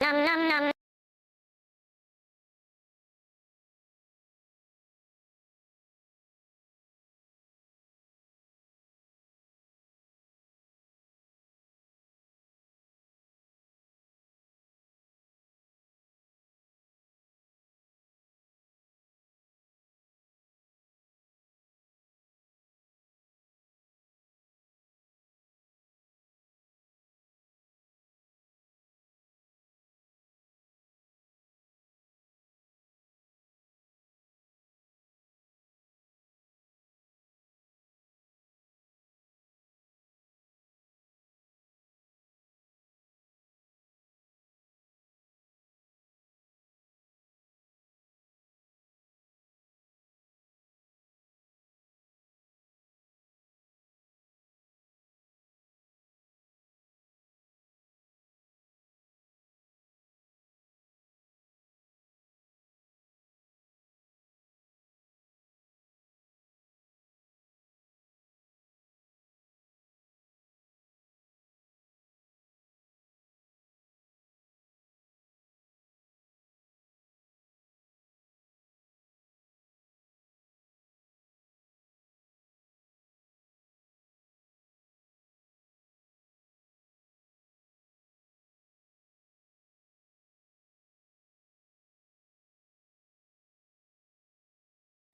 Nom nom nom.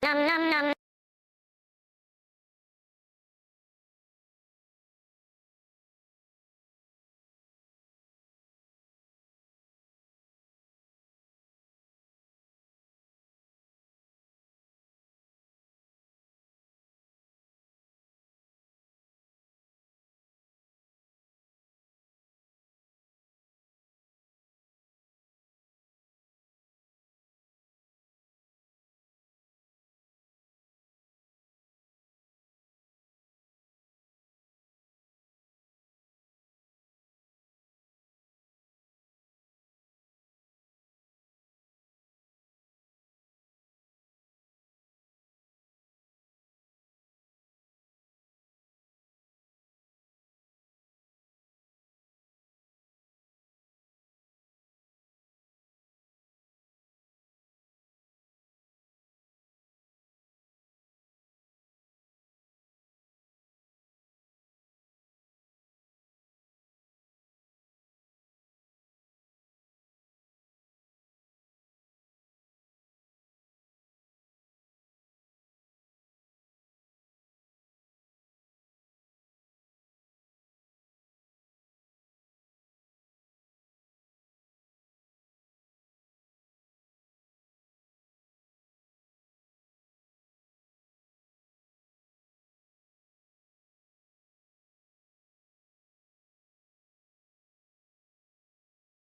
Nom nom nom.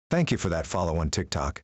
Thank you for that follow on TikTok.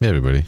Hey everybody.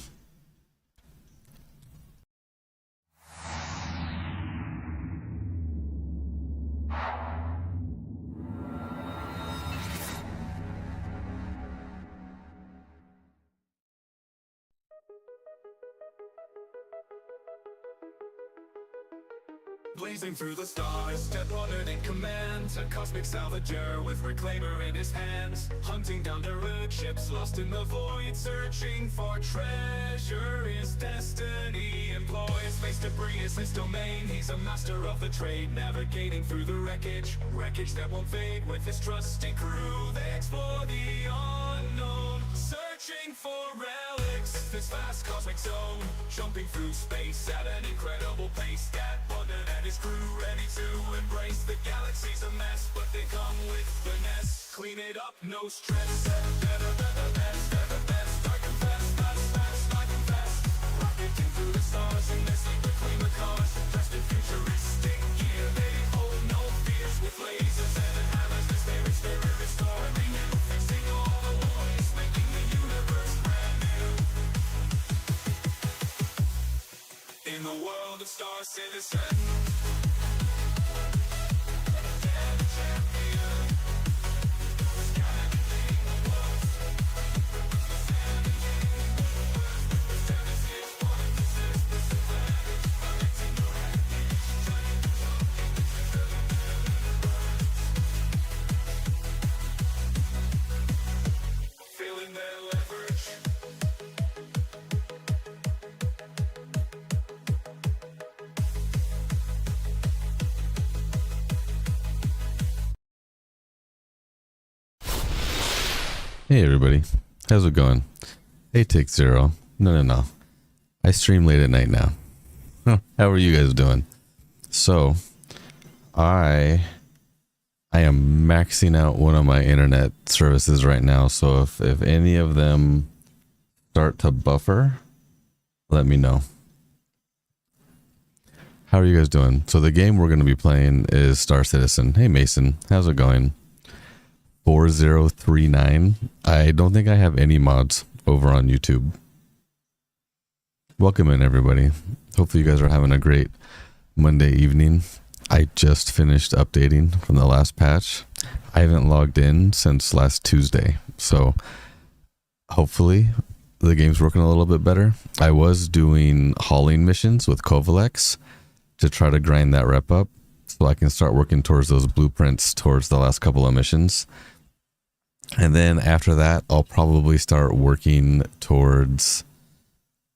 Blazing through the stars, Step honored in command, a cosmic salvager with reclaimer in his hands, hunting down derelict ships lost in the void, searching for treasure. His destiny employs space debris as his domain. He's a master of the trade, navigating through the wreckage that won't fade. With his trusty crew, they explore the unknown, searching for relics. This vast cosmic zone, jumping through space at an incredible pace. That wonder and his crew ready to embrace the galaxy's a mess, but they come with finesse. Clean it up, no stress. Better than the best, ever best. I confess, fast, I confess. Rocketing through the stars in their secret claimer cars, dressed in futuristic gear. They hold no fears with lasers and hammers. This their exterior restoring new, fixing all the voids, making the universe brand new. In the world of Star Citizen, they're the champion. Scanning the world, standing in the world. The 76 one, this is advantage. Connecting the wreckage, trying to jump into the universe. Feeling their leverage. Hey everybody. How's it going? Hey Take Zero. No. I stream late at night now. How are you guys doing? So, I am maxing out one of my internet services right now. So if any of them start to buffer, let me know. How are you guys doing? So the game we're going to be playing is Star Citizen. Hey Mason, how's it going? 4039. I don't think I have any mods over on YouTube. Welcome in everybody. Hopefully you guys are having a great Monday evening. I just finished updating from the last patch. I haven't logged in since last Tuesday, so hopefully the game's working a little bit better. I was doing hauling missions with Kovalex to try to grind that rep up so I can start working towards those blueprints towards the last couple of missions. And then after that, I'll probably start working towards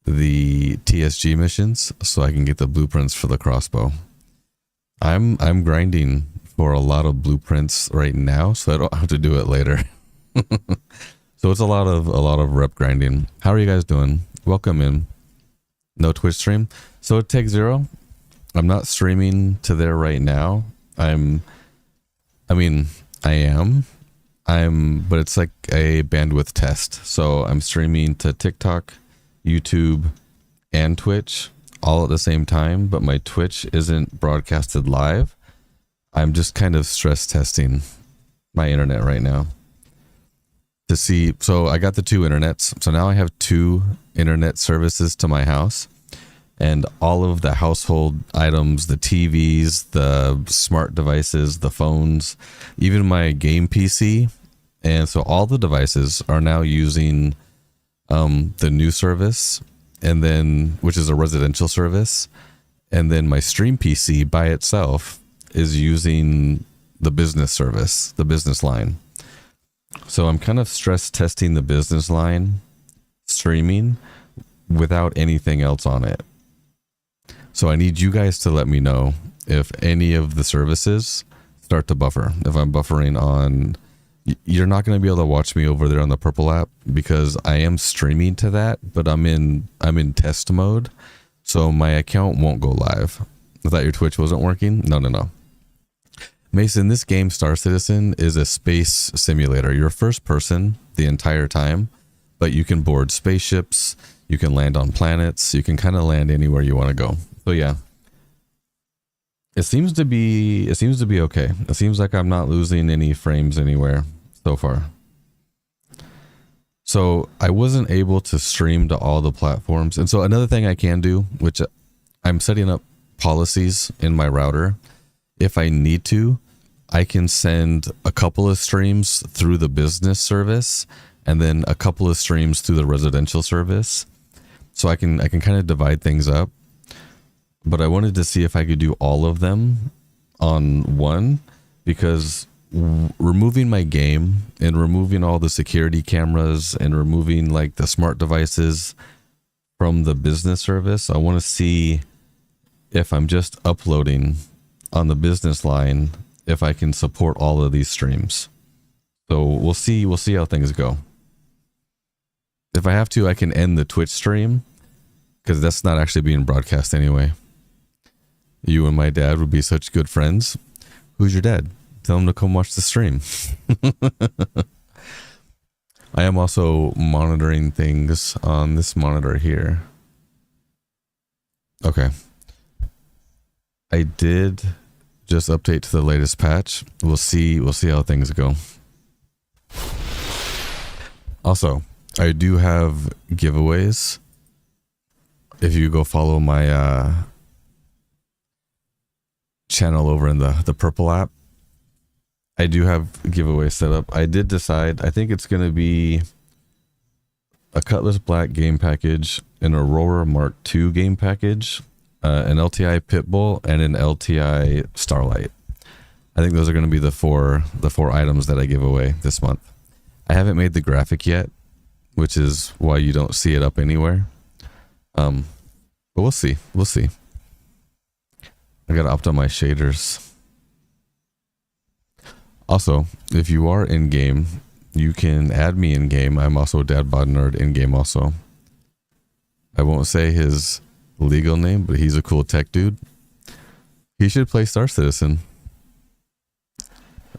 the TSG missions so I can get the blueprints for the crossbow. I'm grinding for a lot of blueprints right now, so I don't have to do it later. So it's a lot of rep grinding. How are you guys doing? Welcome in. No Twitch stream. So Take Zero, I'm not streaming to there right now. I am, but it's like a bandwidth test. So I'm streaming to TikTok, YouTube, and Twitch all at the same time, but my Twitch isn't broadcasted live. I'm just kind of stress testing my internet right now to see. So I got the two internets. So now I have two internet services to my house, and all of the household items, the TVs, the smart devices, the phones, even my game PC. And so all the devices are now using the new service, and then, which is a residential service. And then my stream PC by itself is using the business service, the business line. So I'm kind of stress testing the business line streaming without anything else on it. So I need you guys to let me know if any of the services start to buffer. If I'm buffering on, you're not going to be able to watch me over there on the Purple app because I am streaming to that, but I'm in test mode, so my account won't go live. I thought your Twitch wasn't working. No. Mason, this game Star Citizen is a space simulator. You're first person the entire time, but you can board spaceships, you can land on planets, you can kind of land anywhere you want to go. So yeah, it seems to be okay. It seems like I'm not losing any frames anywhere so far. So I wasn't able to stream to all the platforms. And so another thing I can do, which I'm setting up policies in my router. If I need to, I can send a couple of streams through the business service and then a couple of streams through the residential service. So I can kind of divide things up. But I wanted to see if I could do all of them on one, because removing my game and removing all the security cameras and removing like the smart devices from the business service, I want to see if I'm just uploading on the business line, if I can support all of these streams. So we'll see how things go. If I have to, I can end the Twitch stream, because that's not actually being broadcast anyway. You and my dad would be such good friends. Who's your dad? Tell him to come watch the stream. I am also monitoring things on this monitor here. Okay. I did just update to the latest patch. We'll see how things go. Also, I do have giveaways. If you go follow my channel over in the purple app, I do have giveaways set up. I did decide, I think it's going to be a Cutlass Black game package, an Aurora Mark II game package, an LTI Pitbull, and an LTI Starlight. I think those are going to be the four items that I give away this month. I haven't made the graphic yet, which is why you don't see it up anywhere. But we'll see. I gotta opt on my shaders. Also, if you are in game, you can add me in game. I'm also Dad Bod Nerd in game also. I won't say his legal name, but he's a cool tech dude. He should play Star Citizen.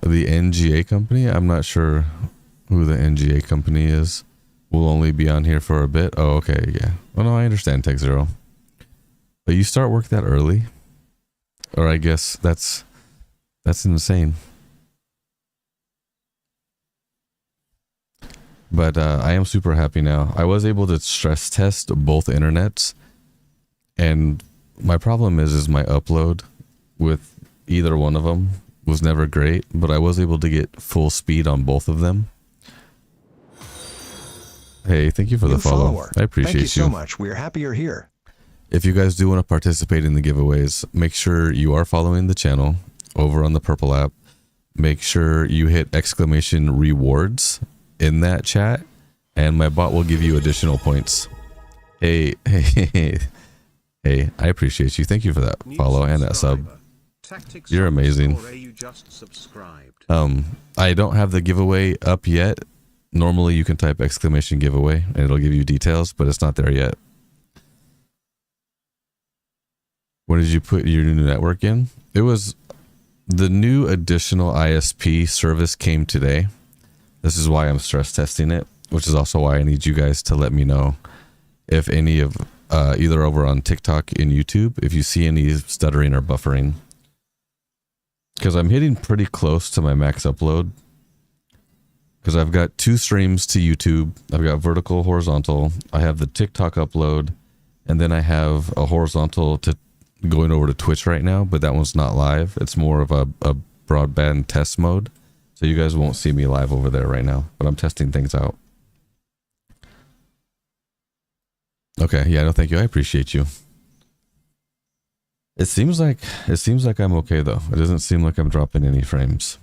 The NGA company, I'm not sure who the NGA company is. We'll only be on here for a bit. Oh, okay, yeah. Well, no, I understand, Tech Zero. But you start work that early? Or I guess that's insane. But I am super happy now. I was able to stress test both internets, and my problem is my upload with either one of them was never great, but I was able to get full speed on both of them. Hey, thank you for the follow. Follower. I appreciate you. Thank you so much. We're happy you're here. If you guys do want to participate in the giveaways, make sure you are following the channel over on the purple app. Make sure you hit exclamation rewards in that chat, and my bot will give you additional points. Hey, I appreciate you. Thank you for that follow and that sub. You're amazing. I don't have the giveaway up yet. Normally you can type exclamation giveaway and it'll give you details, but it's not there yet. When did you put your new network in? It was the new additional ISP service came today. This is why I'm stress testing it, which is also why I need you guys to let me know if any of either over on TikTok and YouTube, if you see any stuttering or buffering, because I'm hitting pretty close to my max upload. Because I've got 2 streams to YouTube. I've got vertical, horizontal. I have the TikTok upload, and then I have a horizontal to going over to Twitch right now, but that one's not live. It's more of a broadband test mode. So you guys won't see me live over there right now, but I'm testing things out. Okay, yeah, no, thank you. I appreciate you. It seems like I'm okay though. It doesn't seem like I'm dropping any frames.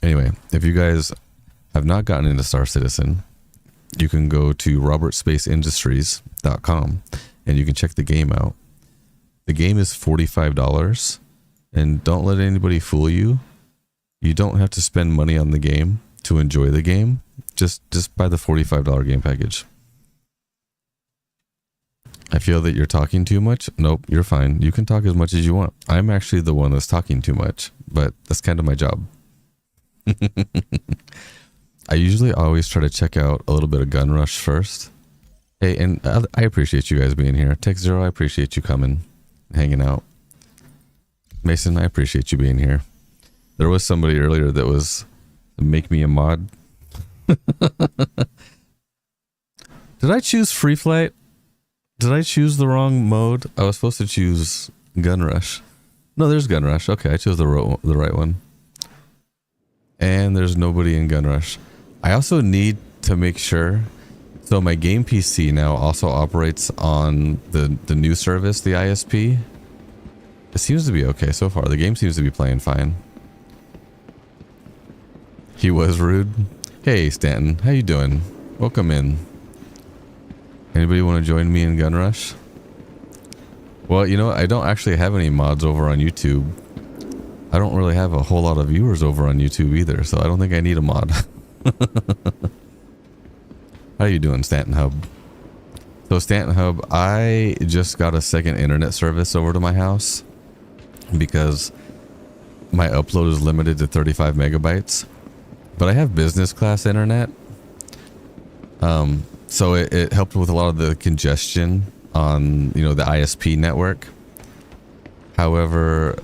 Anyway, if you guys have not gotten into Star Citizen, you can go to robertspaceindustries.com and you can check the game out. The game is $45, and don't let anybody fool you. You don't have to spend money on the game to enjoy the game. Just buy the $45 game package. I feel that you're talking too much. Nope, you're fine. You can talk as much as you want. I'm actually the one that's talking too much, but that's kind of my job. I usually always try to check out a little bit of Gun Rush first. Hey, and I appreciate you guys being here. Tech Zero, I appreciate you coming, hanging out. Mason, I appreciate you being here. There was somebody earlier that was make me a mod. Did I choose free flight? Did I choose the wrong mode? I was supposed to choose gun rush. No, there's gun rush. Okay, I chose the right one. And there's nobody in gun rush. I also need to make sure. So my game PC now also operates on the new service, the ISP. It seems to be okay so far. The game seems to be playing fine. He was rude. Hey, Stanton. How you doing? Welcome in. Anybody want to join me in Gun Rush? Well, you know, I don't actually have any mods over on YouTube. I don't really have a whole lot of viewers over on YouTube either, so I don't think I need a mod. How you doing, Stanton Hub? So Stanton Hub, I just got a second internet service over to my house because my upload is limited to 35 megabytes. But I have business class internet. So it helped with a lot of the congestion on, you know, the ISP network. However,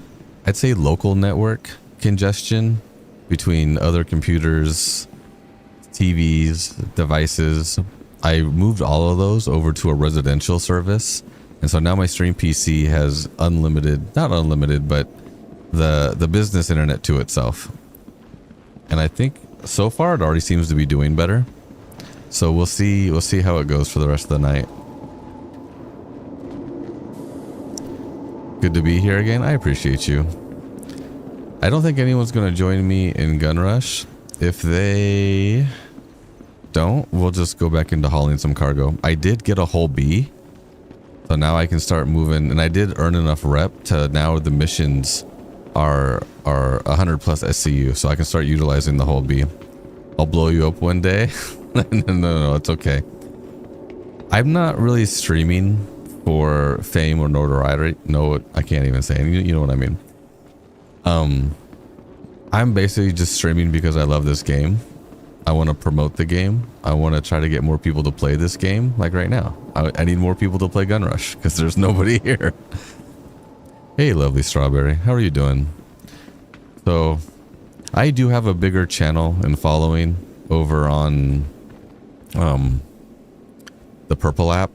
I'd say local network congestion between other computers, TVs, devices. I moved all of those over to a residential service. And so now my stream PC has unlimited, not unlimited, but the business internet to itself. And I think so far it already seems to be doing better. So we'll see how it goes for the rest of the night. Good to be here again. I appreciate you. I don't think anyone's going to join me in Gun Rush. If they don't, we'll just go back into hauling some cargo. I did get a whole B. So now I can start moving, and I did earn enough rep to now the missions are 100 plus SCU, so I can start utilizing the whole B. I'll blow you up one day. No, it's okay. I'm not really streaming for fame or notoriety. No, I can't even say it. You know what I mean. I'm basically just streaming because I love this game. I want to promote the game. I want to try to get more people to play this game. Like right now, I need more people to play Gun Rush because there's nobody here. Hey, lovely Strawberry. How are you doing? So, I do have a bigger channel and following over on the Purple app.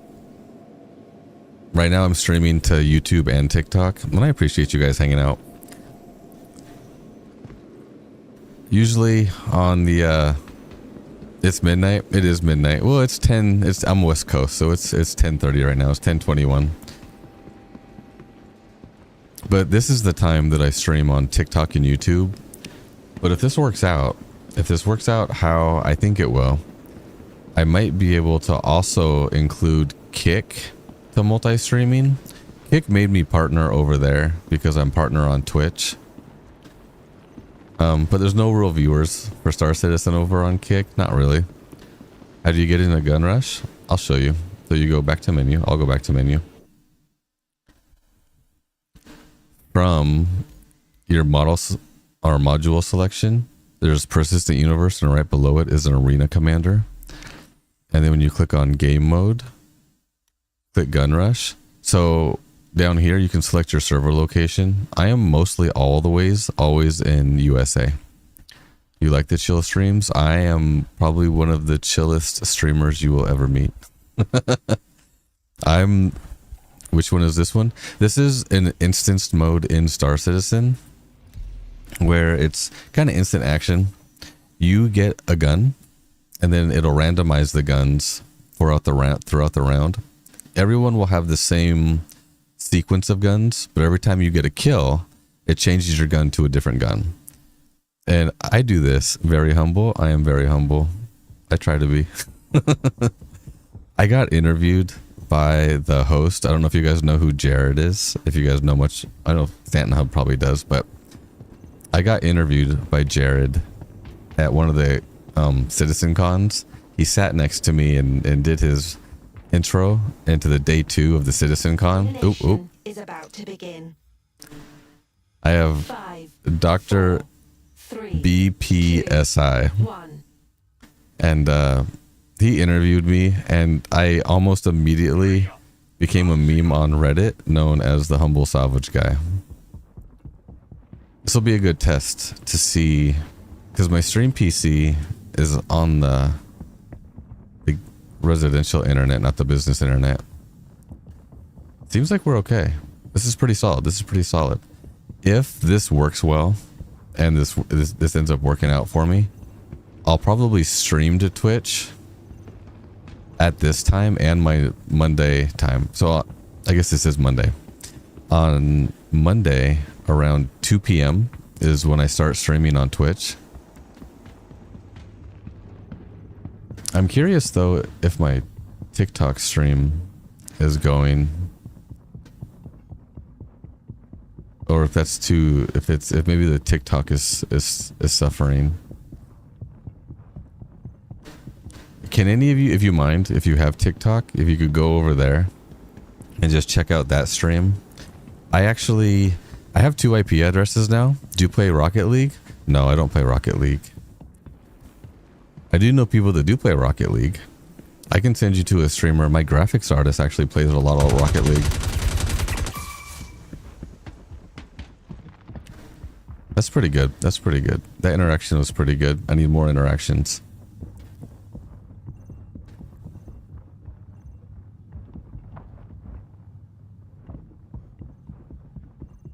Right now I'm streaming to YouTube and TikTok, and I appreciate you guys hanging out. Usually on the it's midnight. It is midnight. Well, it's 10. I'm West Coast, so it's 10:30 right now. It's 10:21. But this is the time that I stream on TikTok and YouTube. But if this works out how I think it will, I might be able to also include Kick to multi-streaming. Kick made me partner over there because I'm partner on Twitch. But there's no real viewers for Star Citizen over on Kick. Not really. How do you get into Gun Rush? I'll show you. So you go back to menu. I'll go back to menu. From your models or module selection, there's Persistent Universe, and right below it is an Arena Commander. And then when you click on Game Mode, click Gun Rush. So down here, you can select your server location. I am mostly always in USA. You like the chill streams? I am probably one of the chillest streamers you will ever meet. Which one is this one? This is an instanced mode in Star Citizen where it's kind of instant action. You get a gun and then it'll randomize the guns throughout the round. Everyone will have the same sequence of guns, but every time you get a kill, it changes your gun to a different gun. And I do this very humble. I am very humble. I try to be. I got interviewed by the host. I don't know if you guys know who Jared is. If you guys know much, I don't know if Stanton Hub probably does, but I got interviewed by Jared at one of the Citizen Cons. He sat next to me and did his intro into the day 2 of the Citizen Con. Oop. Is about to begin. I have 5, Dr. 4, 3, BPSI. 2, 1. And he interviewed me, and I almost immediately became a meme on Reddit known as the HumbleSalvageGuy. This will be a good test to see, because my stream PC is on the residential internet, not the business internet. Seems like we're okay. This is pretty solid. This is pretty solid. If this works well, and this ends up working out for me, I'll probably stream to Twitch at this time and my Monday time. So I guess this is Monday. On Monday around 2 p.m. is when I start streaming on Twitch. I'm curious though if my TikTok stream is going, or if that's too, if maybe the TikTok is suffering. Can any of you, if you mind, if you have TikTok, if you could go over there and just check out that stream. I have 2 IP addresses now. Do you play Rocket League? No, I don't play Rocket League. I do know people that do play Rocket League. I can send you to a streamer. My graphics artist actually plays a lot of Rocket League. That's pretty good. That's pretty good. That interaction was pretty good. I need more interactions.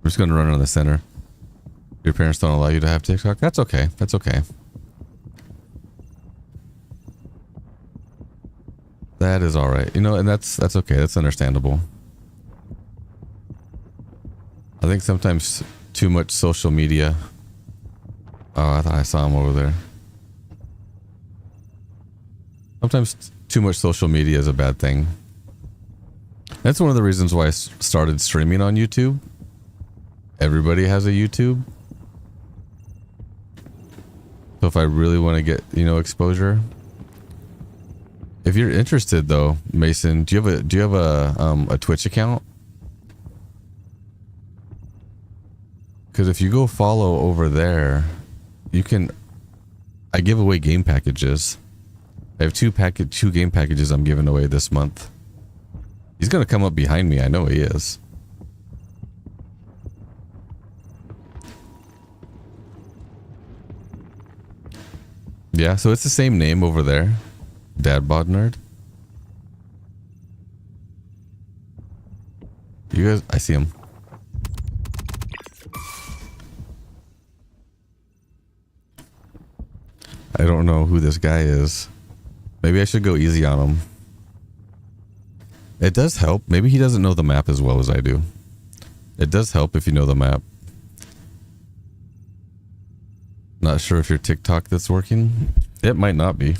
We're just going to run on the center. Your parents don't allow you to have TikTok? That's okay. That's okay. That is all right. You know, and that's okay. That's understandable. I think sometimes too much social media. Oh, I thought I saw him over there. Sometimes too much social media is a bad thing. That's one of the reasons why I started streaming on YouTube. Everybody has a YouTube. So if I really want to get, you know, exposure. If you're interested though, Mason, do you have a Twitch account? Because if you go follow over there, you can. I give away game packages. I have two game packages I'm giving away this month. He's gonna come up behind me. I know he is. Yeah, so it's the same name over there. Dad Bod Nerd. You guys, I see him. I don't know who this guy is. Maybe I should go easy on him. It does help. Maybe he doesn't know the map as well as I do. It does help if you know the map. Not sure if your TikTok that's working. It might not be.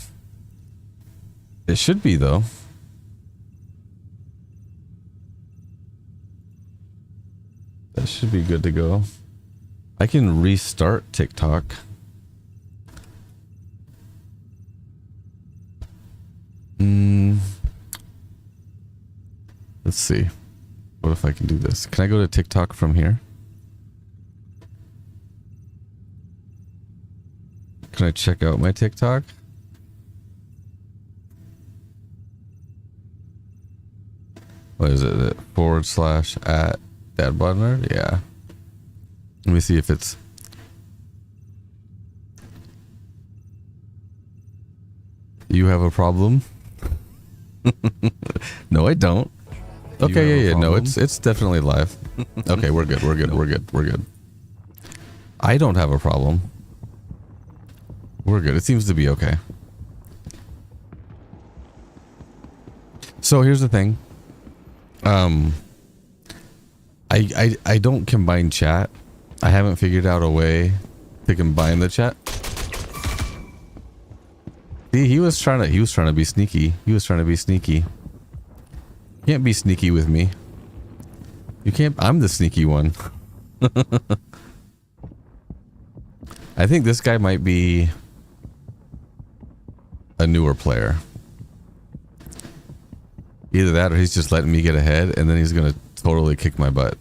It should be though. That should be good to go. I can restart TikTok. Let's see. What if I can do this? Can I go to TikTok from here? Can I check out my TikTok? What is it? / at @dadbodnerd? Yeah. Let me see if it's. You have a problem? No, I don't. Okay, yeah. No, it's definitely live. Okay, we're good. We're good. We're good. We're good. I don't have a problem. We're good. It seems to be okay. So here's the thing. I don't combine chat. I haven't figured out a way to combine the chat. See, he was trying to be sneaky. He was trying to be sneaky. You can't be sneaky with me. You can't. I'm the sneaky one. I think this guy might be a newer player. Either that or he's just letting me get ahead and then he's gonna totally kick my butt.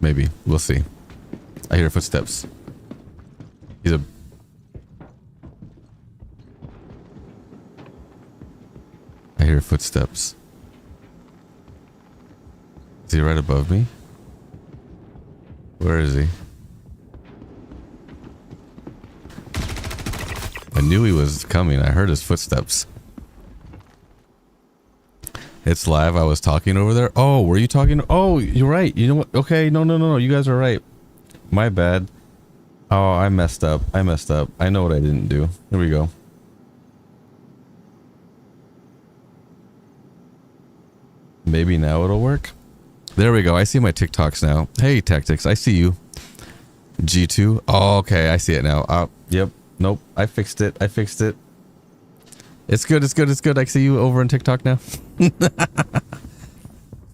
Maybe. We'll see. I hear footsteps. I hear footsteps. Is he right above me? Where is he? knew he was coming. I heard his footsteps. It's live. I was talking over there. Oh, were you talking? Oh, you're right. You know what? Okay, no. You guys are right. My bad. Oh, I messed up. I know what I didn't do. Here we go. Maybe now it'll work. There we go. I see my TikToks now. Hey, Tactics. I see you. G2. Oh, okay. I see it now. Yep. Nope. I fixed it. It's good. I see you over on TikTok now.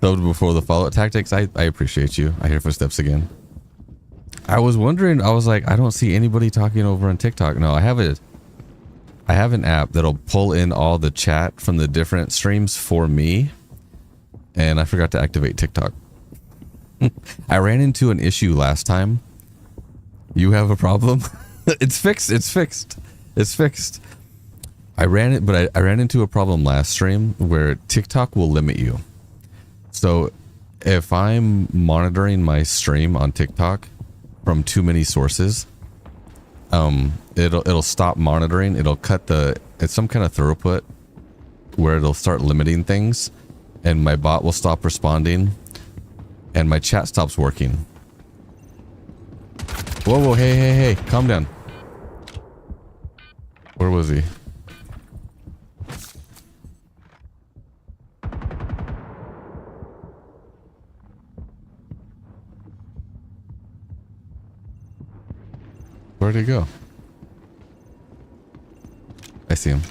So before the follow-up Tactics, I appreciate you. I hear footsteps again. I was wondering, I was like, I don't see anybody talking over on TikTok. No, I have an app that'll pull in all the chat from the different streams for me. And I forgot to activate TikTok. I ran into an issue last time. You have a problem? It's fixed. I ran into a problem last stream where TikTok will limit you. So if I'm monitoring my stream on TikTok from too many sources, it'll stop monitoring. It'll cut it's some kind of throughput where it'll start limiting things, and my bot will stop responding, and my chat stops working. Whoa, hey, calm down. Where was he? Where'd he go? I see him.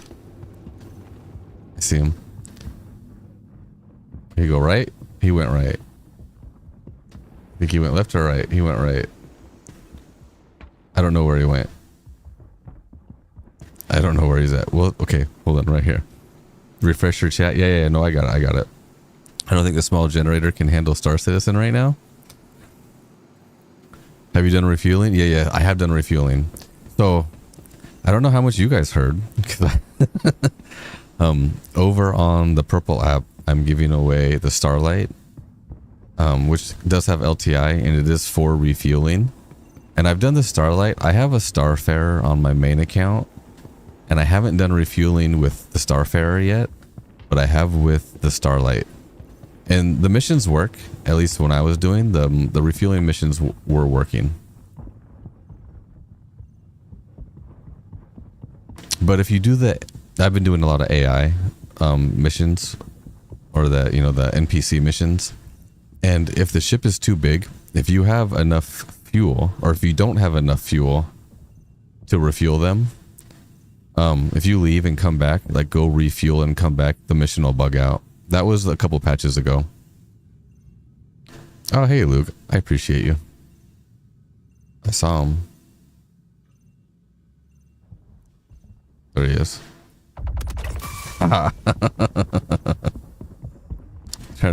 He go right? He went right. I think he went left or right? He went right. I don't know where he went. I don't know where he's at. Well, okay, hold on, right here. Refresh your chat. Yeah, no, I got it. I don't think the small generator can handle Star Citizen right now. Have you done refueling? Yeah, I have done refueling. So, I don't know how much you guys heard. Over on the Purple app, I'm giving away the Starlight, which does have LTI, and it is for refueling. And I've done the Starlight. I have a Starfarer on my main account, and I haven't done refueling with the Starfarer yet, but I have with the Starlight. And the missions work, at least when I was doing the refueling missions were working. But if you do I've been doing a lot of AI missions, or the NPC missions. And if the ship is too big, if you have enough fuel, or if you don't have enough fuel to refuel them, if you leave and come back, like go refuel and come back, the mission will bug out. That was a couple patches ago. Oh, hey, Luke. I appreciate you. I saw him. There he is. Trying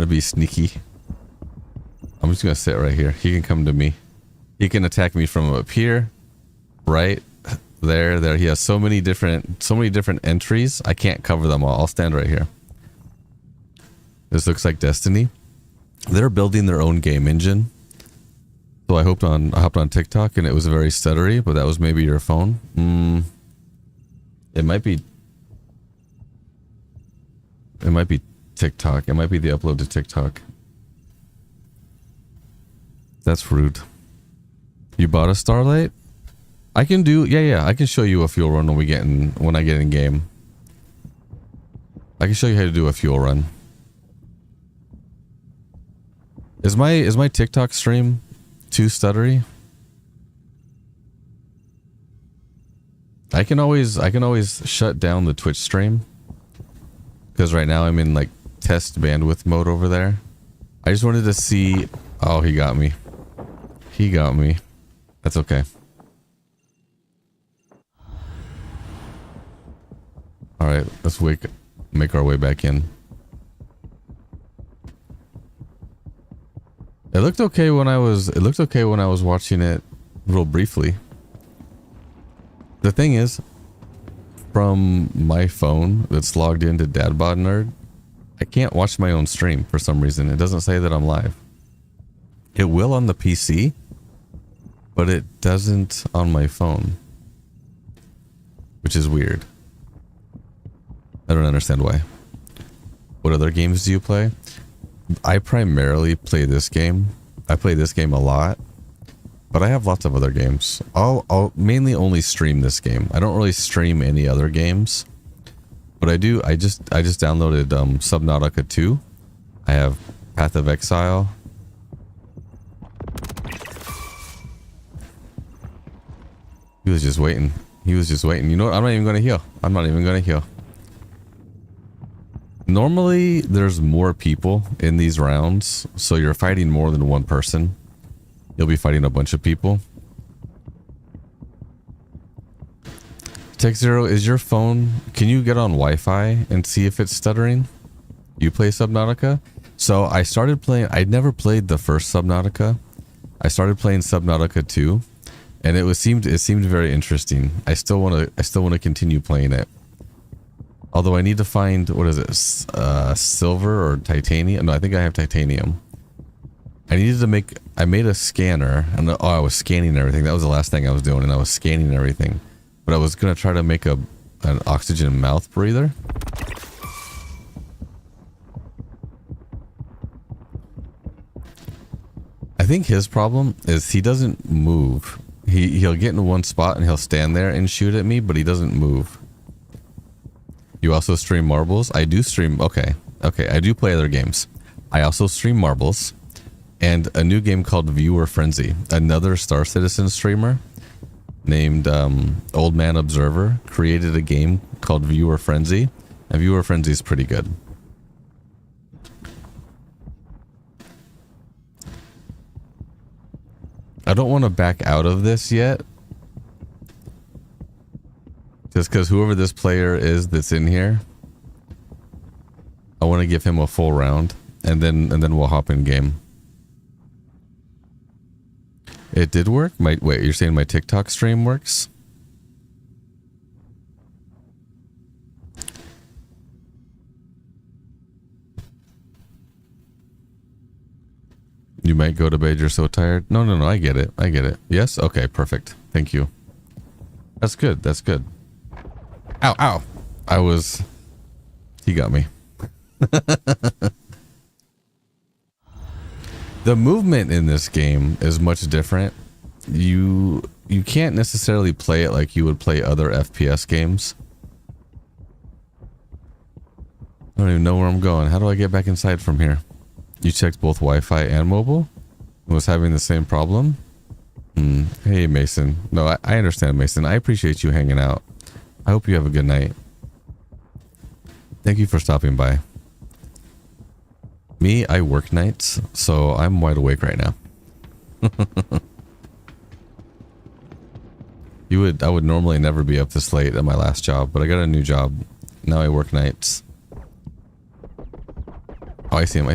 to be sneaky. I'm just going to sit right here. He can come to me. He can attack me from up here. Right. There. He has so many different entries. I can't cover them all. I'll stand right here. This looks like Destiny. They're building their own game engine. So I hopped on TikTok and it was very stuttery, but that was maybe your phone. It might be TikTok. It might be the upload to TikTok. That's rude. You bought a Starlight? I can do I can show you a fuel run when I get in game. I can show you how to do a fuel run. Is my TikTok stream too stuttery? I can always shut down the Twitch stream, because right now I'm in like test bandwidth mode over there. I just wanted to see. Oh, he got me. That's okay. All right, let's make our way back in. It looked okay when I was watching it real briefly. The thing is, from my phone that's logged into Dadbod Nerd, I can't watch my own stream for some reason. It doesn't say that I'm live. It will on the PC, but it doesn't on my phone. which is weird. I don't understand why. What other games do you play? I primarily play this game. I play this game a lot, but I have lots of other games. I'll mainly only stream this game. I don't really stream any other games, but I do. I just downloaded Subnautica 2. I have Path of Exile. He was just waiting. He was just waiting. You know what? I'm not even going to heal. I'm not even going to heal. Normally, there's more people in these rounds, so you're fighting more than one person. You'll be fighting a bunch of people. Tech Zero, is your phone... Can you get on Wi-Fi and see if it's stuttering? You play Subnautica? So I started playing... I'd never played the first Subnautica. I started playing Subnautica 2. And it seemed very interesting. I still want to continue playing it. Although I need to find, what is it, silver or titanium? No, I think I have titanium. I made a scanner, and I was scanning everything. That was the last thing I was doing, and I was scanning everything. But I was gonna try to make an oxygen mouth breather. I think his problem is he doesn't move. He'll get in one spot and he'll stand there and shoot at me, but he doesn't move. You also stream Marbles? I do stream. Okay. I do play other games. I also stream Marbles and a new game called Viewer Frenzy. Another Star Citizen streamer named Old Man Observer created a game called Viewer Frenzy, and Viewer Frenzy is pretty good. I don't want to back out of this yet. Just because whoever this player is that's in here, I want to give him a full round, and then we'll hop in game. It did work? Wait, you're saying my TikTok stream works? You might go to bed, you're so tired. No, I get it. Yes? Okay, perfect. Thank you. That's good. Ow. He got me. The movement in this game is much different. You can't necessarily play it like you would play other FPS games. I don't even know where I'm going. How do I get back inside from here? You checked both Wi-Fi and mobile? Was having the same problem? Hey, Mason. No, I understand, Mason. I appreciate you hanging out. I hope you have a good night. Thank you for stopping by. Me, I work nights, so I'm wide awake right now. I would normally never be up this late at my last job, but I got a new job. Now I work nights. Oh, I see him.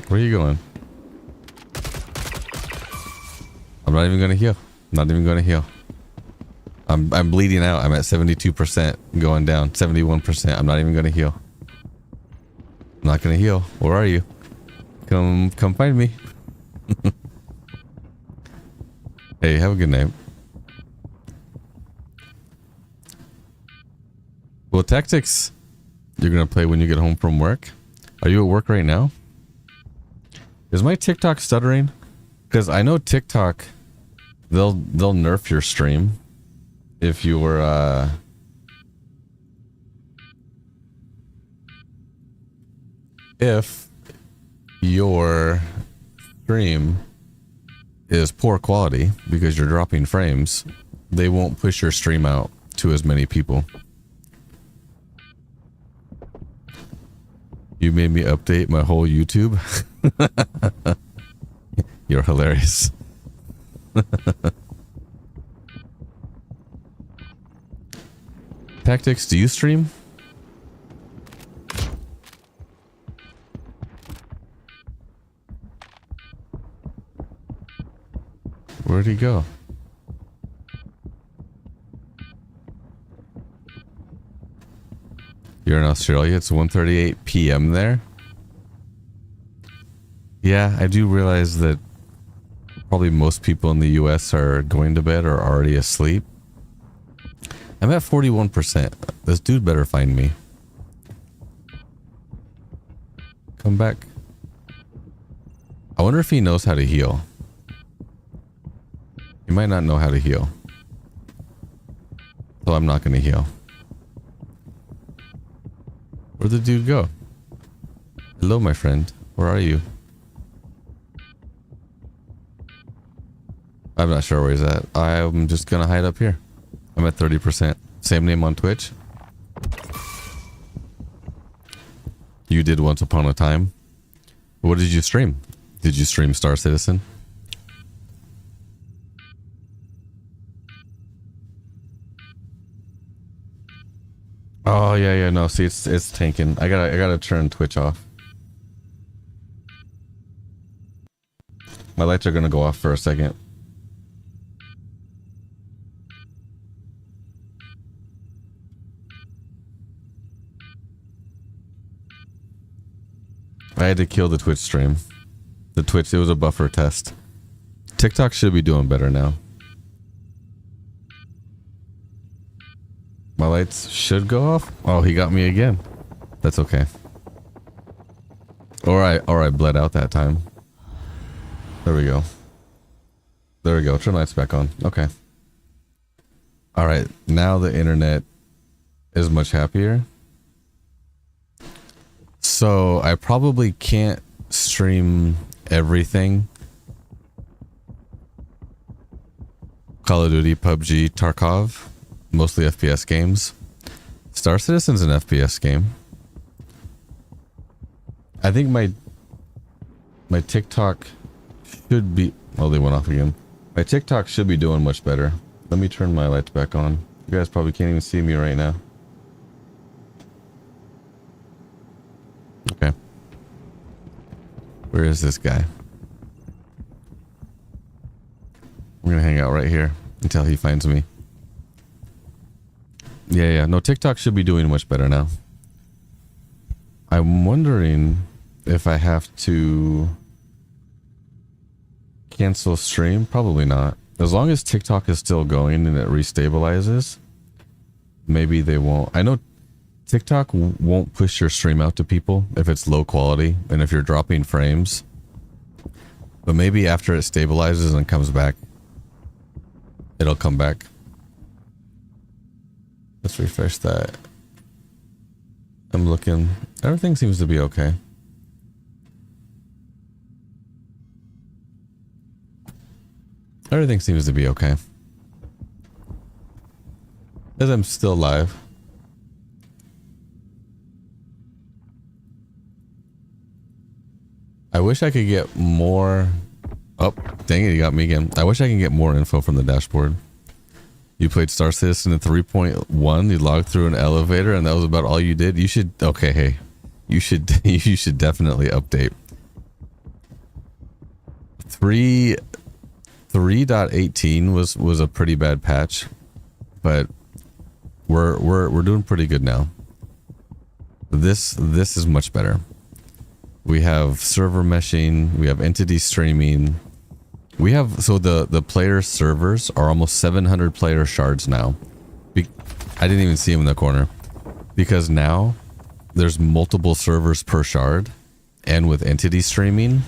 Where are you going? I'm not even gonna heal. I'm bleeding out. I'm at 72%, going down 71%. I'm not even gonna heal. I'm not gonna heal. Where are you? Come find me. Hey, have a good night. Well, Tactics, you're gonna play when you get home from work. Are you at work right now? Is my TikTok stuttering? Because I know TikTok, they'll nerf your stream if you were if your stream is poor quality because you're dropping frames, they won't push your stream out to as many people. You made me update my whole YouTube. You're hilarious. Tactics, do you stream? Where'd he go? You're in Australia. It's 1:38 p.m. there. Yeah, I do realize that probably most people in the US are going to bed or already asleep. I'm at 41%. This dude better find me. Come back. I wonder if he knows how to heal. He might not know how to heal. So I'm not going to heal. Where'd the dude go? Hello, my friend. Where are you? I'm not sure where he's at. I'm just going to hide up here. I'm at 30%. Same name on Twitch. You did once upon a time. What did you stream? Did you stream Star Citizen? Oh yeah, no, see it's tanking. I gotta turn Twitch off. My lights are gonna go off for a second. I had to kill the Twitch stream. The Twitch, it was a buffer test. TikTok should be doing better now. My lights should go off. Oh, he got me again. That's okay. Or I bled out that time. There we go. There we go. Turn lights back on. Okay. All right. Now the internet is much happier. So I probably can't stream everything. Call of Duty, PUBG, Tarkov, mostly FPS games. Star Citizen's an FPS game. I think my TikTok should be... Oh, they went off again. My TikTok should be doing much better. Let me turn my lights back on. You guys probably can't even see me right now. Okay. Where is this guy? I'm gonna hang out right here until he finds me. Yeah. No, TikTok should be doing much better now. I'm wondering if I have to cancel stream. Probably not. As long as TikTok is still going and it restabilizes, maybe they won't. I know TikTok won't push your stream out to people if it's low quality and if you're dropping frames. But maybe after it stabilizes and comes back, it'll come back. Let's refresh that. I'm looking. Everything seems to be okay. Everything seems to be okay. As I'm still live. I wish I could get more... Oh, dang it, you got me again. I wish I could get more info from the dashboard. You played Star Citizen in 3.1, you logged through an elevator, and that was about all you did? You should... Okay, hey. You should definitely update. 3.18 was a pretty bad patch, but we're doing pretty good now. This is much better. We have server meshing, we have entity streaming. We have, so the player servers are almost 700 player shards now. I didn't even see him in the corner. Because now there's multiple servers per shard, and with entity streaming,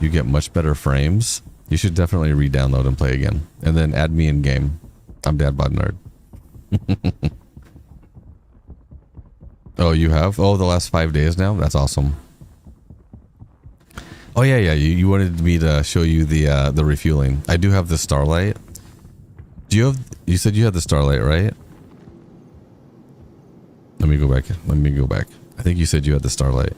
you get much better frames. You should definitely re-download and play again. And then add me in game. I'm Dadbod Nerd. Oh, you have? Oh, the last 5 days now? That's awesome. Oh yeah. You wanted me to show you the refueling. I do have the Starlight. Do you have? You said you had the Starlight, right? Let me go back. I think you said you had the Starlight.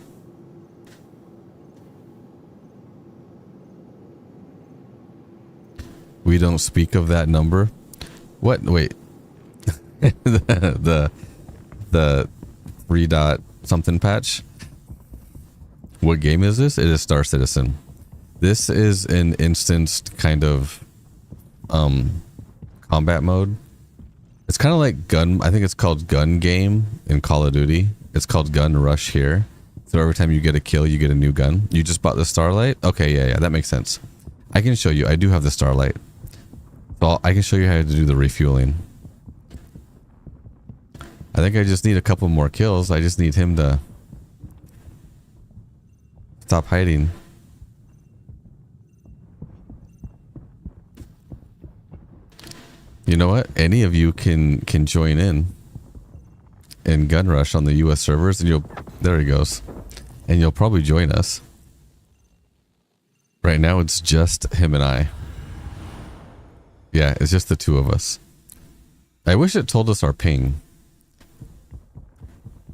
We don't speak of that number. What? Wait. the 3 dot something patch. What game is this? It is Star Citizen. This is an instanced kind of combat mode. It's kind of like gun. I think it's called Gun Game in Call of Duty. It's called Gun Rush here. So every time you get a kill, you get a new gun. You just bought the Starlight? Okay, yeah, that makes sense. I can show you. I do have the Starlight. So I can show you how to do the refueling. I think I just need a couple more kills. I just need him to stop hiding. You know what? Any of you can join in Gun Rush on the US servers, and there he goes. And you'll probably join us. Right now it's just him and I. Yeah, it's just the two of us. I wish it told us our ping.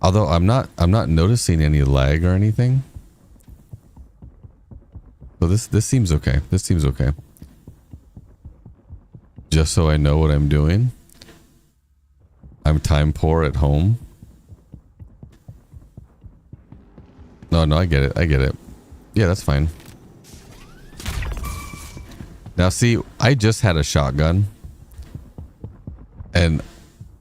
Although I'm not noticing any lag or anything. So this seems okay. This seems okay. Just so I know what I'm doing. I'm time poor at home. No, I get it. I get it. Yeah, that's fine. Now see, I just had a shotgun. And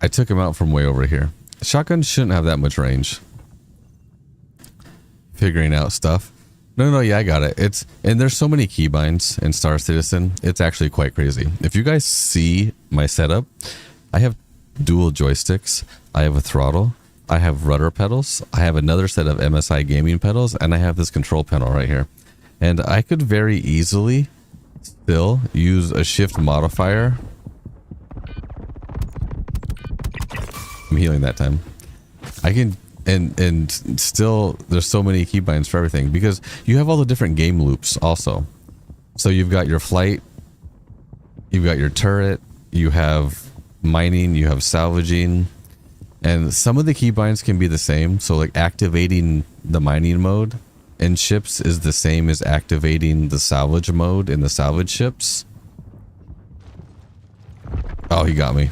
I took him out from way over here. Shotguns shouldn't have that much range. Figuring out stuff. No, yeah, I got it. And there's so many keybinds in Star Citizen. It's actually quite crazy. If you guys see my setup, I have dual joysticks. I have a throttle. I have rudder pedals. I have another set of MSI gaming pedals, and I have this control panel right here. And I could very easily still use a shift modifier. I'm healing that time. I can and still there's so many keybinds for everything because you have all the different game loops also. So you've got your flight, you've got your turret, you have mining, you have salvaging, and some of the keybinds can be the same. So like activating the mining mode in ships is the same as activating the salvage mode in the salvage ships. Oh, he got me.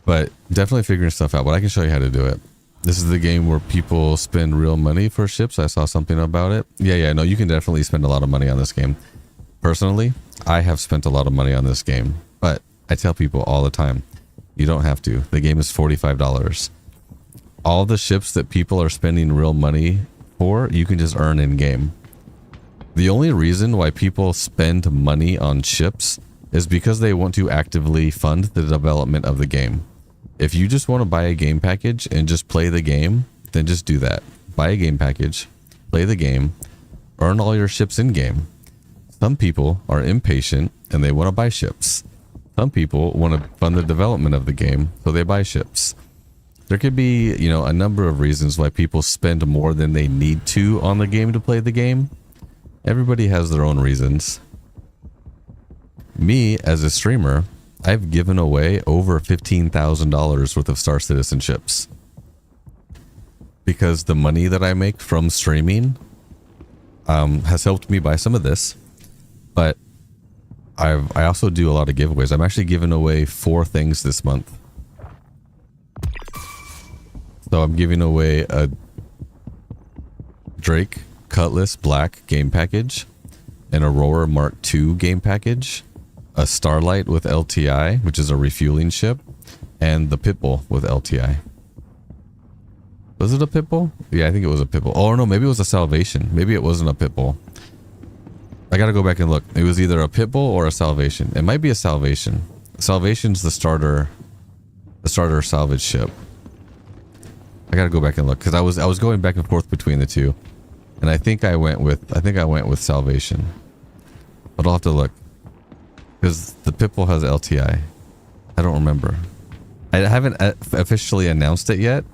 But definitely figuring stuff out, but I can show you how to do it. This is the game where people spend real money for ships. I saw something about it. Yeah, no, you can definitely spend a lot of money on this game. Personally, I have spent a lot of money on this game, but I tell people all the time, you don't have to. The game is $45. All the ships that people are spending real money for, you can just earn in game. The only reason why people spend money on ships is because they want to actively fund the development of the game. If you just want to buy a game package and just play the game, then just do that. Buy a game package, play the game, earn all your ships in game. Some people are impatient and they want to buy ships. Some people want to fund the development of the game, so they buy ships. There could be, a number of reasons why people spend more than they need to on the game to play the game. Everybody has their own reasons. Me, as a streamer, I've given away over $15,000 worth of Star Citizen ships. Because the money that I make from streaming has helped me buy some of this. But I also do a lot of giveaways. I'm actually giving away 4 things this month. So I'm giving away a Drake Cutlass Black game package, an Aurora Mark II game package, a Starlight with LTI, which is a refueling ship, and the Pitbull with LTI. Was it a Pitbull? Yeah, I think it was a Pitbull. Oh no, maybe it was a Salvation. Maybe it wasn't a Pitbull. I gotta go back and look. It was either a Pitbull or a Salvation. It might be a Salvation. Salvation's the starter salvage ship. I gotta go back and look because I was going back and forth between the two, and I think I went with Salvation, but I'll have to look because the Pitbull has LTI. I don't remember. I haven't officially announced it yet,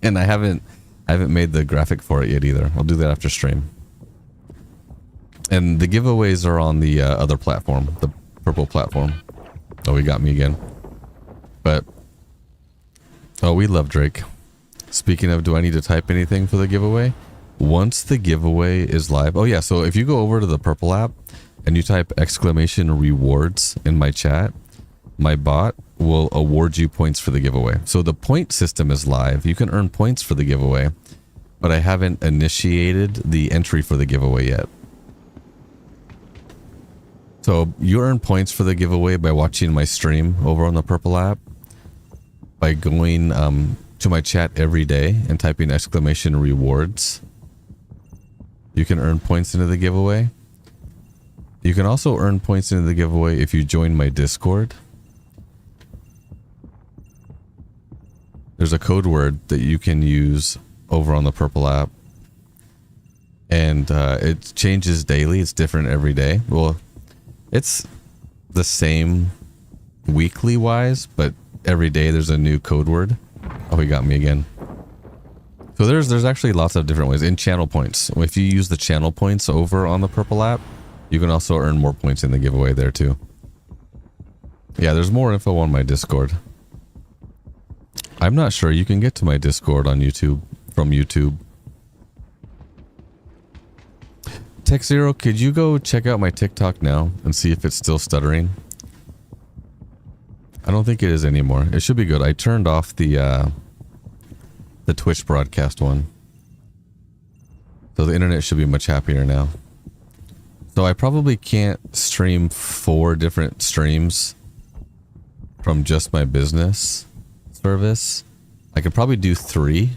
and I haven't made the graphic for it yet either. I'll do that after stream. And the giveaways are on the other platform, the purple platform. Oh, he got me again. But oh, we love Drake. Speaking of, do I need to type anything for the giveaway? Once the giveaway is live. Oh yeah, so if you go over to the purple app and you type !rewards in my chat, my bot will award you points for the giveaway. So the point system is live. You can earn points for the giveaway, but I haven't initiated the entry for the giveaway yet. So you earn points for the giveaway by watching my stream over on the purple app, by going to my chat every day and type in exclamation rewards, you can earn points into the giveaway. You can also earn points into the giveaway if you join my Discord. There's a code word that you can use over on the Purple app. And it changes daily. It's different every day. Well, it's the same weekly wise, but every day there's a new code word. Oh, he got me again. So there's actually lots of different ways. In channel points, if you use the channel points over on the Purple app, you can also earn more points in the giveaway there too. Yeah, there's more info on my Discord. I'm not sure you can get to my Discord on YouTube from YouTube. Tech Zero, could you go check out my TikTok now and see if it's still stuttering? I don't think it is anymore. It should be good. I turned off the Twitch broadcast one. So the internet should be much happier now. So I probably can't stream 4 different streams from just my business service. I could probably do 3.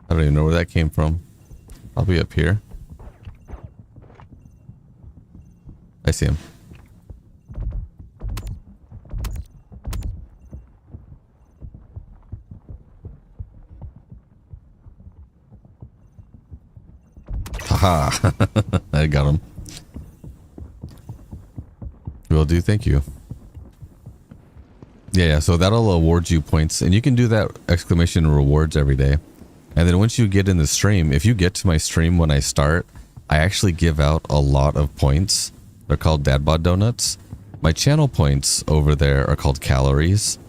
I don't even know where that came from. Probably up here. I see him. Haha. I got him. Will do. Thank you. Yeah, so that'll award you points, and you can do that exclamation rewards every day. And then once you get in the stream, if you get to my stream when I start, I actually give out a lot of points. They're called Dadbod Donuts. My channel points over there are called calories.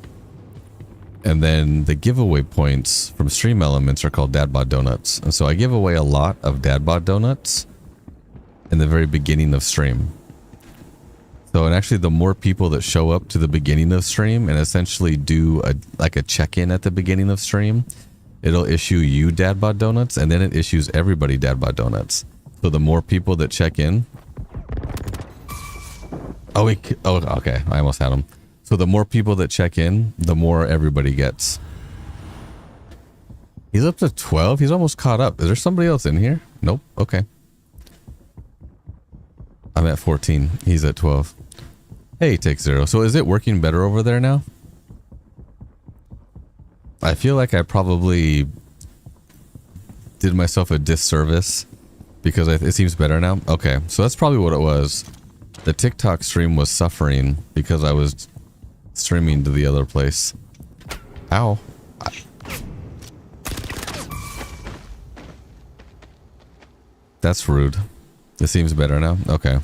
And then the giveaway points from Stream Elements are called Dadbod Donuts. And so I give away a lot of Dadbod Donuts in the very beginning of stream. So, and actually the more people that show up to the beginning of stream and essentially do a check-in at the beginning of stream, it'll issue you Dadbod Donuts, and then it issues everybody Dadbod Donuts. So the more people that check in... Oh, okay. I almost had him. So the more people that check in, the more everybody gets. He's up to 12. He's almost caught up. Is there somebody else in here? Nope. Okay. I'm at 14. He's at 12. Hey, Take Zero. So is it working better over there now? I feel like I probably did myself a disservice because it seems better now. Okay, so that's probably what it was. The TikTok stream was suffering because I was streaming to the other place. Ow. That's rude. It seems better now. Okay.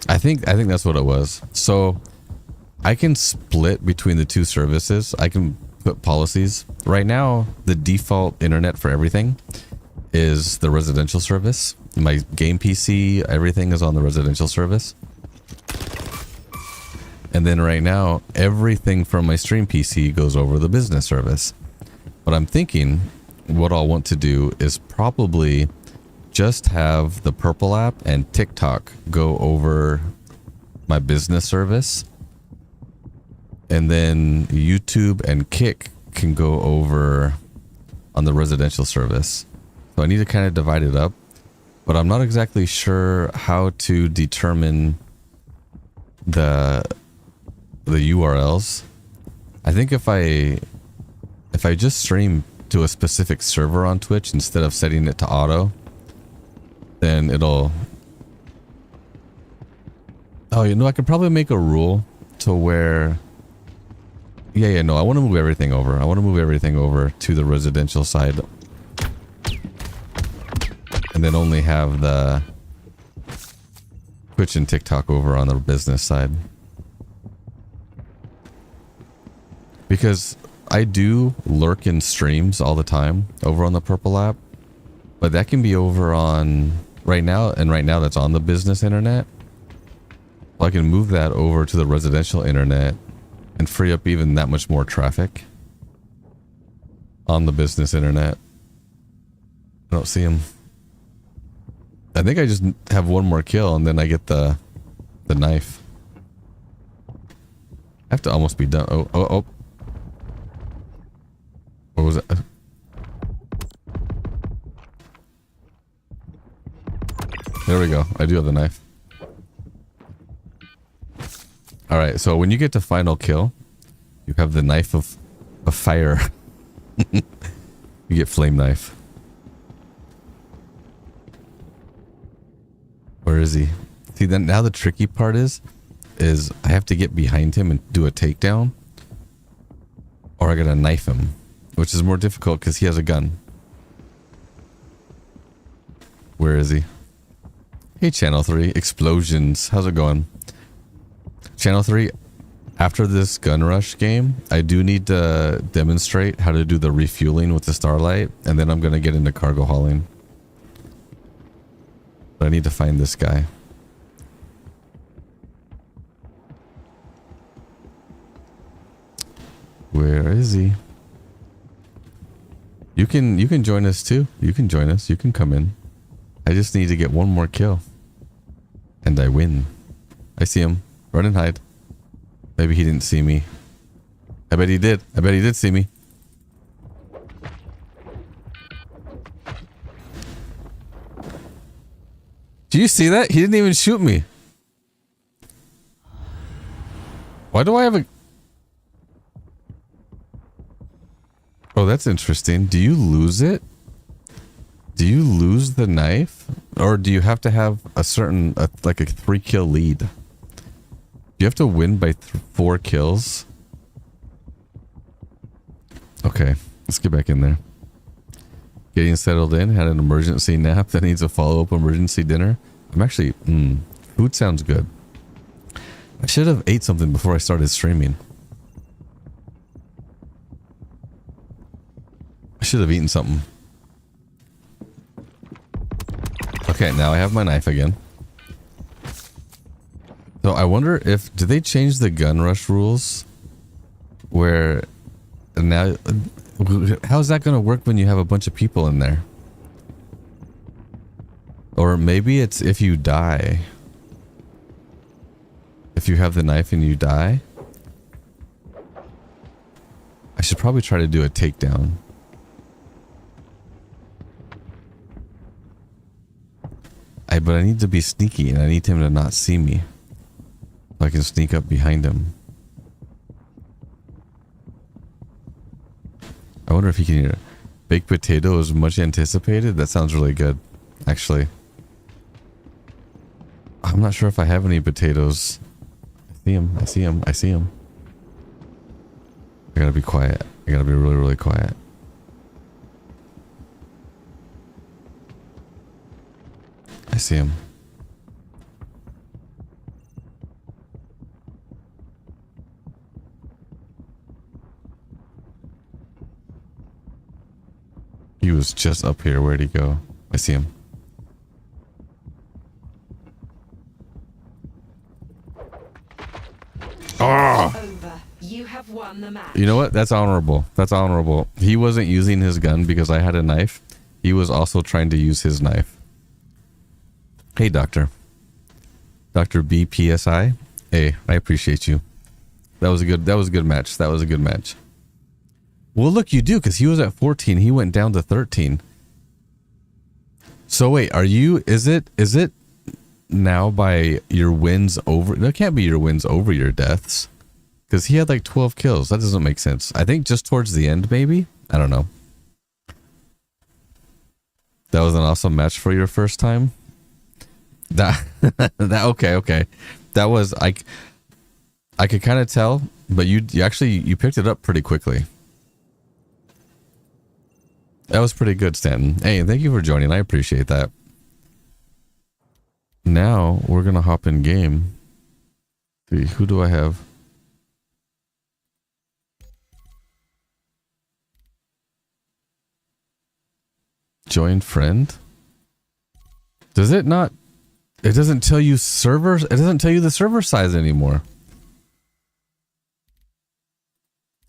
I think that's what it was. So I can split between the two services. I can put policies. Right now, the default internet for everything is the residential service. My game PC, everything is on the residential service. And then right now, everything from my stream PC goes over the business service. But I'm thinking what I'll want to do is probably just have the Purple app and TikTok go over my business service. And then YouTube and Kick can go over on the residential service. So I need to kind of divide it up. But I'm not exactly sure how to determine the URLs. I think if I just stream to a specific server on Twitch instead of setting it to auto, then it'll... Oh, you know, I could probably make a rule to where... Yeah, no, I want to move everything over. I want to move everything over to the residential side. And then only have the Twitch and TikTok over on the business side. Because I do lurk in streams all the time over on the Purple app. But that can be over on right now, and right now that's on the business internet. Well, I can move that over to the residential internet and free up even that much more traffic on the business internet. I don't see him. I think I just have one more kill and then I get the knife. I have to almost be done. Oh. There we go. I do have the knife. Alright, so when you get to final kill, you have the knife of fire. You get flame knife. Where is he? See, then now the tricky part is I have to get behind him and do a takedown, or I gotta knife him, which is more difficult because he has a gun. Where is he? Hey, Channel 3. Explosions. How's it going? Channel 3, after this gun rush game, I do need to demonstrate how to do the refueling with the Starlight, and then I'm going to get into cargo hauling. But I need to find this guy. Where is he? You can join us too. You can join us. You can come in. I just need to get one more kill. And I win. I see him. Run and hide. Maybe he didn't see me. I bet he did. I bet he did see me. Do you see that? He didn't even shoot me. Why do I have a... Oh, that's interesting. Do you lose it? Do you lose the knife? Or do you have to have a certain, like a 3-kill lead? Do you have to win by 4 kills? Okay, let's get back in there. Getting settled in, had an emergency nap that needs a follow-up emergency dinner. I'm actually, food sounds good. I should have ate something before I started streaming. I should have eaten something. Okay, now I have my knife again. So I wonder if, did they change the gun rush rules? Where now, how's that going to work when you have a bunch of people in there? Or maybe it's if you die. If you have the knife and you die. I should probably try to do a takedown. But I need to be sneaky and I need him to not see me. So I can sneak up behind him. I wonder if he can eat it. Baked potato is much anticipated. That sounds really good, actually. I'm not sure if I have any potatoes. I see him. I see him. I see him. I gotta be quiet. I gotta be really, really quiet. I see him. He was just up here. Where'd he go? I see him. Oh! Over. You have won the match. You know what? That's honorable. That's honorable. He wasn't using his gun because I had a knife. He was also trying to use his knife. Hey, Doctor. Dr. BPSI. Hey, I appreciate you. That was a good match. That was a good match. Well, look, you do, because he was at 14. He went down to 13. So wait, is it now by your wins over? That can't be your wins over your deaths. Because he had like 12 kills. That doesn't make sense. I think just towards the end, maybe? I don't know. That was an awesome match for your first time. Okay. That was, I could kind of tell, but you actually picked it up pretty quickly. That was pretty good, Stanton. Hey, and thank you for joining. I appreciate that. Now we're gonna hop in game. See, who do I have? Join friend. Does it not? It doesn't tell you servers. It doesn't tell you the server size anymore.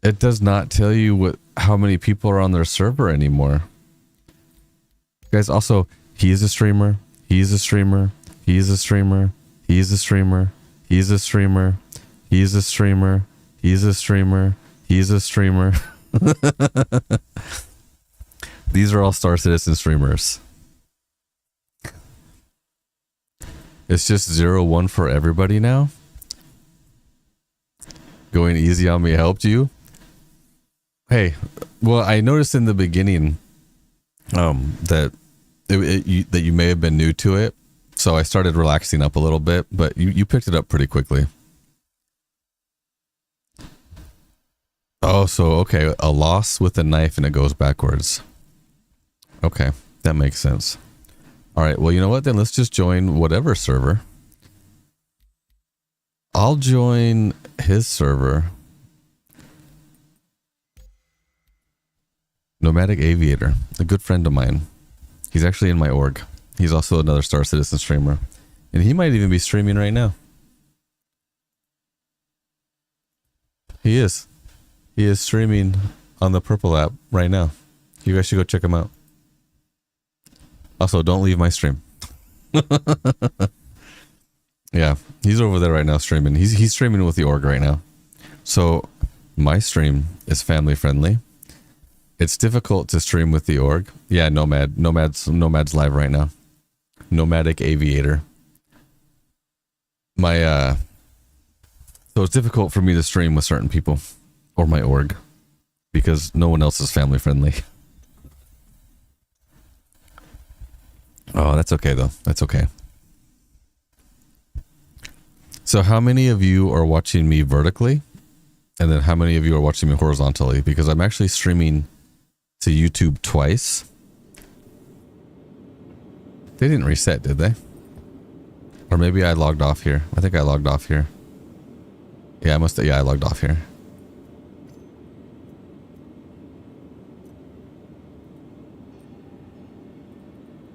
It does not tell you how many people are on their server anymore. Guys, also, he's a streamer. He's a streamer. He's a streamer. He's a streamer. He's a streamer. He's a streamer. He's a streamer. He's a streamer. These are all Star Citizen streamers. It's just 0-1 for everybody now. Going easy on me helped you. Hey, well, I noticed in the beginning that that you may have been new to it, so I started relaxing up a little bit, but you picked it up pretty quickly. Oh, so okay, a loss with a knife and it goes backwards. Okay, that makes sense. All right, well, you know what? Then let's just join whatever server. I'll join his server. Nomadic Aviator, a good friend of mine. He's actually in my org. He's also another Star Citizen streamer. And he might even be streaming right now. He is. He is streaming on the Purple app right now. You guys should go check him out. Also, don't leave my stream. Yeah, he's over there right now streaming. He's streaming with the org right now. So my stream is family friendly. It's difficult to stream with the org. Yeah, Nomad's live right now. Nomadic Aviator. So it's difficult for me to stream with certain people or my org because no one else is family friendly. Oh, that's okay though. That's okay. So how many of you are watching me vertically? And then how many of you are watching me horizontally? Because I'm actually streaming to YouTube twice. They didn't reset, did they? Or maybe I logged off here. I think I logged off here. Yeah, I logged off here.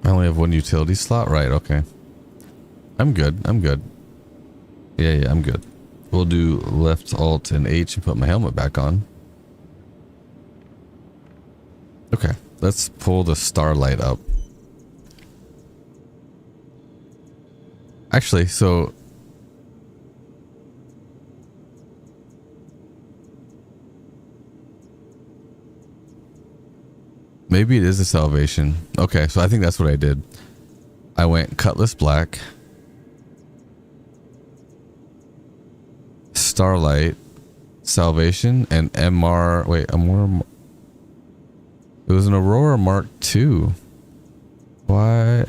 I only have one utility slot, right? Okay. I'm good. Yeah, I'm good. We'll do left Alt and H and put my helmet back on. Okay, let's pull the starlight up. Actually, so maybe it is a salvation. Okay, so I think that's what I did. I went Cutlass Black, Starlight, Salvation, and MR. Wait, MR. It was an Aurora Mark II. Why?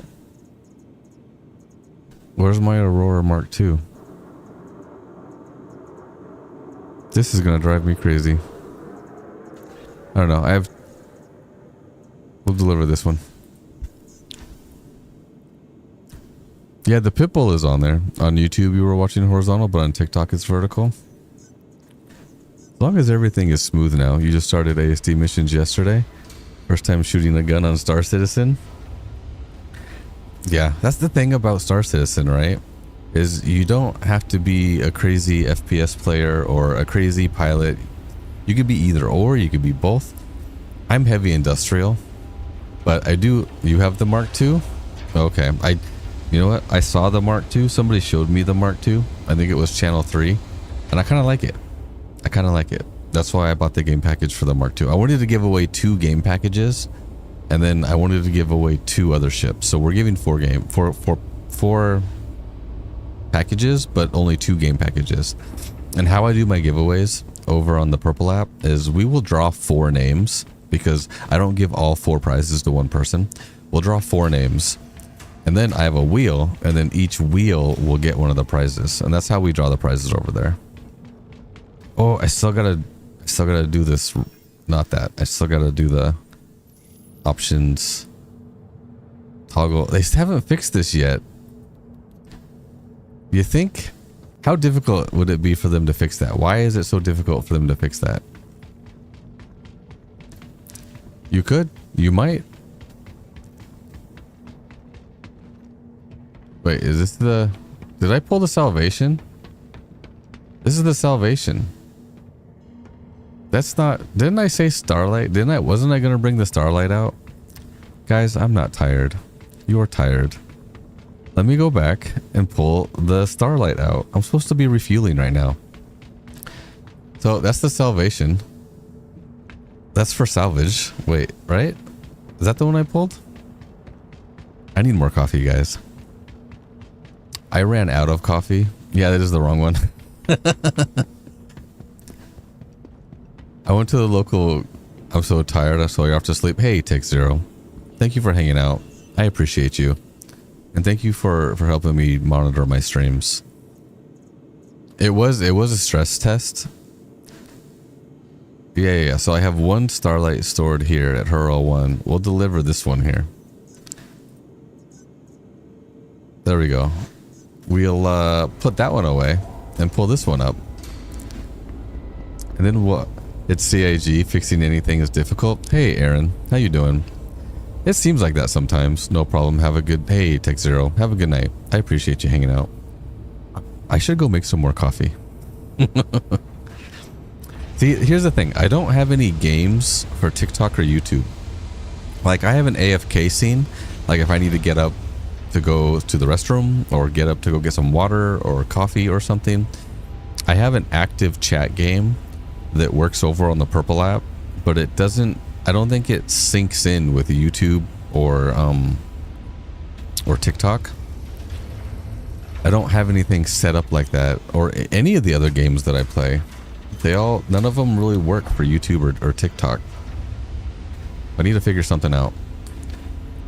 Where's my Aurora Mark II? This is gonna drive me crazy. I don't know. We'll deliver this one. Yeah, the Pitbull is on there. On YouTube you were watching horizontal, but on TikTok it's vertical. As long as everything is smooth now. You just started ASD missions yesterday. First time shooting a gun on Star Citizen. Yeah, that's the thing about Star Citizen, right? Is you don't have to be a crazy FPS player or a crazy pilot. You could be either or, you could be both. I'm heavy industrial, but you have the Mark II? Okay, you know what? I saw the Mark II. Somebody showed me the Mark II. I think it was Channel 3. And I kind of like it. That's why I bought the game package for the Mark II. I wanted to give away 2 game packages, and then I wanted to give away 2 other ships. So we're giving 4 packages, but only 2 game packages. And how I do my giveaways over on the Purple app is we will draw 4 names, because I don't give all 4 prizes to one person. We'll draw 4 names, and then I have a wheel, and then each wheel will get one of the prizes, and that's how we draw the prizes over there. Oh, I still gotta do this. Not that. I still gotta do the options toggle. They haven't fixed this yet. You think? How difficult would it be for them to fix that? Why is it so difficult for them to fix that? You could. You might. Wait, is this the... Did I pull the salvation? This is the salvation. That's not... Didn't I say starlight? Wasn't I gonna bring the starlight out? Guys, I'm not tired. You're tired. Let me go back and pull the starlight out. I'm supposed to be refueling right now. So that's the salvation. That's for salvage. Wait, right? Is that the one I pulled? I need more coffee, guys. I ran out of coffee. Yeah, that is the wrong one. I went to the local. I'm so tired, so you're off to sleep. Hey, Take Zero. Thank you for hanging out. I appreciate you. And thank you for helping me monitor my streams. It was a stress test. Yeah. So I have one Starlight stored here at Hurl 1. We'll deliver this one here. There we go. We'll put that one away and pull this one up. And then what? It's CIG. Fixing anything is difficult. Hey, Aaron. How you doing? It seems like that sometimes. No problem. Have a good... Hey, Tech Zero. Have a good night. I appreciate you hanging out. I should go make some more coffee. See, here's the thing. I don't have any games for TikTok or YouTube. Like, I have an AFK scene. Like, if I need to get up to go to the restroom or get up to go get some water or coffee or something, I have an active chat game that works over on the Purple app, but it doesn't... I don't think it syncs in with YouTube or TikTok. I don't have anything set up like that, or any of the other games that I play. None of them really work for YouTube or TikTok. I need to figure something out.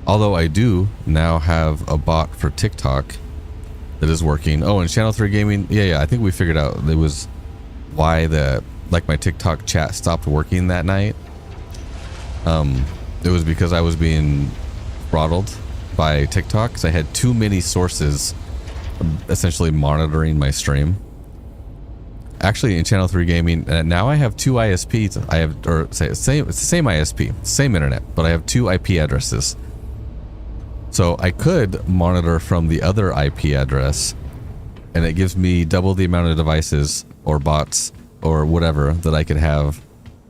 Although I do now have a bot for TikTok that is working. Oh, and Channel 3 Gaming. Yeah. I think we figured out it was why my TikTok chat stopped working that night. It was because I was being throttled by TikTok because I had too many sources essentially monitoring my stream. Actually, in Channel 3 Gaming, now I have two ISPs. It's the same ISP, same internet, but I have two IP addresses. So I could monitor from the other IP address, and it gives me double the amount of devices or bots or whatever that I could have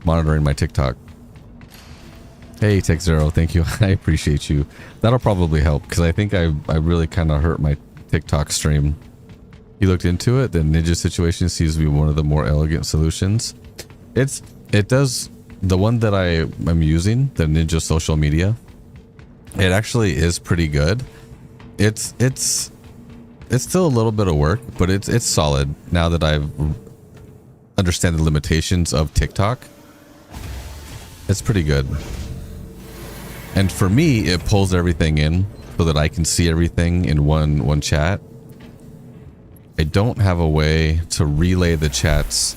monitoring my TikTok. Hey, Tech Zero, thank you. I appreciate you. That'll probably help because I think I really kind of hurt my TikTok stream. You looked into it. The Ninja situation seems to be one of the more elegant solutions. It does the one that I am using, the Ninja social media. It actually is pretty good. It's still a little bit of work, but it's solid now that I've understand the limitations of TikTok. It's pretty good. And for me, it pulls everything in so that I can see everything in one chat. I don't have a way to relay the chats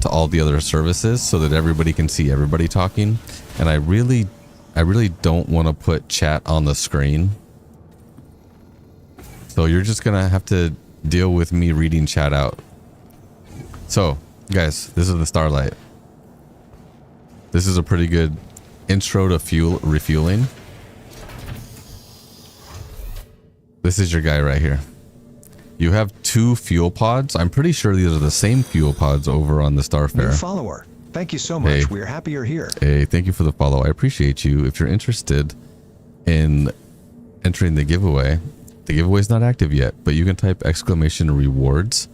to all the other services so that everybody can see everybody talking. And I really don't want to put chat on the screen. So you're just going to have to deal with me reading chat out. So, guys, this is the Starlight. This is a pretty good intro to refueling. This is your guy right here. You have two fuel pods. I'm pretty sure these are the same fuel pods over on the New Starfare. follower. Thank you so much. Hey. We're happy you're here. Hey, thank you for the follow. I appreciate you. If you're interested in entering the giveaway is not active yet, but you can type !rewards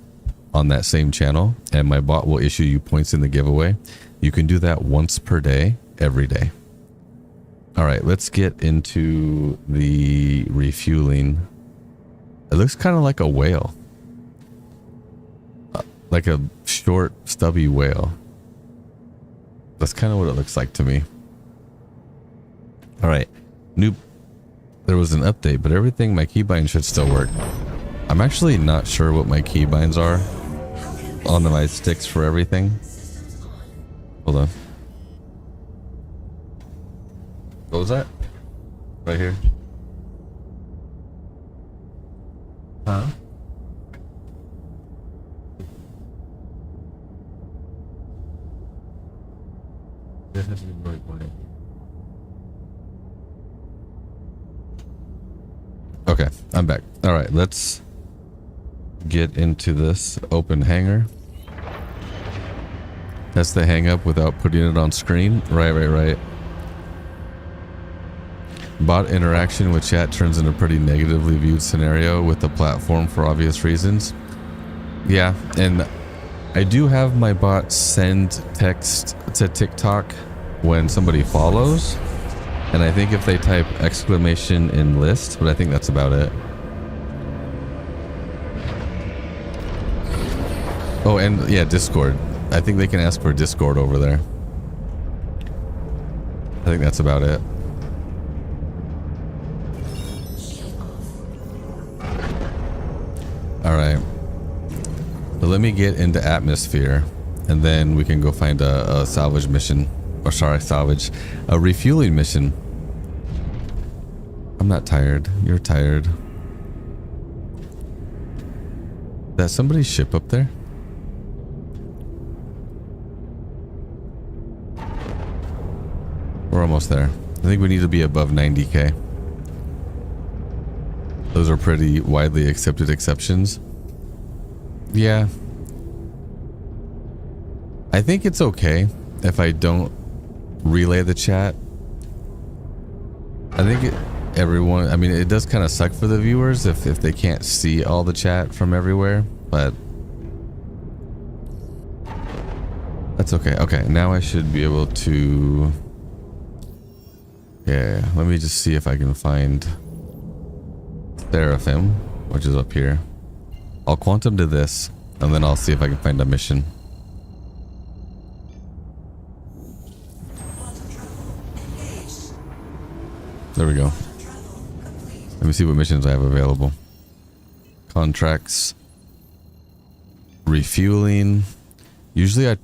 on that same channel and my bot will issue you points in the giveaway. You can do that once per day, every day. All right, let's get into the refueling. It looks kind of like a whale. Like a short, stubby whale. That's kind of what it looks like to me. All right. There was an update, but everything, my keybind should still work. I'm actually not sure what my keybinds are on my sticks for everything. Hold on. What was that? Right here. Huh? This has to be really quiet. Okay, I'm back. All right, let's get into this open hanger. That's the hang up without putting it on screen. Right. Bot interaction with chat turns into a pretty negatively viewed scenario with the platform for obvious reasons. Yeah, and I do have my bot send text to TikTok when somebody follows. And I think if they type ! in list, but I think that's about it. Oh, and yeah, Discord. I think they can ask for Discord over there. I think that's about it. Alright. So let me get into atmosphere, and then we can go find a salvage mission. Or sorry, salvage. A refueling mission. I'm not tired. You're tired. That somebody's ship up there? We're almost there. I think we need to be above 90k. Those are pretty widely accepted exceptions. Yeah. I think it's okay if I don't relay the chat. I think everyone, I mean, it does kind of suck for the viewers if they can't see all the chat from everywhere, but that's okay. Okay, now I should be able to... Yeah, let me just see if I can find Seraphim, which is up here. I'll quantum to this, and then I'll see if I can find a mission. There we go. Let me see what missions I have available. Contracts. Refueling. Usually I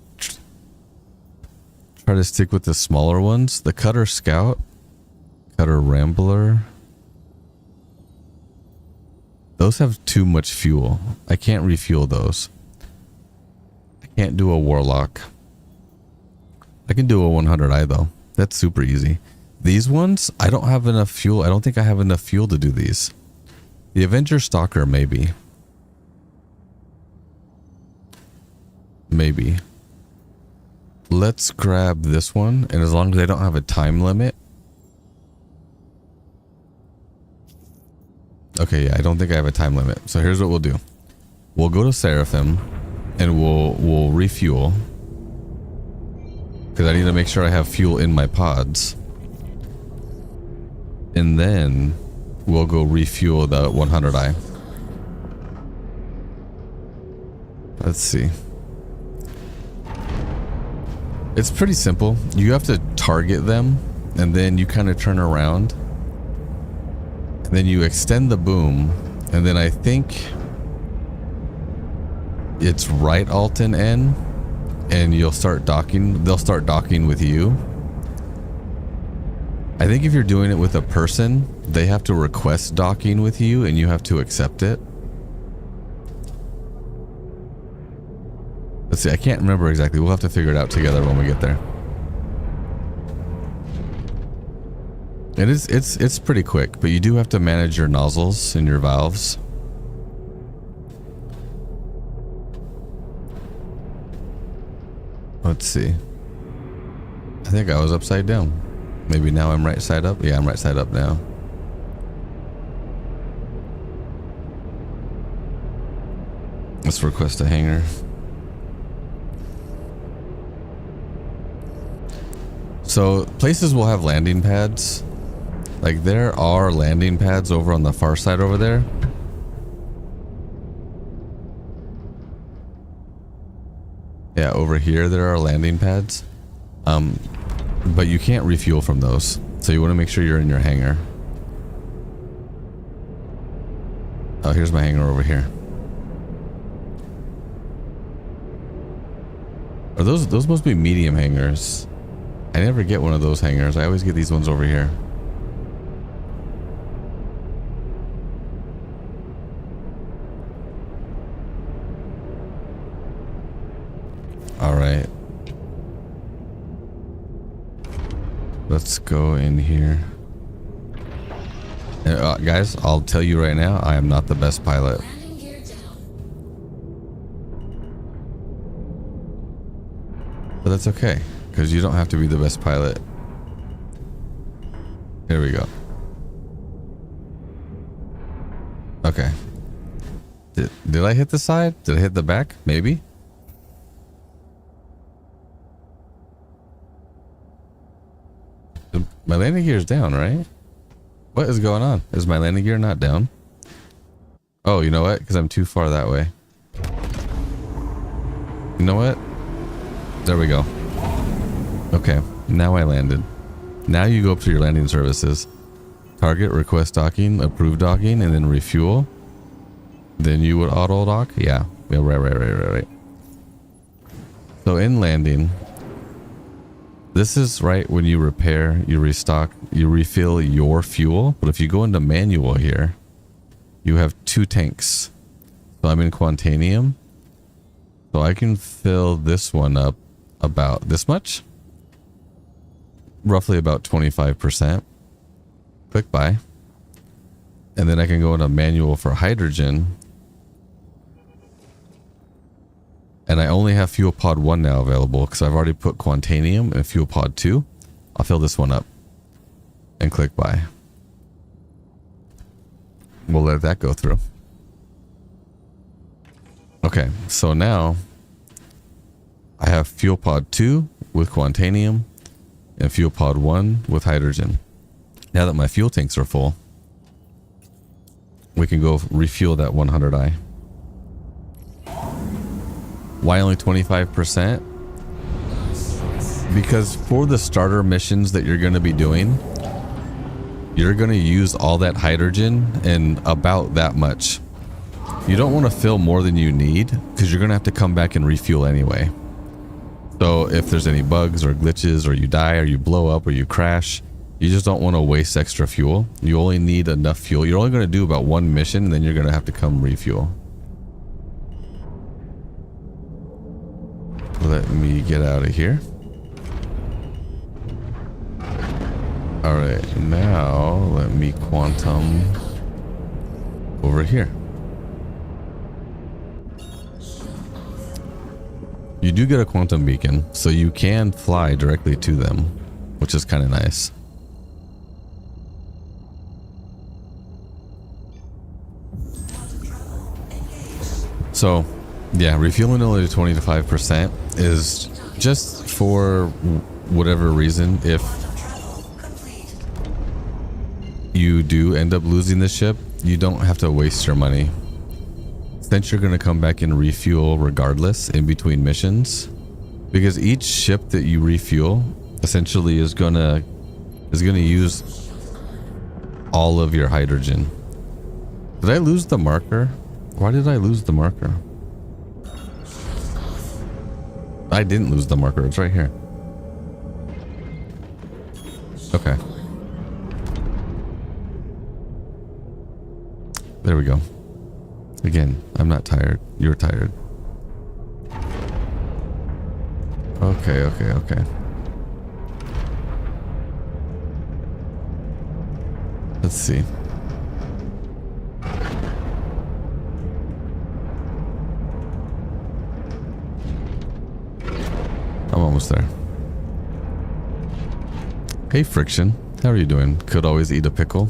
try to stick with the smaller ones. The Cutter Scout. Cutter Rambler. Those have too much fuel. I can't refuel those. I can't do a Warlock. I can do a 100i though. That's super easy. These ones, I don't have enough fuel. I don't think I have enough fuel to do these. The Avenger Stalker, maybe. Maybe. Let's grab this one, and as long as they don't have a time limit. Okay, yeah, I don't think I have a time limit. So here's what we'll do. We'll go to Seraphim, and we'll refuel. Because I need to make sure I have fuel in my pods. And then we'll go refuel the 100i. Let's see. It's pretty simple. You have to target them, and then you kind of turn around. And then you extend the boom, and then I think it's right Alt and N, and you'll start docking. They'll start docking with you. I think if you're doing it with a person, they have to request docking with you and you have to accept it. Let's see, I can't remember exactly. We'll have to figure it out together when we get there. It's pretty quick, but you do have to manage your nozzles and your valves. Let's see. I think I was upside down. Maybe now I'm right side up? Yeah, I'm right side up now. Let's request a hangar. So places will have landing pads. Like there are landing pads over on the far side over there. Yeah, over here there are landing pads. But you can't refuel from those. So you want to make sure you're in your hangar. Oh, here's my hangar over here. Are those must be medium hangars. I never get one of those hangars. I always get these ones over here. All right. Let's go in here. Guys, I'll tell you right now, I am not the best pilot. But that's okay, because you don't have to be the best pilot. Here we go. Okay. Did I hit the side? Did I hit the back? Maybe. My landing gear is down, right? What is going on? Is my landing gear not down? Oh, you know what? Because I'm too far that way. You know what? There we go. Okay, now I landed. Now you go up to your landing services. Target, request docking, approve docking, and then refuel. Then you would auto dock? Yeah. Yeah, right. So in landing, this is right when you repair, you restock, you refill your fuel. But if you go into manual here, you have 2 tanks. So I'm in Quantanium. So I can fill this one up about this much. Roughly about 25%. Click buy. And then I can go into manual for hydrogen. And I only have fuel pod 1 now available because I've already put Quantanium and fuel pod 2. I'll fill this one up and click buy. We'll let that go through. Okay, so now I have fuel pod 2 with Quantanium and fuel pod 1 with hydrogen. Now that my fuel tanks are full, we can go refuel that 100i. Why only 25%? Because for the starter missions that you're going to be doing, you're going to use all that hydrogen and about that much. You don't want to fill more than you need because you're going to have to come back and refuel anyway. So if there's any bugs or glitches or you die or you blow up or you crash, you just don't want to waste extra fuel. You only need enough fuel. You're only going to do about 1 mission and then you're going to have to come refuel. Let me get out of here. All right, now let me quantum over here. You do get a quantum beacon, so you can fly directly to them, which is kind of nice. So, yeah, refueling only to 25% is just for whatever reason. If you do end up losing the ship, you don't have to waste your money. Since you're going to come back and refuel regardless in between missions, because each ship that you refuel essentially is gonna use all of your hydrogen. Did I lose the marker? Why did I lose the marker? I didn't lose the marker. It's right here. Okay. There we go. Again, I'm not tired. You're tired. Okay. Let's see. I'm almost there. Hey, Friction. How are you doing? Could always eat a pickle.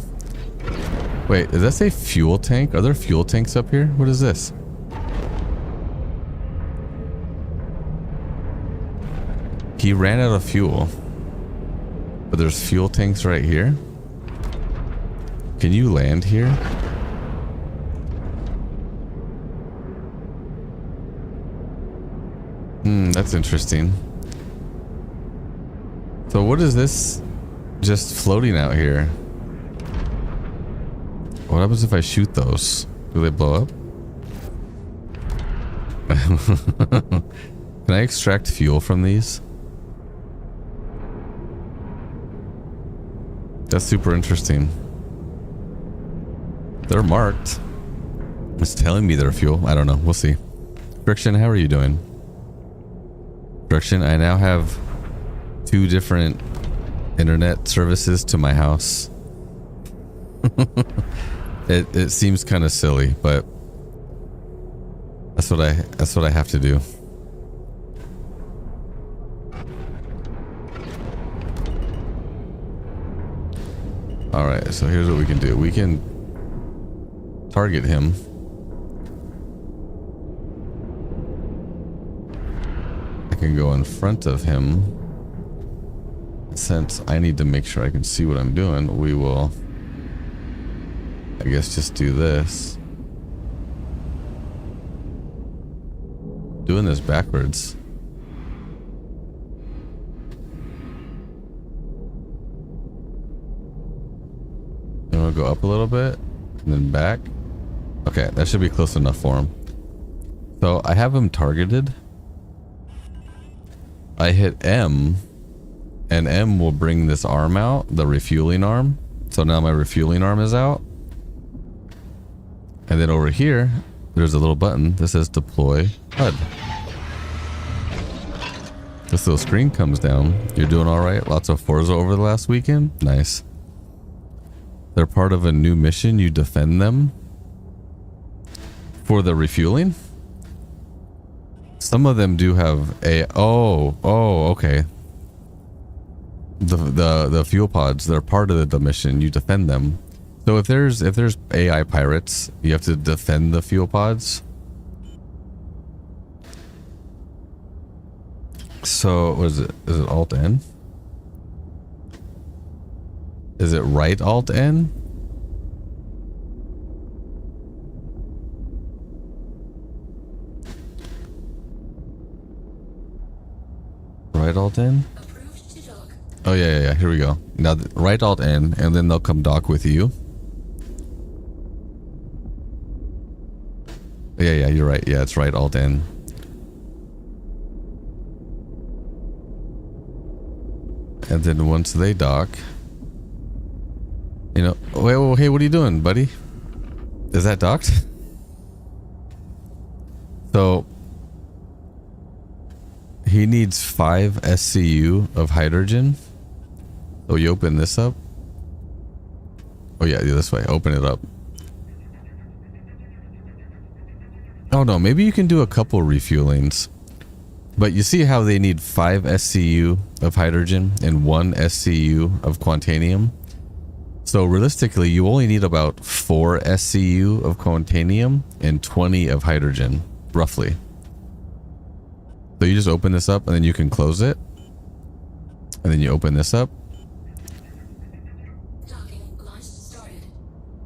Wait, does that say fuel tank? Are there fuel tanks up here? What is this? He ran out of fuel. But there's fuel tanks right here. Can you land here? That's interesting. So what is this just floating out here? What happens if I shoot those? Do they blow up? Can I extract fuel from these? That's super interesting. They're marked. It's telling me they're fuel. I don't know. We'll see. Friction, how are you doing? Friction, I now have 2 different internet services to my house. It seems kind of silly, but that's what I have to do. All right, so here's what we can do. We can target him. I can go in front of him. Since I need to make sure I can see what I'm doing, we will, I guess, just do this. doing this backwards. I'm gonna go up a little bit and then back. Okay, that should be close enough for him. So I have him targeted. I hit M, and M will bring this arm out, the refueling arm. So now my refueling arm is out. And then over here, there's a little button that says deploy HUD. This little screen comes down. You're doing all right. Lots of Forza over the last weekend. Nice. They're part of a new mission. You defend them for the refueling. Some of them do have a okay. The fuel pods, they're part of the mission. You defend them. So if there's AI pirates, you have to defend the fuel pods. So what is it? Is it Alt N? Is it right Alt N? Right Alt N? Oh yeah. Here we go. Now right Alt N, and then they'll come dock with you. Yeah, you're right. Yeah, it's right Alt N. And then once they dock, you know, wait, hey, what are you doing, buddy? Is that docked? So he needs 5 SCU of hydrogen. So you open this up. Oh yeah, this way. Open it up. Oh no, maybe you can do a couple refuelings. But you see how they need 5 SCU of hydrogen and 1 SCU of quantanium. So realistically, you only need about 4 SCU of quantanium and 20 of hydrogen, roughly. So you just open this up and then you can close it. And then you open this up.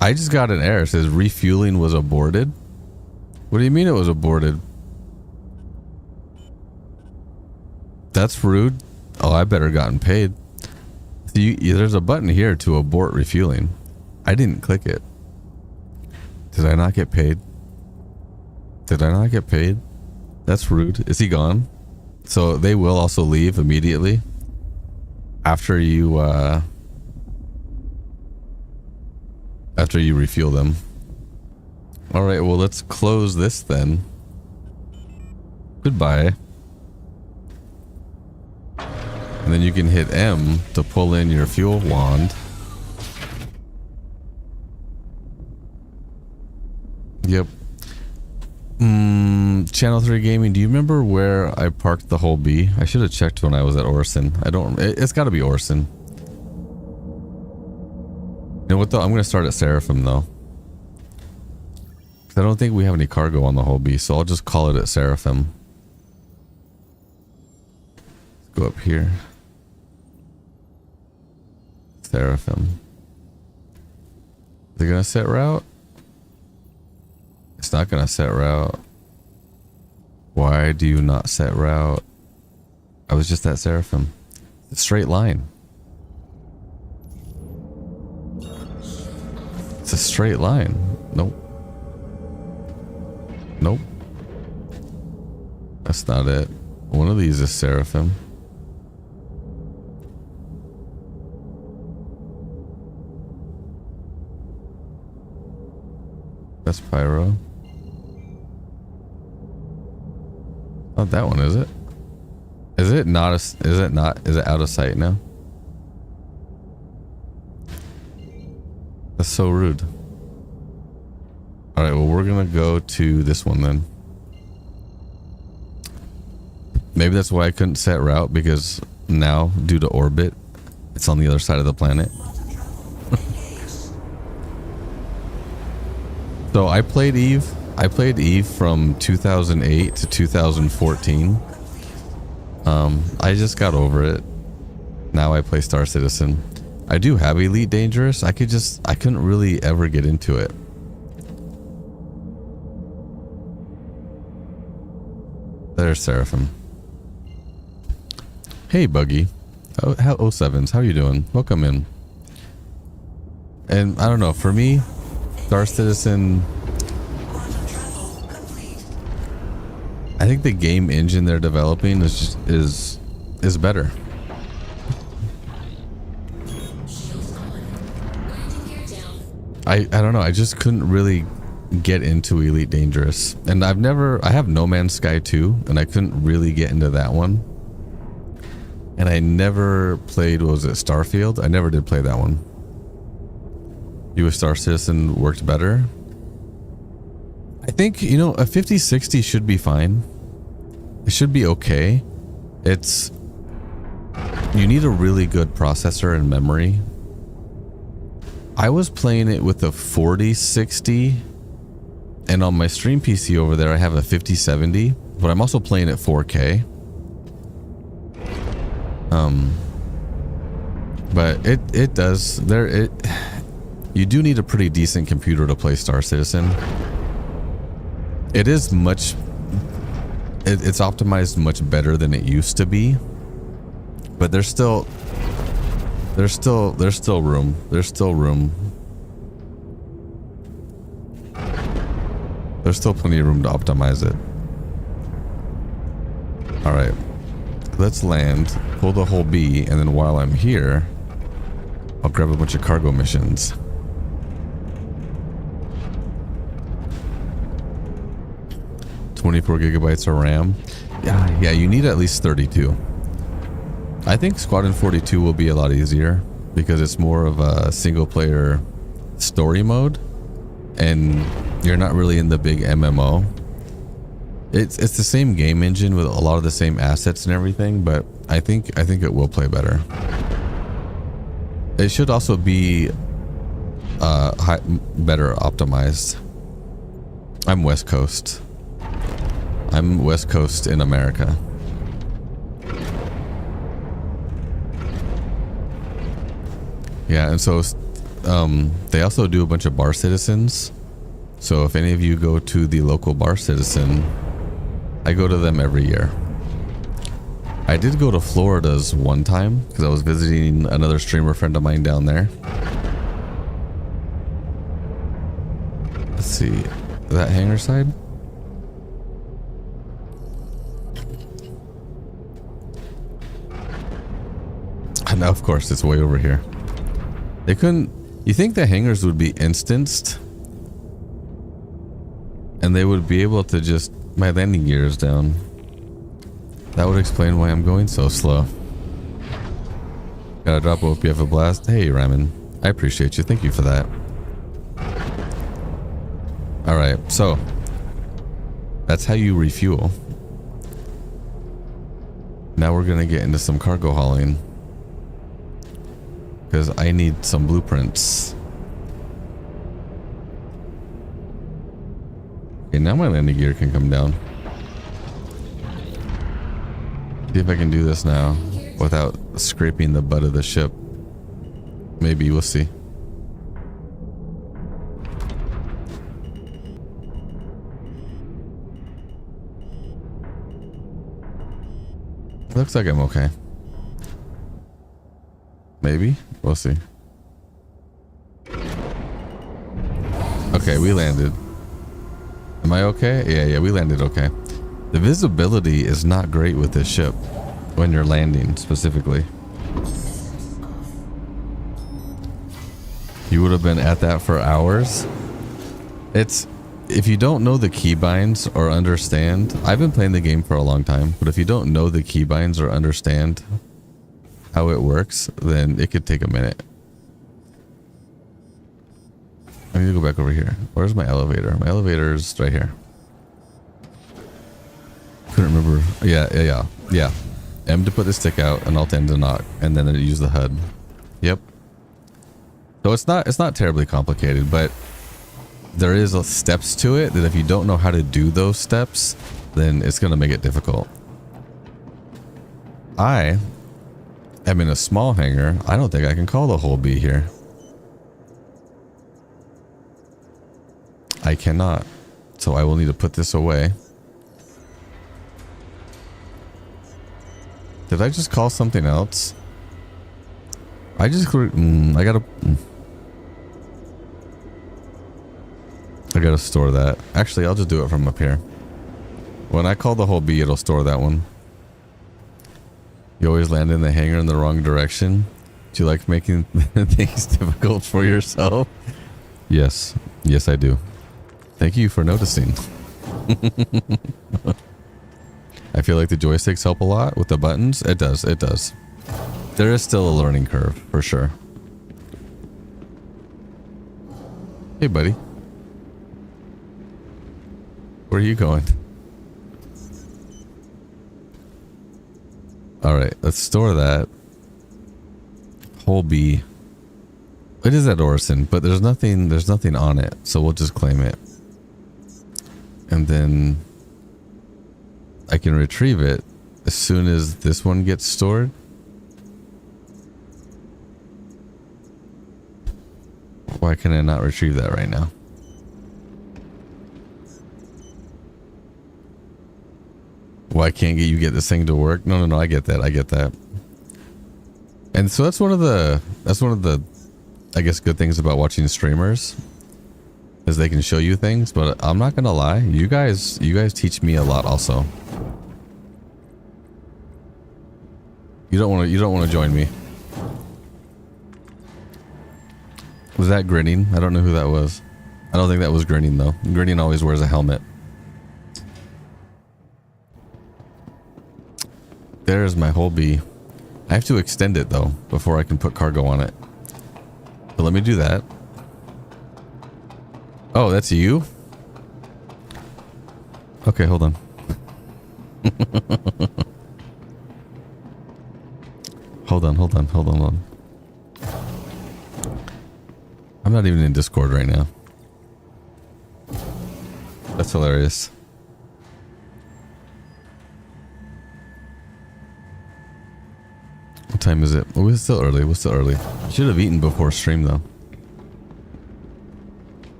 I just got an error. It says refueling was aborted. What do you mean it was aborted? That's rude. Oh, I better gotten paid. There's a button here to abort refueling. I didn't click it. Did I not get paid? Did I not get paid? That's rude. Is he gone? So they will also leave immediately after you refuel them. All right, well, let's close this then. Goodbye. And then you can hit M to pull in your fuel wand. Yep. Channel 3 Gaming, do you remember where I parked the whole B? I should have checked when I was at Orson. It's got to be Orson. You know what though? I'm going to start at Seraphim though. I don't think we have any cargo on the whole B, so I'll just call it at Seraphim. Let's go up here. Seraphim. Is it gonna set route? It's not gonna set route. Why do you not set route? I was just at Seraphim. It's a straight line. It's a straight line. Nope. Nope. That's not it. One of these is Seraphim. That's Pyro. Not that one, is it? Is it not? Is it not? Is it out of sight now? That's so rude. All right, well, we're gonna go to this one then. Maybe that's why I couldn't set route, because now, due to orbit, it's on the other side of the planet. So I played Eve. I played Eve from 2008 to 2014. I just got over it. Now I play Star Citizen. I do have Elite Dangerous. I couldn't really ever get into it. There's Seraphim. Hey, Buggy. Oh, how 07s, how you doing? Welcome in. And I don't know, for me, Star Citizen, I think the game engine they're developing is better. I don't know, I just couldn't really get into Elite Dangerous. And I have No Man's Sky 2, and I couldn't really get into that one. And I never played, what was it, Starfield? I never did play that one. US Star Citizen worked better. I think, you know, a 5060 should be fine. It should be okay. You need a really good processor and memory. I was playing it with a 4060, and on my stream PC over there I have a 5070, but I'm also playing at 4K. But it does you do need a pretty decent computer to play Star Citizen. It is it's optimized much better than it used to be, but there's still room. There's still room. There's still plenty of room to optimize it. All right, let's land, pull the whole B, and then while I'm here, I'll grab a bunch of cargo missions. $24 gigabytes of RAM. Yeah, you need at least 32. I think Squadron 42 will be a lot easier because it's more of a single player story mode, and you're not really in the big MMO. It's the same game engine with a lot of the same assets and everything, but I think it will play better. It should also be better optimized. I'm West Coast. I'm West Coast in America. Yeah, and so they also do a bunch of Bar Citizens. So if any of you go to the local Bar Citizen, I go to them every year. I did go to Florida's one time because I was visiting another streamer friend of mine down there. Let's see, is that hangar side? And of course it's way over here. They couldn't, you think the hangars would be instanced and they would be able to just, my landing gear is down. That would explain why I'm going so slow. Gotta drop OP, have a blast. Hey Ramen, I appreciate you, thank you for that. Alright, so that's how you refuel. Now we're gonna get into some cargo hauling, because I need some blueprints. Okay, now my landing gear can come down. See if I can do this now without scraping the butt of the ship. Maybe, we'll see. Looks like I'm okay. Maybe, we'll see. Okay, we landed. Am I okay? Yeah, we landed okay. The visibility is not great with this ship when you're landing specifically. You would have been at that for hours. It's, if you don't know the keybinds or understand, I've been playing the game for a long time, but if you don't know the keybinds or understand how it works, then it could take a minute. I need to go back over here. Where's my elevator? My elevator's right here. Couldn't remember. Yeah. M to put the stick out, and Alt N to knock, and then use the HUD. Yep. So it's not terribly complicated, but there is steps to it that if you don't know how to do those steps, then it's gonna make it difficult. I am in a small hangar. I don't think I can call the whole B here. I cannot. So I will need to put this away. Did I just call something else? I just I gotta store that. Actually, I'll just do it from up here. When I call the whole B, it'll store that one. You always land in the hangar in the wrong direction. Do you like making things difficult for yourself? Yes. Yes, I do. Thank you for noticing. I feel like the joysticks help a lot with the buttons. It does. It does. There is still a learning curve, for sure. Hey, buddy. Where are you going? Alright, let's store that. Whole B. It is at Orison, but there's nothing on it, so we'll just claim it. And then I can retrieve it as soon as this one gets stored. Why can I not retrieve that right now? Why can't you get this thing to work? No, I get that. I get that. And so that's one of the I guess good things about watching streamers is they can show you things, but I'm not gonna lie, you guys teach me a lot also. You don't want to join me. Was that Grinning? I don't know who that was. I don't think that was Grinning though. Grinning always wears a helmet. There's my whole B. I have to extend it though before I can put cargo on it. So let me do that. Oh, that's you? Okay, hold on. Hold on. I'm not even in Discord right now. That's hilarious. What time is it? Oh, it's still early. Should have eaten before stream though.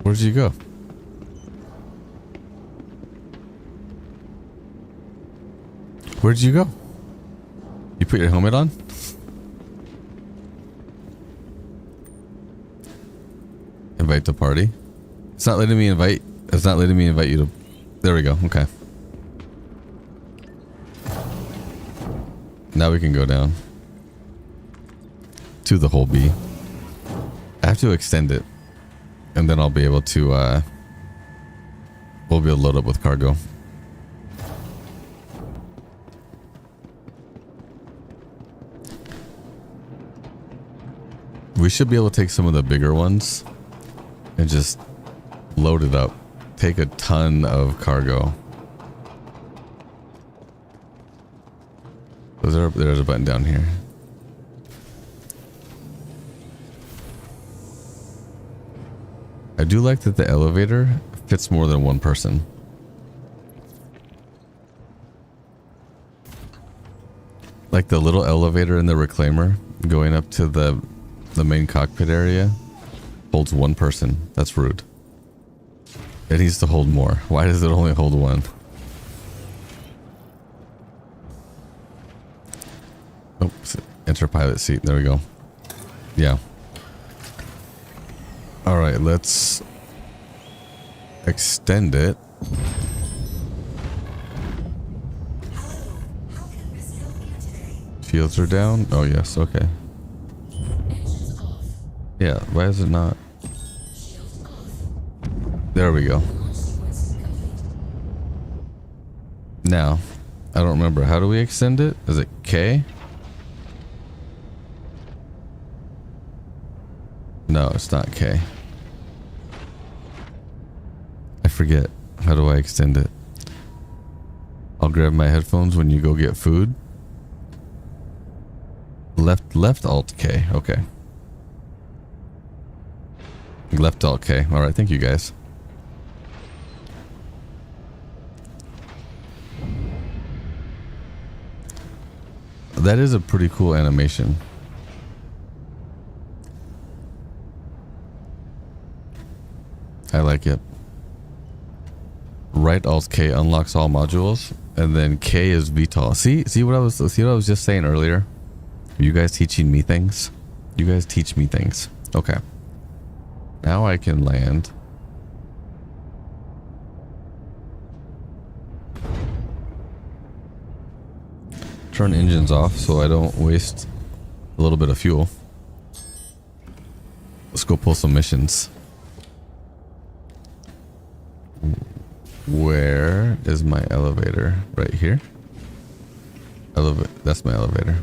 Where'd you go? Where'd you go? You put your helmet on? Invite to party. It's not letting me invite. It's not letting me invite you to. There we go. Okay. Now we can go down to the whole B. I have to extend it, and then I'll be able to. We'll be able to load up with cargo. We should be able to take some of the bigger ones and just load it up. Take a ton of cargo. There's a button down here. I do like that the elevator fits more than one person. Like the little elevator in the reclaimer going up to the main cockpit area holds one person. That's rude. It needs to hold more. Why does it only hold one? Oops. Enter pilot seat. There we go. Yeah. All right, let's extend it. Shields are down. Oh yes. Okay. Yeah. Why is it not? There we go. Now, I don't remember. How do we extend it? Is it K? No, it's not K. I forget. How do I extend it? I'll grab my headphones when you go get food. Left Alt K. Okay. Left Alt K. All right. Thank you guys. That is a pretty cool animation. I like it. right alt K unlocks all modules, and then K is VTOL. See what I was just saying earlier? You guys teaching me things? You guys teach me things. Okay. Now I can land. Turn engines off so I don't waste a little bit of fuel. Let's go pull some missions. Where is my elevator? Right here? That's my elevator.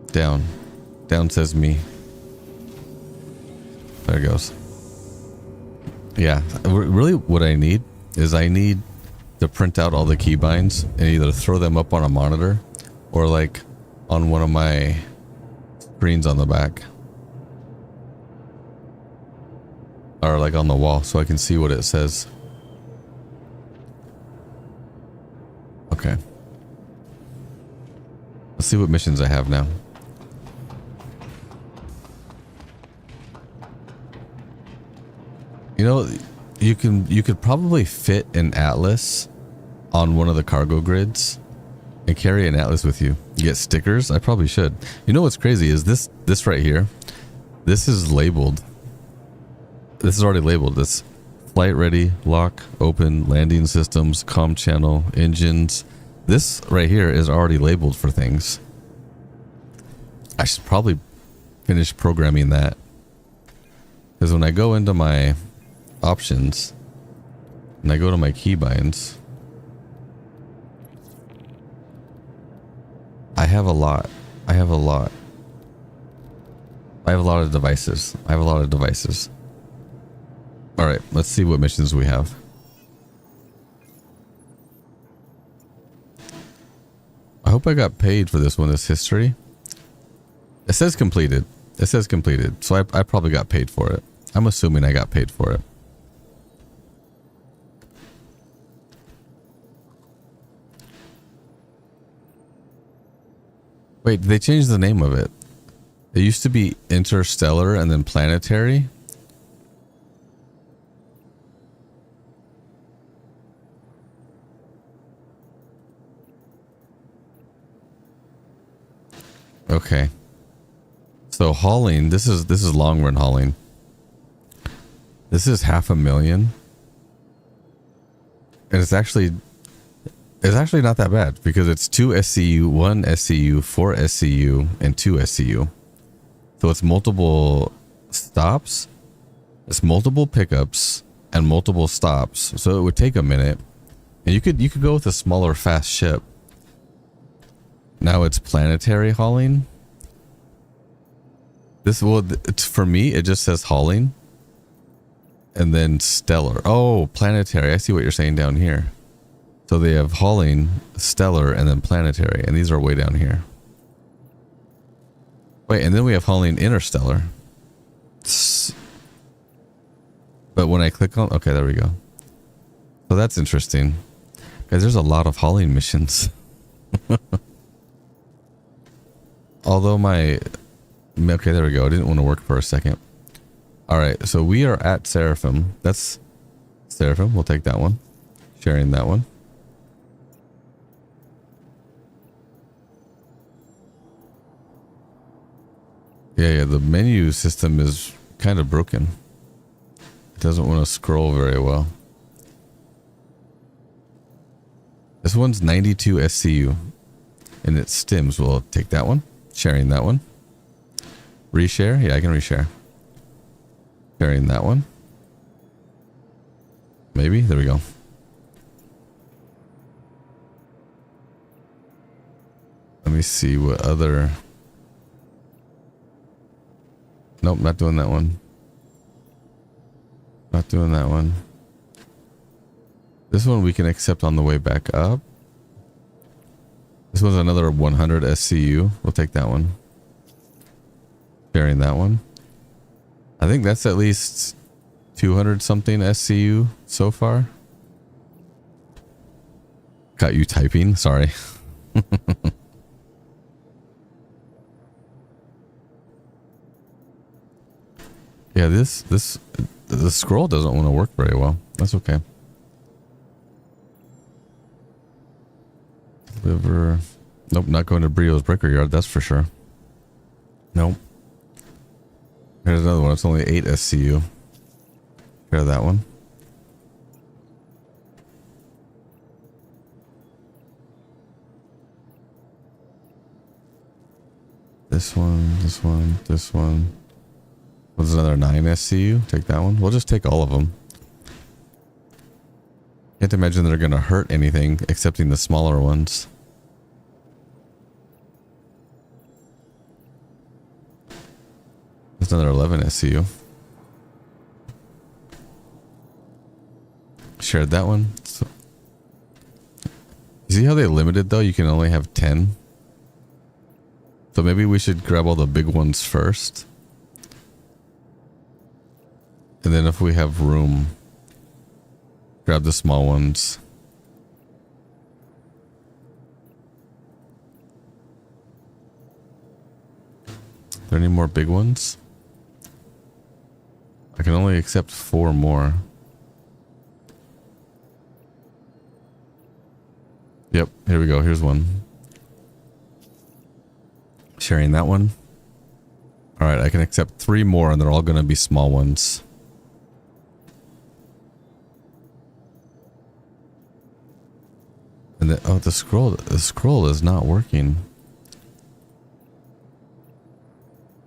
Down. Down says me. There it goes. Yeah, really what I need is I need to print out all the keybinds and either throw them up on a monitor or like on one of my screens on the back. Or like on the wall so I can see what it says. Okay. Let's see what missions I have now. You know, you could probably fit an atlas on one of the cargo grids and carry an atlas with you. You get stickers. I probably should. You know what's crazy is this right here. This is labeled. This is already labeled. This flight ready, lock, open, landing systems, comm channel, engines. This right here is already labeled for things. I should probably finish programming that. Because when I go into my options and I go to my keybinds, I have a lot of devices. All right, let's see what missions we have. I hope I got paid for this one. This history, it says completed. So I probably got paid for it. I'm assuming I got paid for it. Wait, they changed the name of it. It used to be Interstellar and then Planetary. Okay. So hauling, this is long run hauling. This is 500,000. And it's actually not that bad because it's 2 SCU, 1 SCU, 4 SCU, and 2 SCU. So it's multiple stops, it's multiple pickups, and multiple stops. So it would take a minute. And you could go with a smaller fast ship. Now it's planetary hauling. It's for me, it just says hauling. And then stellar. Oh, planetary. I see what you're saying down here. So they have hauling, stellar, and then planetary. And these are way down here. Wait, and then we have hauling interstellar. But when I click on... Okay, there we go. So that's interesting. Guys, there's a lot of hauling missions. Although my... Okay, there we go. I didn't want to work for a second. Alright, so we are at Seraphim. That's Seraphim. We'll take that one. Sharing that one. Yeah, the menu system is kind of broken. It doesn't want to scroll very well. This one's 92 SCU. And it stims. We'll take that one. Sharing that one. Reshare? Yeah, I can reshare. Sharing that one. Maybe? There we go. Let me see what other... Nope, not doing that one. Not doing that one. This one we can accept on the way back up. This one's another 100 SCU. We'll take that one. Sharing that one. I think that's at least 200 something SCU so far. Got you typing. Sorry. Yeah, the scroll doesn't want to work very well. That's okay. Liver. Nope, not going to Brio's Breaker Yard, that's for sure. Nope. Here's another one. It's only 8 SCU. Share that one. This one, this one, this one. What's another 9 SCU? Take that one. We'll just take all of them. Can't imagine they're gonna hurt anything excepting the smaller ones. There's another 11 SCU. Shared that one. So, you see how they limited though? You can only have 10. So maybe we should grab all the big ones first. And then if we have room, grab the small ones. Are there any more big ones? I can only accept 4 more. Yep, here we go. Here's one. Sharing that one. Alright, I can accept 3 more and they're all going to be small ones. And then, oh, the scroll is not working.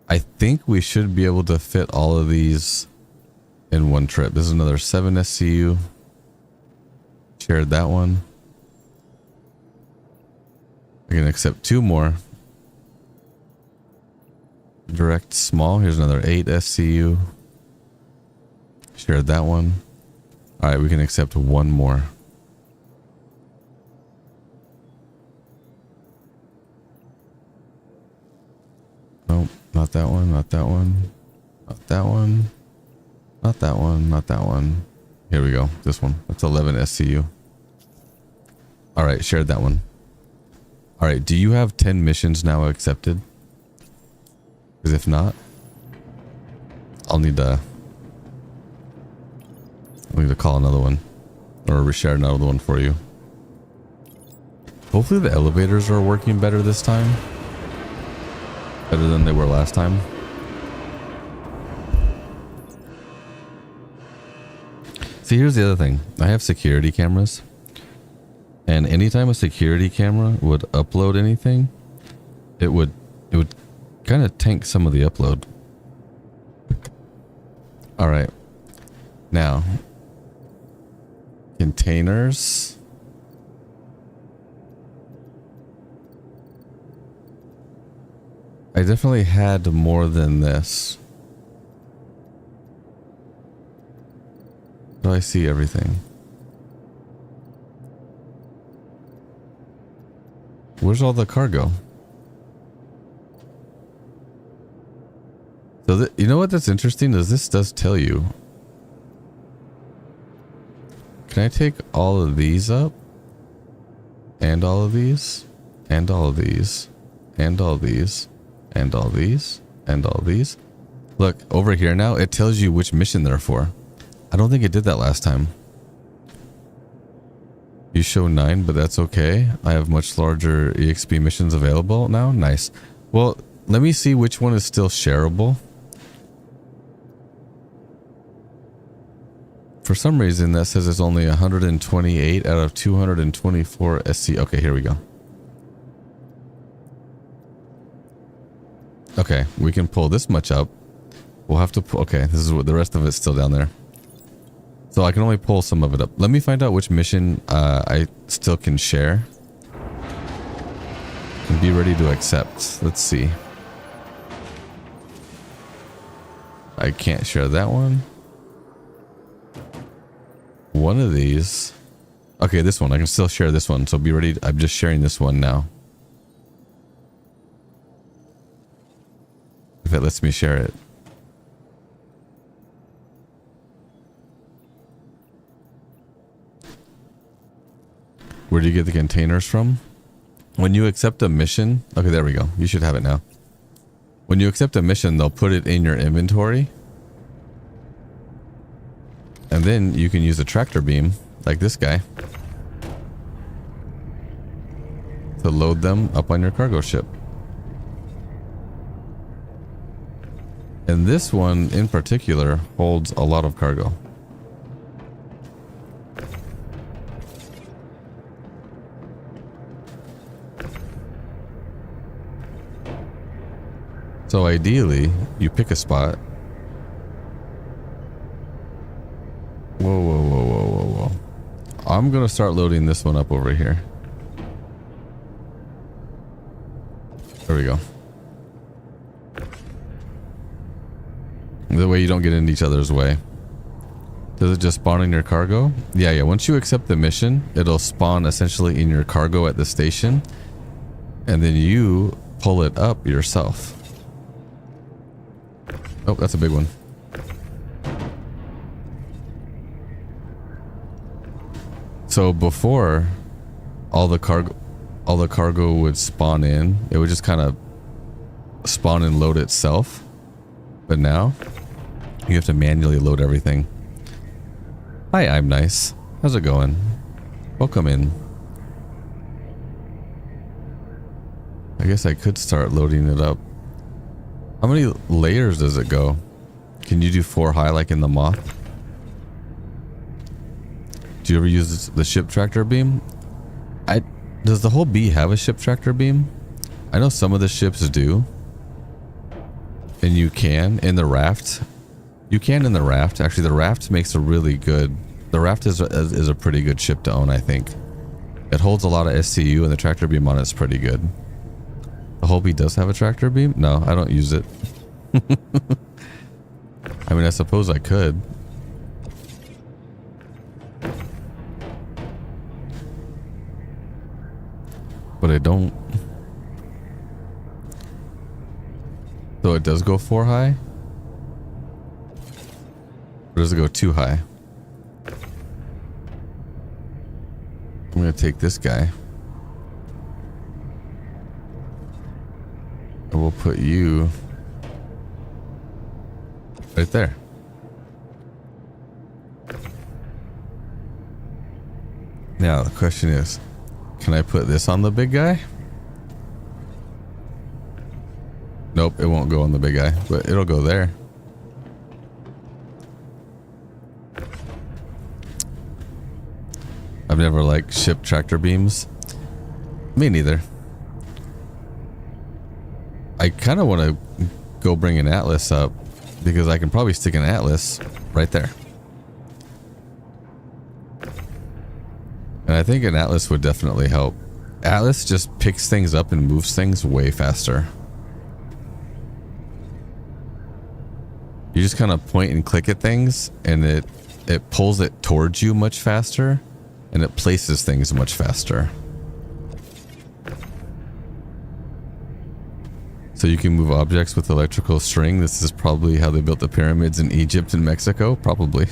I think we should be able to fit all of these in one trip. This is another 7 SCU. Shared that one. I can accept 2 more. Direct small. Here's another 8 SCU. Shared that one. Alright, we can accept 1 more. Nope, not that one, not that one. Not that one. Not that one, not that one. Here we go. This one. That's 11 SCU. Alright, shared that one. Alright, do you have 10 missions now accepted? Because if not, I'll need to call another one. Or reshare another one for you. Hopefully the elevators are working better this time. Better than they were last time. See, here's the other thing. I have security cameras. And anytime a security camera would upload anything, it would kind of tank some of the upload. Alright. Now. Containers. I definitely had more than this. Do I see everything? Where's all the cargo? So you know what that's interesting is this does tell you. Can I take all of these up? And all of these? And all of these? And all these? And all these? And all these? Look, over here now, it tells you which mission they're for. I don't think it did that last time. You show 9, but that's okay. I have much larger EXP missions available now. Nice. Well, let me see which one is still shareable. For some reason, that says it's only 128 out of 224 SC. Okay, here we go. Okay, we can pull this much up. We'll have to pull. Okay, this is what the rest of it's still down there. So I can only pull some of it up. Let me find out which mission I still can share. And be ready to accept. Let's see. I can't share that one. One of these. Okay, this one. I can still share this one. So be ready. I'm just sharing this one now. If it lets me share it. Where do you get the containers from? When you accept a mission. Okay, there we go. You should have it now. When you accept a mission, they'll put it in your inventory. And then you can use a tractor beam like this guy to load them up on your cargo ship. And this one in particular holds a lot of cargo. So ideally, you pick a spot. Whoa, whoa, whoa, whoa, whoa, whoa. I'm gonna start loading this one up over here. There we go. The way you don't get in each other's way. Does it just spawn in your cargo? Yeah. Once you accept the mission, it'll spawn essentially in your cargo at the station. And then you pull it up yourself. Oh, that's a big one. So before all the cargo would spawn in, it would just kind of spawn and load itself. But now you have to manually load everything. Hi, I'm nice. How's it going? Welcome in. I guess I could start loading it up. How many layers does it go? Can you do 4 high like in the Moth? Do you ever use the ship tractor beam? Does the whole B have a ship tractor beam? I know some of the ships do. And you can in the raft. You can in the raft. Actually, the raft makes a really good... The raft is a pretty good ship to own, I think. It holds a lot of SCU and the tractor beam on it is pretty good. The whole B does have a tractor beam? No, I don't use it. I mean, I suppose I could. But I don't. So it does go 4 high? Or does it go 2 high? I'm gonna take this guy. And we'll put you right there. Now the question is, can I put this on the big guy? Nope, it won't go on the big guy, but it'll go there. I've never liked ship tractor beams. Me neither. I kind of want to go bring an Atlas up because I can probably stick an Atlas right there. And I think an Atlas would definitely help. Atlas just picks things up and moves things way faster. You just kind of point and click at things and it pulls it towards you much faster and it places things much faster. So you can move objects with electrical string. This is probably how they built the pyramids in Egypt and Mexico, probably.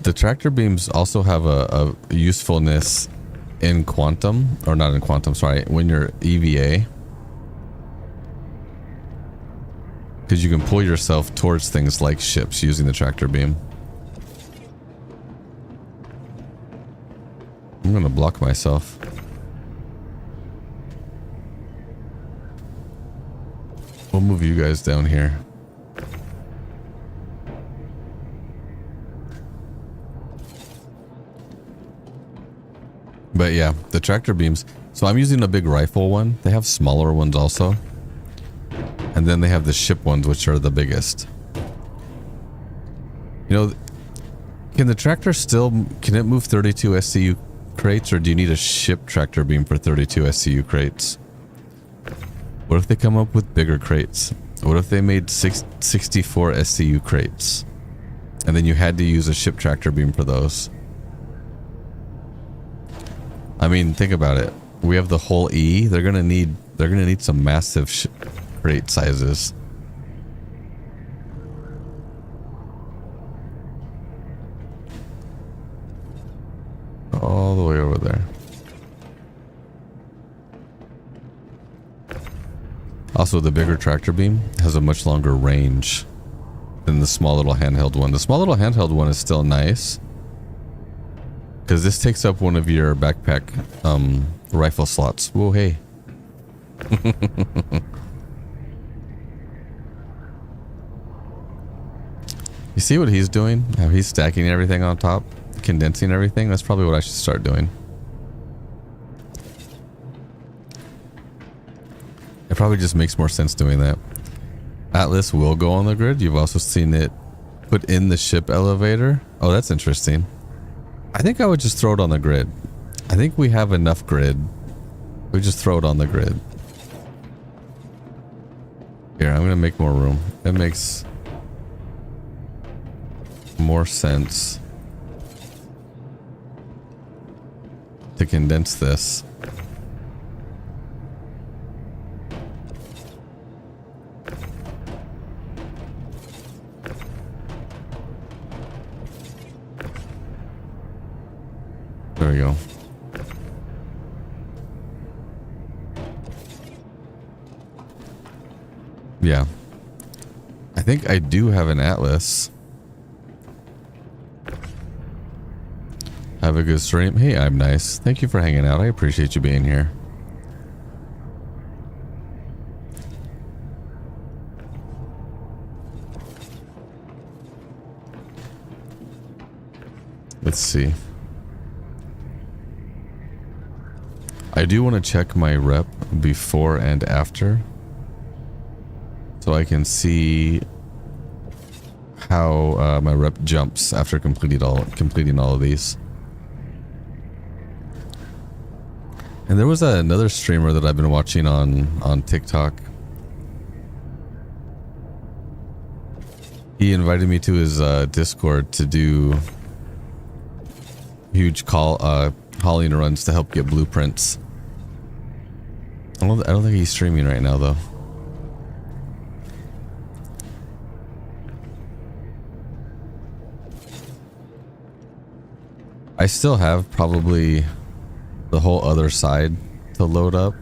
The tractor beams also have a usefulness in quantum, or not in quantum, sorry, when you're EVA. Because you can pull yourself towards things like ships using the tractor beam. I'm going to block myself. We'll move you guys down here. But yeah, the tractor beams. So I'm using a big rifle one. They have smaller ones also. And then they have the ship ones, which are the biggest. You know, can the tractor still... Can it move 32 SCU crates, or do you need a ship tractor beam for 32 SCU crates? What if they come up with bigger crates? What if they made 64 SCU crates? And then you had to use a ship tractor beam for those. I mean, think about it. We have the whole E. They're gonna need some massive crate sizes. All the way over there. Also, the bigger tractor beam has a much longer range than the small little handheld one. The small little handheld one is still nice because this takes up one of your backpack rifle slots. Whoa, hey. You see what he's doing? How he's stacking everything on top, condensing everything? That's probably what I should start doing. It probably just makes more sense doing that. Atlas will go on the grid. You've also seen it put in the ship elevator. Oh, that's interesting. I think I would just throw it on the grid. I think we have enough grid. We just throw it on the grid. Here, I'm gonna make more room. It makes more sense to condense this. There we go. Yeah. I think I do have an Atlas. Have a good stream. Hey, I'm nice. Thank you for hanging out. I appreciate you being here. Let's see. I do want to check my rep before and after, so I can see how my rep jumps after completing all of these. And there was another streamer that I've been watching on TikTok. He invited me to his Discord to do huge hauling runs to help get blueprints. I don't think he's streaming right now though. I still have probably the whole other side to load up.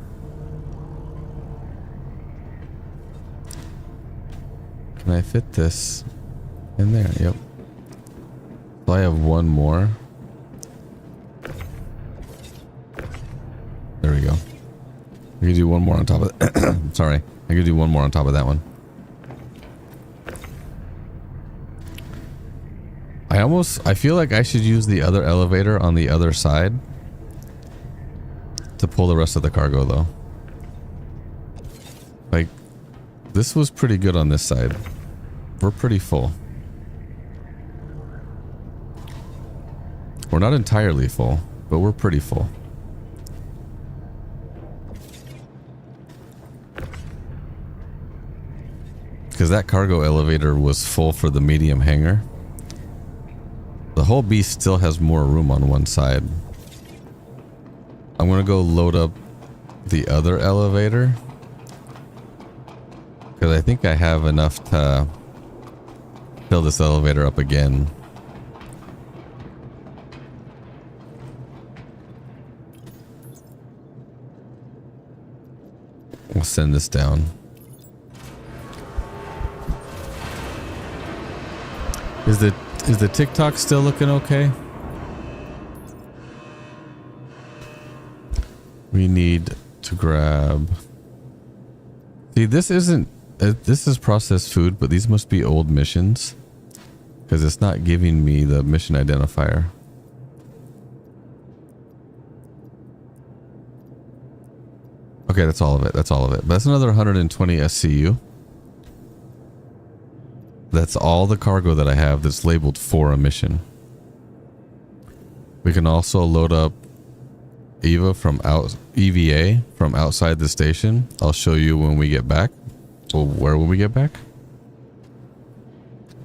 Can I fit this in there? Yep. So I have one more. There we go. I can do one more on top of it. Sorry. I can do one more on top of that one. I feel like I should use the other elevator on the other side to pull the rest of the cargo though. Like, this was pretty good on this side. We're pretty full. We're not entirely full, but we're pretty full. Because that cargo elevator was full for the medium hangar. The whole beast still has more room on one side. I'm gonna go load up the other elevator, because I think I have enough to fill this elevator up again. We'll send this down. Is the TikTok still looking okay? We need to grab... See, this isn't... this is processed food, but these must be old missions, because it's not giving me the mission identifier. Okay, that's all of it. That's all of it. But that's another 120 SCU. That's all the cargo that I have that's labeled for a mission. We can also load up EVA from EVA from outside the station. I'll show you when we get back. Well, where will we get back?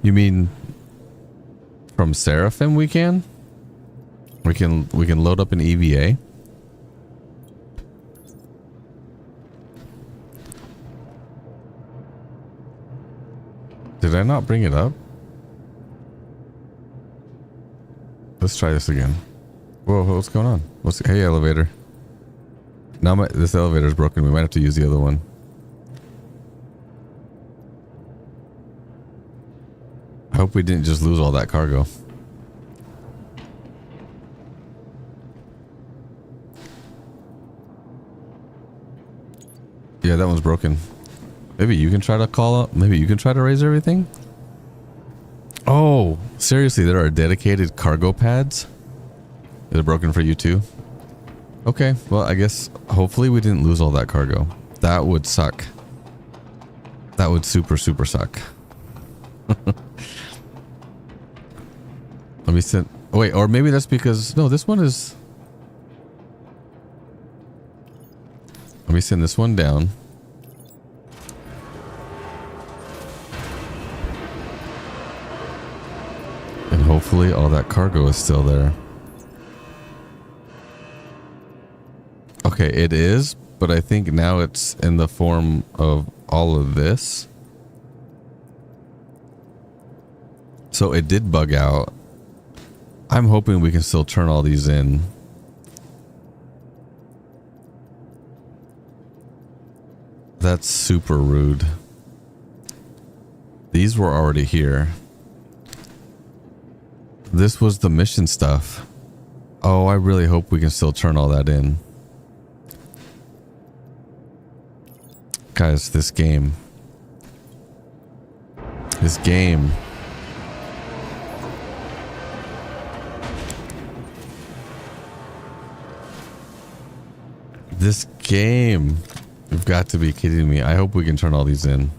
You mean from Seraphim we can? We can load up an EVA. Did I not bring it up? Let's try this again. Whoa, what's going on? Hey, elevator. Now this elevator is broken. We might have to use the other one. hope we didn't just lose all that cargo. Yeah, that one's broken. Maybe you can try to call up. Maybe you can try to raise everything. Oh, seriously, there are dedicated cargo pads. They're broken for you too. Okay, well, I guess hopefully we didn't lose all that cargo. That would suck. That would super suck. Let me send. Oh, wait, or maybe that's because no, this one is. Let me send this one down. And hopefully all that cargo is still there. Okay, it is, but I think now it's in the form of all of this. So it did bug out. I'm hoping we can still turn all these in. That's super rude. These were already here. This was the mission stuff. Oh, I really hope we can still turn all that in. Guys, this game. This game. This game. You've got to be kidding me. I hope we can turn all these in.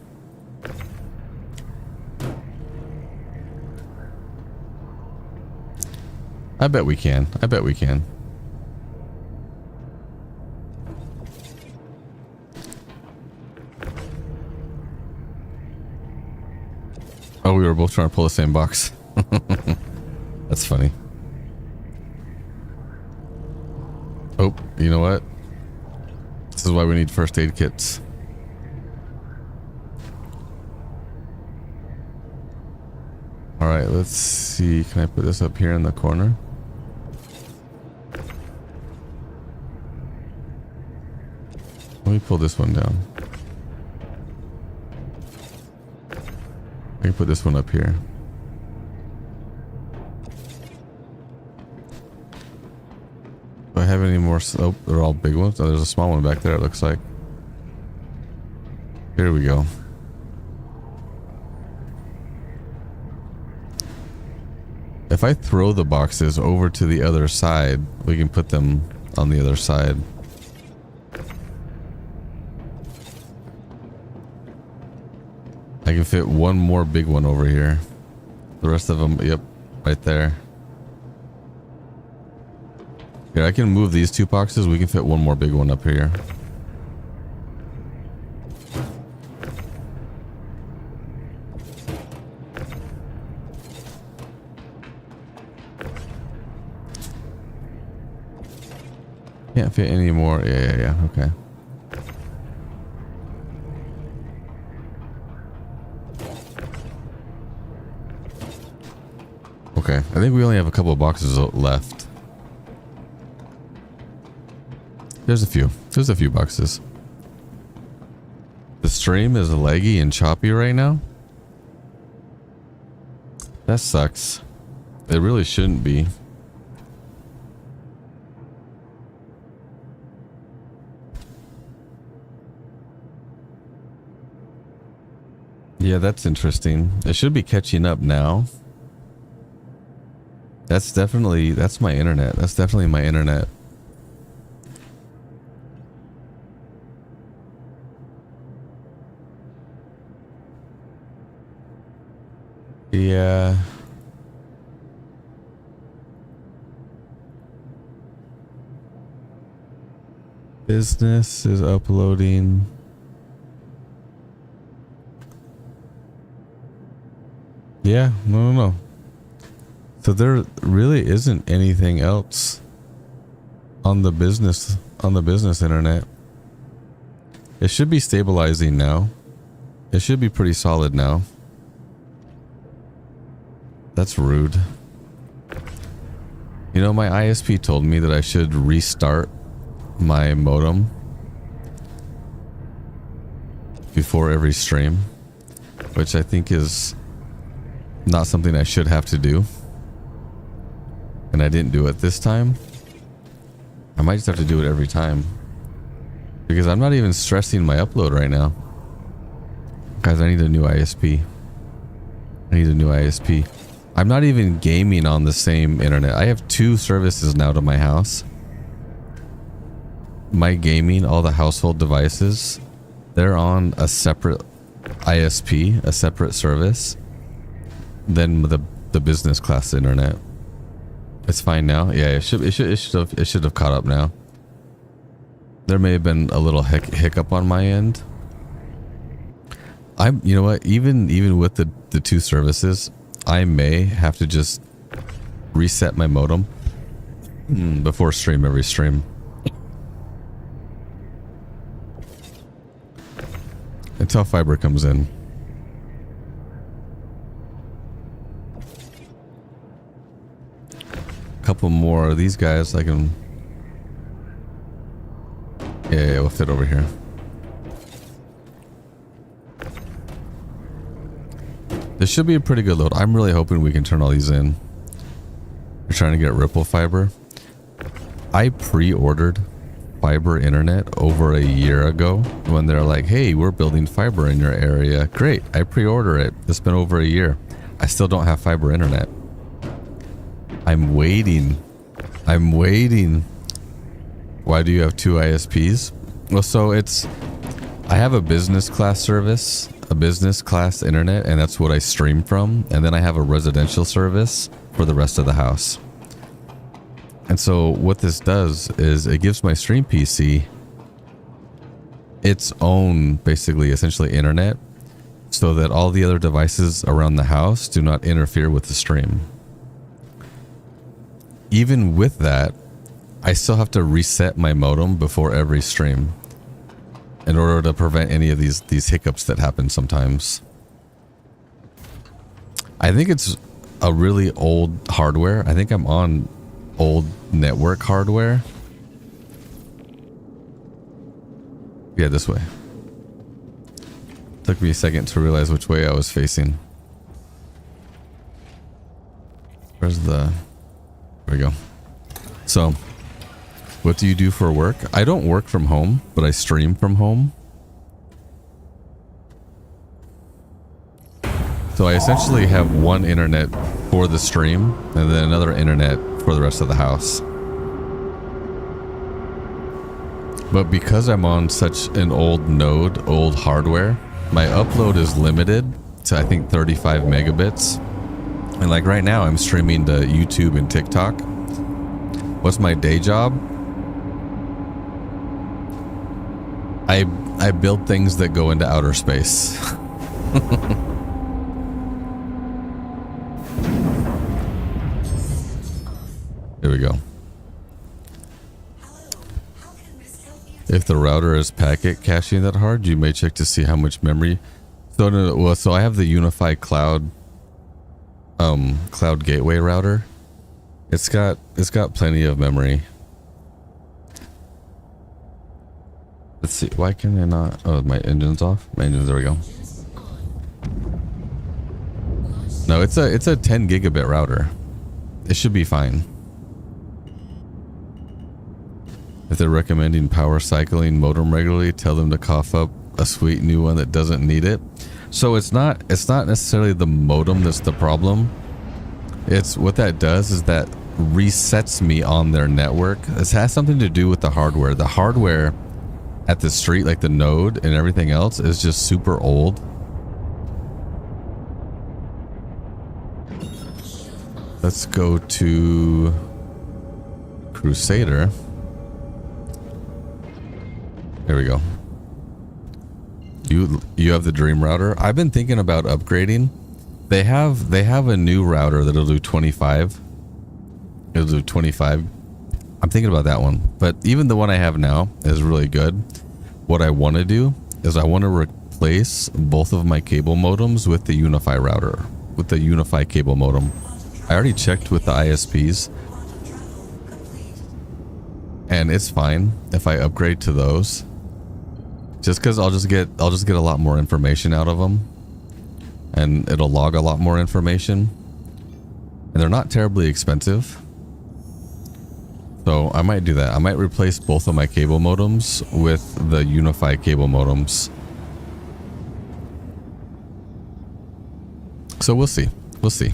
I bet we can. I bet we can. Oh, we were both trying to pull the same box. That's funny. Oh, you know what? This is why we need first aid kits. All right, let's see. Can I put this up here in the corner? Let me pull this one down. I can put this one up here. Do I have any more? Oh, they're all big ones. Oh, there's a small one back there, it looks like. Here we go. If I throw the boxes over to the other side, we can put them on the other side. I can fit one more big one over here. The rest of them, yep, right there. Here, I can move these two boxes. We can fit one more big one up here. Can't fit any more. Yeah. Okay. Okay. I think we only have a couple of boxes left. There's a few. There's a few boxes. The stream is laggy and choppy right now. That sucks. It really shouldn't be. Yeah, that's interesting. It should be catching up now. That's my internet. That's definitely my internet. Yeah. Business is uploading. Yeah, no. So there really isn't anything else on the business internet. It should be stabilizing now. It should be pretty solid now. That's rude. You know, my ISP told me that I should restart my modem before every stream, which I think is not something I should have to do. And I didn't do it this time. I might just have to do it every time. Because I'm not even stressing my upload right now. Guys, I need a new ISP. I need a new ISP. I'm not even gaming on the same internet. I have 2 services now to my house. My gaming, all the household devices, they're on a separate ISP, a separate service than the business class internet. It's fine now. Yeah, it should have caught up now. There may have been a little hiccup on my end. You know what? Even with the 2 services, I may have to just reset my modem before every stream. Until fiber comes in. Couple more of these guys I can. Yeah, we'll fit over here. This should be a pretty good load. I'm really hoping we can turn all these in. We're trying to get Ripple fiber. I pre-ordered fiber internet over a year ago when they're like, hey, we're building fiber in your area. Great. I pre-order it. It's been over a year. I still don't have fiber internet. I'm waiting. Why do you have 2 ISPs? Well, so I have a business class service, a business class internet, and that's what I stream from. And then I have a residential service for the rest of the house. And so what this does is it gives my stream PC its own, basically, essentially internet, so that all the other devices around the house do not interfere with the stream. Even with that, I still have to reset my modem before every stream in order to prevent any of these hiccups that happen sometimes. I think it's a really old hardware. I think I'm on old network hardware. Yeah, this way. Took me a second to realize which way I was facing. Where's the... There we go. So, what do you do for work? I don't work from home, but I stream from home. So I essentially have one internet for the stream and then another internet for the rest of the house. But because I'm on such an old node, old hardware, my upload is limited to I think 35 megabits. And like right now I'm streaming to YouTube and TikTok. What's my day job? I build things that go into outer space. Here we go. If the router is packet caching that hard, you may check to see how much memory. So no, well, so I have the Unified Cloud Cloud Gateway router. It's got plenty of memory. Let's see. Why can I not? Oh, my engine's off. My engine's, there we go. No, it's a 10 gigabit router. It should be fine. If they're recommending power cycling modem regularly, tell them to cough up a sweet new one that doesn't need it. So it's not necessarily the modem that's the problem. It's what that does is that resets me on their network. This has something to do with the hardware. The hardware at the street, like the node and everything else, is just super old. Let's go to Crusader. There we go. You have the Dream router. I've been thinking about upgrading. They have a new router that'll do 25. It'll do 25. I'm thinking about that one. But even the one I have now is really good. What I want to do is I want to replace both of my cable modems with the Unify router, with the Unify cable modem. I already checked with the ISPs, and it's fine if I upgrade to those. Just because I'll just get a lot more information out of them, and it'll log a lot more information. And they're not terribly expensive. So I might do that. I might replace both of my cable modems with the Unify cable modems. So we'll see. We'll see.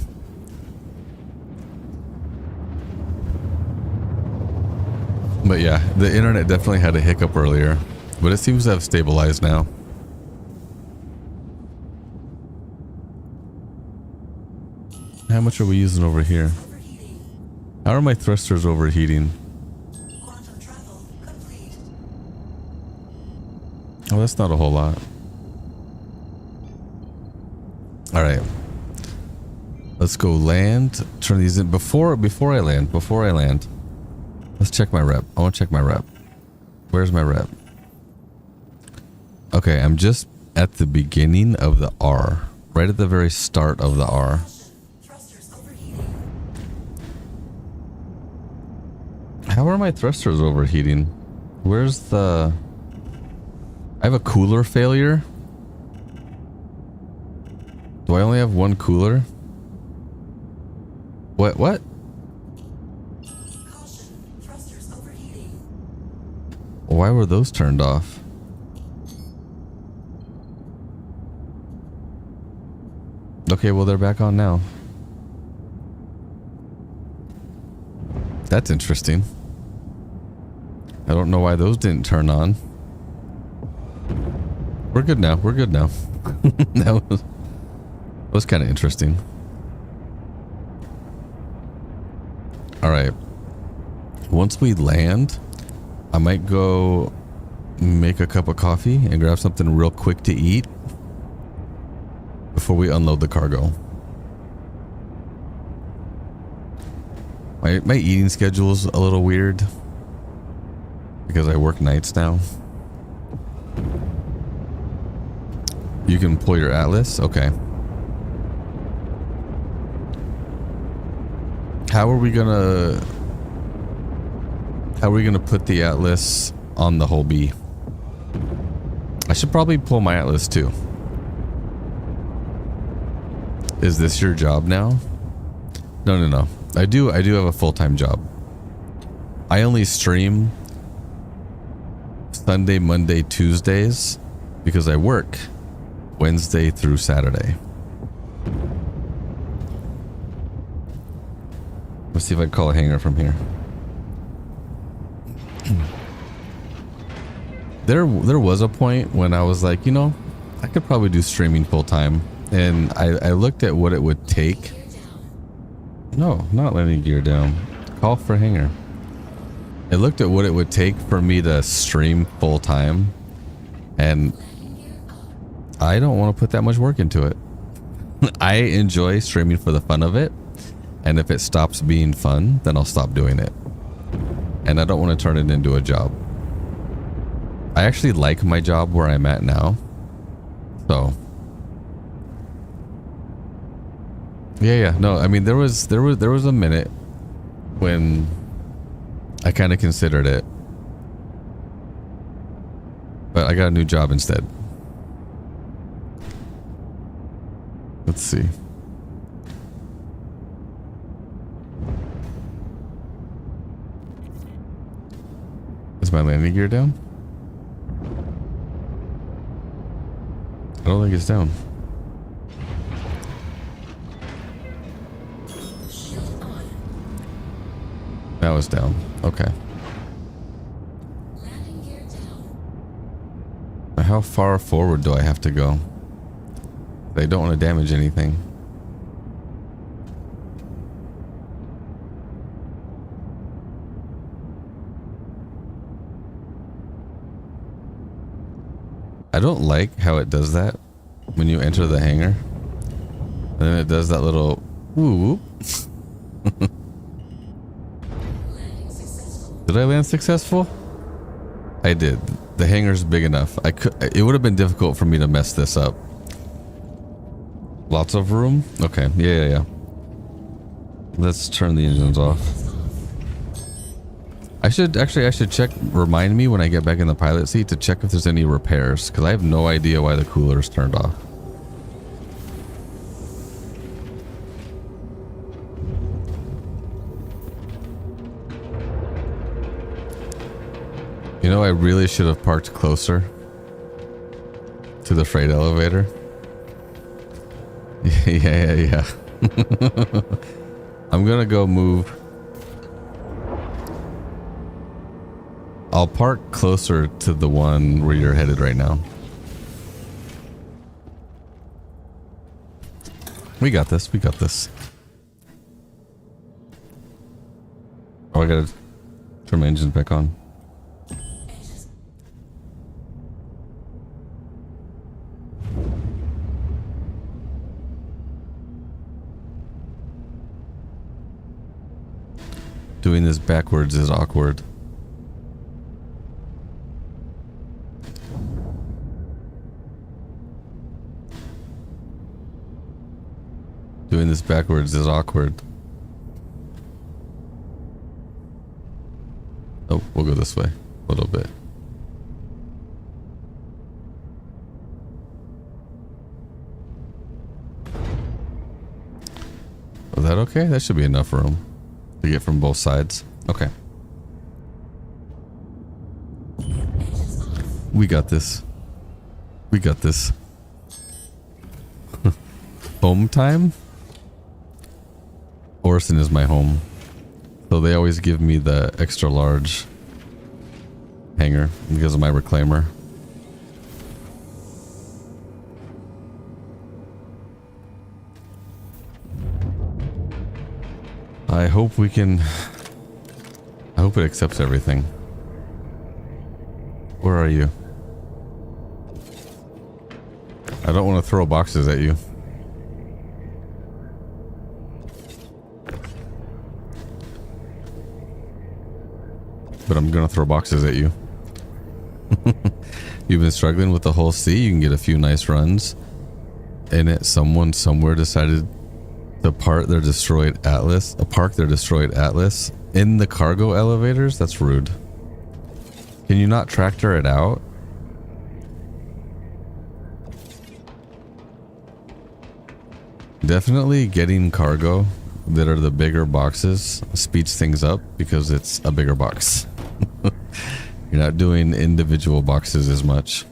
But yeah, the internet definitely had a hiccup earlier, but it seems to have stabilized now. How much are we using over here? How are my thrusters overheating? Oh, that's not a whole lot. All right. Let's go land. Turn these in before I land. Let's check my rep. I want to check my rep. Where's my rep? Okay, I'm just at the beginning of the R. Right at the very start of the R. How are my thrusters overheating? Where's the... I have a cooler failure? Do I only have one cooler? What? Why were those turned off? Okay, well they're back on now. That's interesting. I don't know why those didn't turn on. We're good now. That was kind of interesting. All right. Once we land, I might go make a cup of coffee and grab something real quick to eat before we unload the cargo. My eating schedule's a little weird because I work nights now. You can pull your Atlas? Okay. How are we gonna put the Atlas on the whole B? I should probably pull my Atlas too. Is this your job now? No. I do have a full-time job. I only stream Sunday, Monday, Tuesdays because I work Wednesday through Saturday. Let's see if I can call a hangar from here. There was a point when I was like, you know, I could probably do streaming full time, and I looked at what it would take. No, not letting gear down. Call for hangar. I looked at what it would take for me to stream full time, and I don't want to put that much work into it. I enjoy streaming for the fun of it, and if it stops being fun, then I'll stop doing it. And I don't want to turn it into a job. I actually like my job where I'm at now. So yeah. No, I mean there was a minute when I kind of considered it, but I got a new job instead. Let's see. Is my landing gear down? I don't think it's down. That was down. Okay. Now how far forward do I have to go? I don't want to damage anything. I don't like how it does that when you enter the hangar. And then it does that little whoop. Did I land successful? I did. The hangar's big enough. It would have been difficult for me to mess this up. Lots of room? Okay. Yeah. Let's turn the engines off. I should check, remind me when I get back in the pilot seat to check if there's any repairs, because I have no idea why the cooler's turned off. know, I really should have parked closer to the freight elevator. Yeah. I'm gonna go move. I'll park closer to the one where you're headed right now. We got this. We got this. Oh, I gotta turn my engines back on. Doing this backwards is awkward. Doing this backwards is awkward. Oh, we'll go this way a little bit. Is that okay? That should be enough room to get from both sides. Okay. We got this. We got this. Home time? Orson is my home. So they always give me the extra large hanger because of my reclaimer. I hope we can... I hope it accepts everything. Where are you? I don't want to throw boxes at you. But I'm gonna throw boxes at you. You've been struggling with the whole sea. You can get a few nice runs. And it, someone somewhere decided to park their destroyed Atlas in the cargo elevators. That's rude. Can you not tractor it out? Definitely getting cargo that are the bigger boxes speeds things up because it's a bigger box. You're not doing individual boxes as much.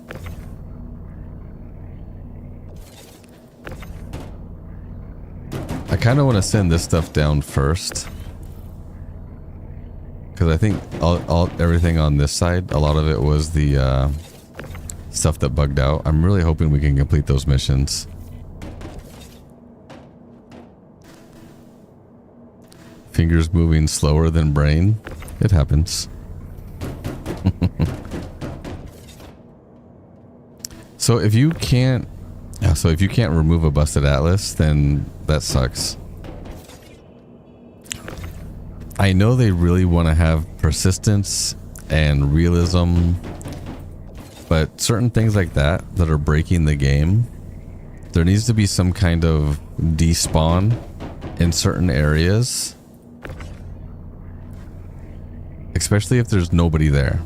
I kind of want to send this stuff down first because I think everything on this side, a lot of it was the stuff that bugged out. I'm really hoping we can complete those missions. Fingers moving slower than brain. It happens. So if you can't remove a busted Atlas, then that sucks. I know they really want to have persistence and realism, but certain things like that are breaking the game, there needs to be some kind of despawn in certain areas, especially if there's nobody there.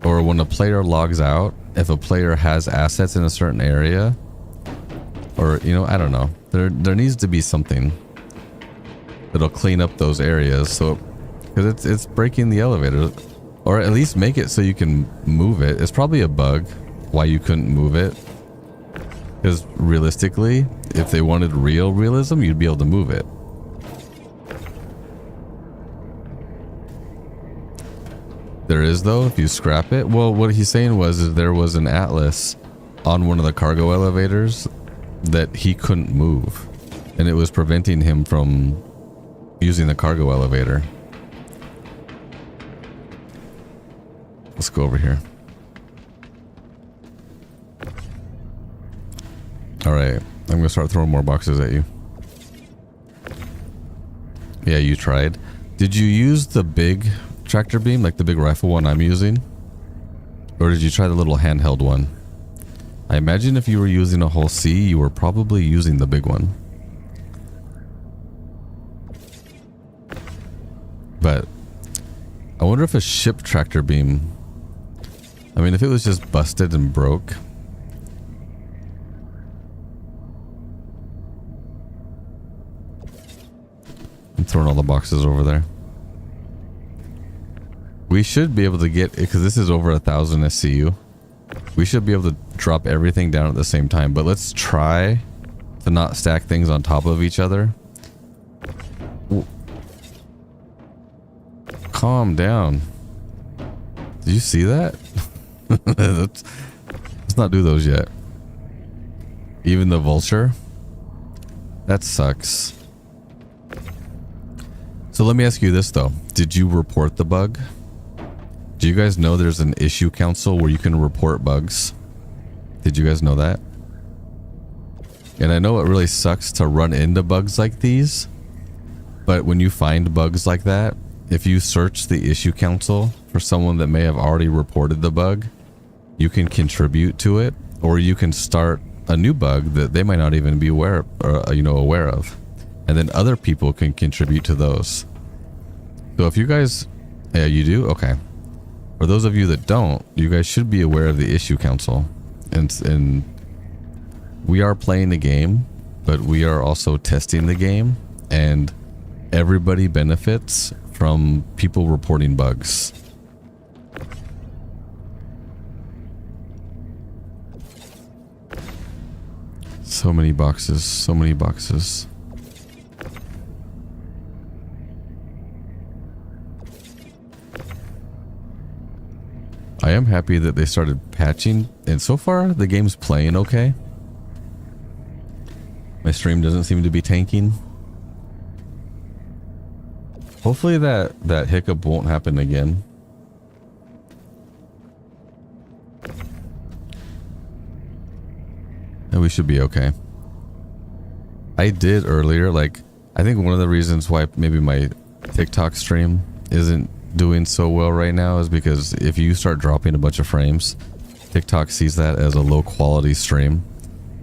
Or when a player logs out, if a player has assets in a certain area, or, you know, I don't know, there needs to be something that'll clean up those areas. So, because it's breaking the elevator, or at least make it so you can move it. It's probably a bug why you couldn't move it, because realistically, if they wanted real realism, you'd be able to move it. There is, though, if you scrap it. Well, what he's saying is there was an Atlas on one of the cargo elevators that he couldn't move, and it was preventing him from using the cargo elevator. Let's go over here. Alright, I'm gonna start throwing more boxes at you. Yeah, you tried. Did you use the big tractor beam, like the big rifle one I'm using? Or did you try the little handheld one? I imagine if you were using a whole C, you were probably using the big one. But I wonder if a ship tractor beam, I mean, if it was just busted and broke. I'm throwing all the boxes over there. We should be able to get, because this is over 1,000 SCU. We should be able to drop everything down at the same time, but let's try to not stack things on top of each other. Calm down. Did you see that? let's not do those yet. Even the vulture? That sucks. So let me ask you this though. Did you report the bug? Do you guys know there's an issue council where you can report bugs? Did you guys know that? And I know it really sucks to run into bugs like these, but when you find bugs like that, if you search the issue council for someone that may have already reported the bug, you can contribute to it, or you can start a new bug that they might not even be aware of, and then other people can contribute to those. So if you guys, yeah, you do? Okay. For those of you that don't, you guys should be aware of the issue council. And we are playing the game, but we are also testing the game, and everybody benefits from people reporting bugs. So many boxes, so many boxes. I am happy that they started patching, and so far the game's playing okay. My stream doesn't seem to be tanking. Hopefully that hiccup won't happen again. And we should be okay. I did earlier, like, I think one of the reasons why maybe my TikTok stream isn't doing so well right now is because if you start dropping a bunch of frames, TikTok sees that as a low quality stream,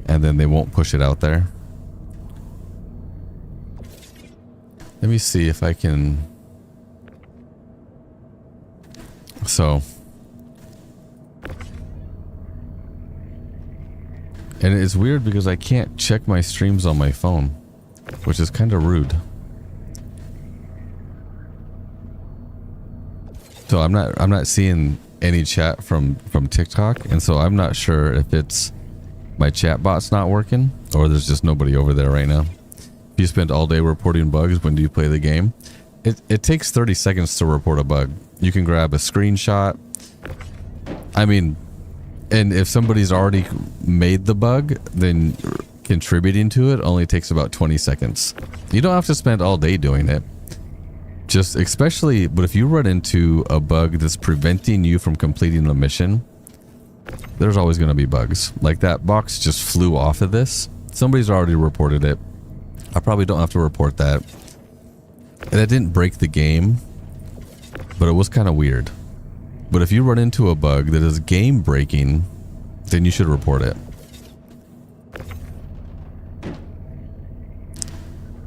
and then they won't push it out there. Let me see if I can. So, and it's weird because I can't check my streams on my phone, which is kind of rude. So I'm not seeing any chat from TikTok, and so I'm not sure if it's my chat bot's not working or there's just nobody over there right now. If you spend all day reporting bugs, when do you play the game? It takes 30 seconds to report a bug. You can grab a screenshot. I mean, and if somebody's already made the bug, then contributing to it only takes about 20 seconds. You don't have to spend all day doing it. Just especially, but if you run into a bug that's preventing you from completing the mission, there's always going to be bugs. Like that box just flew off of this. Somebody's already reported it. I probably don't have to report that. And it didn't break the game, but it was kind of weird. But if you run into a bug that is game breaking, then you should report it.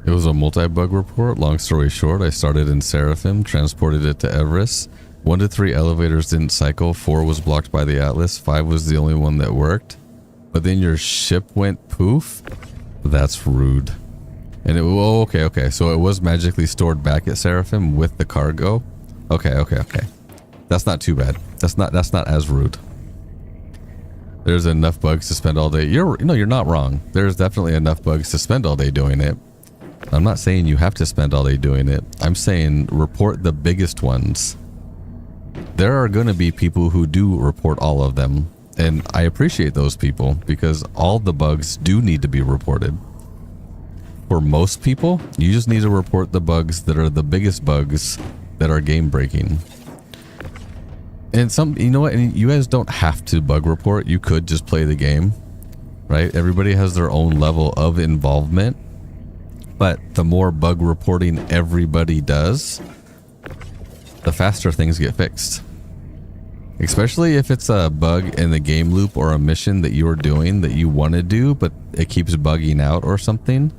It was a multi-bug report. Long story short, I started in Seraphim, transported it to Everest. 1 to 3 elevators didn't cycle. 4 was blocked by the Atlas. 5 was the only one that worked. But then your ship went poof. That's rude. And it, oh, okay. So it was magically stored back at Seraphim with the cargo. Okay. That's not too bad. That's not as rude. There's enough bugs to spend all day. You're not wrong. There's definitely enough bugs to spend all day doing it. I'm not saying you have to spend all day doing it. I'm saying report the biggest ones. There are going to be people who do report all of them, and I appreciate those people because all the bugs do need to be reported. For most people, you just need to report the bugs that are the biggest bugs that are game breaking. And you know what? And you guys don't have to bug report. You could just play the game, right? Everybody has their own level of involvement. But the more bug reporting everybody does, the faster things get fixed. Especially if it's a bug in the game loop or a mission that you're doing that you want to do, but it keeps bugging out or something.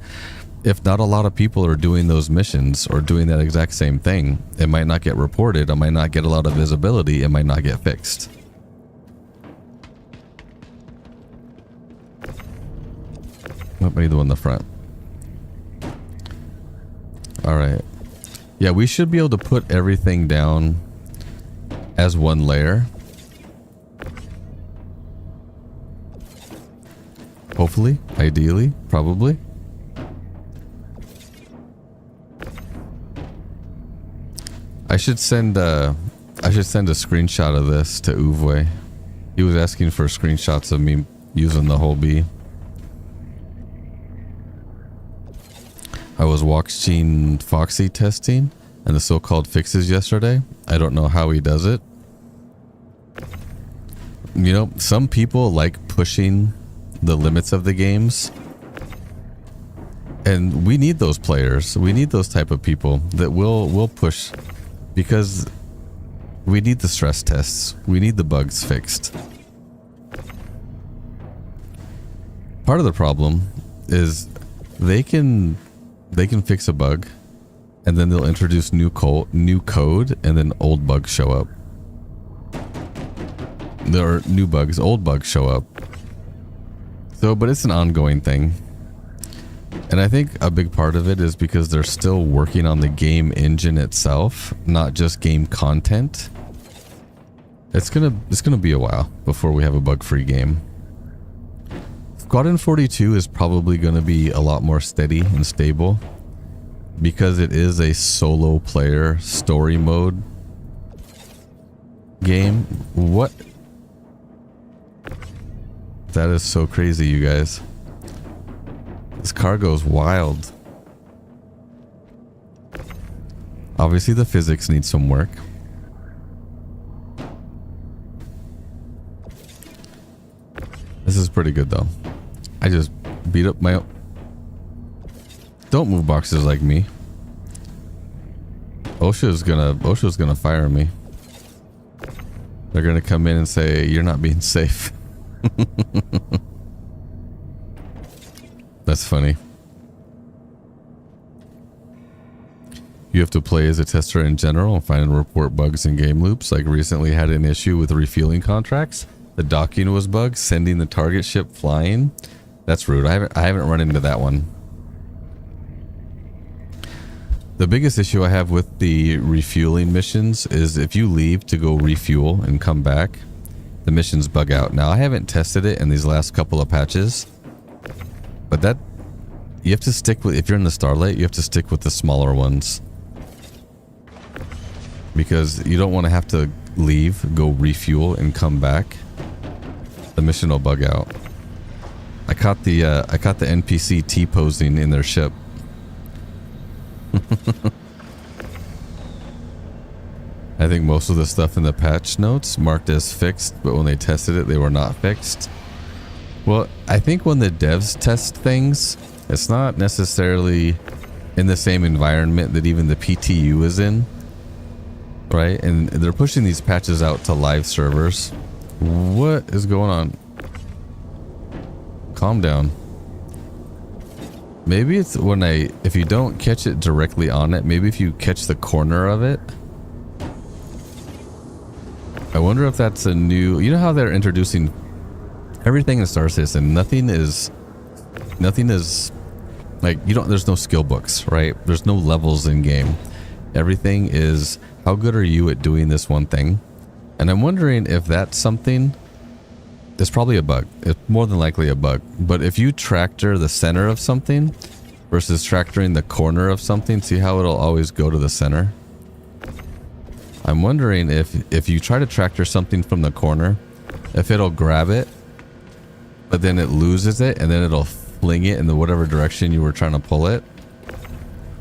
If not a lot of people are doing those missions or doing that exact same thing, it might not get reported. It might not get a lot of visibility. It might not get fixed. Nope, I need the one in the front. All right. Yeah, we should be able to put everything down as one layer. Hopefully, ideally, probably. I should send a screenshot of this to Uwe. He was asking for screenshots of me using the whole bee. I was watching Foxy testing and the so-called fixes yesterday. I don't know how he does it. You know, some people like pushing the limits of the games. And we need those players. We need those type of people that will push, because we need the stress tests. We need the bugs fixed. Part of the problem is they can fix a bug, and then they'll introduce new code, and then old bugs show up. There are new bugs, old bugs show up. So, but it's an ongoing thing. And I think a big part of it is because they're still working on the game engine itself, not just game content. It's gonna be a while before we have a bug-free game. Squadron 42 is probably gonna be a lot more steady and stable because it is a solo player story mode game. What? That is so crazy, you guys. This car goes wild. Obviously the physics need some work. This is pretty good though. I just beat up my... Don't move boxes like me. OSHA's gonna fire me. They're gonna come in and say, you're not being safe. That's funny. You have to play as a tester in general and find and report bugs in game loops. Like recently had an issue with refueling contracts. The docking was bugged, sending the target ship flying. That's rude. I haven't run into that one. The biggest issue I have with the refueling missions is if you leave to go refuel and come back, the missions bug out. Now I haven't tested it in these last couple of patches, but that you have to stick with, if you're in the Starlight, you have to stick with the smaller ones, because you don't want to have to leave, go refuel and come back. The mission will bug out. I caught the NPC T-posing in their ship. I think most of the stuff in the patch notes marked as fixed, but when they tested it, they were not fixed. Well, I think when the devs test things, it's not necessarily in the same environment that even the PTU is in, right? And they're pushing these patches out to live servers. What is going on? Calm down. Maybe it's when if you don't catch it directly on it, maybe if you catch the corner of it. I wonder if that's a new, you know how they're introducing everything in Star Citizen. Nothing is like, there's no skill books, right? There's no levels in game. Everything is, how good are you at doing this one thing? And I'm wondering if that's something. It's probably a bug. It's more than likely a bug. But if you tractor the center of something versus tractoring the corner of something, see how it'll always go to the center? I'm wondering if you try to tractor something from the corner, if it'll grab it, but then it loses it, and then it'll fling it in the whatever direction you were trying to pull it.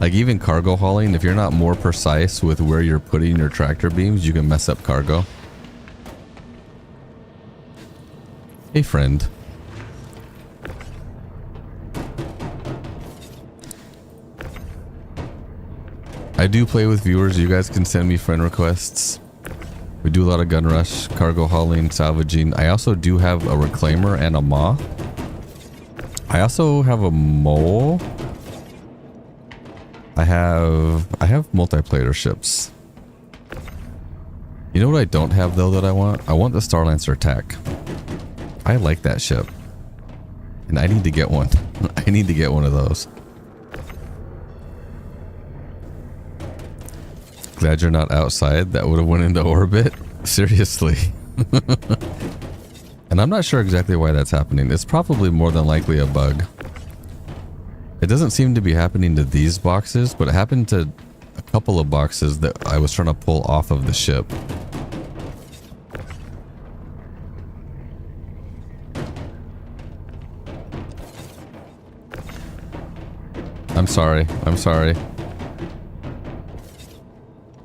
Like even cargo hauling, if you're not more precise with where you're putting your tractor beams, you can mess up cargo. Hey friend. I do play with viewers. You guys can send me friend requests. We do a lot of gun rush, cargo hauling, salvaging. I also do have a reclaimer and a maw. I also have a mole. I have multiplayer ships. You know what I don't have though that I want? I want the Starlancer attack. I like that ship. And I need to get one. I need to get one of those. Glad you're not outside. That would have went into orbit. Seriously. And I'm not sure exactly why that's happening. It's probably more than likely a bug. It doesn't seem to be happening to these boxes, but it happened to a couple of boxes that I was trying to pull off of the ship. I'm sorry. I'm sorry.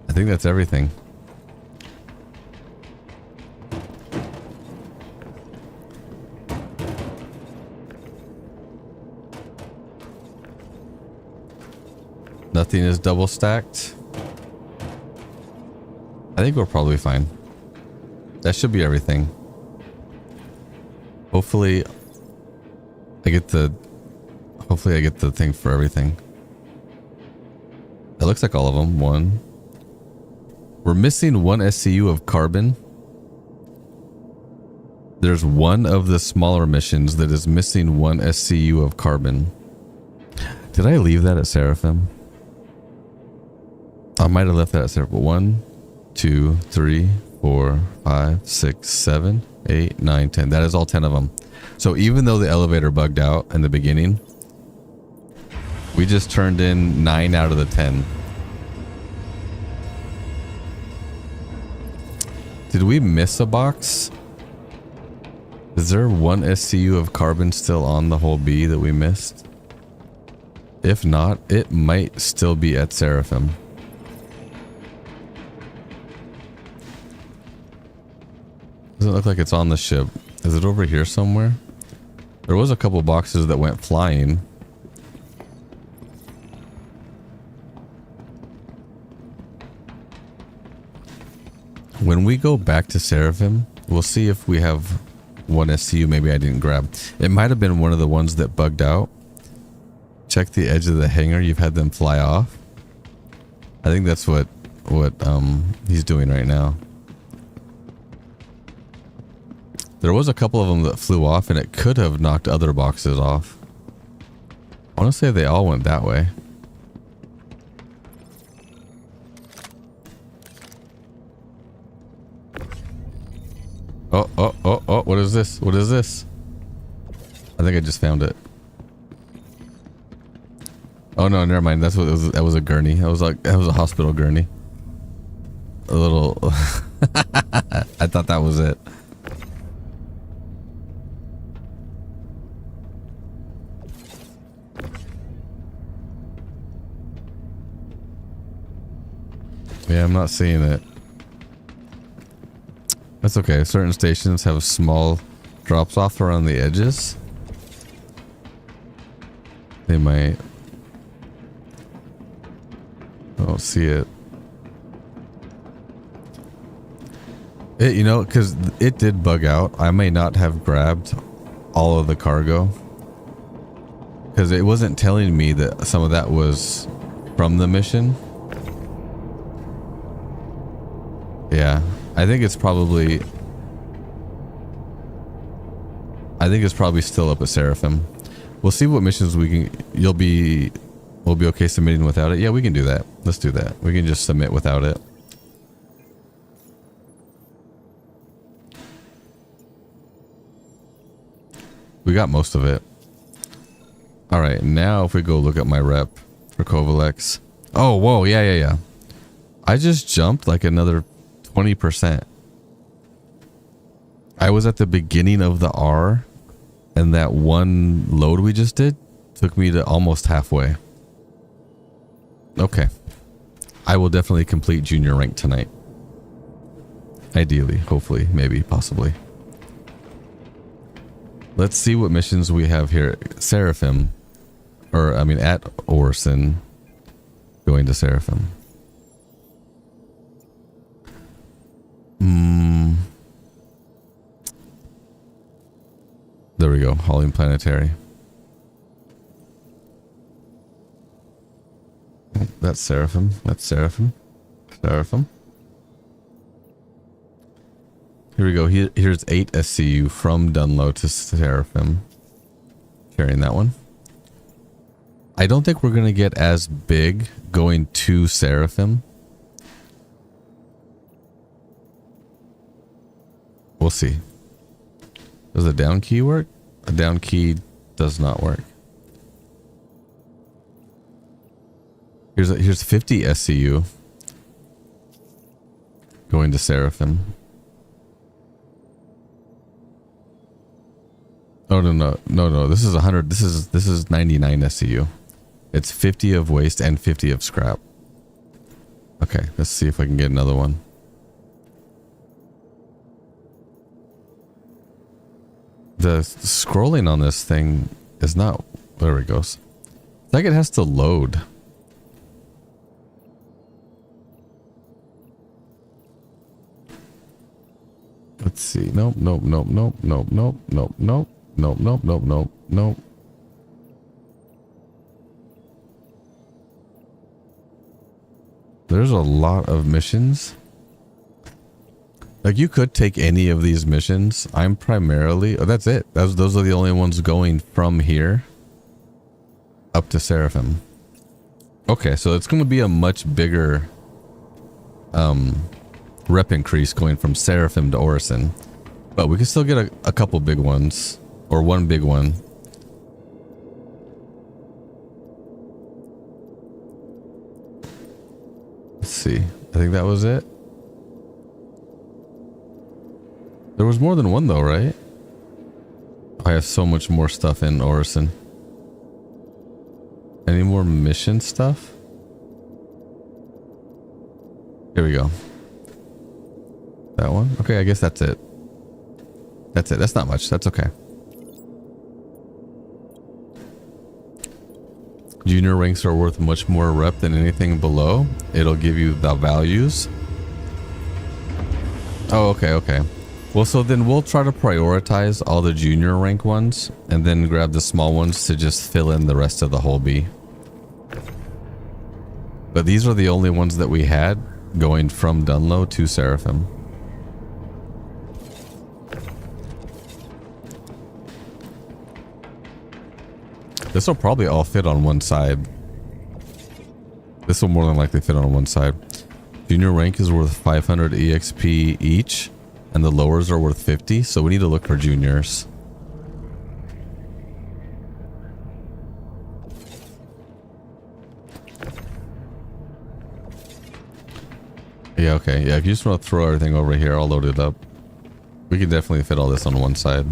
I think that's everything. Nothing is double stacked. I think we're probably fine. That should be everything. Hopefully I get the thing for everything. That looks like all of them. One. We're missing one SCU of carbon. There's one of the smaller missions that is missing one SCU of carbon. Did I leave that at Seraphim? I might have left that at Seraphim. 1, 2, 3, 4, 5, 6, 7, 8, 9, 10. That is all 10 of them. So even though the elevator bugged out in the beginning, we just turned in 9 out of the 10. Did we miss a box? Is there one SCU of carbon still on the whole B that we missed? If not, it might still be at Seraphim. Doesn't look like it's on the ship. Is it over here somewhere? There was a couple boxes that went flying. When we go back to Seraphim, we'll see if we have one SCU maybe I didn't grab. It might have been one of the ones that bugged out. Check the edge of the hangar. You've had them fly off. I think that's what he's doing right now. There was a couple of them that flew off and it could have knocked other boxes off. I want to say they all went that way. Oh, what is this? What is this? I think I just found it. Oh no, never mind. That's what it was. That was a gurney. That was a hospital gurney. A little I thought that was it. Yeah, I'm not seeing it. That's okay. Certain stations have small drops off around the edges. They might. I don't see it. You know, because it did bug out. I may not have grabbed all of the cargo. Because it wasn't telling me that some of that was from the mission. Yeah, I think it's probably still up at Seraphim. We'll see what missions we can. We'll be okay submitting without it. Yeah, we can do that. Let's do that. We can just submit without it. We got most of it. All right, now if we go look at my rep for Kovalex. Oh, whoa, yeah. I just jumped like another 20%. I was at the beginning of the R, and that one load we just did took me to almost halfway. Okay. I will definitely complete junior rank tonight. Ideally, hopefully, maybe, possibly. Let's see what missions we have here. Seraphim. Or, I mean, at Orson. Going to Seraphim. There we go. Hauling Planetary. That's Seraphim. That's Seraphim. Seraphim. Here we go. Here's 8 SCU from Dunlow to Seraphim. Carrying that one. I don't think we're going to get as big going to Seraphim. We'll see. Does a down key work? A down key does not work. Here's 50 SCU going to Seraphim. Oh no. This is 100. This is 99 SCU. It's 50 of waste and 50 of scrap. Okay, let's see if I can get another one. The scrolling on this thing is not. There it goes. It's like it has to load. Let's see. Nope. There's a lot of missions. Like, you could take any of these missions. I'm primarily... Oh, that's it. Those are the only ones going from here up to Seraphim. Okay, so it's going to be a much bigger rep increase going from Seraphim to Orison. But we can still get a couple big ones. Or one big one. Let's see. I think that was it. There was more than one though, right? I have so much more stuff in Orison. Any more mission stuff? Here we go. That one? Okay, I guess that's it. That's it. That's not much. That's okay. Junior ranks are worth much more rep than anything below. It'll give you the values. Oh, okay. Well, so then we'll try to prioritize all the junior rank ones and then grab the small ones to just fill in the rest of the whole B. But these are the only ones that we had going from Dunlow to Seraphim. This will probably all fit on one side. This will more than likely fit on one side. Junior rank is worth 500 EXP each, and the lowers are worth 50, so we need to look for juniors. Yeah, okay. Yeah, if you just want to throw everything over here, I'll load it up. We can definitely fit all this on one side.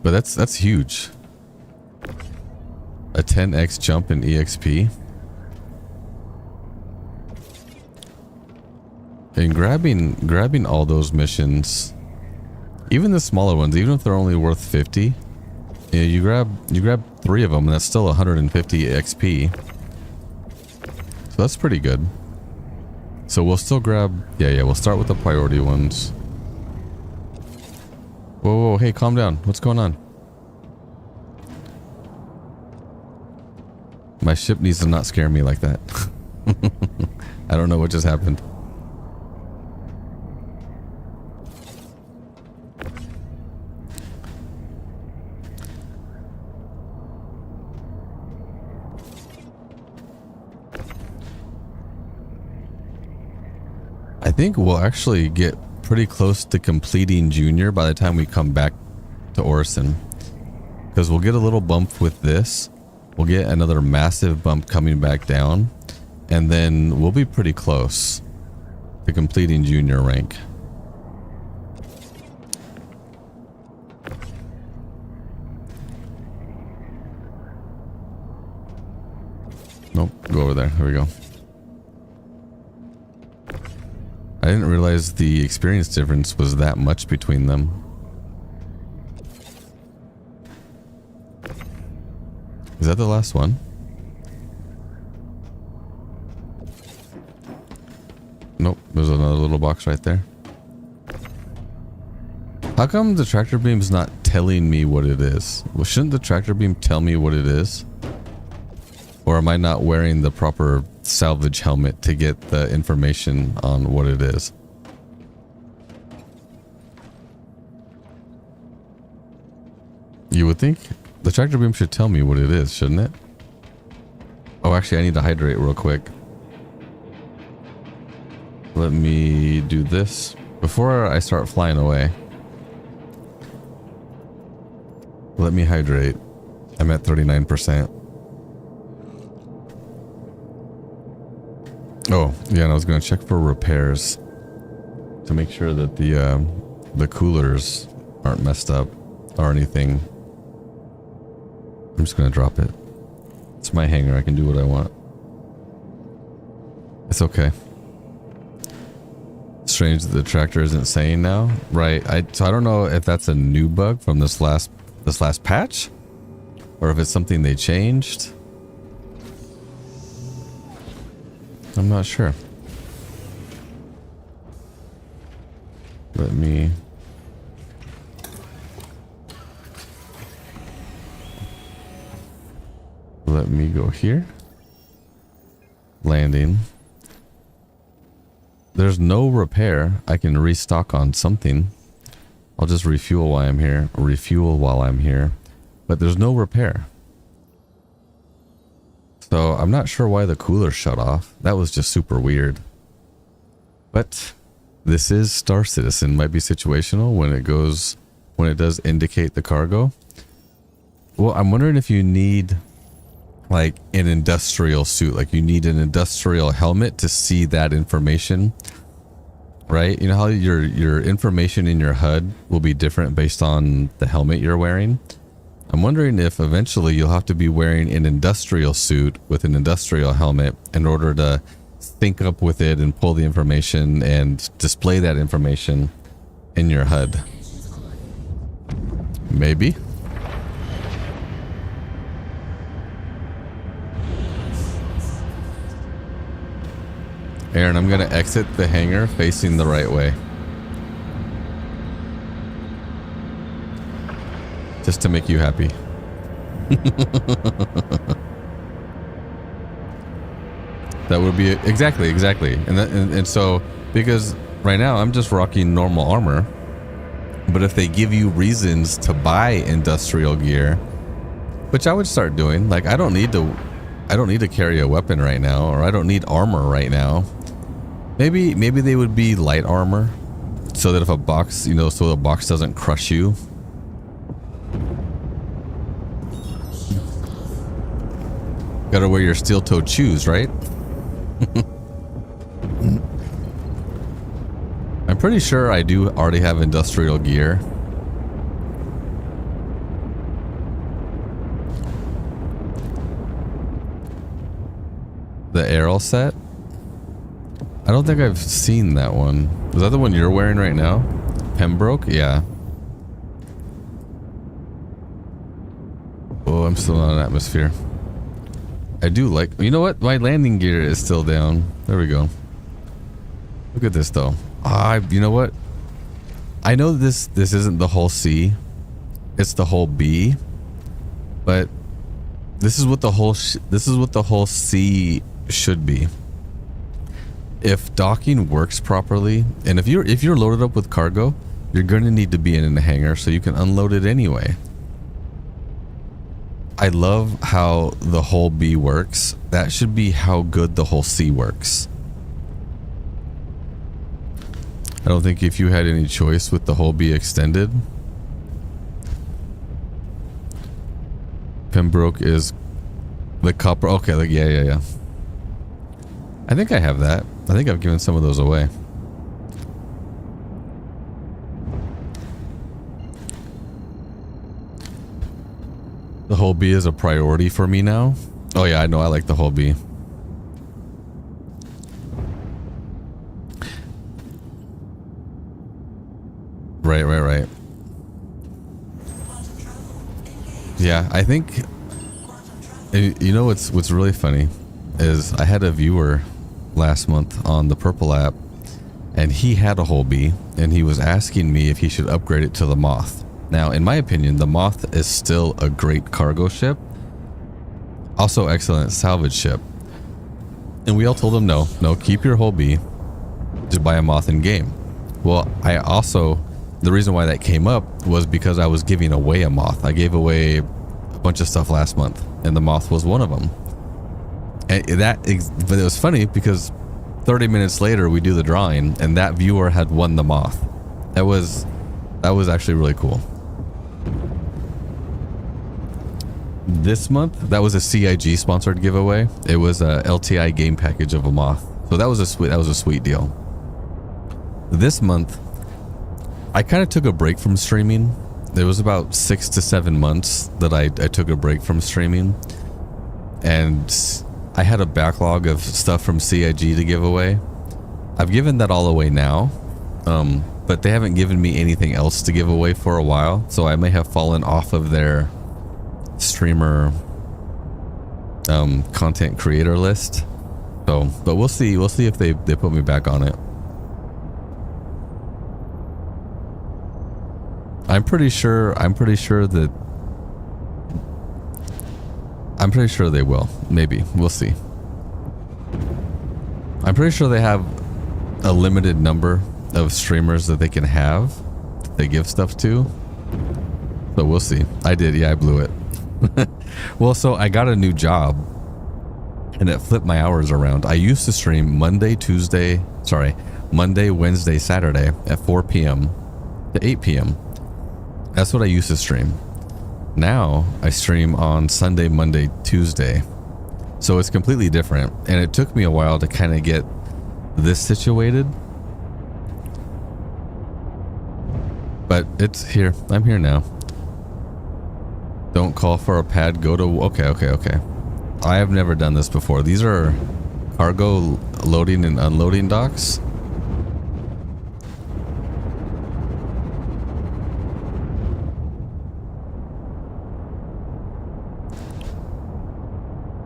But that's huge. A 10x jump in EXP. And grabbing all those missions, even the smaller ones, even if they're only worth 50, yeah, you grab 3 of them and that's still 150 XP. So that's pretty good. So we'll still grab, yeah, we'll start with the priority ones. Whoa, hey, calm down. What's going on? My ship needs to not scare me like that. I don't know what just happened. I think we'll actually get pretty close to completing junior by the time we come back to Orison, because we'll get a little bump with this, we'll get another massive bump coming back down, and then we'll be pretty close to completing junior rank. Nope, go over there. Here we go. I didn't realize the experience difference was that much between them. Is that the last one? Nope, there's another little box right there. How come the tractor beam's not telling me what it is? Well, shouldn't the tractor beam tell me what it is? Or am I not wearing the proper salvage helmet to get the information on what it is? You would think the tractor beam should tell me what it is, shouldn't it? Oh, actually, I need to hydrate real quick. Let me do this before I start flying away. Let me hydrate. I'm at 39%. Oh, yeah, and I was going to check for repairs to make sure that the coolers aren't messed up or anything. I'm just going to drop it. It's my hangar. I can do what I want. It's okay. Strange that the tractor isn't saying now. Right. So I don't know if that's a new bug from this last patch or if it's something they changed. I'm not sure. Let me go here. Landing. There's no repair. I can restock on something. I'll just refuel while I'm here. But there's no repair. So I'm not sure why the cooler shut off. That was just super weird. But this is Star Citizen. Might be situational when it does indicate the cargo. Well, I'm wondering if you need like an industrial suit, like you need an industrial helmet to see that information, right? You know how your information in your HUD will be different based on the helmet you're wearing? I'm wondering if eventually you'll have to be wearing an industrial suit with an industrial helmet in order to sync up with it and pull the information and display that information in your HUD. Maybe. Aaron, I'm going to exit the hangar facing the right way. Just to make you happy. That would be exactly. And so because right now I'm just rocking normal armor, but if they give you reasons to buy industrial gear, which I would start doing, like I don't need to carry a weapon right now, or I don't need armor right now. Maybe they would be light armor so that if a box, so the box doesn't crush you. Gotta wear your steel-toed shoes, right? I'm pretty sure I do already have industrial gear. The Aero set? I don't think I've seen that one. Is that the one you're wearing right now? Pembroke? Yeah. Oh, I'm still on an atmosphere. I do like... You know what? My landing gear is still down. There we go. Look at this, though. You know what? I know this isn't the whole C. It's the whole B. But this is what the whole C should be. If docking works properly, and if you're loaded up with cargo, you're going to need to be in a hangar so you can unload it anyway. I love how the whole B works. That should be how good the whole C works. I don't think if you had any choice with the whole B extended. Pembroke is the copper. Okay, like yeah. I think I have that. I think I've given some of those away. The whole B is a priority for me now. Oh yeah, I know. I like the whole B. Right. Yeah, I think. You know what's really funny is I had a viewer last month on the Purple app, and he had a whole B, and he was asking me if he should upgrade it to the Moth. Now, in my opinion, the Moth is still a great cargo ship, also excellent salvage ship. And we all told him no, keep your whole B, just buy a Moth in game. Well, I also the reason why that came up was because I was giving away a moth. I gave away a bunch of stuff last month, and the moth was one of them. And but it was funny because 30 minutes later we do the drawing, and that viewer had won the moth. That was actually really cool. This month, that was a CIG sponsored giveaway. It was a LTI game package of a moth. So that was a sweet deal. This month, I kind of took a break from streaming. There was about 6 to 7 months that I took a break from streaming, and I had a backlog of stuff from CIG to give away. I've given that all away now, but they haven't given me anything else to give away for a while, so I may have fallen off of their streamer content creator list. So, but we'll see if they put me back on it. I'm pretty sure they will. Maybe. We'll see. I'm pretty sure they have a limited number of streamers that they can have that they give stuff to. So we'll see. I blew it. Well, so I got a new job and it flipped my hours around. I used to stream Monday, Wednesday, Saturday at 4 p.m. to 8 p.m. That's what I used to stream. Now I stream on Sunday, Monday, Tuesday. So it's completely different. And it took me a while to kind of get this situated. But it's here. I'm here now. Don't call for a pad. Go to... Okay. I have never done this before. These are cargo loading and unloading docks.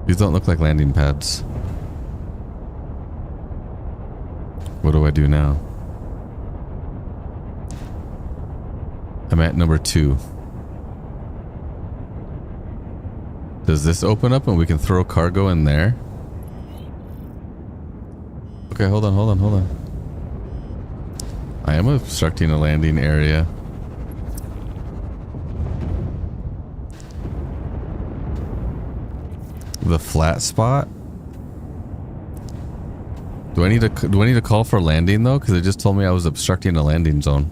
These don't look like landing pads. What do I do now? I'm at number 2. Does this open up and we can throw cargo in there? Okay, hold on. I am obstructing a landing area. The flat spot? Do I need to call for landing though? Because it just told me I was obstructing a landing zone.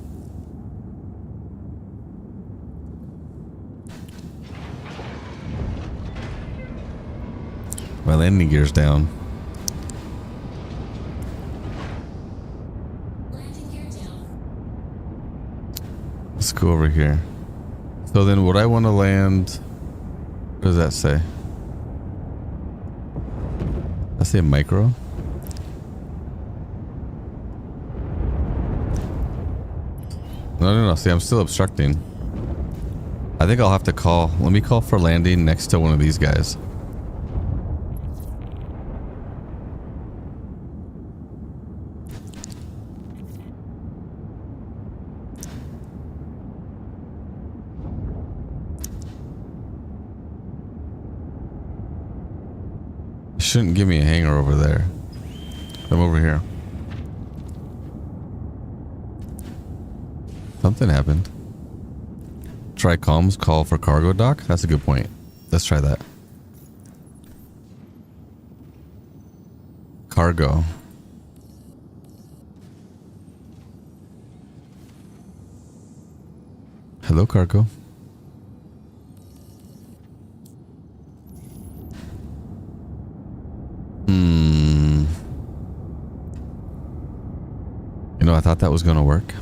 My landing gear's down. Let's go over here. So then would I want to land... What does that say? I say micro. No. See, I'm still obstructing. I think I'll have to call. Let me call for landing next to one of these guys. Shouldn't give me a hanger over there. I'm over here. Something happened. Try comms, call for cargo dock. That's a good point. Let's try that. Cargo. Hello, cargo. You know, I thought that was going to work.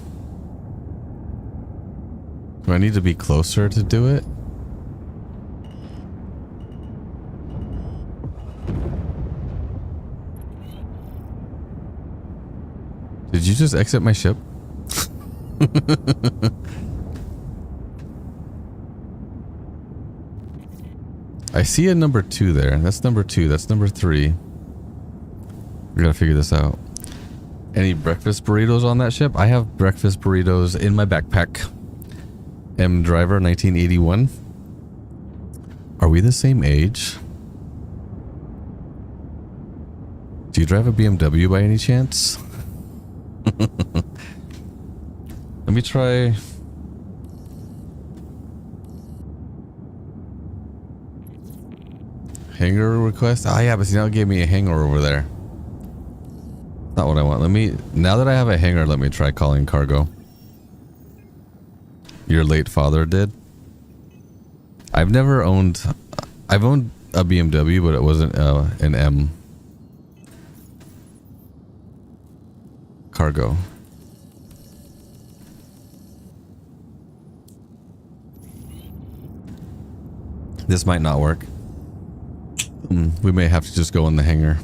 Do I need to be closer to do it? Did you just exit my ship? I see a number 2 there. That's number 2. That's number 3. We gotta figure this out. Any breakfast burritos on that ship? I have breakfast burritos in my backpack. M Driver 1981. Are we the same age? Do you drive a BMW by any chance? Let me try. Hangar request? Oh yeah, but see now it gave me a hangar over there. Not what I want. Let me, now that I have a hangar, let me try calling cargo. Your late father did? I've never owned, I've owned a BMW, but it wasn't an M. Cargo. This might not work. We may have to just go in the hangar.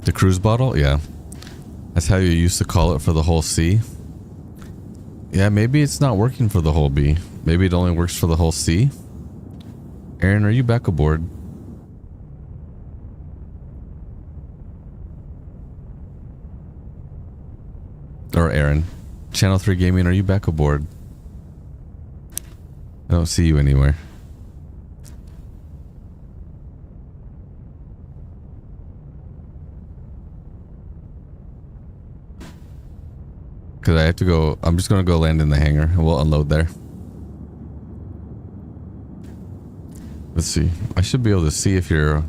The cruise bottle? Yeah. That's how you used to call it for the whole C. Yeah, maybe it's not working for the whole B. Maybe it only works for the whole C. Aaron, are you back aboard? Or Aaron. Channel 3 Gaming, are you back aboard? I don't see you anywhere. Because I have to go, I'm just going to go land in the hangar and we'll unload there. Let's see. I should be able to see if you're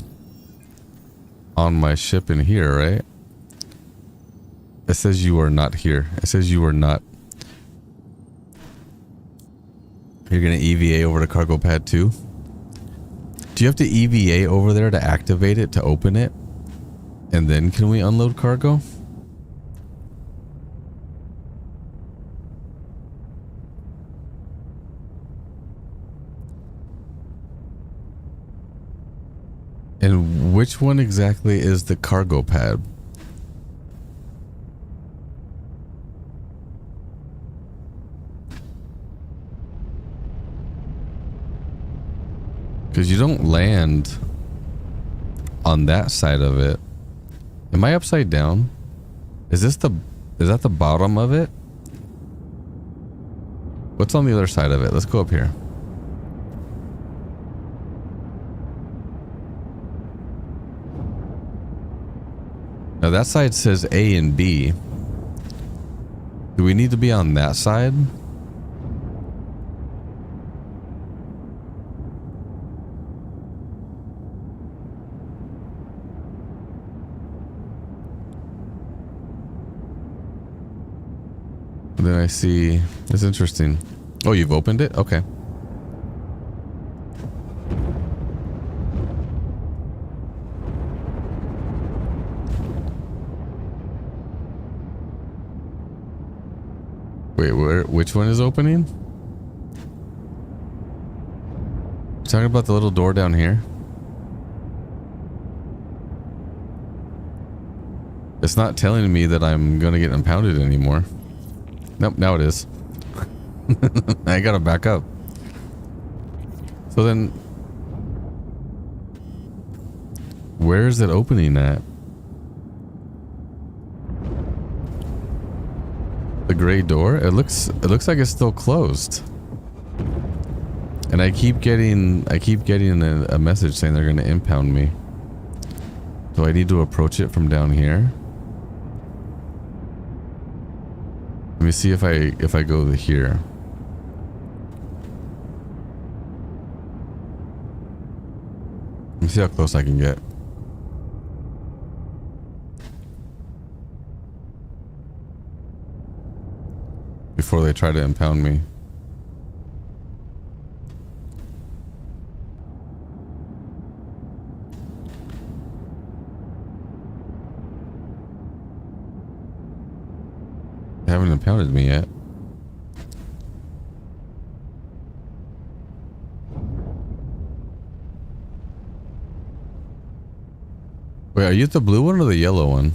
on my ship in here, right? It says you are not here. It says you are not. You're going to EVA over to cargo pad 2. Do you have to EVA over there to activate it, to open it? And then can we unload cargo? And which one exactly is the cargo pad? Because you don't land on that side of it. Am I upside down? Is that the bottom of it? What's on the other side of it? Let's go up here. Now that side says A and B. Do we need to be on that side? Then I see, it's interesting. Oh, you've opened it? Okay. Wait, which one is opening? Talking about the little door down here? It's not telling me that I'm gonna get impounded anymore. Nope, now it is. I gotta back up. So then, where is it opening at? The gray door? It looks like it's still closed. And I keep getting a message saying they're gonna impound me. Do I need to approach it from down here? Let me see if I go to here. Let me see how close I can get. Before they try to impound me. They haven't impounded me yet. Wait, are you the blue one or the yellow one?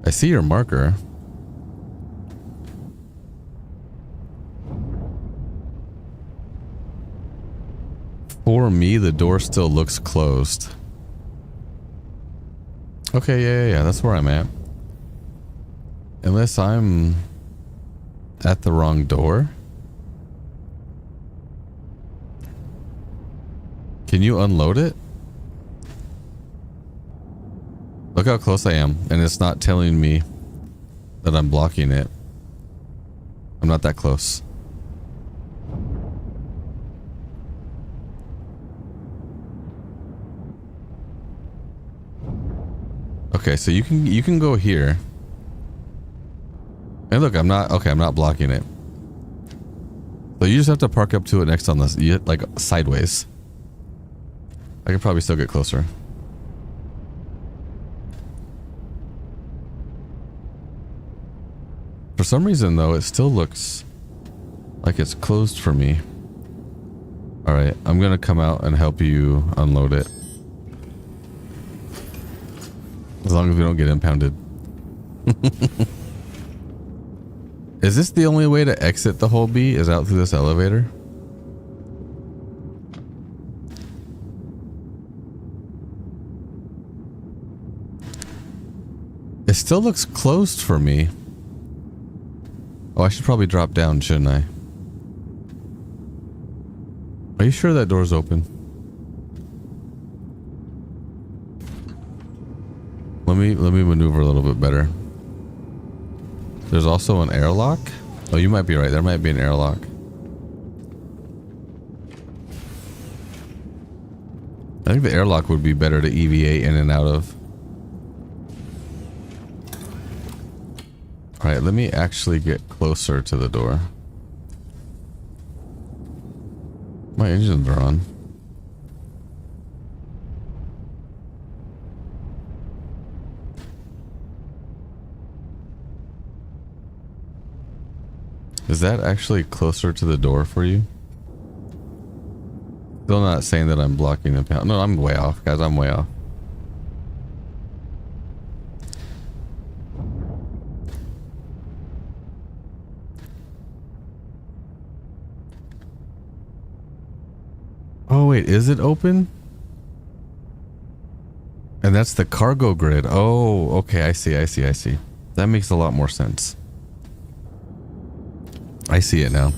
I see your marker. For me, the door still looks closed. Okay, yeah, that's where I'm at. Unless I'm at the wrong door. Can you unload it? Look how close I am, and it's not telling me that I'm blocking it. I'm not that close. Okay, so you can go here. And look, I'm not blocking it. So you just have to park up to it next on this, like sideways. I could probably still get closer. For some reason though, it still looks like it's closed for me. All right, I'm gonna come out and help you unload it. As long as we don't get impounded. Is this the only way to exit the whole B? Is out through this elevator? It still looks closed for me. Oh, I should probably drop down, shouldn't I? Are you sure that door's open? Let me maneuver a little bit better. There's also an airlock. Oh, you might be right. There might be an airlock. I think the airlock would be better to EVA in and out of. All right, let me actually get closer to the door. My engines are on. Is that actually closer to the door for you? Still not saying that I'm blocking the panel. No, I'm way off, guys. I'm way off. Oh, wait. Is it open? And that's the cargo grid. Oh, okay. I see. That makes a lot more sense. I see it now.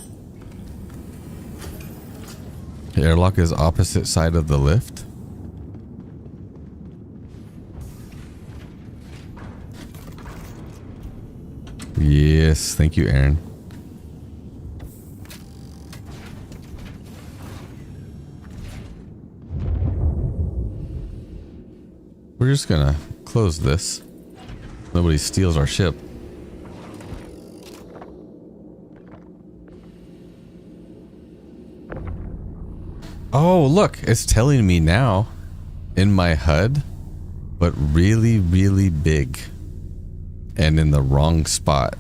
The airlock is opposite side of the lift. Yes, thank you, Aaron. We're just gonna close this. Nobody steals our ship. Oh, look, it's telling me now in my HUD, but really, really big and in the wrong spot.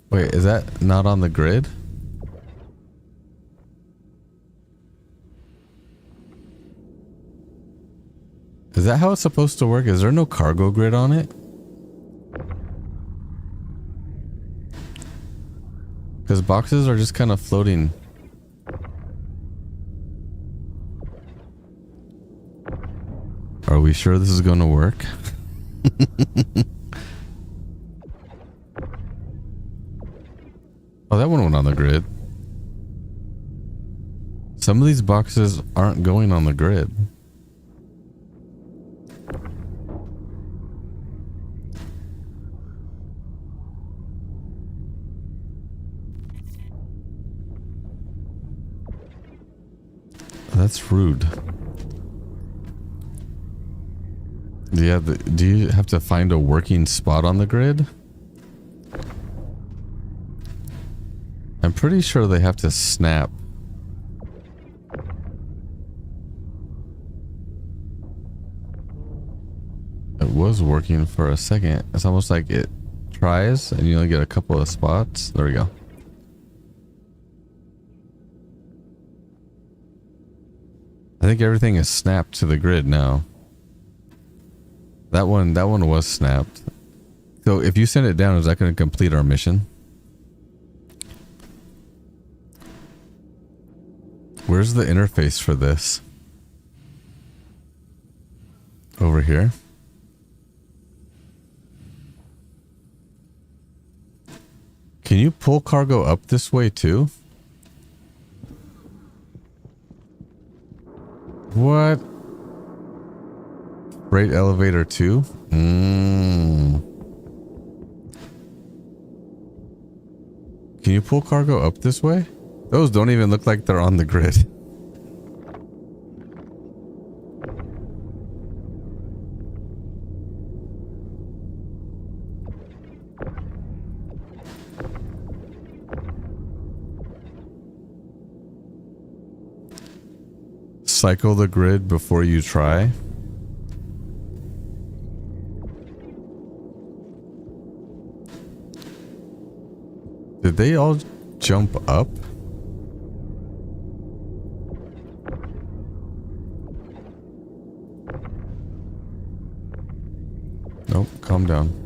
Wait, is that not on the grid? Is that how it's supposed to work? Is there no cargo grid on it? Because boxes are just kind of floating. Are we sure this is going to work? Oh, that one went on the grid. Some of these boxes aren't going on the grid. That's rude. Do you have to find a working spot on the grid? I'm pretty sure they have to snap. It was working for a second. It's almost like it tries and you only get a couple of spots. There we go. I think everything is snapped to the grid now. That one was snapped. So if you send it down, is that going to complete our mission? Where's the interface for this? Over here. Can you pull cargo up this way too? What? Freight elevator 2? Can you pull cargo up this way? Those don't even look like they're on the grid. Cycle the grid before you try. Did they all jump up? Nope, calm down.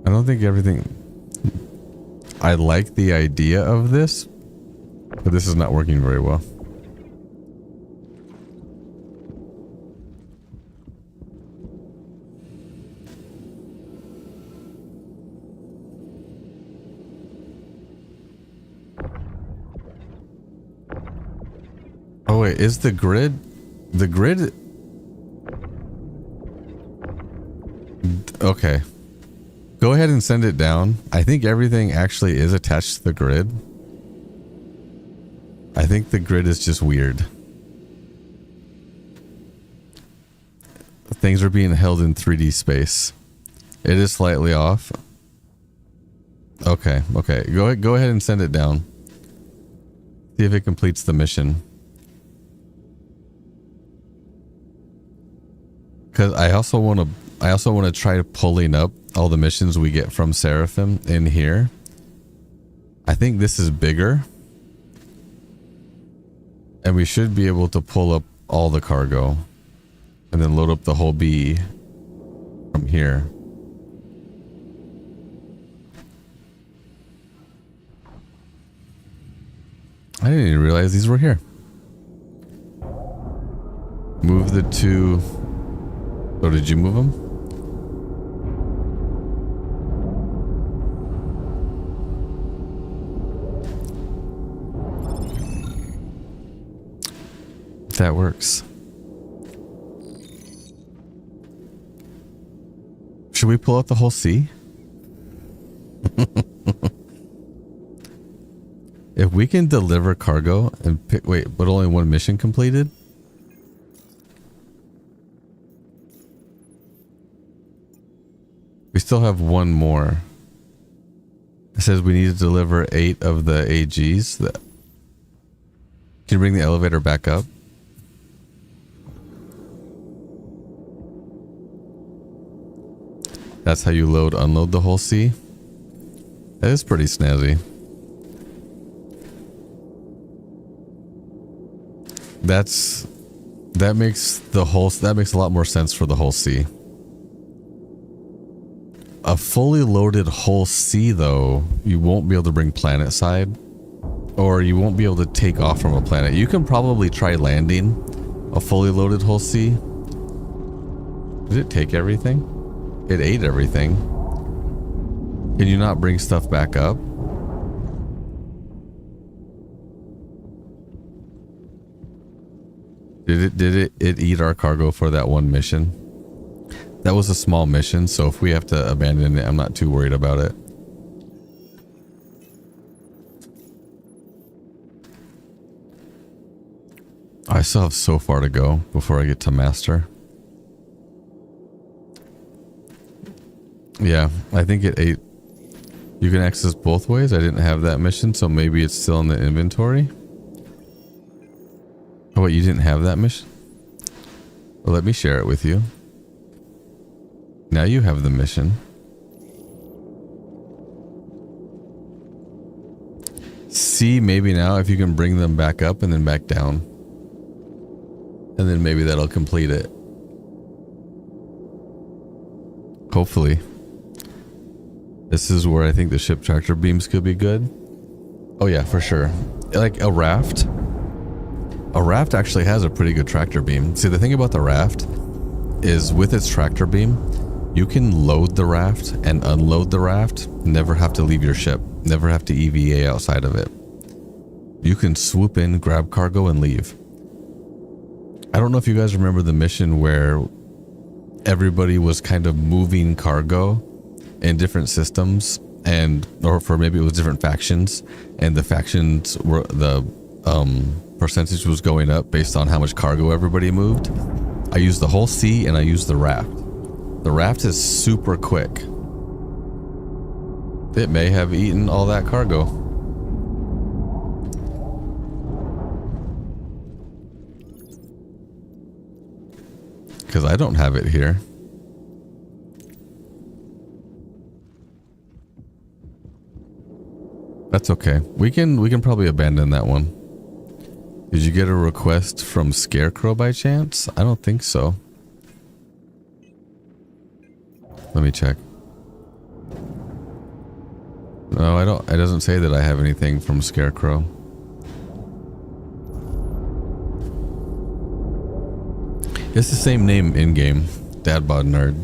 I don't think everything... I like the idea of this, but this is not working very well. Oh wait, is the grid... The grid... Okay. Go ahead and send it down. I think everything actually is attached to the grid. I think the grid is just weird. Things are being held in 3D space. It is slightly off. Okay, okay. Go ahead and send it down. See if it completes the mission. Because I also want to try pulling up all the missions we get from Seraphim in here. I think this is bigger. And we should be able to pull up all the cargo. And then load up the whole B from here. I didn't even realize these were here. Move the two... Oh, did you move them? That works. Should we pull out the whole sea? If we can deliver cargo and pick... Wait, but only one mission completed? We still have one more. It says we need to deliver 8 of the AGs. Can you bring the elevator back up? That's how you load, unload the whole sea. That is pretty snazzy. That makes a lot more sense for the whole sea. A fully loaded whole sea, though, you won't be able to bring planet side, or you won't be able to take off from a planet. You can probably try landing a fully loaded whole sea. Did it take everything? It ate everything. Can you not bring stuff back up? Did it eat our cargo for that one mission? That was a small mission, so if we have to abandon it, I'm not too worried about it. I still have so far to go before I get to master. Yeah, I think it ate. You can access both ways. I didn't have that mission, so maybe it's still in the inventory. Oh wait, you didn't have that mission? Well, let me share it with you. Now you have the mission. See, maybe now if you can bring them back up and then back down. And then maybe that'll complete it. Hopefully. This is where I think the ship tractor beams could be good. Oh yeah, for sure. Like a raft. A raft actually has a pretty good tractor beam. See, the thing about the raft is with its tractor beam, You can load the raft and unload the raft, never have to leave your ship, never have to EVA outside of it. You can swoop in, grab cargo, and leave. I don't know if you guys remember the mission where everybody was kind of moving cargo in different systems, and or for maybe it was different factions, and the factions were the percentage was going up based on how much cargo everybody moved. I used the whole sea and I used the raft. The raft is super quick. It may have eaten all that cargo. Because I don't have it here. That's okay. We can probably abandon that one. Did you get a request from Scarecrow by chance? I don't think so. Let me check. No, I don't. It doesn't say that I have anything from Scarecrow. It's the same name in game, Dadbod Nerd.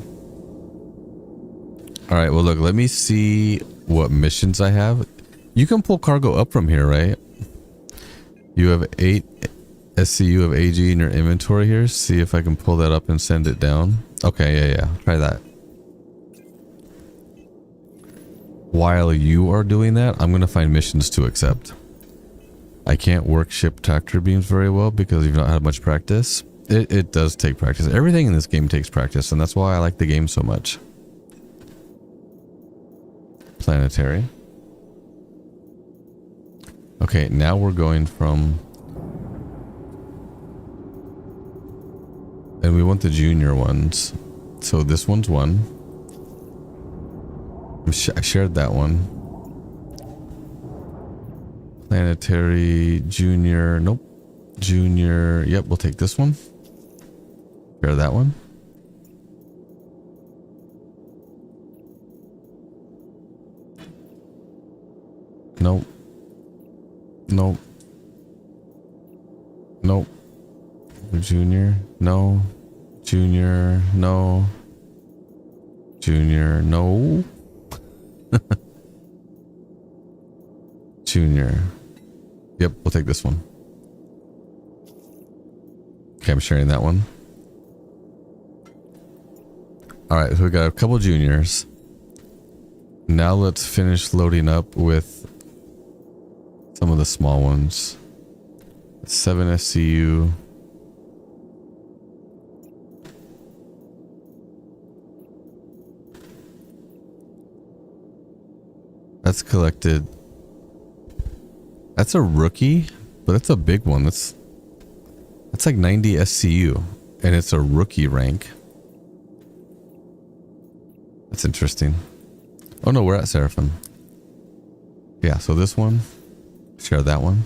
All right. Well, look. Let me see what missions I have. You can pull cargo up from here, right? You have 8 SCU of AG in your inventory here. See if I can pull that up and send it down. Okay. Yeah. Try that. While you are doing that, I'm going to find missions to accept. I can't work ship tractor beams very well because you've not had much practice. It does take practice. Everything in this game takes practice, and that's why I like the game so much. Planetary. Okay, now we're going from... And we want the junior ones. So this one's one. I shared that one. Planetary, junior, nope. Junior, yep, we'll take this one. Share that one. Nope. Nope. Nope. Junior, no. Junior, no. Junior, no. Junior. Yep, we'll take this one. Okay, I'm sharing that one. Alright, so we got a couple juniors. Now let's finish loading up with some of the small ones. 7 SCU. That's collected. That's a rookie, but that's a big one. That's like 90 SCU, and it's a rookie rank. That's interesting. Oh no, we're at Seraphim. Yeah, so this one, share that one.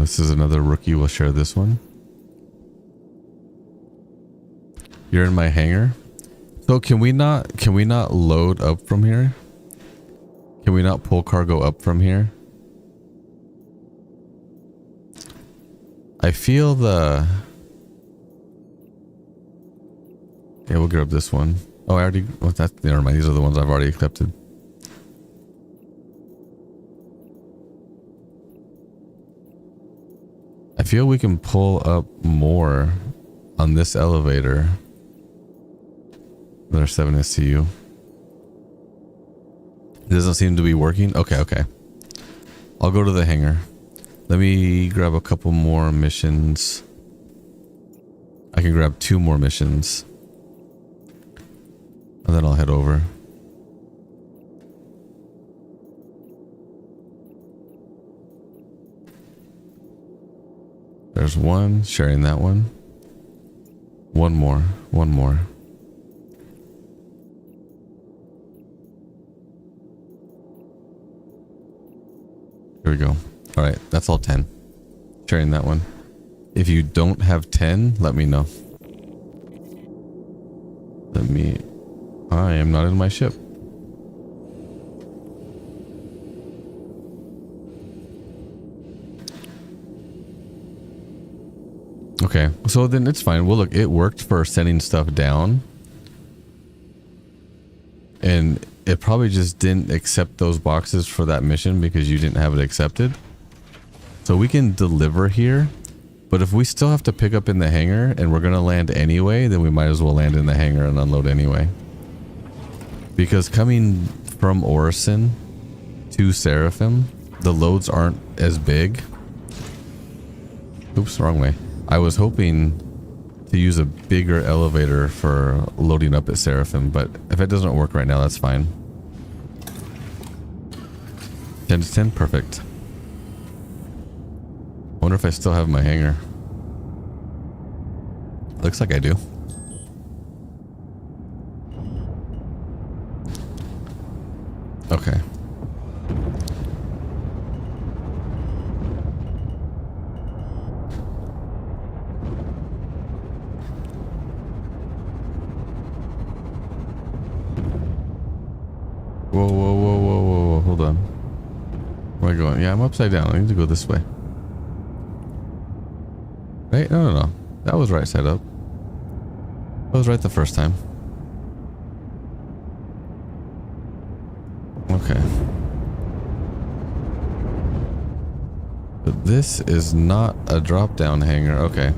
This is another rookie. We'll share this one. You're in my hangar. So can we not load up from here? Can we not pull cargo up from here? I feel the... Yeah, we'll grab this one. Oh, I already... Oh, that, never mind. These are the ones I've already accepted. I feel we can pull up more on this elevator. There's 7 SCU. It doesn't seem to be working. Okay. I'll go to the hangar. Let me grab a couple more missions. I can grab 2 more missions. And then I'll head over. There's one, sharing that one. One more. Here we go. All right, that's all 10. Sharing that one. If you don't have 10, let me know. I am not in my ship. Okay, so then it's fine. Well, look, it worked for sending stuff down. And it probably just didn't accept those boxes for that mission because you didn't have it accepted. So we can deliver here. But if we still have to pick up in the hangar and we're going to land anyway, then we might as well land in the hangar and unload anyway. Because coming from Orison to Seraphim, the loads aren't as big. Oops, wrong way. I was hoping to use a bigger elevator for loading up at Seraphim, but if it doesn't work right now, that's fine. 10 to 10, perfect. Wonder if I still have my hangar. Looks like I do. Okay. Whoa, whoa, whoa, whoa, whoa, whoa, hold on. Where am I going? Yeah, I'm upside down. I need to go this way. Right? No, no, no. That was right side up. That was right the first time. Okay. But this is not a drop-down hangar. Okay.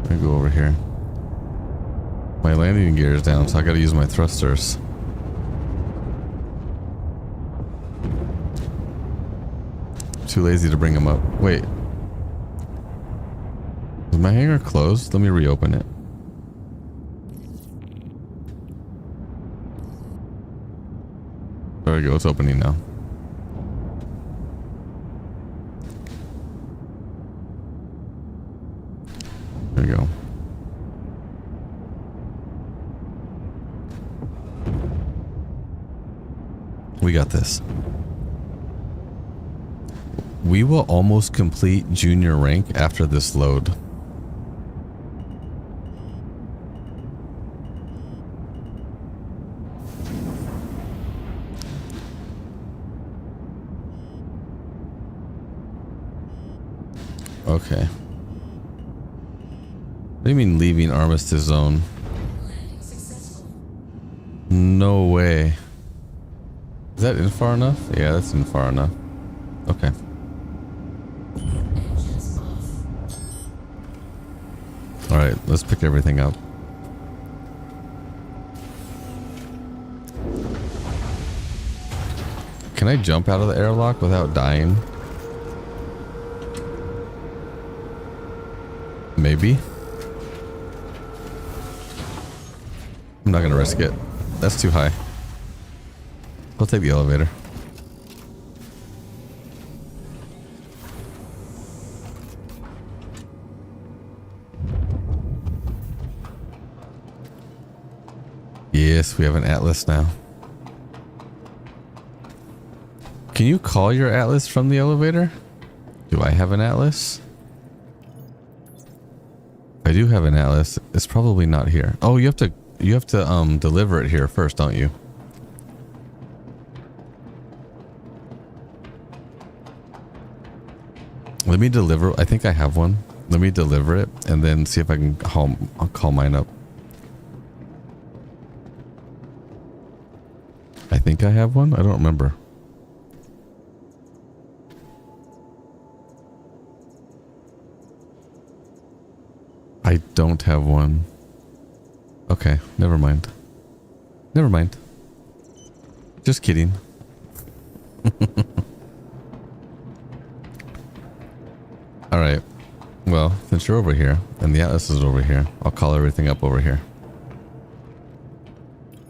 Let me go over here. My landing gear is down, so I gotta use my thrusters. Too lazy to bring them up. Wait. Is my hangar closed? Let me reopen it. There we go, it's opening now. There we go. We got this. We will almost complete junior rank after this load. Okay. What do you mean leaving Armistice Zone? No way. Is that in far enough? Yeah, that's in far enough. Okay. Alright, let's pick everything up. Can I jump out of the airlock without dying? Maybe. I'm not gonna risk it. That's too high. I'll take the elevator. Yes, we have an Atlas now. Can you call your Atlas from the elevator? Do I have an Atlas? I do have an Atlas. It's probably not here. Oh, you have to deliver it here first, don't you? Let me deliver. I think I have one. Let me deliver it and then see if I can call mine up. I think I have one. I don't remember. I don't have one. Okay, never mind. Never mind. Just kidding. Alright. Well, since you're over here and the Atlas is over here, I'll call everything up over here.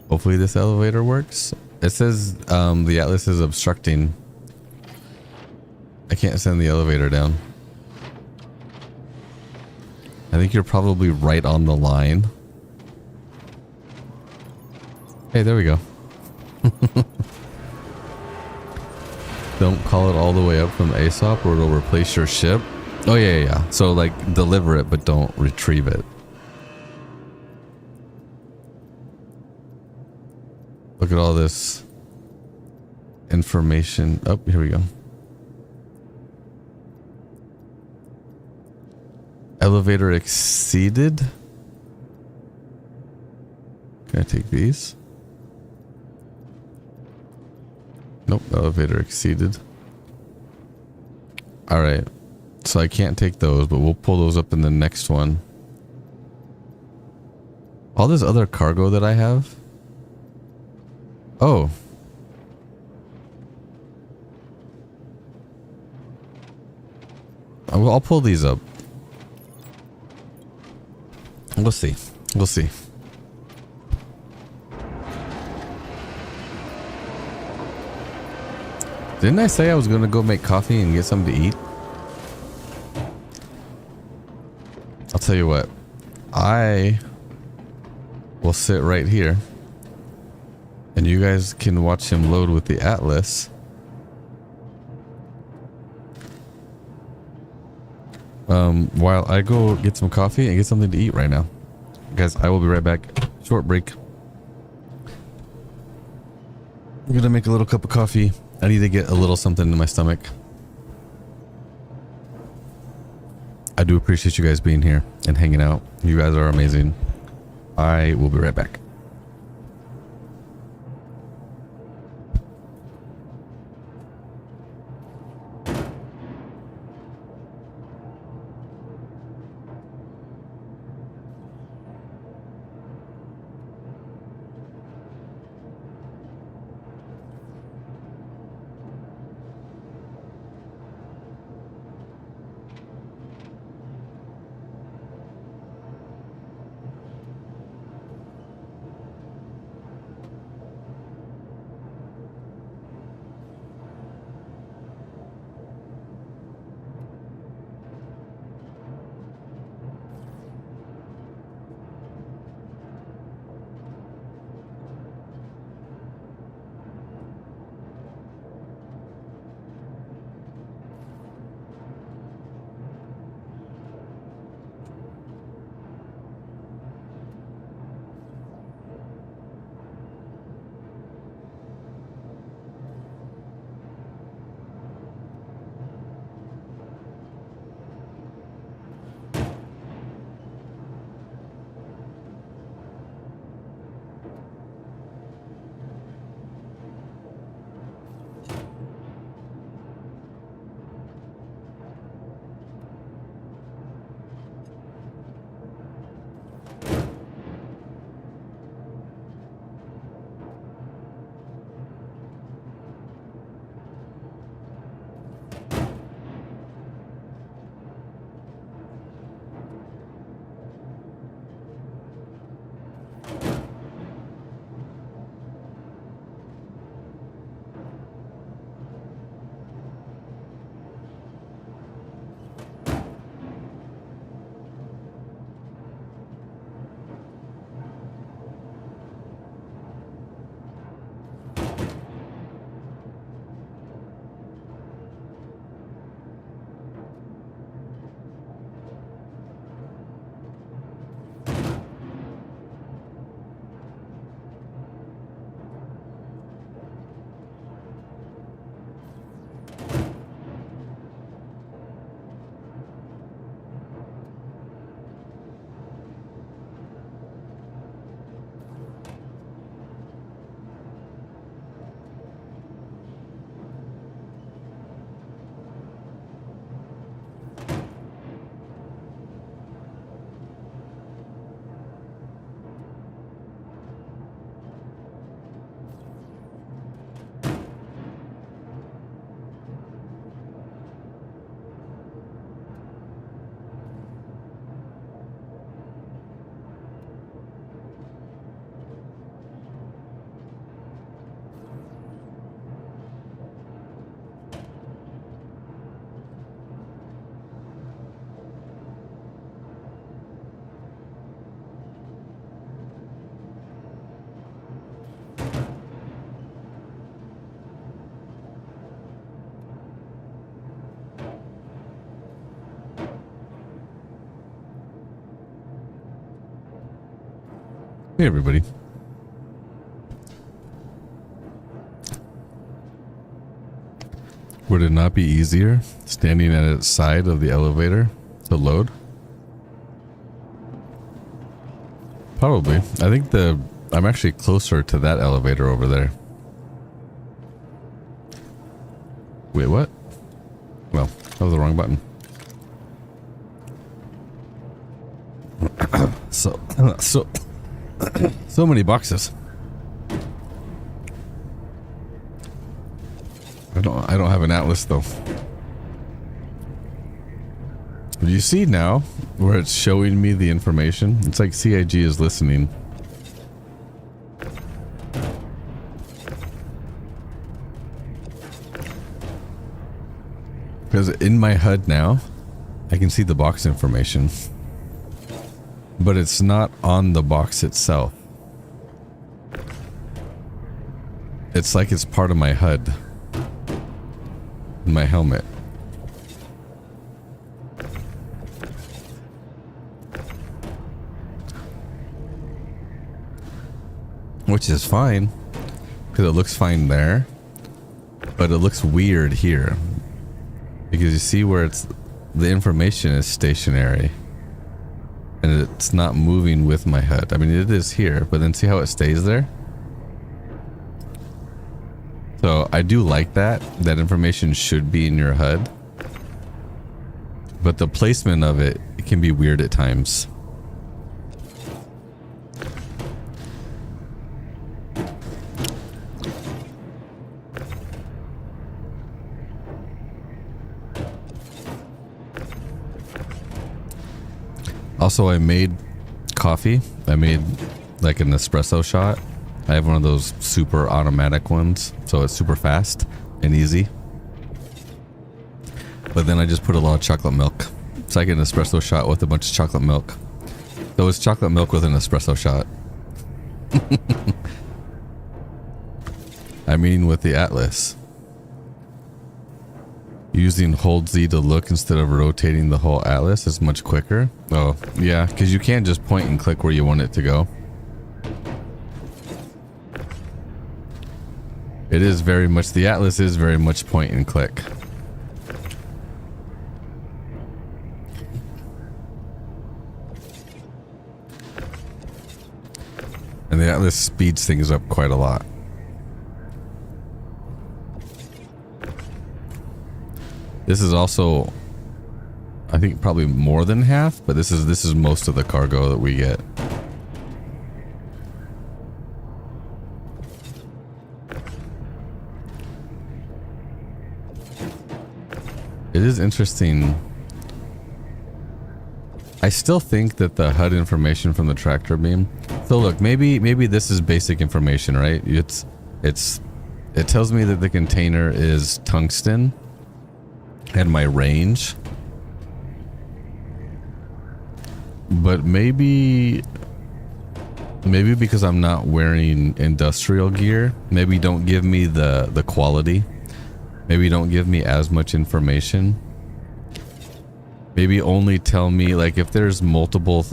Hopefully this elevator works. It says the Atlas is obstructing. I can't send the elevator down. I think you're probably right on the line. Hey, there we go. Don't call it all the way up from ASOP or it'll replace your ship. Oh, yeah. So, like, deliver it, but don't retrieve it. Look at all this information. Oh, here we go. Elevator exceeded. Can I take these? Nope, elevator exceeded. Alright. So I can't take those, but we'll pull those up in the next one. All this other cargo that I have. Oh. I'll pull these up. We'll see. We'll see. Didn't I say I was going to go make coffee and get something to eat? I'll tell you what. I will sit right here. And you guys can watch him load with the Atlas. While I go get some coffee and get something to eat right now. Guys, I will be right back. Short break. I'm gonna make a little cup of coffee. I need to get a little something in my stomach. I do appreciate you guys being here and hanging out. You guys are amazing. I will be right back. Hey everybody. Would it not be easier standing at its side of the elevator to load? Probably. I think I'm actually closer to that elevator over there. Wait, what? Well, that was the wrong button. So many boxes. I don't have an atlas though. Do you see now where it's showing me the information? It's like CIG is listening. Because in my HUD now, I can see the box information. But it's not on the box itself. It's like it's part of my HUD. My helmet. Which is fine, because it looks fine there, but it looks weird here. Because you see where the information is stationary, and it's not moving with my HUD. I mean, it is here, but then see how it stays there? So I do like that information should be in your HUD, but the placement of it can be weird at times. Also, I made coffee. I made like an espresso shot. I have one of those super automatic ones, so it's super fast and easy. But then I just put a lot of chocolate milk. It's like an espresso shot with a bunch of chocolate milk. So it's chocolate milk with an espresso shot. I mean with the Atlas. Using hold Z to look instead of rotating the whole Atlas is much quicker. Oh, yeah, because you can't just point and click where you want it to go. It is very much, the Atlas is very much point and click. And the Atlas speeds things up quite a lot. This is also, I think, probably more than half, but this is most of the cargo that we get. It is interesting. I still think that the HUD information from the tractor beam. So look, maybe this is basic information, right? It tells me that the container is tungsten and my range. But maybe because I'm not wearing industrial gear, maybe don't give me the quality. Maybe don't give me as much information. Maybe only tell me, like, if there's multiple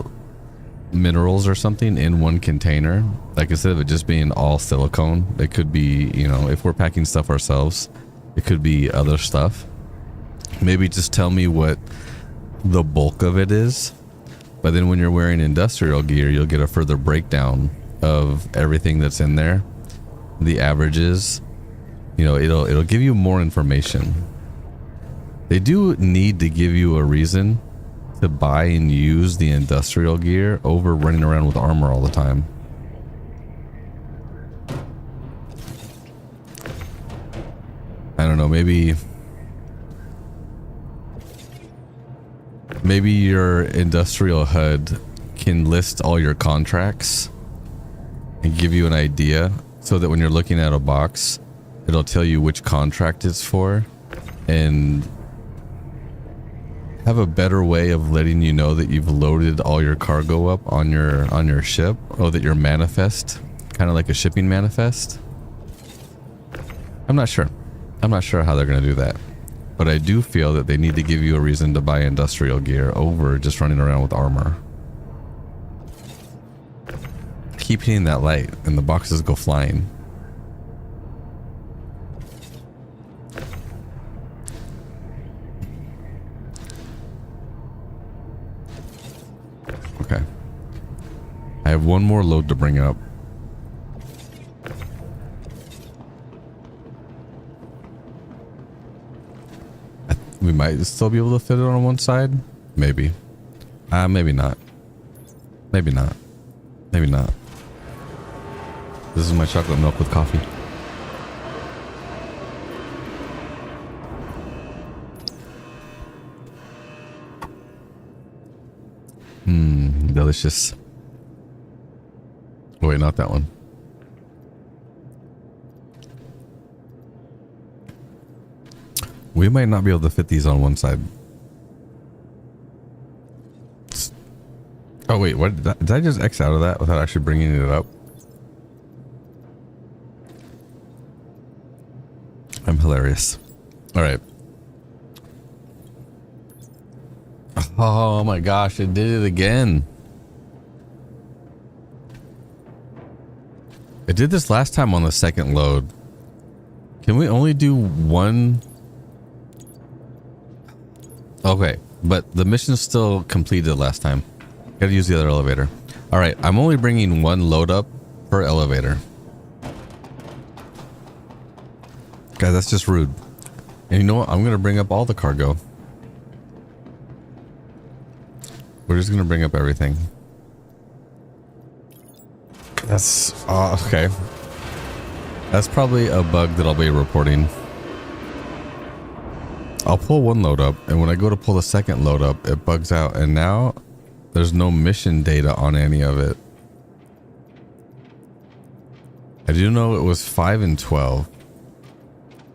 minerals or something in one container, like instead of it just being all silicone, it could be, you know, if we're packing stuff ourselves, it could be other stuff. Maybe just tell me what the bulk of it is. But then when you're wearing industrial gear, you'll get a further breakdown of everything that's in there, the averages. You know, it'll give you more information. They do need to give you a reason to buy and use the industrial gear over running around with armor all the time. I don't know, maybe your industrial HUD can list all your contracts and give you an idea so that when you're looking at a box, it'll tell you which contract it's for and have a better way of letting you know that you've loaded all your cargo up on your ship, or that your manifest, kind of like a shipping manifest. I'm not sure how they're going to do that, but I do feel that they need to give you a reason to buy industrial gear over just running around with armor. Keep hitting that light and the boxes go flying. I have one more load to bring up. We might still be able to fit it on one side. Maybe. Maybe not. Maybe not. Maybe not. This is my chocolate milk with coffee. Delicious. Oh, wait, not that one. We might not be able to fit these on one side. Oh wait, what did I just X out of that without actually bringing it up? I'm hilarious. All right. Oh my gosh, it did it again. It did this last time on the second load. Can we only do one? Okay, but the mission's still completed last time. Gotta use the other elevator. All right, I'm only bringing one load up per elevator. Guys, that's just rude. And you know what? I'm gonna bring up all the cargo. We're just gonna bring up everything. That's okay. That's probably a bug that I'll be reporting. I'll pull one load up, and when I go to pull the second load up, it bugs out, and now there's no mission data on any of it. I do know it was 5 and 12.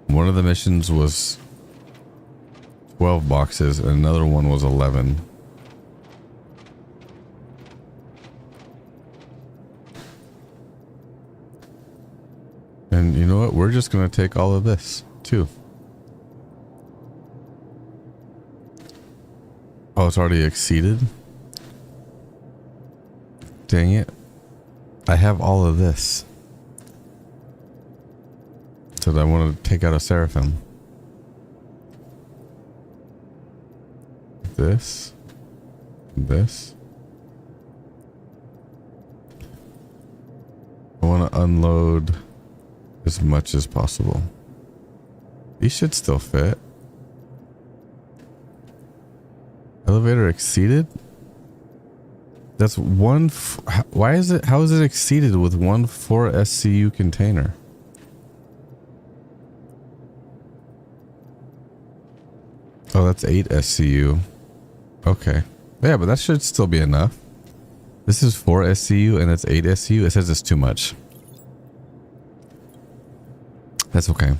One of the missions was 12 boxes, and another one was 11. And you know what? We're just going to take all of this, too. Oh, it's already exceeded? Dang it. I have all of this. So I want to take out a Seraphim. This. This. I want to unload as much as possible. These should still fit. Elevator exceeded? That's one. Why is it? How is it exceeded with 1 4 SCU container? Oh, that's 8 SCU. Okay. Yeah, but that should still be enough. This is 4 SCU and that's 8 SCU. It says it's too much. That's okay.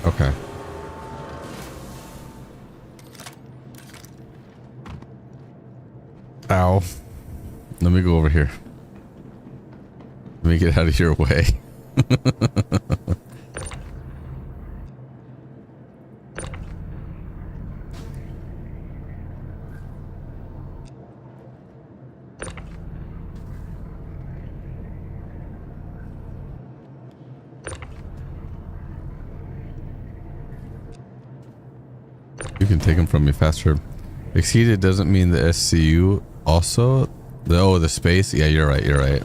Okay. Ow. Let me go over here. Let me get out of your way. You can take them from me faster. Exceeded doesn't mean the SCU also. The space. Yeah, you're right. You're right.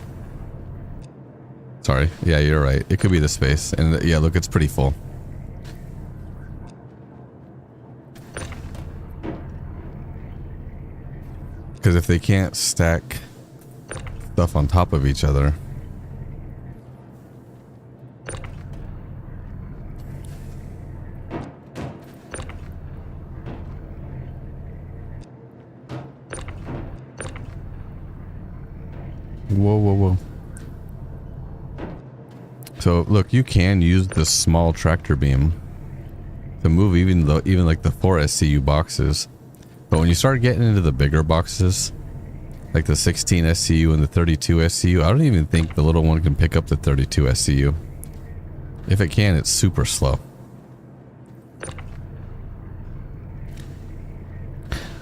Sorry. Yeah, you're right. It could be the space. And yeah, look, it's pretty full. Because if they can't stack stuff on top of each other. Whoa, whoa, whoa. So look, you can use the small tractor beam to move even like the 4 SCU boxes. But when you start getting into the bigger boxes, like the 16 SCU and the 32 SCU, I don't even think the little one can pick up the 32 SCU. If it can, it's super slow.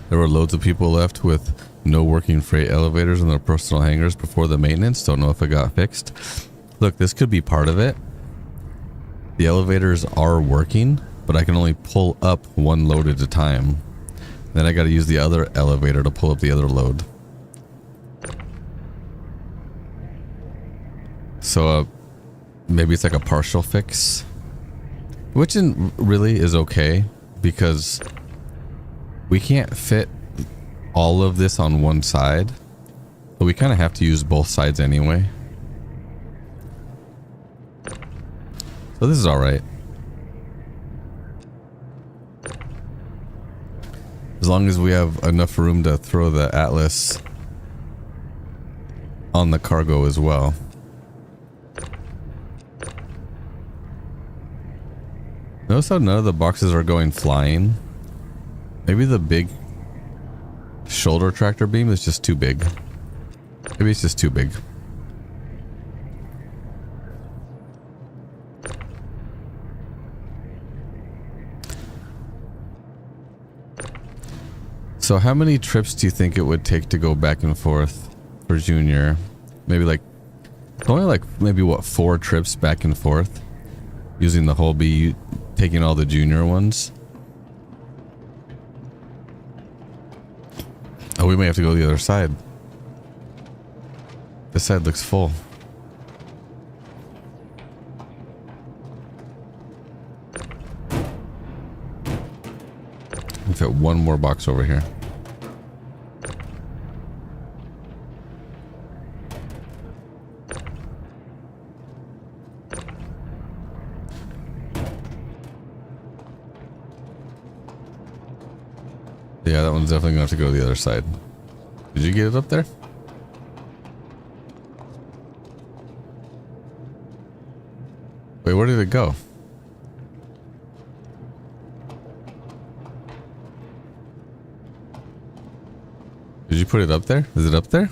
There were loads of people left with no working freight elevators in their personal hangars before the maintenance. Don't know if it got fixed. Look, this could be part of it. The elevators are working, but I can only pull up one load at a time. Then I got to use the other elevator to pull up the other load. So maybe it's like a partial fix, which really is okay because we can't fit all of this on one side, but we kind of have to use both sides anyway. So this is all right. As long as we have enough room to throw the Atlas on the cargo as well. Notice how none of the boxes are going flying. Maybe the big shoulder tractor beam is just too big. Maybe it's just too big. So how many trips do you think it would take to go back and forth for Junior? Maybe like, only like maybe what, 4 trips back and forth? Using the Hubie, taking all the Junior ones. Oh, we may have to go the other side. This side looks full. We fit one more box over here. Yeah, that one's definitely gonna have to go to the other side. Did you get it up there? Wait, where did it go? Did you put it up there? Is it up there?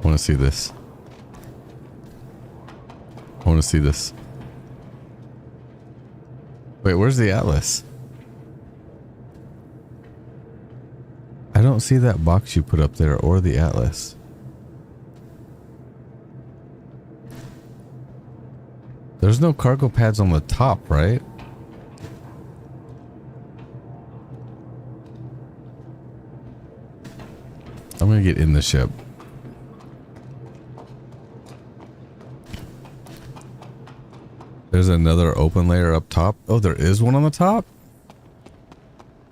I want to see this. I want to see this. Wait, where's the Atlas? I don't see that box you put up there or the Atlas. There's no cargo pads on the top, right? I'm gonna get in the ship. There's another open layer up top. Oh, there is one on the top?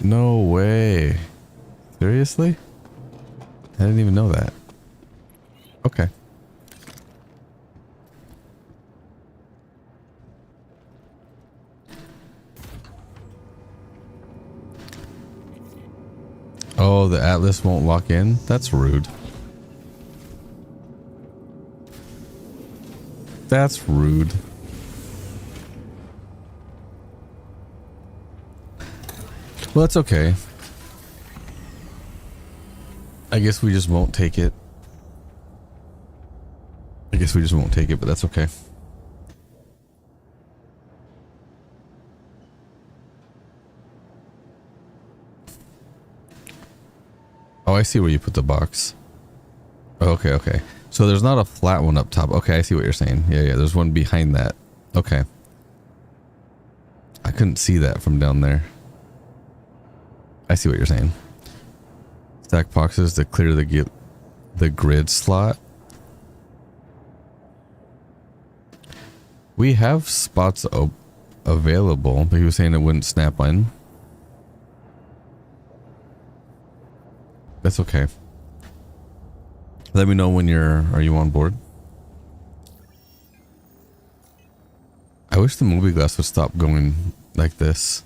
No way. Seriously? I didn't even know that. Okay. Oh, the Atlas won't lock in? That's rude. That's rude. Well, that's okay. I guess we just won't take it. I guess we just won't take it, but that's okay. Oh, I see where you put the box. Oh, okay, okay. So there's not a flat one up top. Okay, I see what you're saying. Yeah, yeah, there's one behind that. Okay. I couldn't see that from down there. I see what you're saying. Stack boxes to clear the grid slot. We have spots available, but he was saying it wouldn't snap in. That's okay. Let me know when are you on board? I wish the movie glass would stop going like this.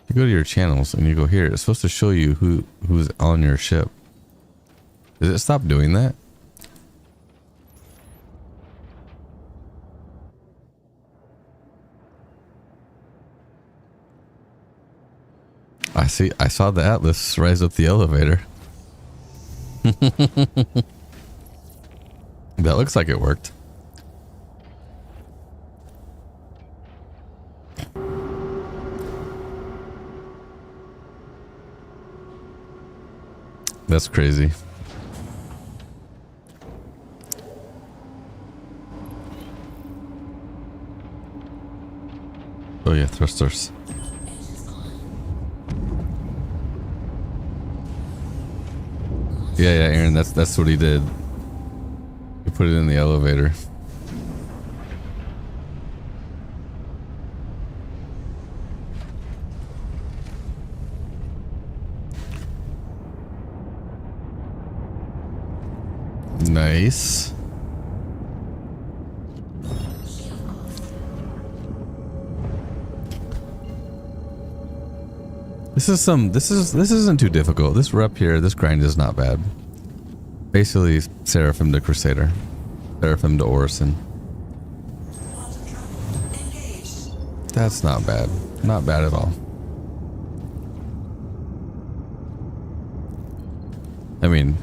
You go to your channels and you go here. It's supposed to show you who's on your ship. Does it stop doing that? I saw the Atlas rise up the elevator. That looks like it worked. That's crazy. Oh yeah, thrusters. Yeah, Aaron, that's what he did. He put it in the elevator. Nice. This isn't too difficult. This rep here, this grind is not bad. Basically Seraphim to Crusader. Seraphim to Orison. That's not bad. Not bad at all. I mean,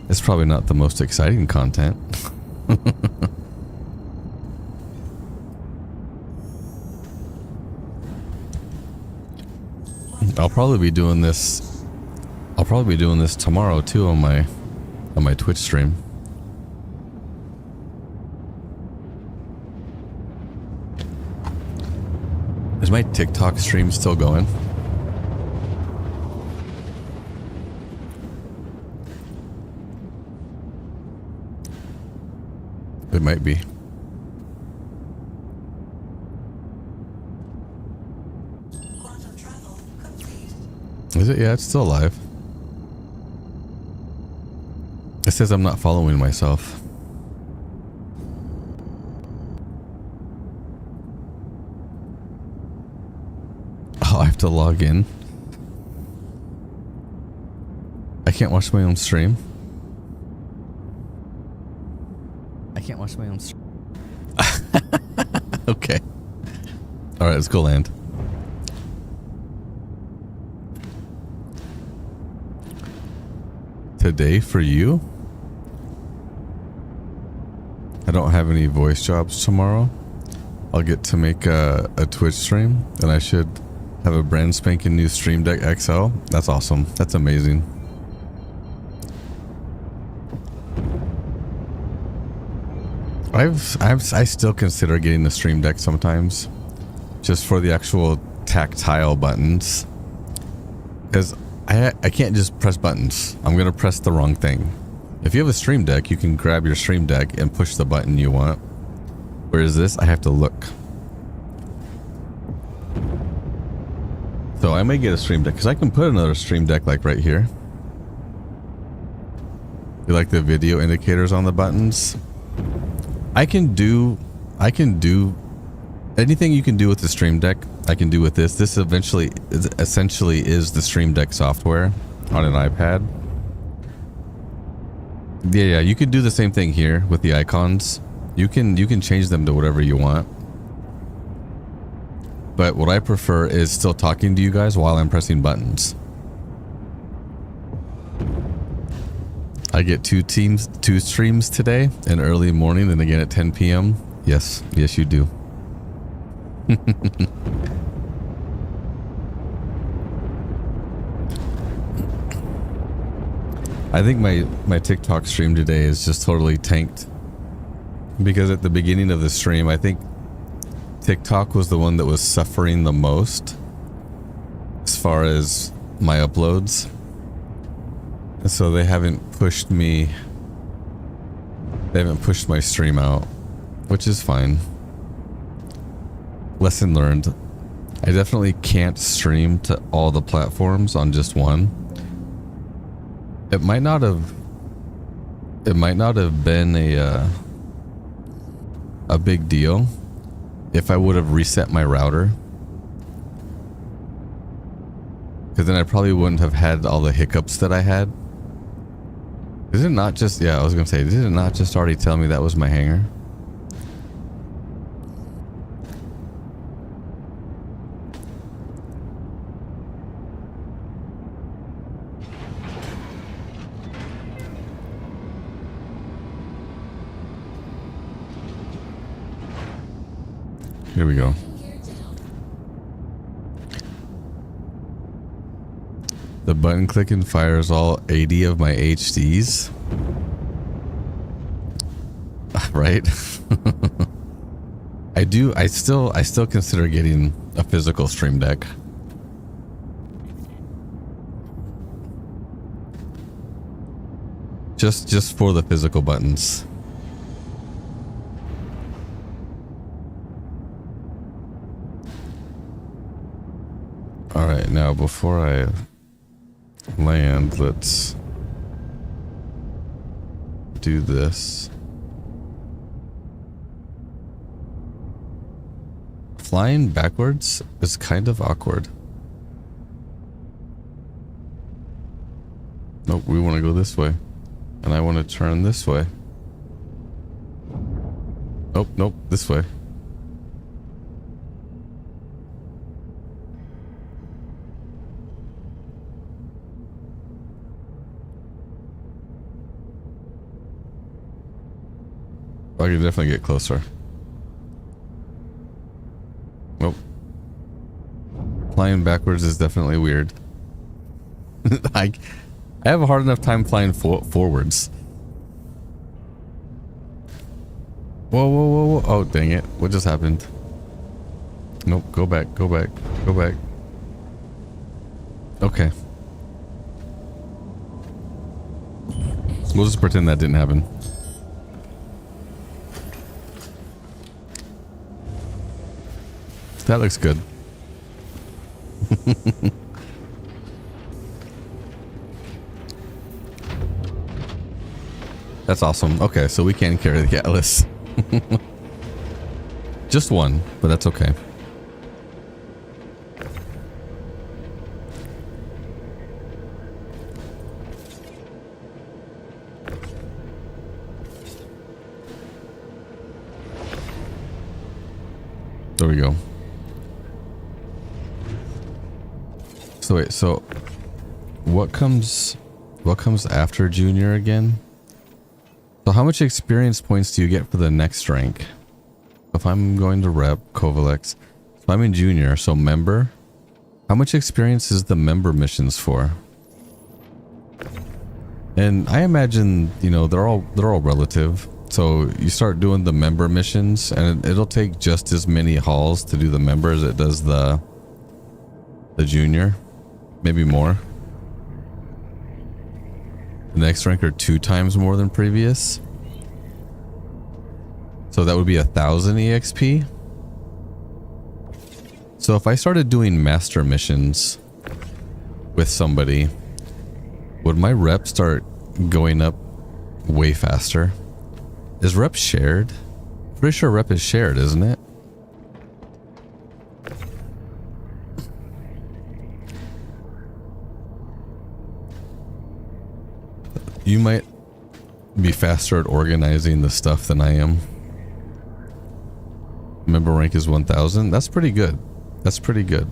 it's probably not the most exciting content. I'll probably be doing this tomorrow too on my Twitch stream. Is my TikTok stream still going? It might be. Is it? Yeah, it's still alive. It says I'm not following myself. Oh, I have to log in. I can't watch my own stream. I can't watch my own stream. Okay. Alright, let's go land. Today for you? I don't have any voice jobs tomorrow. I'll get to make a Twitch stream, and I should have a brand spanking new Stream Deck XL. That's awesome. That's amazing. I still consider getting the Stream Deck sometimes, just for the actual tactile buttons, because I can't just press buttons. I'm gonna press the wrong thing. If you have a Stream Deck, you can grab your Stream Deck and push the button you want. Whereas this, I have to look. So I may get a Stream Deck, because I can put another Stream Deck like right here. You like the video indicators on the buttons? I can do anything you can do with the Stream Deck. I can do with this. This essentially is the Stream Deck software on an iPad. Yeah, you could do the same thing here with the icons. You can change them to whatever you want. But what I prefer is still talking to you guys while I'm pressing buttons. I get two streams today, an early morning and again at 10 p.m. Yes, you do. I think my TikTok stream today is just totally tanked, because at the beginning of the stream, I think TikTok was the one that was suffering the most as far as my uploads. And so they haven't pushed my stream out, which is fine. Lesson learned. I definitely can't stream to all the platforms on just one. It might not have been a big deal if I would have reset my router, because then I probably wouldn't have had all the hiccups that I had. Is it not just, yeah, I was gonna say, did it not just already tell me that was my hanger? Here we go. The button clicking fires all 80 of my HDs. Right? I still consider getting a physical stream deck. Just for the physical buttons. All right, now before I land, let's do this. Flying backwards is kind of awkward. Nope, we want to go this way. And I want to turn this way. Nope, this way. I can definitely get closer. Nope. Flying backwards is definitely weird. I have a hard enough time flying forwards. Whoa. Oh, dang it. What just happened? Nope, go back. Okay. We'll just pretend that didn't happen. That looks good. That's awesome. Okay, so we can carry the Atlas. Just one, but that's okay. There we go. So wait, so what comes after junior again? So how much experience points do you get for the next rank? If I'm going to rep Kovalex, so I'm in junior, so member. How much experience is the member missions for? And I imagine, you know, they're all relative. So you start doing the member missions and it'll take just as many hauls to do the member as it does the junior. Maybe more. The next rank are 2 times more than previous. So that would be 1,000 EXP. So if I started doing master missions with somebody, would my rep start going up way faster? Is rep shared? Pretty sure rep is shared, isn't it? You might be faster at organizing the stuff than I am. Member rank is 1,000. That's pretty good. That's pretty good.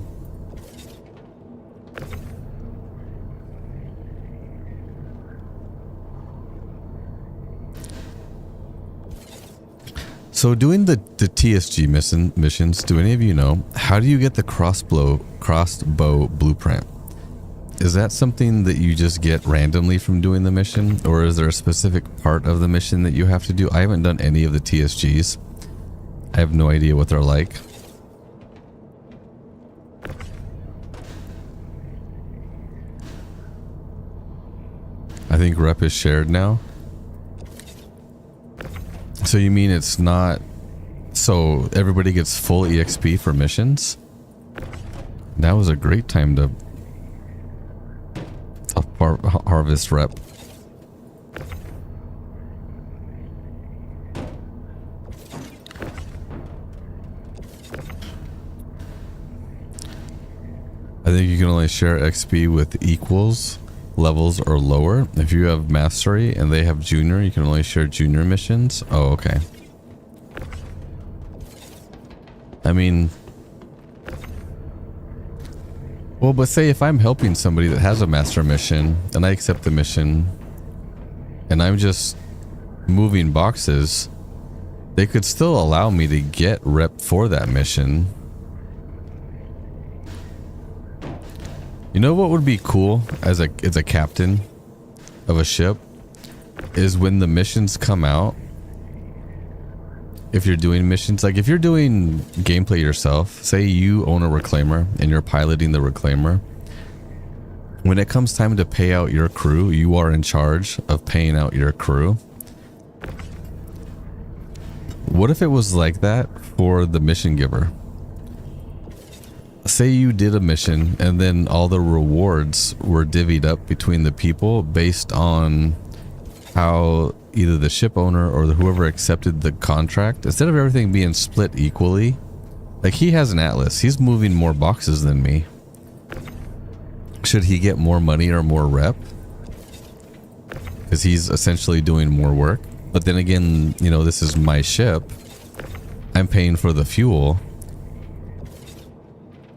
So doing the TSG missions, do any of you know, how do you get the crossbow blueprint? Is that something that you just get randomly from doing the mission? Or is there a specific part of the mission that you have to do? I haven't done any of the TSGs. I have no idea what they're like. I think rep is shared now. So you mean it's not... So everybody gets full EXP for missions? That was a great time to harvest rep. I think you can only share XP with equals, levels, or lower. If you have mastery and they have junior, you can only share junior missions. Oh, okay. I mean... Well, but say if I'm helping somebody that has a master mission and I accept the mission and I'm just moving boxes, they could still allow me to get rep for that mission. You know what would be cool as a captain of a ship is when the missions come out. If you're doing missions, like if you're doing gameplay yourself, say you own a reclaimer and you're piloting the reclaimer. When it comes time to pay out your crew, you are in charge of paying out your crew. What if it was like that for the mission giver? Say you did a mission and then all the rewards were divvied up between the people based on how either the ship owner or whoever accepted the contract, instead of everything being split equally. Like he has an Atlas, he's moving more boxes than me. Should he get more money or more rep? Because he's essentially doing more work. But then again, you know, this is my ship. I'm paying for the fuel.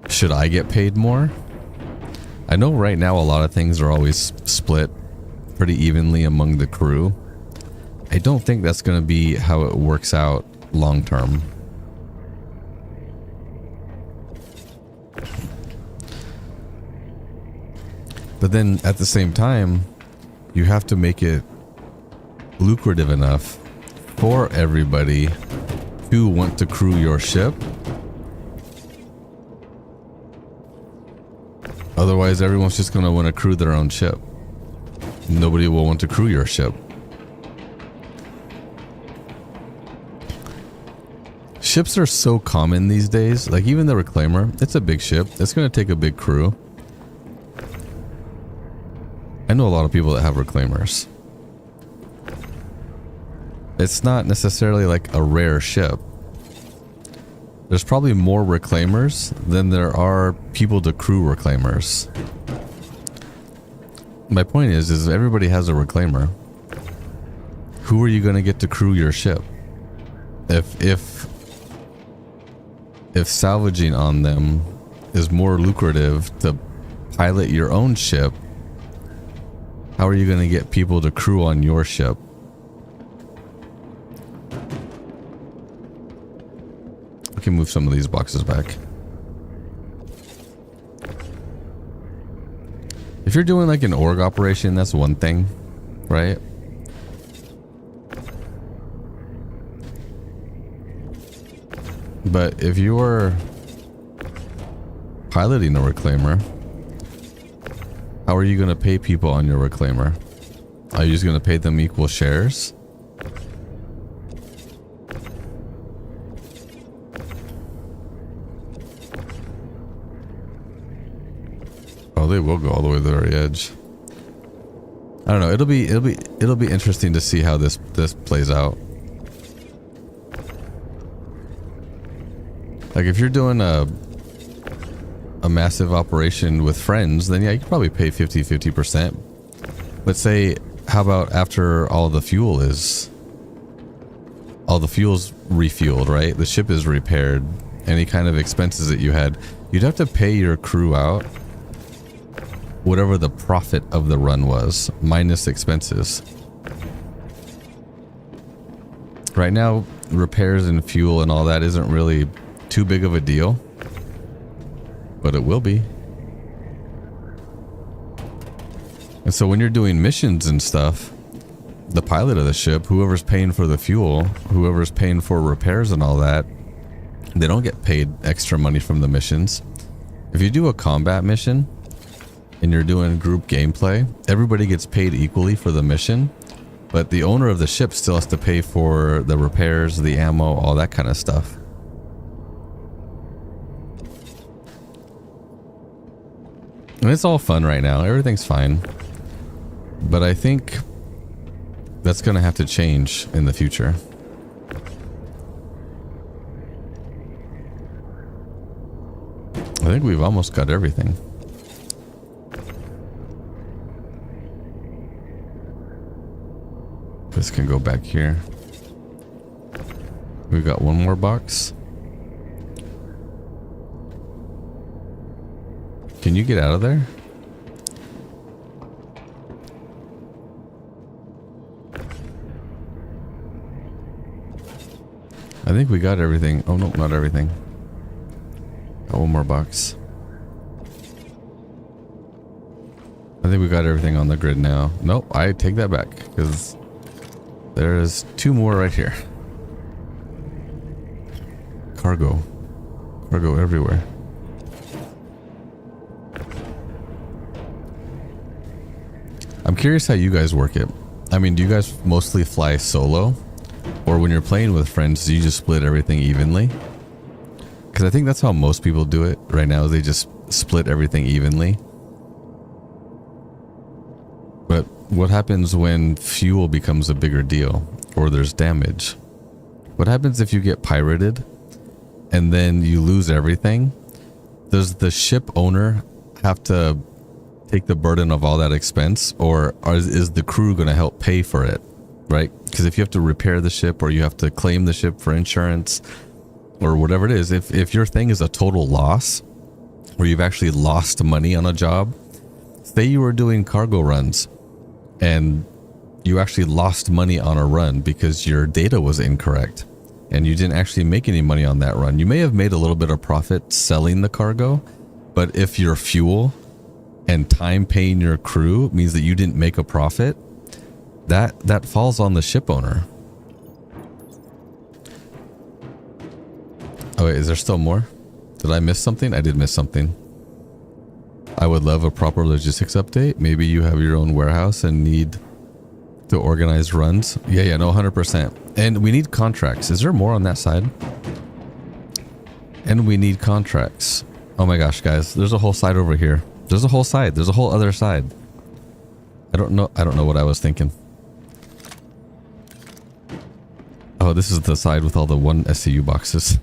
Should I get paid more? I know right now a lot of things are always split pretty evenly among the crew. I don't think that's going to be how it works out long term. But then at the same time, you have to make it lucrative enough for everybody to want to crew your ship. Otherwise, everyone's just going to want to crew their own ship. Nobody will want to crew your ship. Ships are so common these days. Like even the Reclaimer, it's a big ship. It's going to take a big crew. I know a lot of people that have Reclaimers. It's not necessarily like a rare ship. There's probably more Reclaimers than there are people to crew Reclaimers. My point is everybody has a Reclaimer. Who are you going to get to crew your ship? If salvaging on them is more lucrative to pilot your own ship, how are you going to get people to crew on your ship? I can move some of these boxes back. If you're doing like an org operation, that's one thing, right? But if you're piloting a Reclaimer, how are you going to pay people on your Reclaimer? Are you just going to pay them equal shares? Oh, they will go all the way to the very edge. I don't know. It'll be interesting to see how this plays out. Like if you're doing a massive operation with friends, then yeah, you can probably pay 50%. But say, how about after all the fuel's refueled, right? The ship is repaired. Any kind of expenses that you had, you'd have to pay your crew out whatever the profit of the run was, minus expenses. Right now, repairs and fuel and all that isn't really too big of a deal, but it will be. And so when you're doing missions and stuff, the pilot of the ship, whoever's paying for the fuel, whoever's paying for repairs and all that, they don't get paid extra money from the missions. If you do a combat mission and you're doing group gameplay, everybody gets paid equally for the mission, but the owner of the ship still has to pay for the repairs, the ammo, all that kind of stuff. And it's all fun right now. Everything's fine. But I think that's going to have to change in the future. I think we've almost got everything. This can go back here. We've got one more box. Can you get out of there? I think we got everything. Oh, no, not everything. Got one more box. I think we got everything on the grid now. Nope, I take that back because there's 2 more right here. Cargo everywhere. I'm curious how you guys work it. I mean, do you guys mostly fly solo? Or when you're playing with friends, do you just split everything evenly? Because I think that's how most people do it right now, is they just split everything evenly. But what happens when fuel becomes a bigger deal or there's damage? What happens if you get pirated and then you lose everything? Does the ship owner have to take the burden of all that expense, or is the crew going to help pay for it, right? Because if you have to repair the ship or you have to claim the ship for insurance or whatever it is, if your thing is a total loss or you've actually lost money on a job, say you were doing cargo runs and you actually lost money on a run because your data was incorrect and you didn't actually make any money on that run. You may have made a little bit of profit selling the cargo, but if your fuel and time paying your crew means that you didn't make a profit, that falls on the ship owner. Oh wait, is there still more? Did I miss something? I did miss something. I would love a proper logistics update. Maybe you have your own warehouse and need to organize runs. Yeah, no, 100%. And we need contracts. Is there more on that side? And we need contracts. Oh my gosh, guys, there's a whole side over here. There's a whole side. There's a whole other side. I don't know what I was thinking. Oh, this is the side with all the 1 SCU boxes.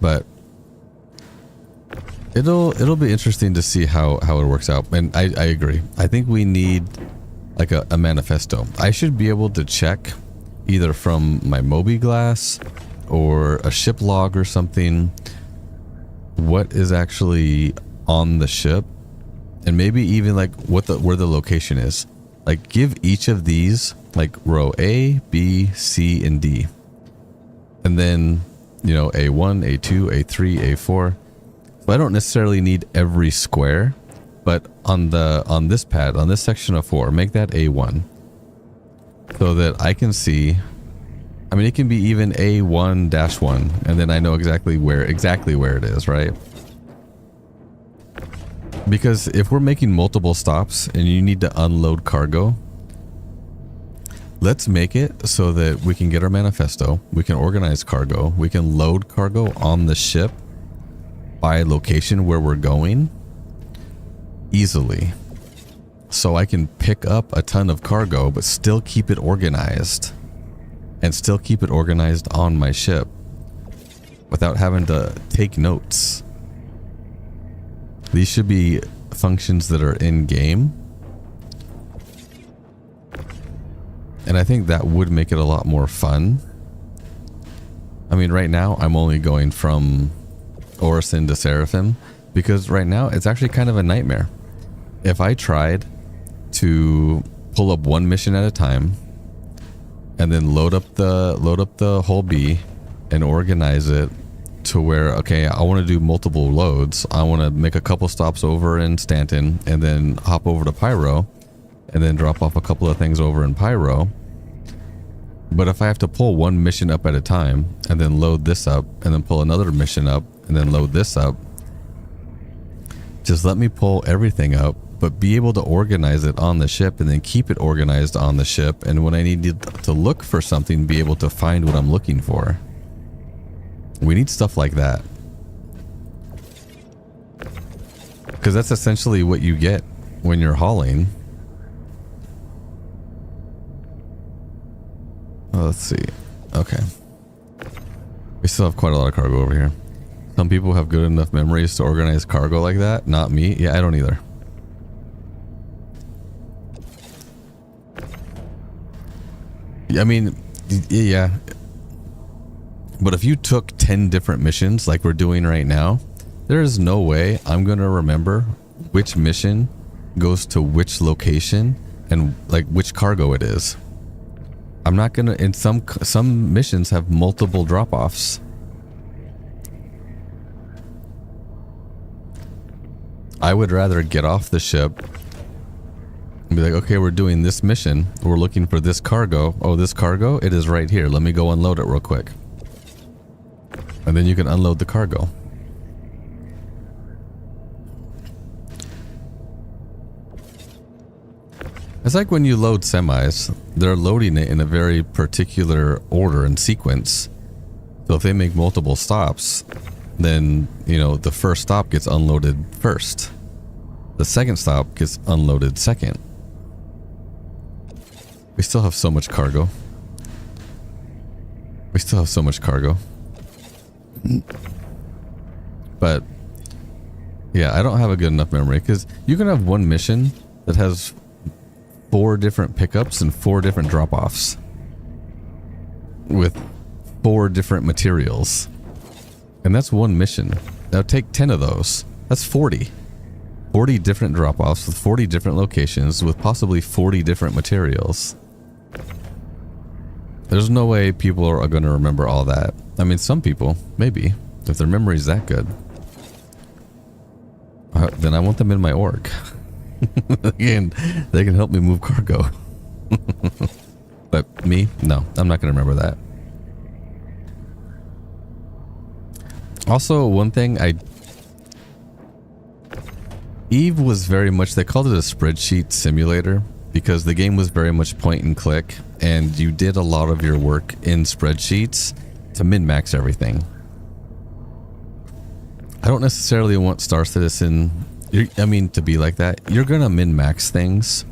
But it'll be interesting to see how it works out. And I agree. I think we need like a manifesto. I should be able to check either from my Moby Glass or a ship log or something what is actually on the ship, and maybe even like where the location is. Like give each of these like row A, B, C, and D, and then you know A1, A2, A3, A4. So I don't necessarily need every square, but on this pad, on this section of 4, make that A1 so that I can see. I mean, it can be even A1-1, and then I know exactly where it is, right? Because if we're making multiple stops and you need to unload cargo, let's make it so that we can get our manifesto, we can organize cargo, we can load cargo on the ship by location where we're going easily. So I can pick up a ton of cargo, but still keep it organized. And still keep it organized on my ship without having to take notes. These should be functions that are in game. And I think that would make it a lot more fun. I mean, right now I'm only going from Orison to Seraphim because right now it's actually kind of a nightmare. If I tried to pull up one mission at a time and then load up the whole B and organize it to where, okay, I want to do multiple loads. I want to make a couple stops over in Stanton and then hop over to Pyro and then drop off a couple of things over in Pyro. But if I have to pull one mission up at a time and then load this up and then pull another mission up and then load this up, just let me pull everything up, but be able to organize it on the ship and then keep it organized on the ship. And when I need to look for something, be able to find what I'm looking for. We need stuff like that. Because that's essentially what you get when you're hauling. Oh, let's see. Okay. We still have quite a lot of cargo over here. Some people have good enough memories to organize cargo like that. Not me. Yeah, I don't either. I mean, yeah. But if you took 10 different missions like we're doing right now, there is no way I'm going to remember which mission goes to which location and like which cargo it is. I'm not gonna. In some missions have multiple drop-offs. I would rather get off the ship and be like, okay, we're doing this mission. We're looking for this cargo. Oh, this cargo? It is right here. Let me go unload it real quick. And then you can unload the cargo. It's like when you load semis, they're loading it in a very particular order and sequence. So if they make multiple stops, then, you know, the first stop gets unloaded first. The second stop gets unloaded second. We still have so much cargo. We still have so much cargo. But, yeah, I don't have a good enough memory because you can have one mission that has 4 different pickups and 4 different drop-offs with 4 different materials. And that's one mission. Now take 10 of those. That's 40. 40 different drop-offs with 40 different locations with possibly 40 different materials. There's no way people are going to remember all that. I mean, some people, maybe, if their memory's that good. Then I want them in my org. Again, they can help me move cargo. But me? No, I'm not going to remember that. Also, one thing Eve was very much, they called it a spreadsheet simulator because the game was very much point and click, and you did a lot of your work in spreadsheets to min-max everything. I don't necessarily want Star Citizen, to be like that. You're gonna min-max things,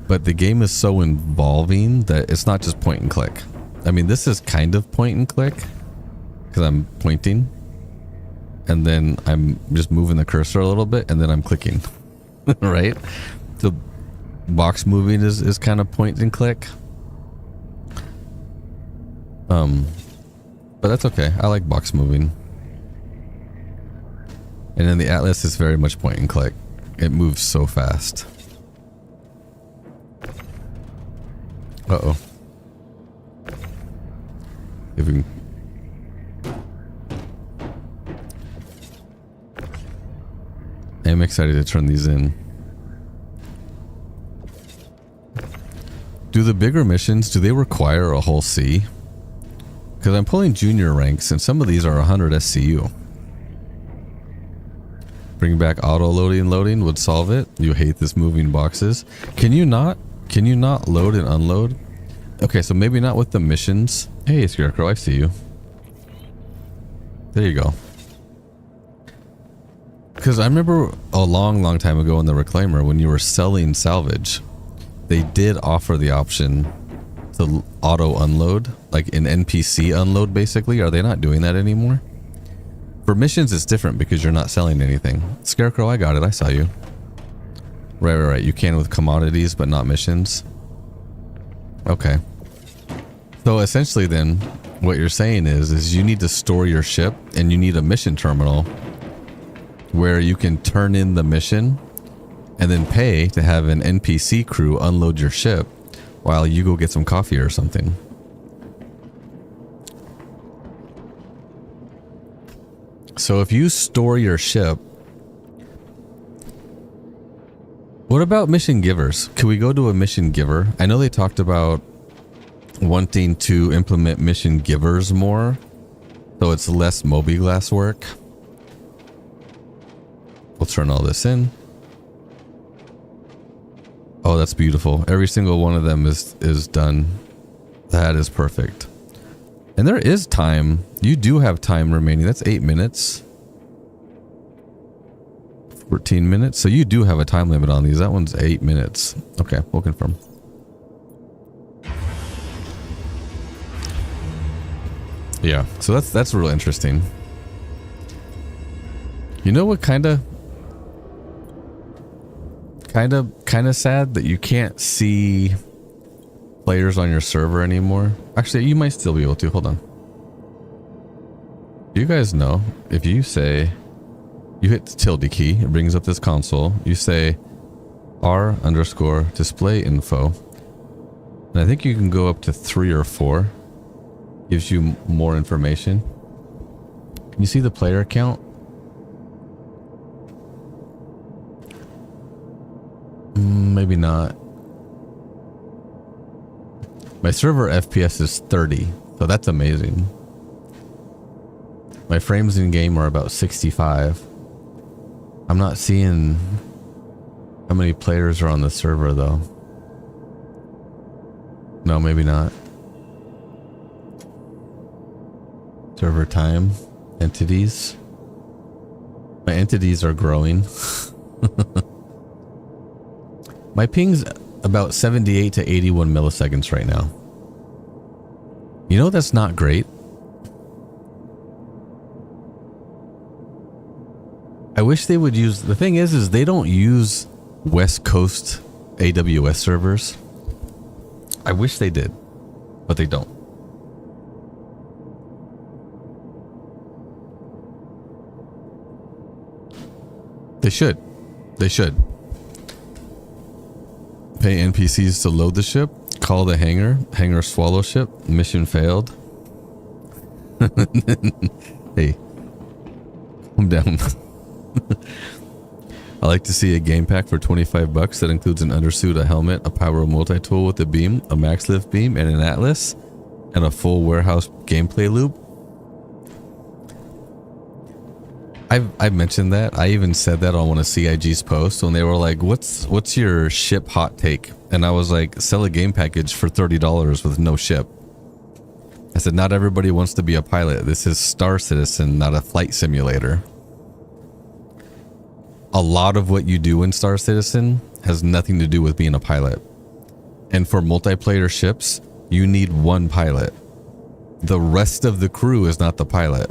but the game is so involving that it's not just point and click. I mean, this is kind of point and click because I'm pointing and then I'm just moving the cursor a little bit and then I'm clicking. Right? So box moving is kind of point and click. But that's okay. I like box moving. And then the Atlas is very much point and click. It moves so fast. Uh-oh. If we can... I'm excited to turn these in. Do the bigger missions, do they require a whole C? Because I'm pulling junior ranks and some of these are 100 SCU. Bring back auto loading would solve it. You hate this moving boxes. Can you not load and unload? Okay, so maybe not with the missions. Hey, Scarecrow, I see you. There you go. Because I remember a long time ago in the Reclaimer when you were selling salvage, they did offer the option to auto unload, like an NPC unload basically. Are they not doing that anymore? For missions, it's different because you're not selling anything. Scarecrow, I got it. I saw you. Right. You can with commodities, but not missions. Okay. So essentially then, what you're saying is you need to store your ship and you need a mission terminal where you can turn in the mission and then pay to have an NPC crew unload your ship while you go get some coffee or something. So if you store your ship, what about mission givers? Can we go to a mission giver? I know they talked about wanting to implement mission givers more, so it's less Moby-Glass work. We'll turn all this in. Oh, that's beautiful. Every single one of them is done. That is perfect. And there is time. You do have time remaining. That's 8 minutes. 14 minutes. So you do have a time limit on these. That one's 8 minutes. Okay, we'll confirm. Yeah, so that's real interesting. You know what kind of sad that you can't see players on your server anymore. Actually, you might still be able to. Hold on. You guys know if you say you hit the tilde key, it brings up this console. You say r_display info. And I think you can go up to 3 or 4. Gives you more information. Can you see the player count? Maybe not. My server FPS is 30, so that's amazing. My frames in game are about 65. I'm not seeing how many players are on the server though. No, maybe not. Server time, entities. My entities are growing. My ping's about 78 to 81 milliseconds right now. You know that's not great. I wish they would use, the thing is they don't use West Coast AWS servers. I wish they did, but they don't. They should. They should. Pay NPCs to load the ship. Call the hangar. Hangar swallow ship. Mission failed. Hey. I'm down. I like to see a game pack for $25 that includes an undersuit, a helmet, a power multi-tool with a beam, a max lift beam, and an atlas, and a full warehouse gameplay loop. I've mentioned that. I even said that on one of CIG's posts when they were like, what's your ship hot take? And I was like, sell a game package for $30 with no ship. I said, not everybody wants to be a pilot. This is Star Citizen, not a flight simulator. A lot of what you do in Star Citizen has nothing to do with being a pilot. And for multiplayer ships, you need one pilot. The rest of the crew is not the pilot.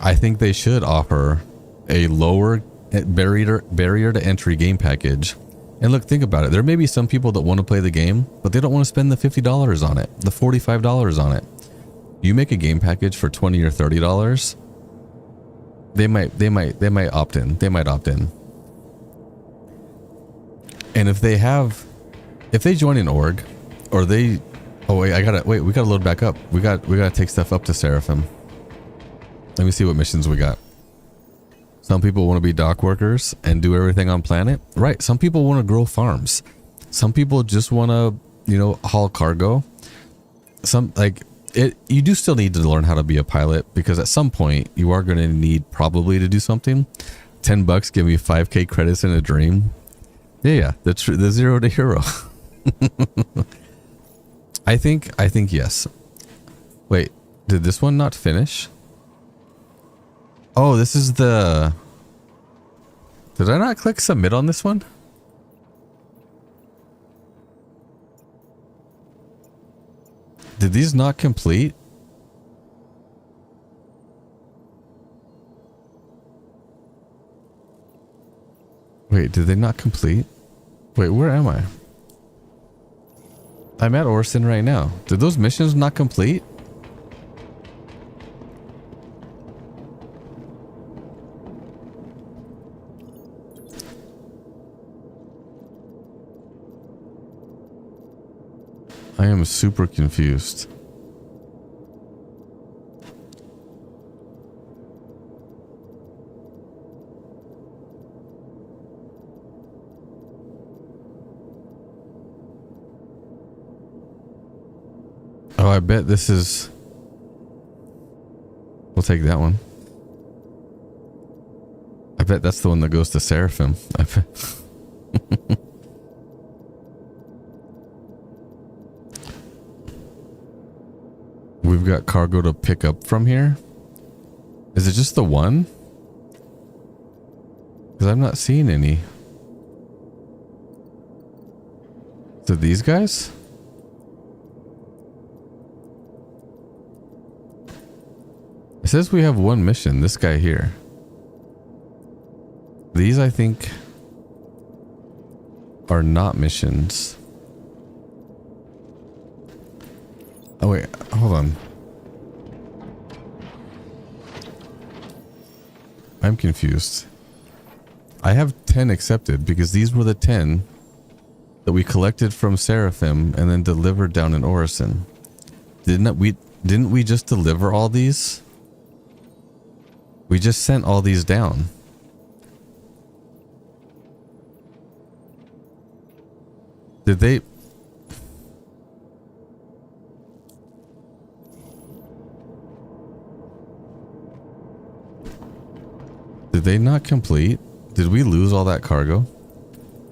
I think they should offer a lower barrier to entry game package. And look, think about it. There may be some people that want to play the game, but they don't want to spend the $50 on it, the $45 on it. You make a game package for $20 or $30, they might opt in. They might opt in. And if they join an org, or they, oh wait, we gotta load back up. We gotta take stuff up to Seraphim. Let me see what missions we got. Some people want to be dock workers and do everything on planet. Right. Some people want to grow farms. Some people just want to, haul cargo. You do still need to learn how to be a pilot, because at some point you are going to need probably to do something. $10, give me 5k credits in a dream. Yeah. The 0 to hero. I think yes. Wait, did this one not finish? Oh, this is the... Did I not click submit on this one? Did these not complete? Wait, did they not complete? Wait, where am I? I'm at Orson right now. Did those missions not complete? I am super confused. Oh, I bet this is... We'll take that one. I bet that's the one that goes to Seraphim. I bet. We've got cargo to pick up from here. Is it just the one? Because I'm not seeing any. Is it these guys? It says we have one mission. This guy here. These, I think, are not missions. Oh wait, hold on. I'm confused. I have 10 accepted because these were the 10 that we collected from Seraphim and then delivered down in Orison. Didn't we just deliver all these? We just sent all these down. Did they? Did they not complete? Did we lose all that cargo?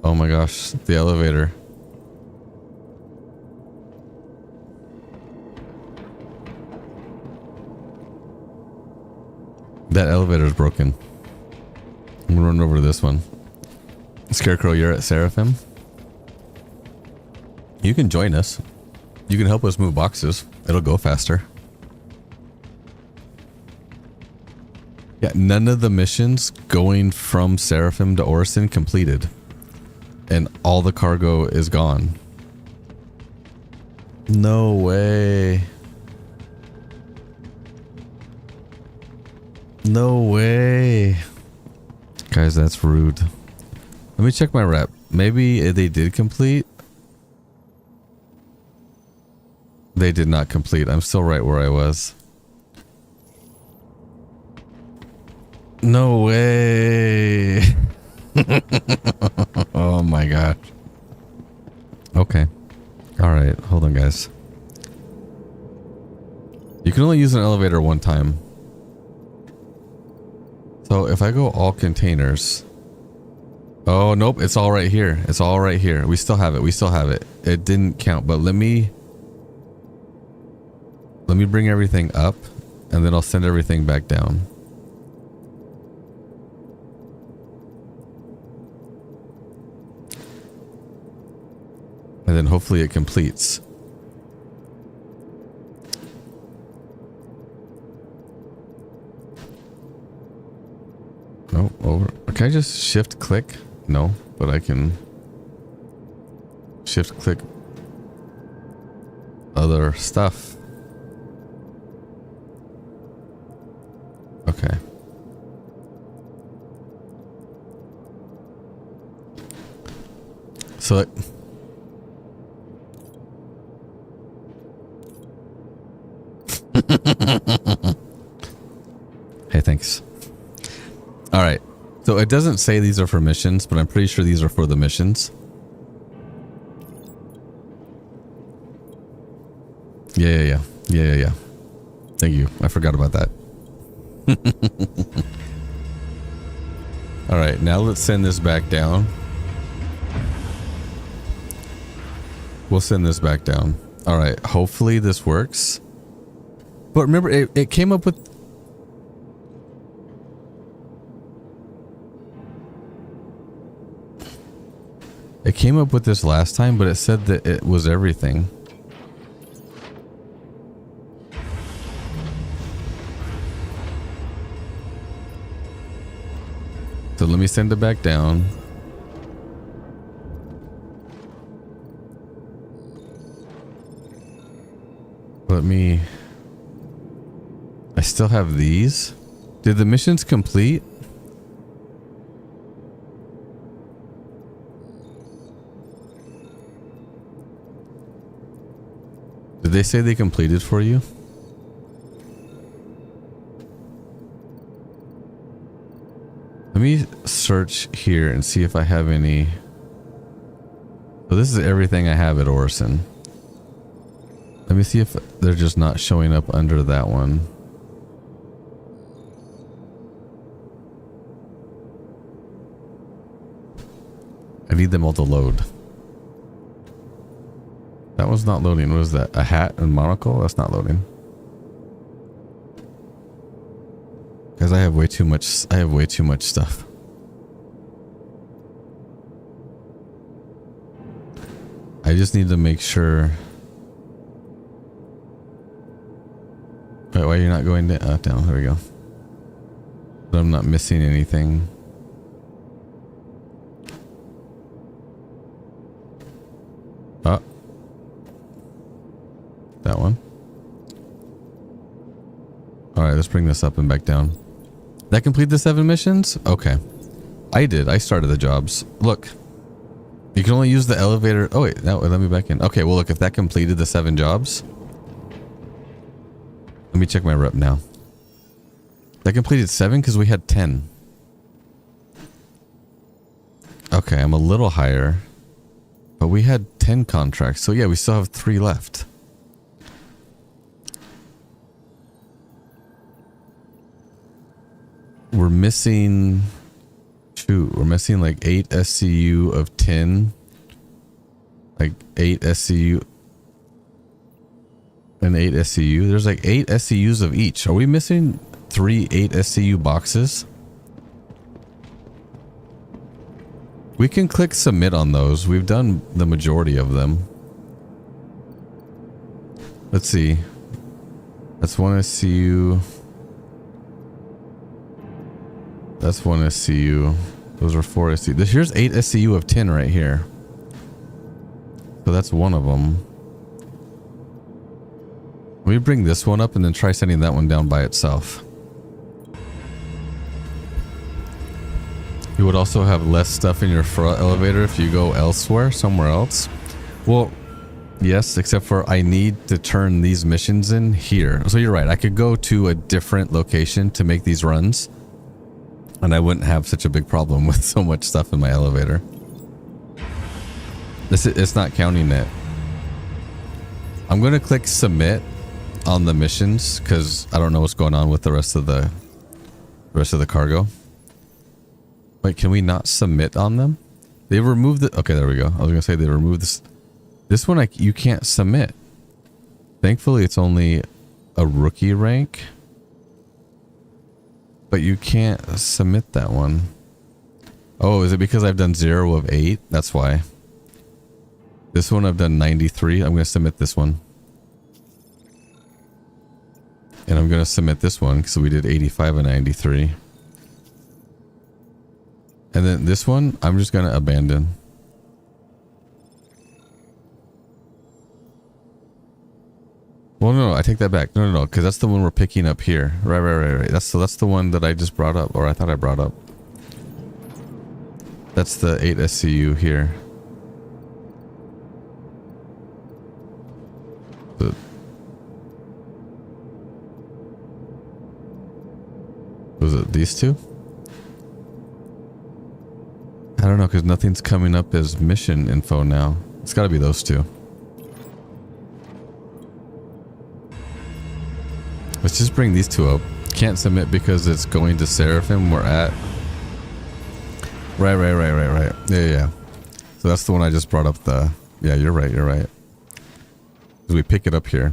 Oh my gosh, the elevator. That elevator is broken. I'm gonna run over to this one. Scarecrow, you're at Seraphim? You can join us. You can help us move boxes. It'll go faster. Yeah, none of the missions going from Seraphim to Orison completed. And all the cargo is gone. No way. No way. Guys, that's rude. Let me check my rep. Maybe they did complete. They did not complete. I'm still right where I was. No way. Oh my gosh. Okay. All right. Hold on, guys. You can only use an elevator one time. So if I go all containers. Oh, nope. It's all right here. It's all right here. We still have it. We still have it. It didn't count, but let me bring everything up and then I'll send everything back down. And then hopefully it completes. No, over. Can I just shift click? No, but I can shift click other stuff. Okay. So hey, thanks. All right. So it doesn't say these are for missions, but I'm pretty sure these are for the missions. Yeah. Thank you. I forgot about that. All right, now let's send this back down. We'll send this back down. All right, hopefully this works. But remember, it came up with... It came up with this last time, but it said that it was everything. So let me send it back down. Let me... I still have these. Did the missions complete? Did they say they completed for you? Let me search here and see if I have any. So this is everything I have at Orison. Let me see if they're just not showing up under that one. I need them all to load. That one's not loading. What is that? A hat and monocle? That's not loading. Guys, I have way too much. I have way too much stuff. I just need to make sure. Wait, why are you not going down? Down. There we go. But I'm not missing anything. Oh. That one. All right, let's bring this up and back down. That complete the 7 missions? Okay. I did. I started the jobs. Look. You can only use the elevator. Oh wait, no, let me back in. Okay, well look, if that completed the 7 jobs. Let me check my rep now. That completed 7 because we had 10. Okay, I'm a little higher. But we had 10 contracts. So yeah, we still have 3 left. We're missing... Shoot, we're missing like 8 SCU of 10. Like 8 SCU... and 8 SCU. There's like 8 SCUs of each. Are we missing 3 8 SCU boxes? We can click submit on those. We've done the majority of them. Let's see. That's 1 SCU. That's 1 SCU. Those are 4 SCU. Here's 8 SCU of 10 right here. So that's one of them. Let me bring this one up and then try sending that one down by itself. You would also have less stuff in your front elevator if you go elsewhere, somewhere else. Well, yes, except for I need to turn these missions in here. So you're right. I could go to a different location to make these runs. And I wouldn't have such a big problem with so much stuff in my elevator. It's not counting it. I'm going to click submit on the missions because I don't know what's going on with the rest of the cargo. Wait, can we not submit on them? They removed the... Okay, there we go. I was gonna say they removed this. This one, you can't submit. Thankfully, it's only a rookie rank. But you can't submit that one. Oh, is it because I've done 0 of 8? That's why. This one I've done 93. I'm gonna submit this one. And I'm gonna submit this one because we did 85 and 93. And then this one, I'm just gonna abandon. Well, no, I take that back. No, because that's the one we're picking up here. Right. That's the one that I just brought up, or I thought I brought up. That's the 8 SCU here. Was it these two? I don't know, because nothing's coming up as mission info now. It's got to be those two. Let's just bring these two up. Can't submit because it's going to Seraphim. We're at... Right. Yeah. So that's the one I just brought up the... Yeah, you're right. Because we pick it up here.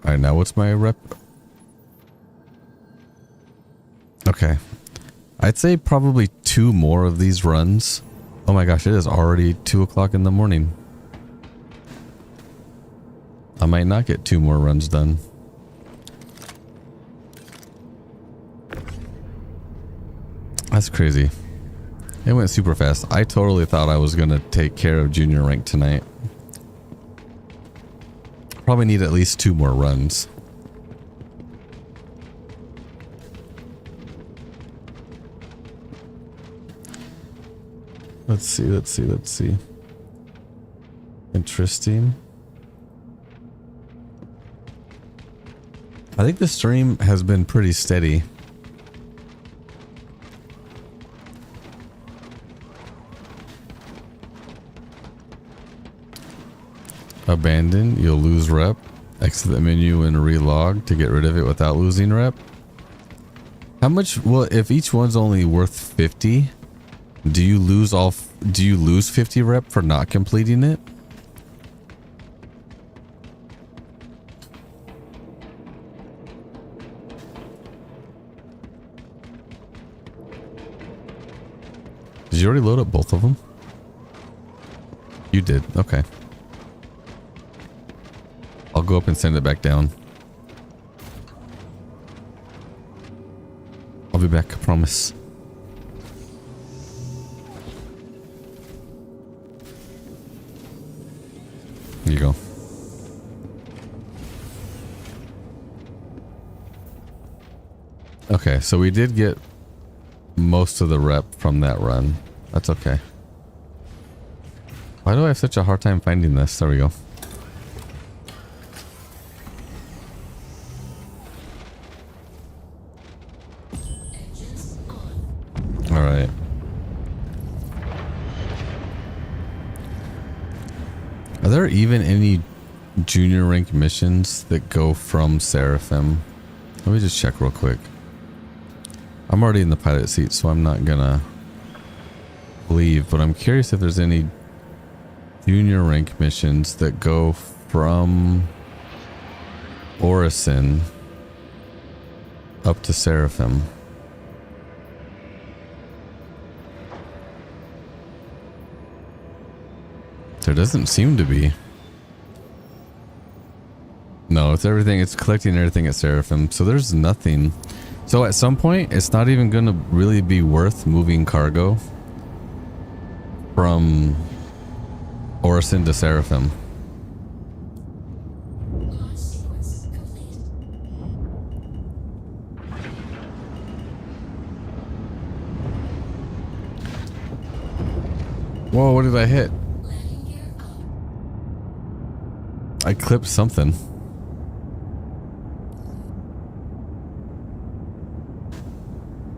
Alright, now what's my rep? Okay. I'd say probably 2 more of these runs. Oh my gosh, it is already 2 o'clock in the morning. I might not get 2 more runs done. That's crazy. It went super fast. I totally thought I was going to take care of junior rank tonight. Probably need at least 2 more runs. Let's see. Interesting. I think the stream has been pretty steady. Abandon, you'll lose rep. Exit the menu and relog to get rid of it without losing rep. How much? Well, if each one's only worth 50, do you lose 50 rep for not completing it? Did you already load up both of them? You did. Okay. I'll go up and send it back down. I'll be back, I promise. Here you go. Okay, so we did get most of the rep from that run. That's okay. Why do I have such a hard time finding this? There we go. All right. Are there even any junior rank missions that go from Seraphim? Let me just check real quick. I'm already in the pilot seat, so I'm not gonna leave, but I'm curious if there's any junior rank missions that go from Orison up to Seraphim. There doesn't seem to be. No, it's everything. It's collecting everything at Seraphim. So there's nothing. So at some point, it's not even going to really be worth moving cargo from Orison to Seraphim. Whoa, what did I hit? I clipped something.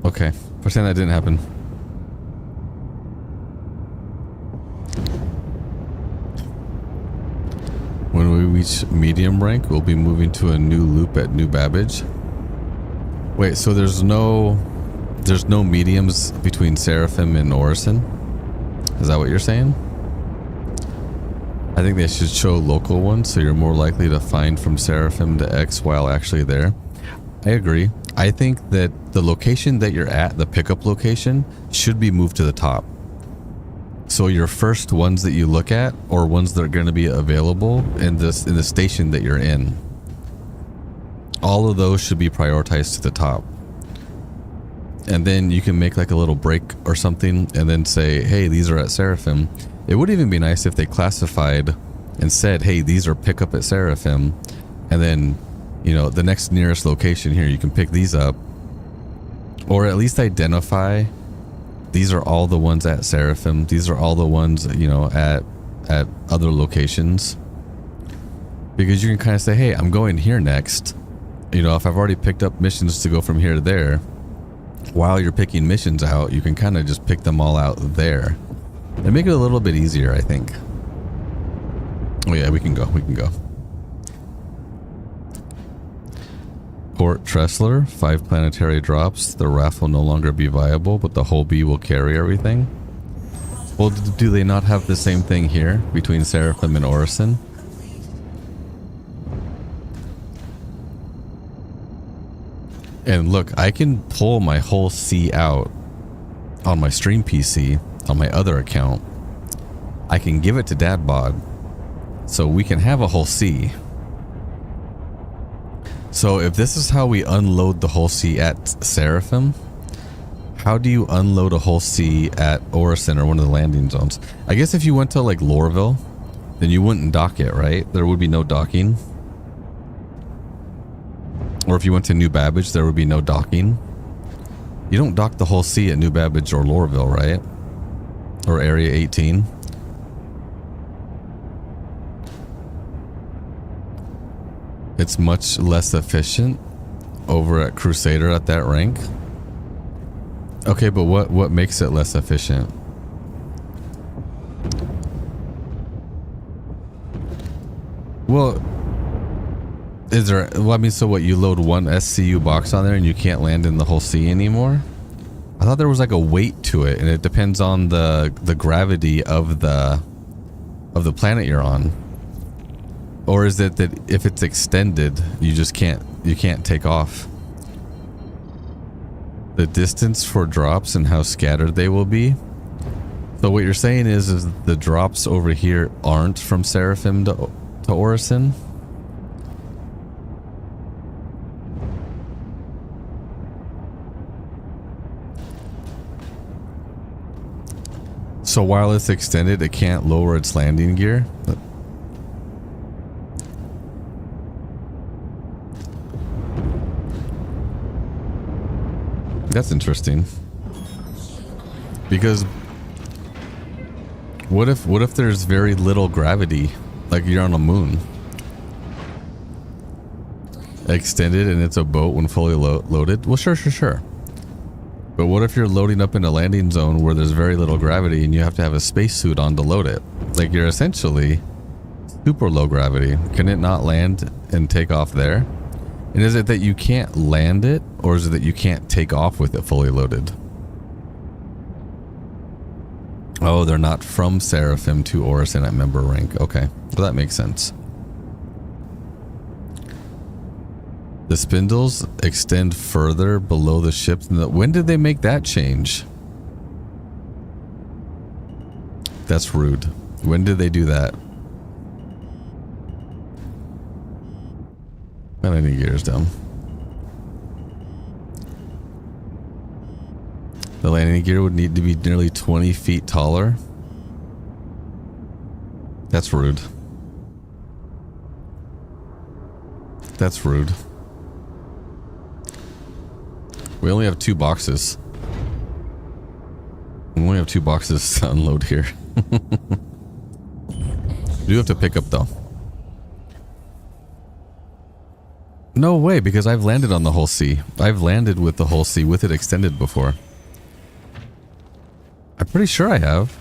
Okay, pretend that didn't happen. When we reach medium rank, we'll be moving to a new loop at New Babbage. Wait, so there's no mediums between Seraphim and Orison? Is that what you're saying? I think they should show local ones so you're more likely to find from Seraphim to X while actually there. I agree. I think that the location that you're at, the pickup location, should be moved to the top. So your first ones that you look at, or ones that are going to be available in the station that you're in, all of those should be prioritized to the top. And then you can make like a little break or something and then say, hey, these are at Seraphim. It would even be nice if they classified and said, hey, these are pickup at Seraphim. And then, you know, the next nearest location here, you can pick these up. Or at least identify, these are all the ones at Seraphim. These are all the ones, you know, at other locations. Because you can kind of say, hey, I'm going here next. You know, if I've already picked up missions to go from here to there, while you're picking missions out, you can kind of just pick them all out there. And make it a little bit easier, I think. Oh yeah, we can go. Port Tressler, 5 planetary drops. The raft will no longer be viable, but the whole B will carry everything. Well, do they not have the same thing here between Seraphim and Orison? And look, I can pull my whole C out on my stream PC on my other account. I can give it to Dadbod, so we can have a whole C. So if this is how we unload the whole C at Seraphim, how do you unload a whole C at Orison or one of the landing zones? I guess if you went to like Lorville, then you wouldn't dock it, right? There would be no docking. Or if you went to New Babbage, there would be no docking. You don't dock the whole C at New Babbage or Lorville, right? Or Area 18. It's much less efficient over at Crusader at that rank. Okay, but what makes it less efficient? Well, is there, well, I mean, so what, you load one SCU box on there and you can't land in the whole C anymore? I thought there was like a weight to it, and it depends on the gravity of the planet you're on. Or is it that if it's extended, you just can't take off? The distance for drops and how scattered they will be. So what you're saying is the drops over here aren't from Seraphim to Orison? So while it's extended, it can't lower its landing gear? That's interesting. Because What if there's very little gravity, like you're on a moon? Extended and it's a boat when fully loaded? Well, sure. But what if you're loading up in a landing zone where there's very little gravity and you have to have a spacesuit on to load it? Like you're essentially super low gravity. Can it not land and take off there? And is it that you can't land it, or is it that you can't take off with it fully loaded? Oh, they're not from Seraphim to Orison at member rank. Okay, well that makes sense. The spindles extend further below the ship. When did they make that change? That's rude. When did they do that? Landing gears down. The landing gear would need to be nearly 20 feet taller. That's rude. That's rude. We only have 2 boxes. We only have 2 boxes to unload here. We do have to pick up though. No way, because I've landed on the Hull C. I've landed with the Hull C with it extended before. I'm pretty sure I have.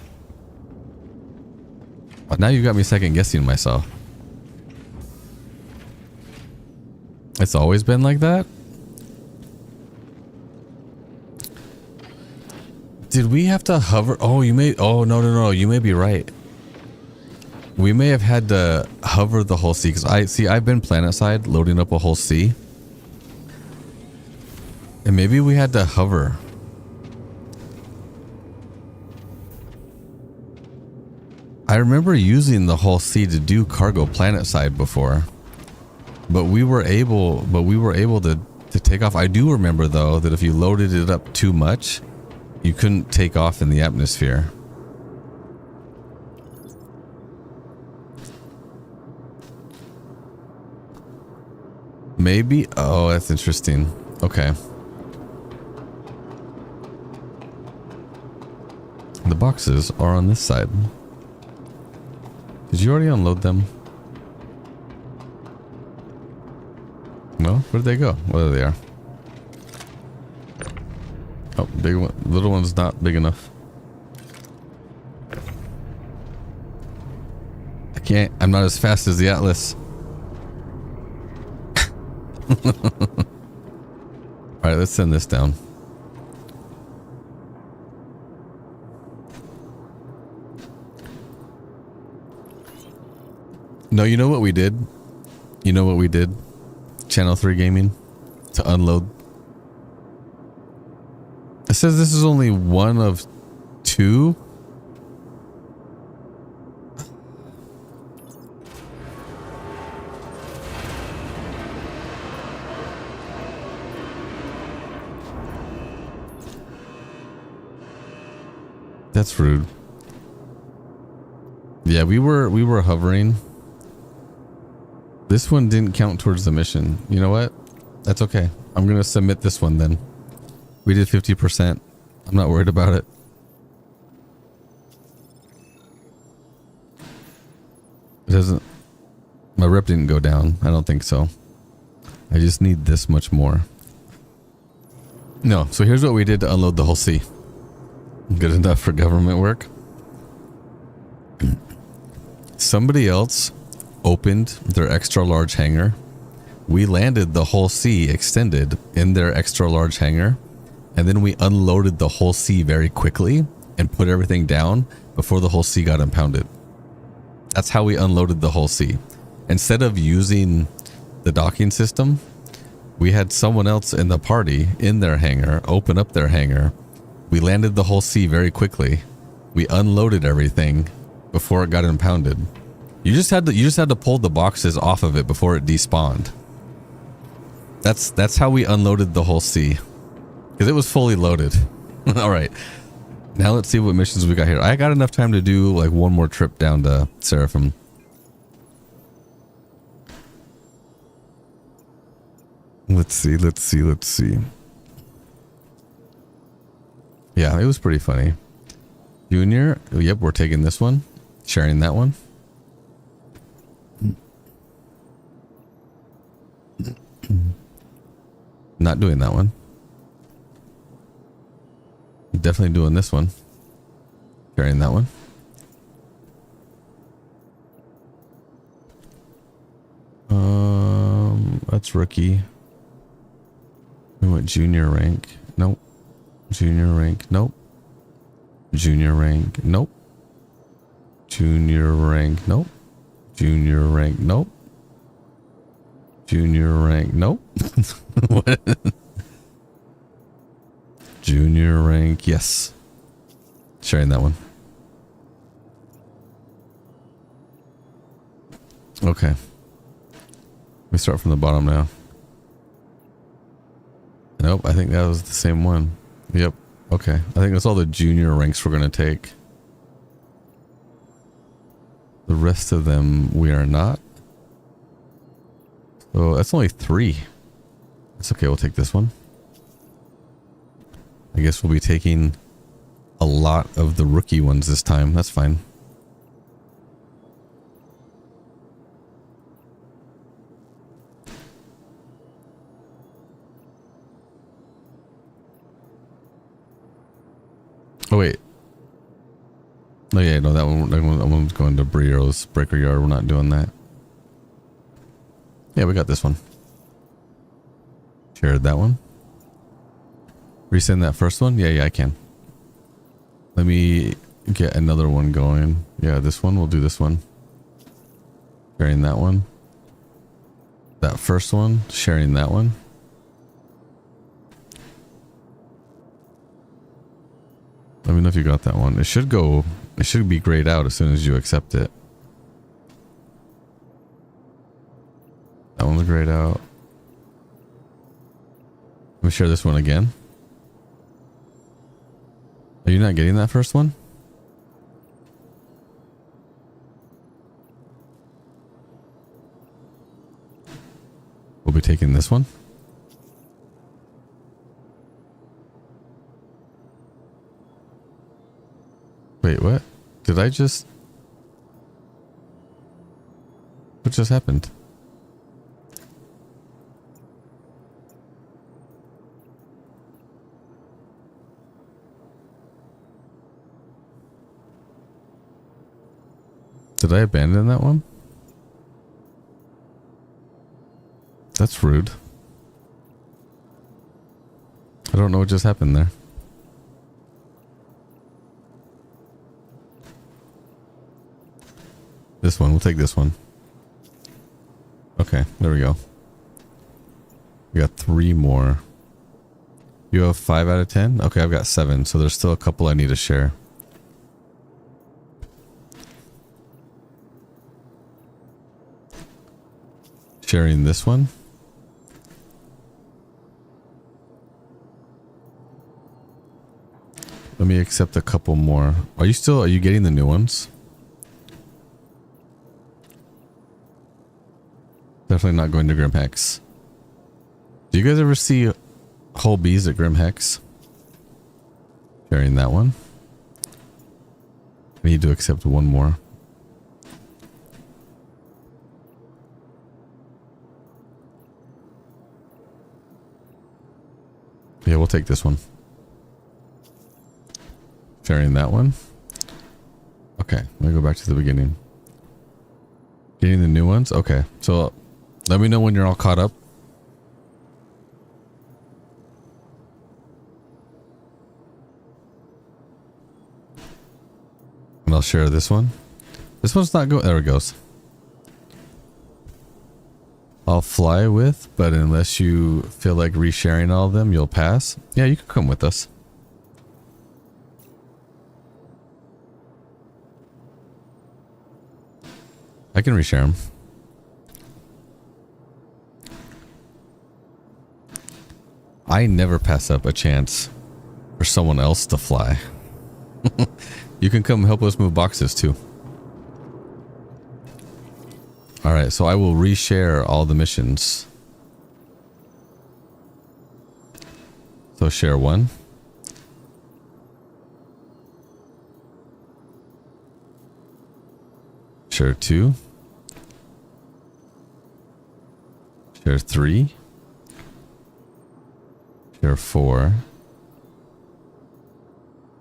But now you got me second guessing myself. It's always been like that? Did we have to hover? Oh, you may. Oh, no. You may be right. We may have had to hover the Hull C, because I've been planet side loading up a Hull C. And maybe we had to hover. I remember using the Hull C to do cargo planet side before. But we were able to take off. I do remember though that if you loaded it up too much, you couldn't take off in the atmosphere. Maybe. Oh, that's interesting. Okay. The boxes are on this side. Did you already unload them? No? Where'd they go? Well, there they are. Oh, big one. Little one's not big enough. I can't. I'm not as fast as the Atlas. Alright, let's send this down. No, you know what we did? You know what we did? Channel 3 Gaming to unload. It says this is only one of 2. That's rude. Yeah, we were hovering. This one didn't count towards the mission. You know what? That's okay. I'm gonna submit this one then. We did 50%. I'm not worried about it. It doesn't. My rep didn't go down. I don't think so. I just need this much more. No. So here's what we did to unload the Hull C. Good enough for government work. Somebody else opened their extra large hangar. We landed the Hull C extended in their extra large hangar, and then we unloaded the Hull C very quickly and put everything down before the Hull C got impounded. That's how we unloaded the Hull C. Instead of using the docking system, we had someone else in the party in their hangar open up their hangar. We landed the Hull C very quickly. We unloaded everything before it got impounded. You just had to pull the boxes off of it before it despawned. That's how we unloaded the Hull C, because it was fully loaded. All right, now let's see what missions we got here. I got enough time to do like one more trip down to Seraphim. Let's see. Yeah, it was pretty funny. Junior. Yep, we're taking this one. Sharing that one. Not doing that one. Definitely doing this one. Sharing that one. That's rookie. We went junior rank. Nope. Junior rank. Nope. Junior rank. Nope. Junior rank. Nope. Junior rank. Nope. Junior rank. Nope. What? Junior rank. Yes. Sharing that one. Okay. We start from the bottom now. Nope, I think that was the same one. Yep. Okay. I think that's all the junior ranks we're going to take. The rest of them we are not. So that's only 3. It's okay, we'll take this one. I guess we'll be taking a lot of the rookie ones this time. That's fine. Oh wait. Oh yeah, no, that one's going to Brio's Breaker Yard. We're not doing that. Yeah, we got this one. Shared that one. Resend that first one? Yeah, I can. Let me get another one going. Yeah, this one. We'll do this one. Sharing that one. That first one. Sharing that one. Let me know if you got that one. It should be grayed out as soon as you accept it. That one's grayed out. Let me share this one again. Are you not getting that first one? We'll be taking this one. Wait, what? Did I just... What just happened? Did I abandon that one? That's rude. I don't know what just happened there. This one, we'll take this one. Okay, there we go. We got 3 more. You have 5 out of 10? Okay, I've got 7, so there's still a couple I need to share. Sharing this one. Let me accept a couple more. Are you getting the new ones? Definitely not going to Grim Hex. Do you guys ever see whole bees at Grim Hex? Sharing that one. I need to accept one more. Yeah, we'll take this one. Sharing that one. Okay, let me go back to the beginning. Getting the new ones? Okay, so let me know when you're all caught up. And I'll share this one. This one's not going. There it goes. I'll fly with, but unless you feel like resharing all of them, you'll pass. Yeah, you can come with us. I can reshare them. I never pass up a chance for someone else to fly. You can come help us move boxes too. Alright, so I will reshare all the missions. So share one. Chair 2. Chair 3. Chair 4.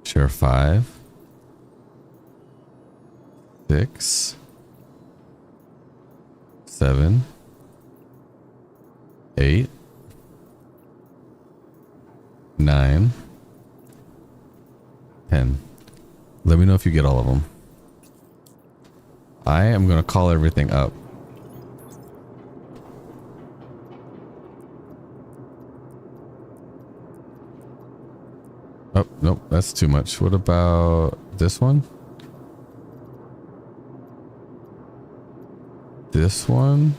Chair 5. 6. 7. 8. 9. 10. Let me know if you get all of them. I am going to call everything up. Oh, nope, that's too much. What about this one? This one?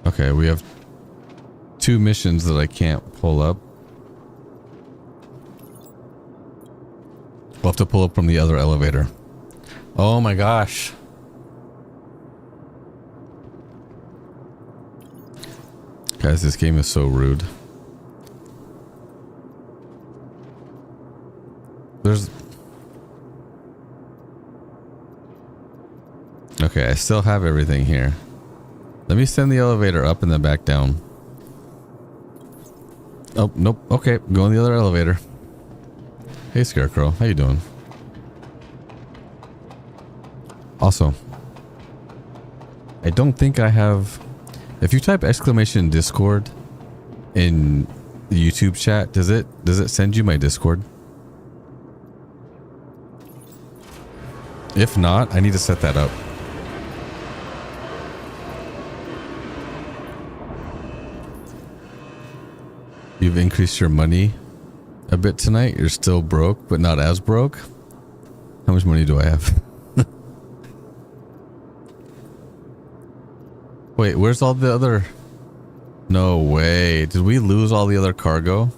Okay, we have 2 missions that I can't pull up. We'll have to pull up from the other elevator. Oh my gosh. Guys, this game is so rude. There's... Okay, I still have everything here. Let me send the elevator up and then back down. Oh, nope. Okay, go in the other elevator. Hey, Scarecrow. How you doing? Also, I don't think I have... If you type exclamation Discord in the YouTube chat, does it send you my Discord? If not, I need to set that up. You've increased your money a bit tonight. You're still broke, but not as broke. How much money do I have? Wait, where's all the other... No way. Did we lose all the other cargo?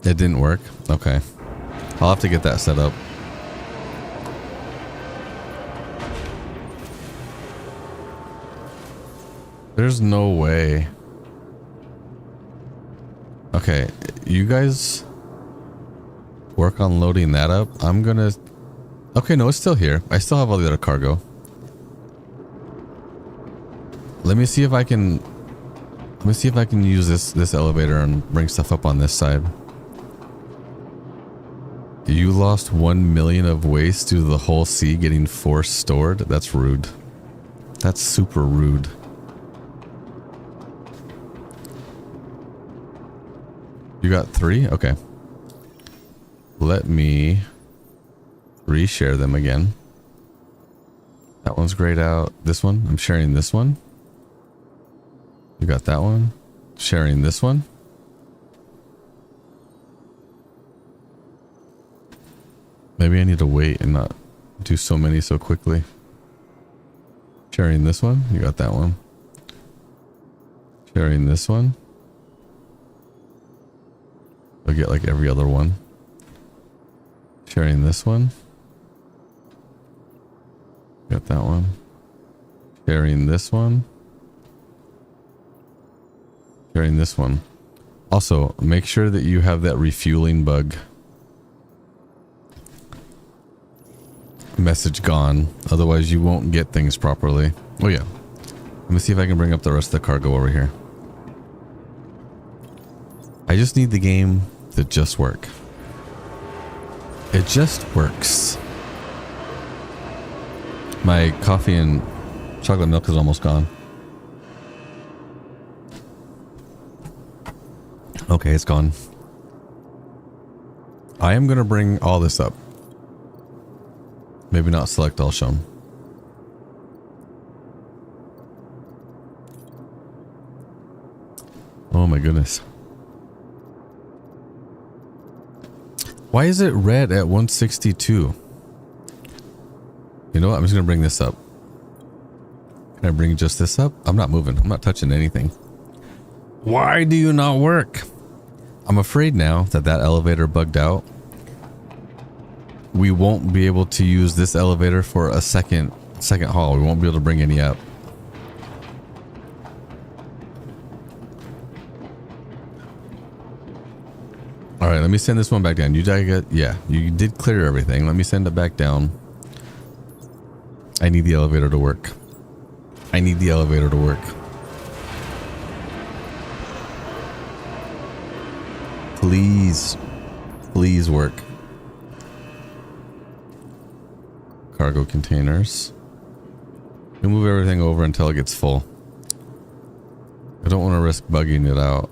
It didn't work? Okay. I'll have to get that set up. There's no way. Okay, you guys work on loading that up. I'm gonna... Okay, no, it's still here. I still have all the other cargo. Let me see if I can... Let me see if I can use this elevator and bring stuff up on this side. You lost 1 million of waste due to the whole sea getting force stored? That's rude. That's super rude. You got 3? Okay. Let me reshare them again. That one's grayed out. This one, I'm sharing this one. You got that one. Sharing this one. Maybe I need to wait and not do so many so quickly. Sharing this one. You got that one. Sharing this one. I'll get like every other one. Sharing this one. Got that one. Sharing this one. Sharing this one. Also, make sure that you have that refueling bug message gone. Otherwise, you won't get things properly. Oh yeah. Let me see if I can bring up the rest of the cargo over here. I just need the game to just work. It just works. My coffee and chocolate milk is almost gone. Okay, it's gone. I am going to bring all this up. Maybe not select all, show 'em. Oh my goodness. Why is it red at 162? You know what? I'm just going to bring this up. Can I bring just this up? I'm not moving. I'm not touching anything. Why do you not work? I'm afraid now that that elevator bugged out. We won't be able to use this elevator for a second haul. We won't be able to bring any up. All right, let me send this one back down. You did get, yeah, you did clear everything. Let me send it back down. I need the elevator to work. I need the elevator to work. Please, please work. Cargo containers. We'll move everything over until it gets full. I don't want to risk bugging it out.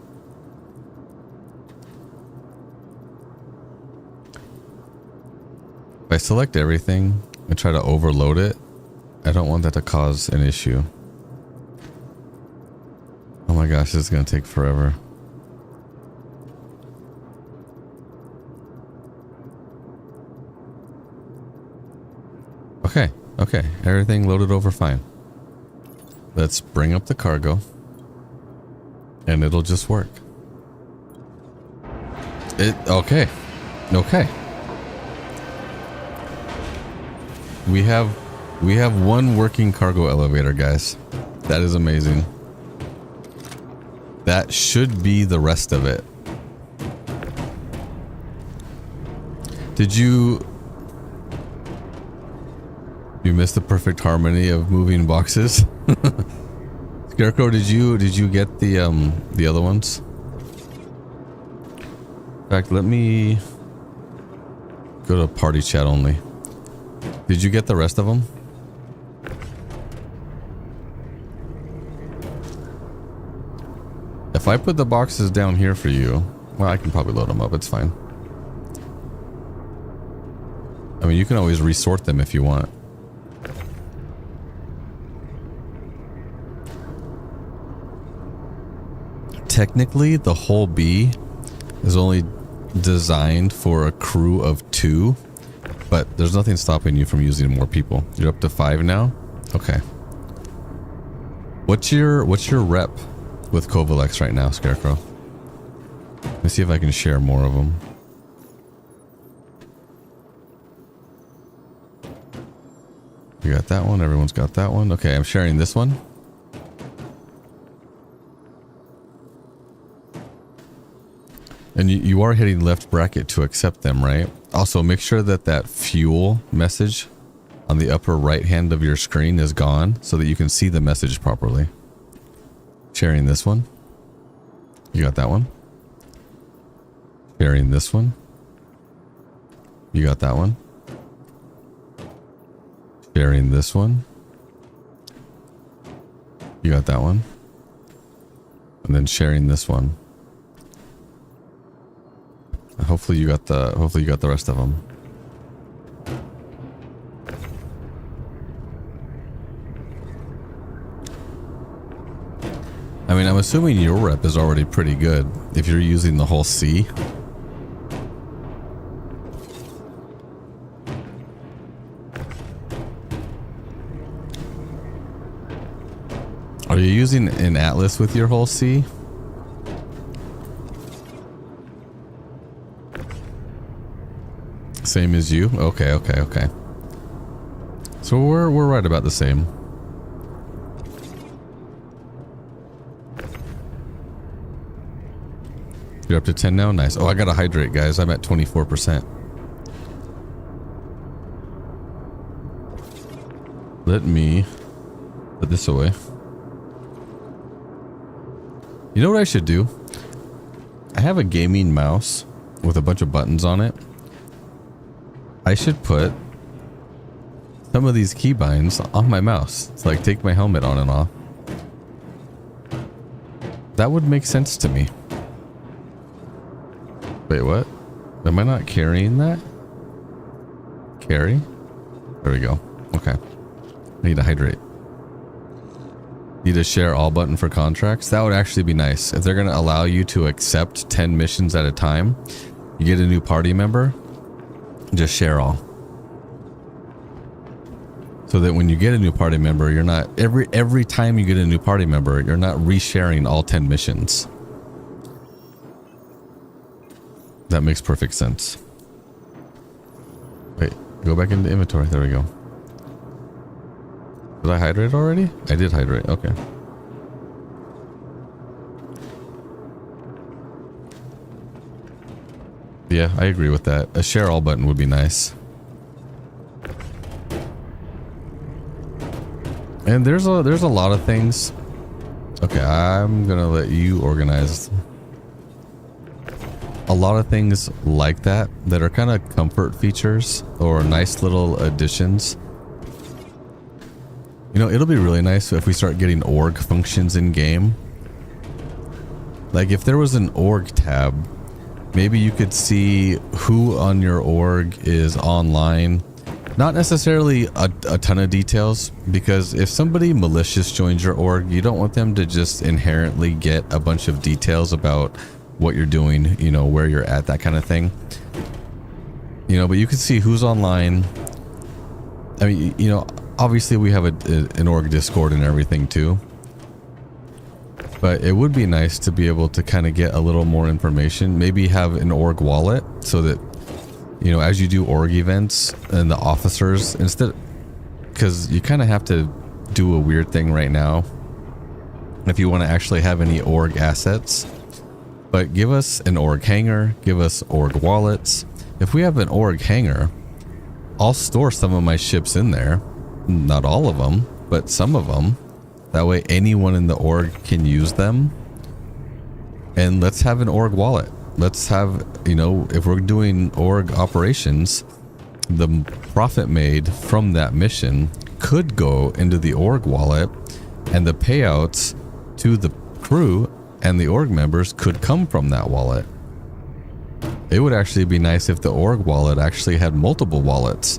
If I select everything and try to overload it, I don't want that to cause an issue. Oh my gosh, this is going to take forever. Okay, okay, everything loaded over fine. Let's bring up the cargo and it'll just work. Okay. Okay. We have one working cargo elevator, guys. That is amazing. That should be the rest of it. Did you miss the perfect harmony of moving boxes? Scarecrow, did you get the other ones? In fact, let me go to party chat only. Did you get the rest of them? If I put the boxes down here for you, well, I can probably load them up. It's fine. I mean, you can always resort them if you want. Technically, the whole B is only designed for a crew of 2, but there's nothing stopping you from using more people. You're up to 5 now? Okay. What's your rep with Kovalex right now, Scarecrow? Let me see if I can share more of them. You got that one. Everyone's got that one. Okay, I'm sharing this one. And you are hitting left bracket to accept them, right? Also, make sure that that fuel message on the upper right hand of your screen is gone so that you can see the message properly. Sharing this one. You got that one. Sharing this one. You got that one. Sharing this one. You got that one. And then sharing this one. Hopefully you got the rest of them. I mean, I'm assuming your rep is already pretty good if you're using the whole C. Are you using an Atlas with your whole C? Same as you? Okay, okay, okay. So we're right about the same. You're up to 10 now? Nice. Oh, I gotta hydrate, guys. I'm at 24%. Let me put this away. You know what I should do? I have a gaming mouse with a bunch of buttons on it. I should put some of these keybinds on my mouse. It's like take my helmet on and off. That would make sense to me. Wait, what? Am I not carrying that? Carry? There we go. Okay. I need to hydrate. Need a share all button for contracts. That would actually be nice. If they're going to allow you to accept 10 missions at a time, you get a new party member, just share all. So that when you get a new party member, you're not every time you get a new party member, you're not resharing all 10 missions. That makes perfect sense. Wait, go back into inventory. There we go. Did I hydrate already? I did hydrate. Okay. Yeah, I agree with that. A share all button would be nice. And there's a lot of things. Okay, I'm gonna let you organize. A lot of things like that are kind of comfort features or nice little additions. You know, it'll be really nice if we start getting org functions in game. Like if there was an org tab, maybe you could see who on your org is online. Not necessarily a ton of details, because if somebody malicious joins your org, you don't want them to just inherently get a bunch of details about what you're doing, you know, where you're at, that kind of thing. You know, but you can see who's online. I mean, you know, obviously we have an org Discord and everything too. But it would be nice to be able to kind of get a little more information. Maybe have an org wallet so that, you know, as you do org events and the officers, instead, because you kind of have to do a weird thing right now if you want to actually have any org assets. But give us an org hangar, give us org wallets. If we have an org hangar, I'll store some of my ships in there. Not all of them, but some of them. That way anyone in the org can use them. And let's have an org wallet. Let's have, you know, if we're doing org operations, the profit made from that mission could go into the org wallet, and the payouts to the crew and the org members could come from that wallet. It would actually be nice if the org wallet actually had multiple wallets.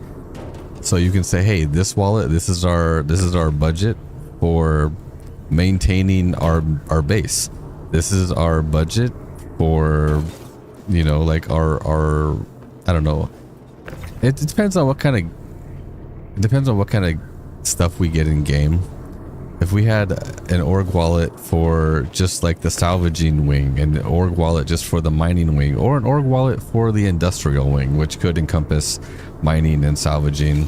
So you can say, hey, this wallet, this is our budget for maintaining our base. This is our budget for, you know, like our I don't know. It depends on what kind of stuff we get in game. If we had an org wallet for just like the salvaging wing, and an org wallet just for the mining wing, or an org wallet for the industrial wing, which could encompass mining and salvaging,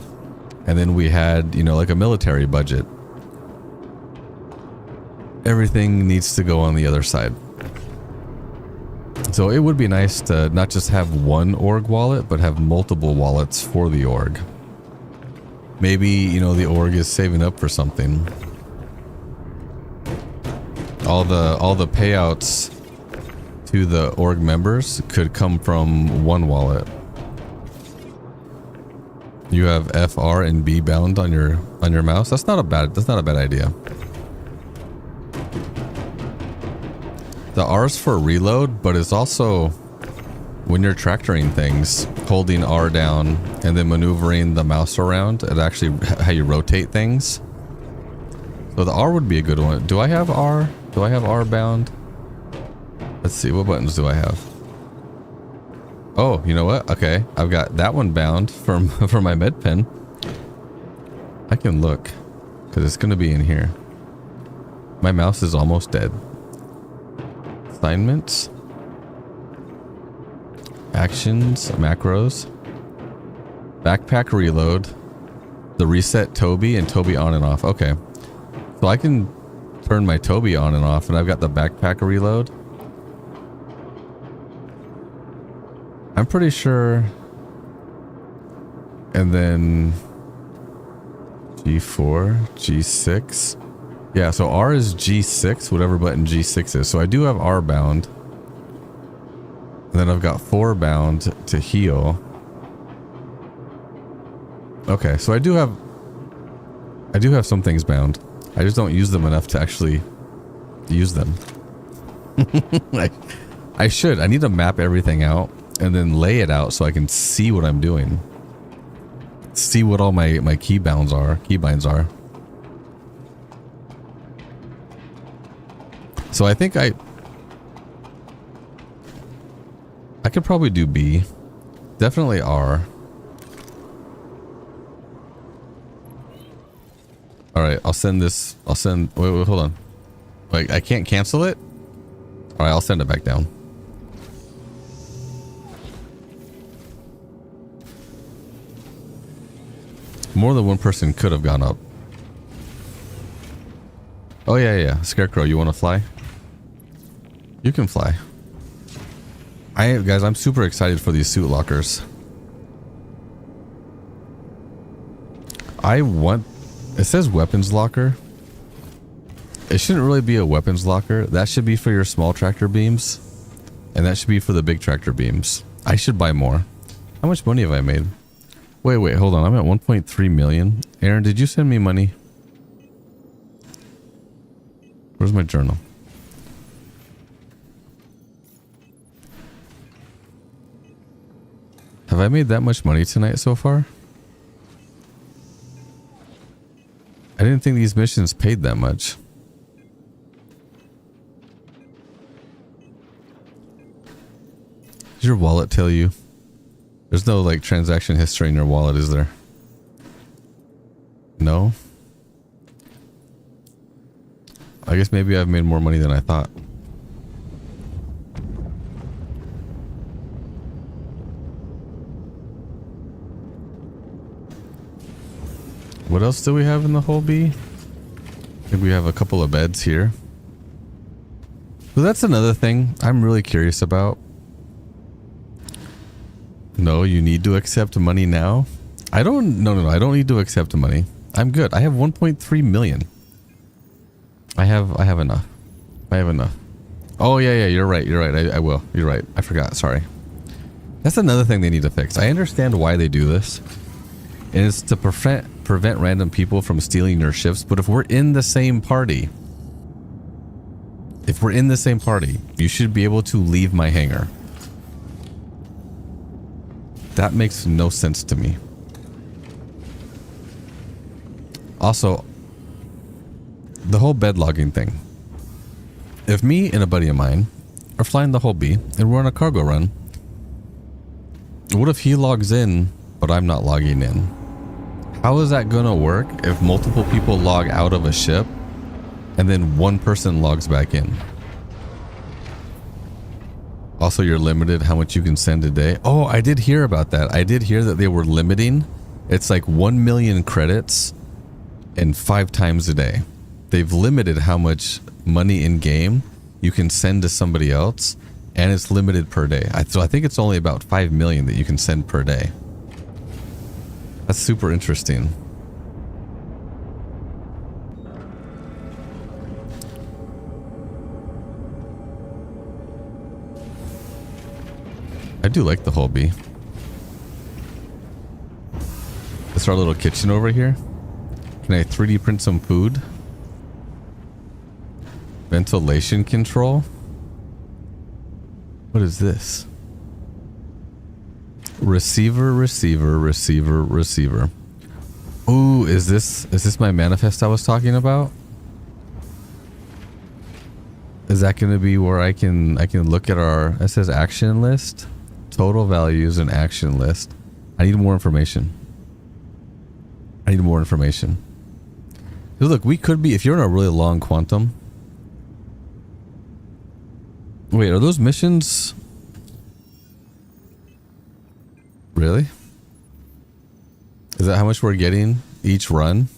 and then we had, you know, like a military budget. Everything needs to go on the other side. So it would be nice to not just have one org wallet, but have multiple wallets for the org. Maybe, you know, the org is saving up for something. All the payouts to the org members could come from one wallet. You have FR and B bound on your mouse. That's not a bad idea. The R's for reload, but it's also when you're tractoring things, holding R down and then maneuvering the mouse around. It actually how you rotate things. So the R would be a good one. Do I have R? Do I have R bound? Let's see, what buttons do I have? Oh, you know what? Okay, I've got that one bound for my med pen. I can look, because it's going to be in here. My mouse is almost dead. Assignments. Actions, macros. Backpack reload. The reset Toby and Toby on and off. Okay. So I can turn my Toby on and off, and I've got the backpack reload. I'm pretty sure. And then G4, G6. Yeah, so R is G6, whatever button G6 is. So I do have R bound. And then I've got 4 bound to heal. Okay, so I do have some things bound. I just don't use them enough to actually use them. I should. I need to map everything out and then lay it out so I can see what I'm doing. See what all my keybinds are. So I think I could probably do B. Definitely R. Alright, wait, hold on. Like, I can't cancel it? Alright, I'll send it back down. More than one person could have gone up. Oh yeah. Scarecrow, you want to fly? You can fly. Guys, I'm super excited for these suit lockers. It says weapons locker. It shouldn't really be a weapons locker. That should be for your small tractor beams. And that should be for the big tractor beams. I should buy more. How much money have I made? Wait, hold on. I'm at 1.3 million. Aaron, did you send me money? Where's my journal? Have I made that much money tonight so far? I didn't think these missions paid that much. Does your wallet tell you? There's no like transaction history in your wallet, is there? No? I guess maybe I've made more money than I thought. What else do we have in the whole B? I think we have a couple of beds here. Well, that's another thing I'm really curious about. No, you need to accept money now. I don't need to accept money. I'm good. I have 1.3 million. I have enough. I have enough. Oh yeah, you're right. I will. You're right. I forgot. Sorry. That's another thing they need to fix. I understand why they do this. And it's to prevent random people from stealing your shifts. But if we're in the same party, you should be able to leave my hangar. That makes no sense to me. Also, the whole bed logging thing. If me and a buddy of mine are flying the whole B and we're on a cargo run, what if he logs in but I'm not logging in? How is that gonna work if multiple people log out of a ship and then one person logs back in? Also, you're limited how much you can send a day. Oh, I did hear about that. I did hear that they were limiting. It's like 1 million credits and 5 times a day. They've limited how much money in game you can send to somebody else, and it's limited per day. So I think it's only about 5 million that you can send per day. That's super interesting. I do like the whole B. This is our little kitchen over here. Can I 3D print some food? Ventilation control? What is this? Receiver. Ooh, is this my manifest I was talking about? Is that going to be where I can look at our, it says action list, total values and action list. I need more information. Look, we could be, if you're in a really long quantum. Wait, are those missions? Really? Is that how much we're getting each run?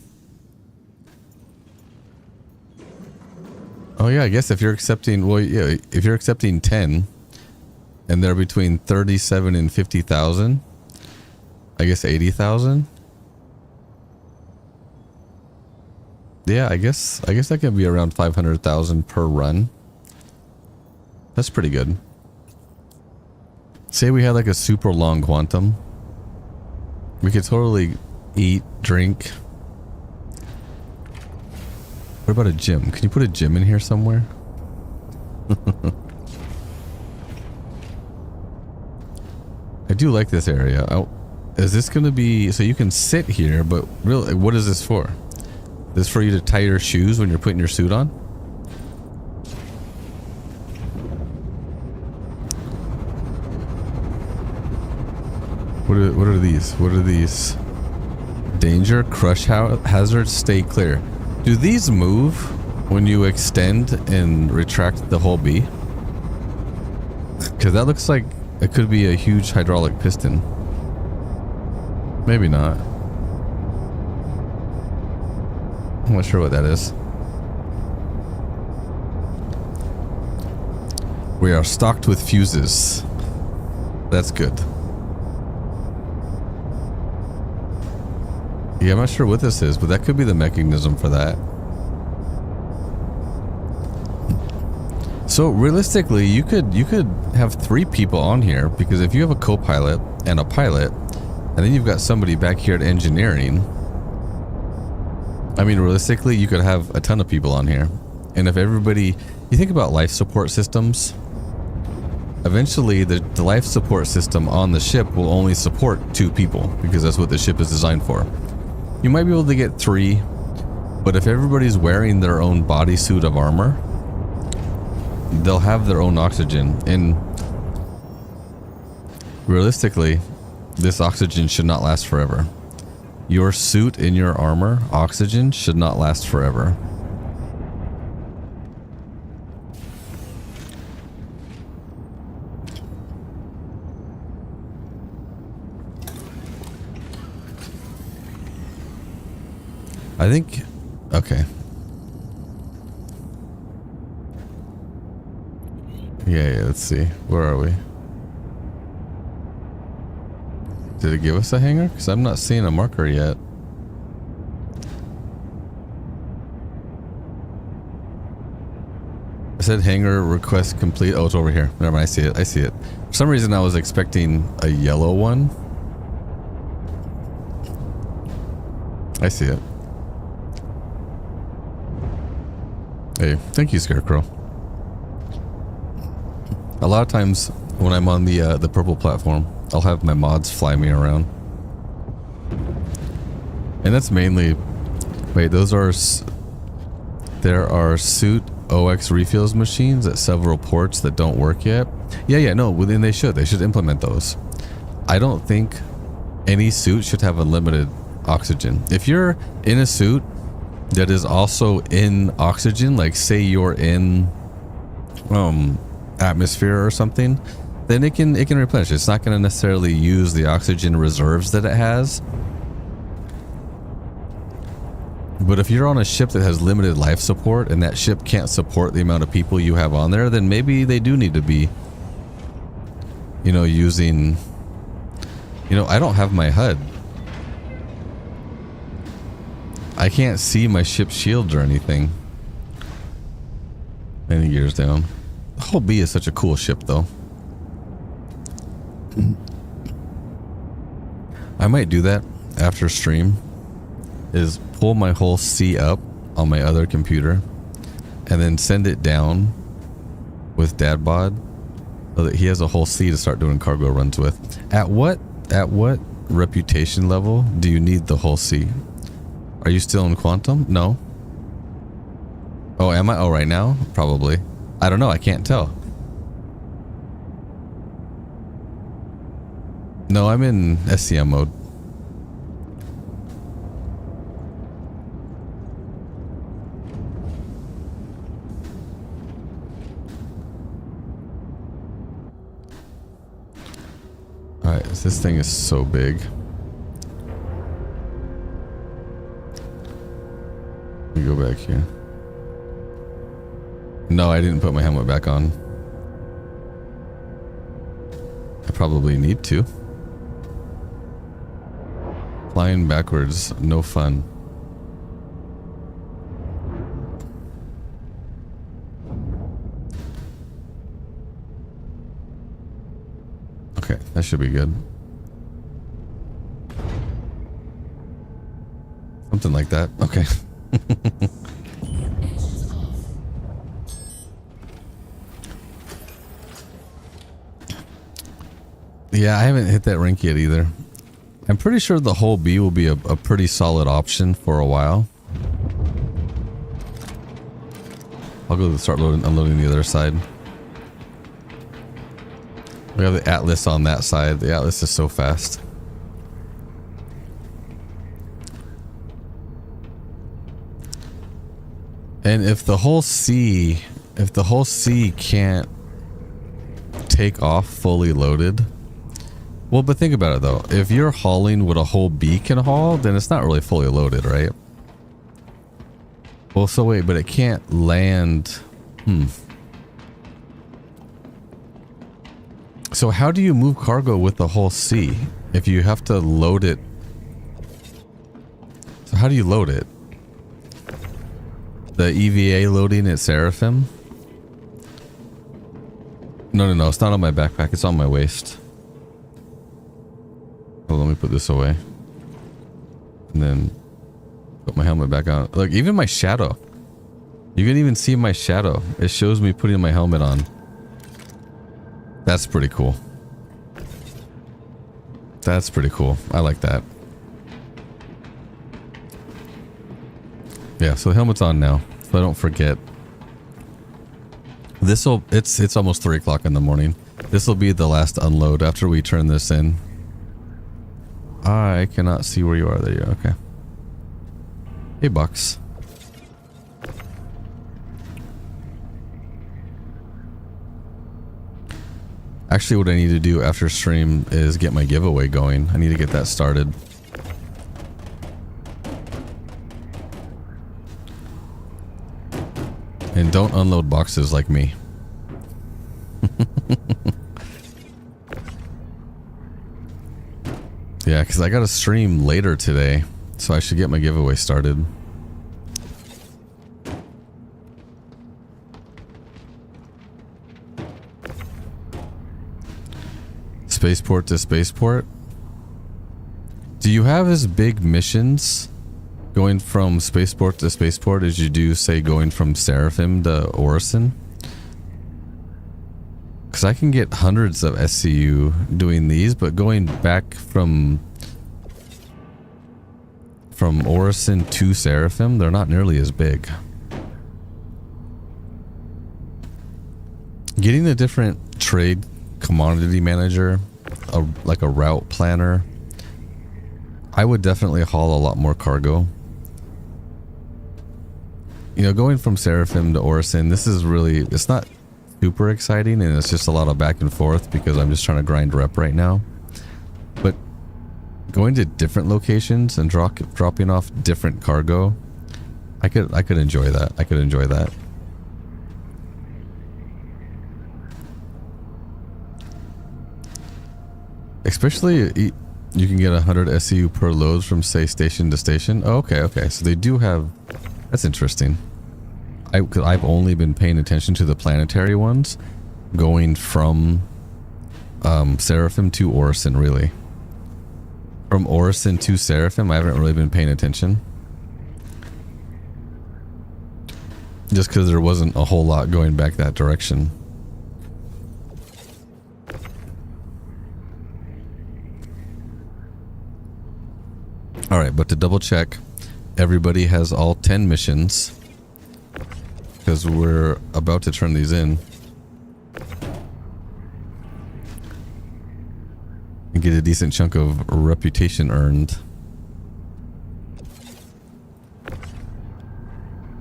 Oh yeah, I guess if you're accepting, well, yeah, if you're accepting 10 and they're between 37 and 50,000, I guess 80,000. Yeah, I guess that could be around 500,000 per run. That's pretty good. Say we had like a super long quantum. We could totally eat, drink. What about a gym? Can you put a gym in here somewhere? I do like this area. Oh, is this going to be... So you can sit here, but really, what is this for? This for you to tie your shoes when you're putting your suit on? What are these? What are these? Danger, crush hazard, stay clear. Do these move when you extend and retract the whole B? Because that looks like it could be a huge hydraulic piston. Maybe not. I'm not sure what that is. We are stocked with fuses. That's good. Yeah, I'm not sure what this is, but that could be the mechanism for that. So realistically, you could have 3 people on here, because if you have a co-pilot and a pilot, and then you've got somebody back here at engineering, I mean, realistically, you could have a ton of people on here. And if everybody, you think about life support systems, eventually the life support system on the ship will only support 2 people, because that's what the ship is designed for. You might be able to get 3, but if everybody's wearing their own bodysuit of armor, they'll have their own oxygen. And realistically, this oxygen should not last forever. Your suit and your armor, oxygen, should not last forever. I think, okay. Yeah, let's see. Where are we? Did it give us a hangar? Because I'm not seeing a marker yet. I said hangar request complete. Oh, it's over here. Never mind, I see it. I see it. For some reason, I was expecting a yellow one. I see it. Hey, thank you, Scarecrow. A lot of times when I'm on the purple platform, I'll have my mods fly me around. And that's mainly... Wait, those are... There are suit OX refills machines at several ports that don't work yet. Yeah, no, well, then they should. They should implement those. I don't think any suit should have unlimited oxygen. If you're in a suit that is also in oxygen, like say you're in atmosphere or something, then it can replenish. It's not going to necessarily use the oxygen reserves that it has. But if you're on a ship that has limited life support and that ship can't support the amount of people you have on there, then maybe they do need to be, you know, using, you know, I don't have my HUD. I can't see my ship's shields or anything. Any gears down. The whole B is such a cool ship, though. I might do that after stream. Is pull my whole C up on my other computer, and then send it down with Dadbod, so that he has a whole C to start doing cargo runs with. At what reputation level do you need the whole C? Are you still in Quantum? No. Oh, am I? Oh, right now? Probably. I don't know. I can't tell. No, I'm in SCM mode. Alright, this thing is so big. Let me go back here. No, I didn't put my helmet back on. I probably need to. Flying backwards, no fun. Okay, that should be good. Something like that. Okay. Yeah, I haven't hit that rank yet either. I'm pretty sure the whole B will be a pretty solid option for a while. I'll go start unloading the other side. We have the Atlas on that side. The Atlas is so fast. And if the whole C can't take off fully loaded. Well, but think about it though. If you're hauling what a whole B can haul, then it's not really fully loaded, right? Well, so wait, but it can't land. So how do you move cargo with the whole C if you have to load it? So how do you load it? The EVA loading at Seraphim? No, it's not on my backpack. It's on my waist. Oh, let me put this away. And then put my helmet back on. Look, even my shadow. You can even see my shadow. It shows me putting my helmet on. That's pretty cool. That's pretty cool. I like that. Yeah, so the helmet's on now, so I don't forget. It's almost 3 o'clock in the morning. This will be the last unload after we turn this in. I cannot see where you are. There you are. Okay. Hey, Bucks. Actually, what I need to do after stream is get my giveaway going. I need to get that started. And don't unload boxes like me. Yeah, because I got to stream later today, so I should get my giveaway started. Spaceport to spaceport. Do you have as big missions going from spaceport to spaceport as you do, say, going from Seraphim to Orison? Because I can get hundreds of SCU doing these, but going back from Orison to Seraphim, they're not nearly as big. Getting a different trade commodity manager, like a route planner, I would definitely haul a lot more cargo. You know, going from Seraphim to Orison, this is really, it's not super exciting, and it's just a lot of back and forth because I'm just trying to grind rep right now. But going to different locations and dropping off different cargo, I could enjoy that. I could enjoy that. Especially, you can get 100 SCU per load from, say, station to station. Oh, okay. So they do have... That's interesting. I've only been paying attention to the planetary ones going from Seraphim to Orison, really. From Orison to Seraphim, I haven't really been paying attention. Just because there wasn't a whole lot going back that direction. Alright, but to double check, everybody has all 10 missions. Because we're about to turn these in. And get a decent chunk of reputation earned.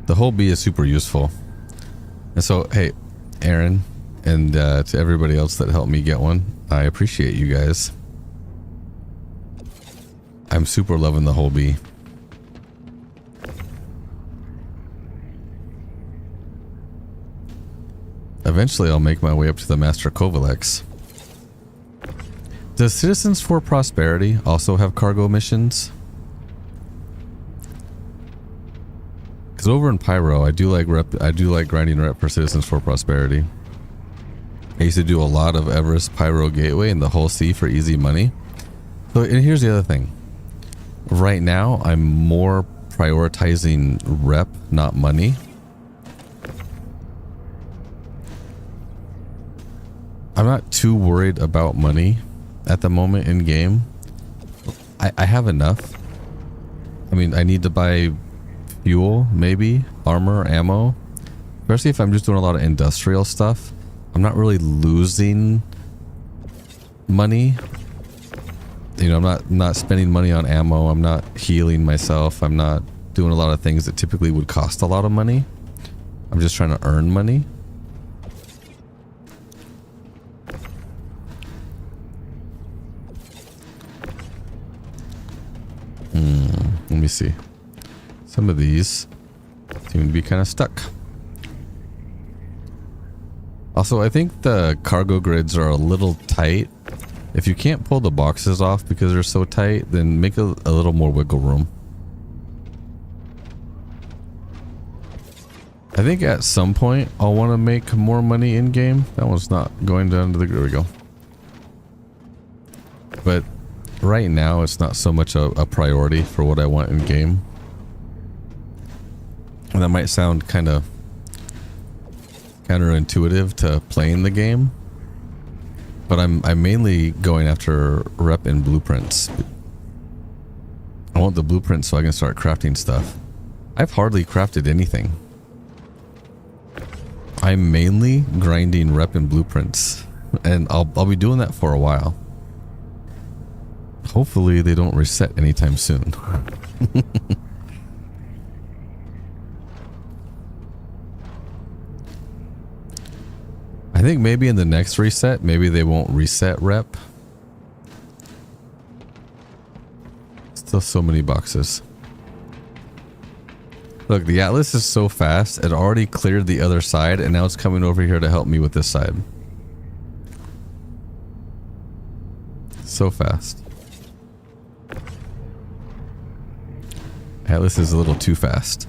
The whole B is super useful. And so, hey, Aaron, and to everybody else that helped me get one, I appreciate you guys. I'm super loving the whole B. Eventually, I'll make my way up to the Master Kovalex. Does Citizens for Prosperity also have cargo missions? Because over in Pyro, I do like grinding rep for Citizens for Prosperity. I used to do a lot of Everest Pyro Gateway and the whole C for easy money. So, and here's the other thing. Right now, I'm more prioritizing rep, not money. I'm not too worried about money at the moment in game. I have enough. I mean, I need to buy fuel, maybe, armor, ammo. Especially if I'm just doing a lot of industrial stuff. I'm not really losing money. You know, I'm not spending money on ammo. I'm not healing myself. I'm not doing a lot of things that typically would cost a lot of money. I'm just trying to earn money. Let me see. Some of these seem to be kind of stuck. Also, I think the cargo grids are a little tight. If you can't pull the boxes off because they're so tight, then make a little more wiggle room. I think at some point I'll want to make more money in game. That one's not going down to the... There we go. But right now it's not so much a priority for what I want in game. And that might sound kind of counterintuitive to playing the game. But I'm mainly going after rep and blueprints. I want the blueprints so I can start crafting stuff. I've hardly crafted anything. I'm mainly grinding rep and blueprints, and I'll be doing that for a while. Hopefully they don't reset anytime soon. I think maybe in the next reset, maybe they won't reset rep. Still so many boxes. Look, the Atlas is so fast, it already cleared the other side, and now it's coming over here to help me with this side. So fast. Atlas is a little too fast.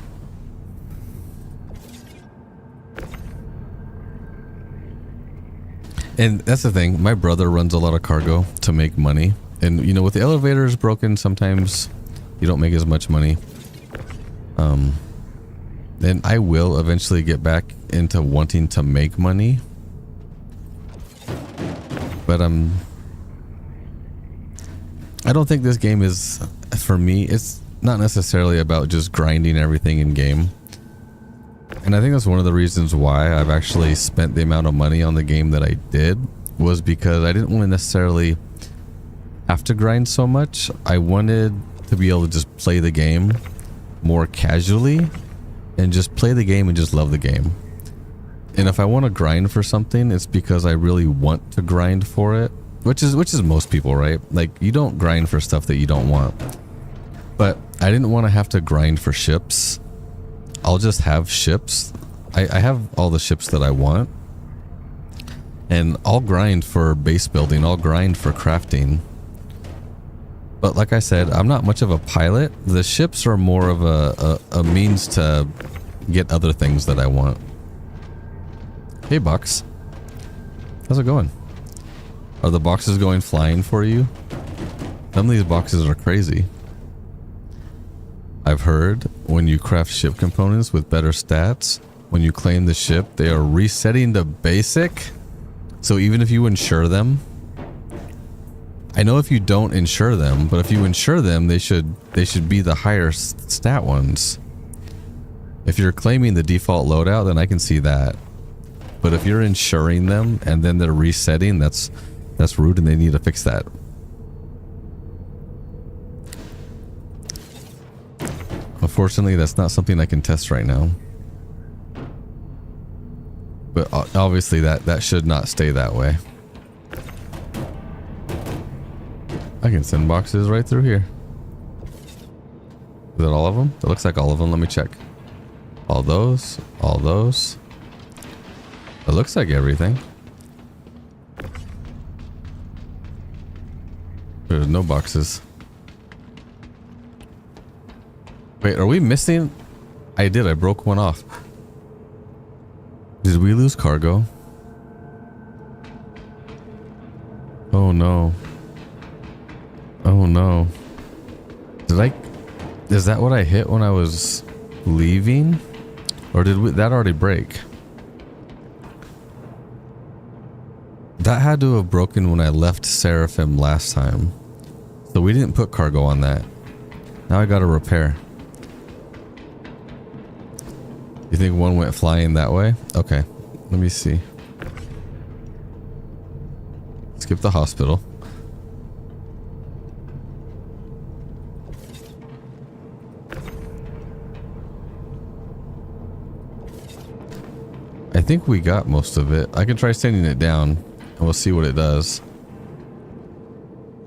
And that's the thing, my brother runs a lot of cargo to make money. And, you know, with the elevators broken, sometimes you don't make as much money. And I will eventually get back into wanting to make money. But I don't think this game is, for me, it's not necessarily about just grinding everything in game. And I think that's one of the reasons why I've actually spent the amount of money on the game that I did, was because I didn't want to necessarily have to grind so much. I wanted to be able to just play the game more casually and just play the game and just love the game. And if I want to grind for something, it's because I really want to grind for it, which is most people, right? Like, you don't grind for stuff that you don't want. But I didn't want to have to grind for ships. I'll just have ships. I have all the ships that I want, and I'll grind for base building, I'll grind for crafting. But like I said, I'm not much of a pilot. The ships are more of a means to get other things that I want. Hey, Box. How's it going? Are the boxes going flying for you? Some of these boxes are crazy. I've heard when you craft ship components with better stats, when you claim the ship, they are resetting to basic. So even if you insure them, I know if you don't insure them, but if you insure them, they should be the higher stat ones. If you're claiming the default loadout, then I can see that. But if you're insuring them and then they're resetting, that's rude, and they need to fix that. Unfortunately, that's not something I can test right now. But obviously that should not stay that way. I can send boxes right through here. Is that all of them? It looks like all of them. Let me check. All those. All those. It looks like everything. There's no boxes. Wait, are we missing? I broke one off. Did we lose cargo? Oh no. Oh no. Is that what I hit when I was leaving? Or did that already break? That had to have broken when I left Seraphim last time. So we didn't put cargo on that. Now I gotta repair. You think one went flying that way? Okay, let me see. Skip the hospital. I think we got most of it. I can try sending it down and we'll see what it does.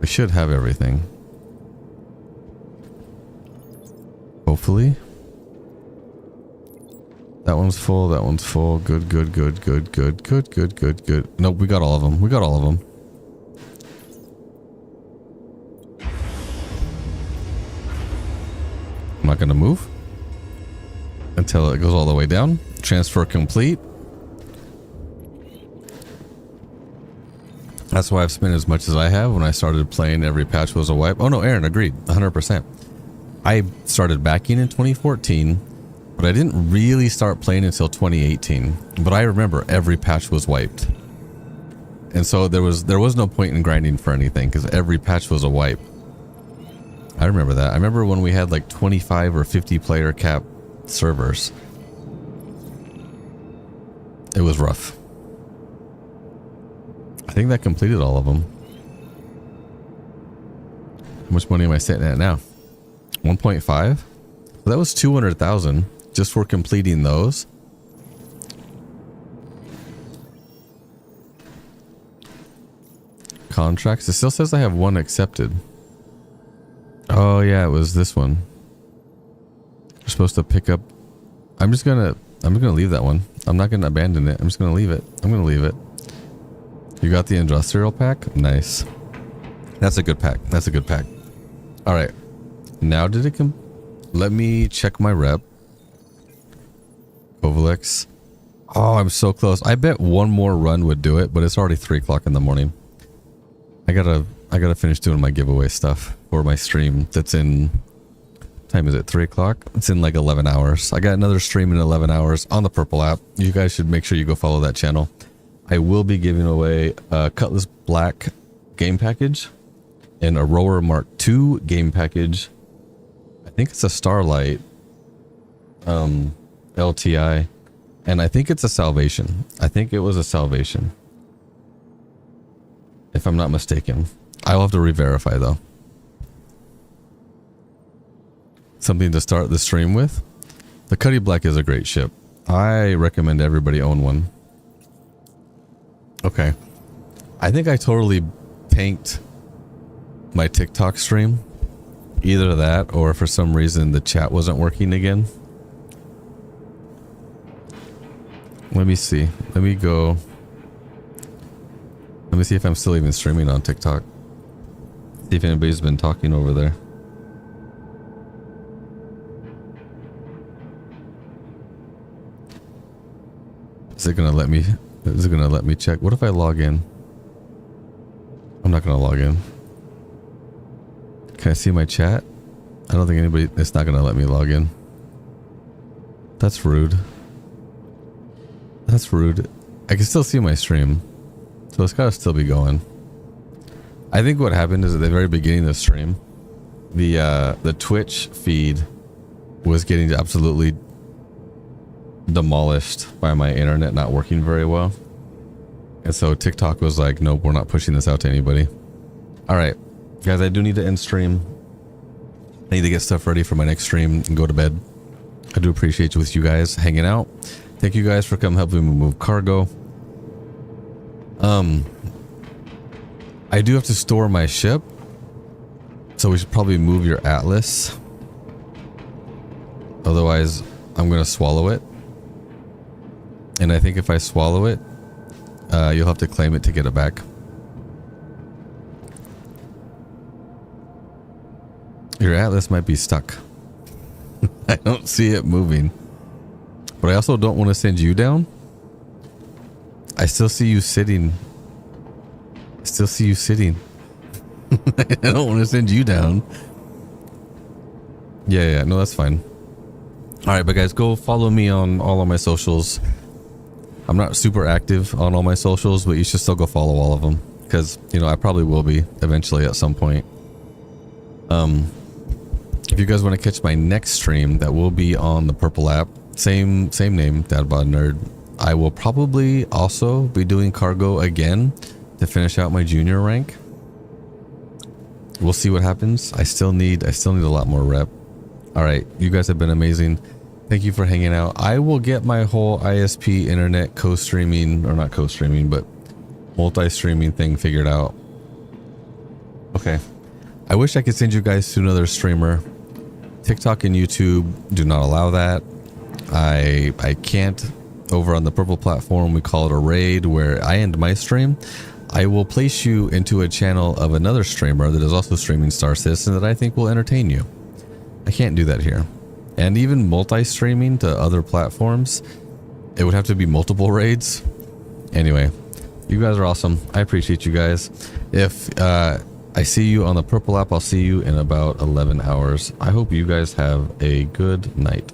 We should have everything. Hopefully. That one's full. That one's full. Good, good, good, good, good, good, good, good, good. Nope, we got all of them. We got all of them. I'm not going to move until it goes all the way down. Transfer complete. That's why I've spent as much as I have. When I started playing, every patch was a wipe. Oh no, Aaron, agreed. 100%. I started backing in 2014, but I didn't really start playing until 2018. But I remember every patch was wiped. And so there was no point in grinding for anything because every patch was a wipe. I remember that. I remember when we had like 25 or 50 player cap servers. It was rough. I think that completed all of them. How much money am I sitting at now? 1.5? Well, that was 200,000 just for completing those. Contracts. It still says I have one accepted. Oh yeah, it was this one. We're supposed to pick up. I'm just gonna leave that one. I'm not gonna abandon it. I'm just gonna leave it. I'm gonna leave it. You got the industrial pack? Nice. That's a good pack. That's a good pack. All right. Now did it come? Let me check my rep. Kovalix. Oh, I'm so close. I bet one more run would do it, but it's already 3 o'clock in the morning. I gotta finish doing my giveaway stuff for my stream. That's in, time is it 3 o'clock? It's in like 11 hours. I got another stream in 11 hours on the Purple app. You guys should make sure you go follow that channel. I will be giving away a Cutlass Black game package and a Rower Mark II game package. I think it's a Starlight LTI, and I think it's a Salvation. I think it was a Salvation, if I'm not mistaken. I'll have to re-verify though. Something to start the stream with. The Cuddy Black is a great ship. I recommend everybody own one. Okay. I think I totally tanked my TikTok stream. Either that or for some reason the chat wasn't working again. Let me see. Let me go. Let me see if I'm still even streaming on TikTok. See if anybody's been talking over there. Is it gonna let me? Is it gonna let me check? What if I log in? I'm not gonna log in. Can I see my chat? I don't think anybody. It's not gonna let me log in. That's rude. That's rude. I can still see my stream, so it's gotta still be going. I think what happened is at the very beginning of the stream, the Twitch feed was getting absolutely demolished by my internet not working very well, and so TikTok was like, nope, we're not pushing this out to anybody. All right, guys, I do need to end stream. I need to get stuff ready for my next stream and go to bed. I do appreciate you guys hanging out. Thank you guys for coming helping me move cargo. I do have to store my ship, so we should probably move your Atlas. Otherwise, I'm gonna swallow it. And I think if I swallow it, you'll have to claim it to get it back. Your Atlas might be stuck. I don't see it moving. But I also don't want to send you down. I still see you sitting. I still see you sitting. I don't want to send you down. Yeah, no, that's fine. All right, but guys, go follow me on all of my socials. I'm not super active on all my socials, but you should still go follow all of them because, you know, I probably will be eventually at some point. If you guys want to catch my next stream, that will be on the Purple app. Same name, Dadbod Nerd. I will probably also be doing cargo again to finish out my junior rank. We'll see what happens. I still need a lot more rep. All right, you guys have been amazing. Thank you for hanging out. I will get my whole ISP internet co-streaming, or not co-streaming, but multi-streaming thing figured out. Okay. I wish I could send you guys to another streamer. TikTok and YouTube do not allow that. I can't. Over on the Purple platform, we call it a raid, where I end my stream. I will place you into a channel of another streamer that is also streaming Star Citizen that I think will entertain you. I can't do that here. And even multi-streaming to other platforms, it would have to be multiple raids. Anyway, you guys are awesome. I appreciate you guys. If I see you on the Purple app, I'll see you in about 11 hours. I hope you guys have a good night.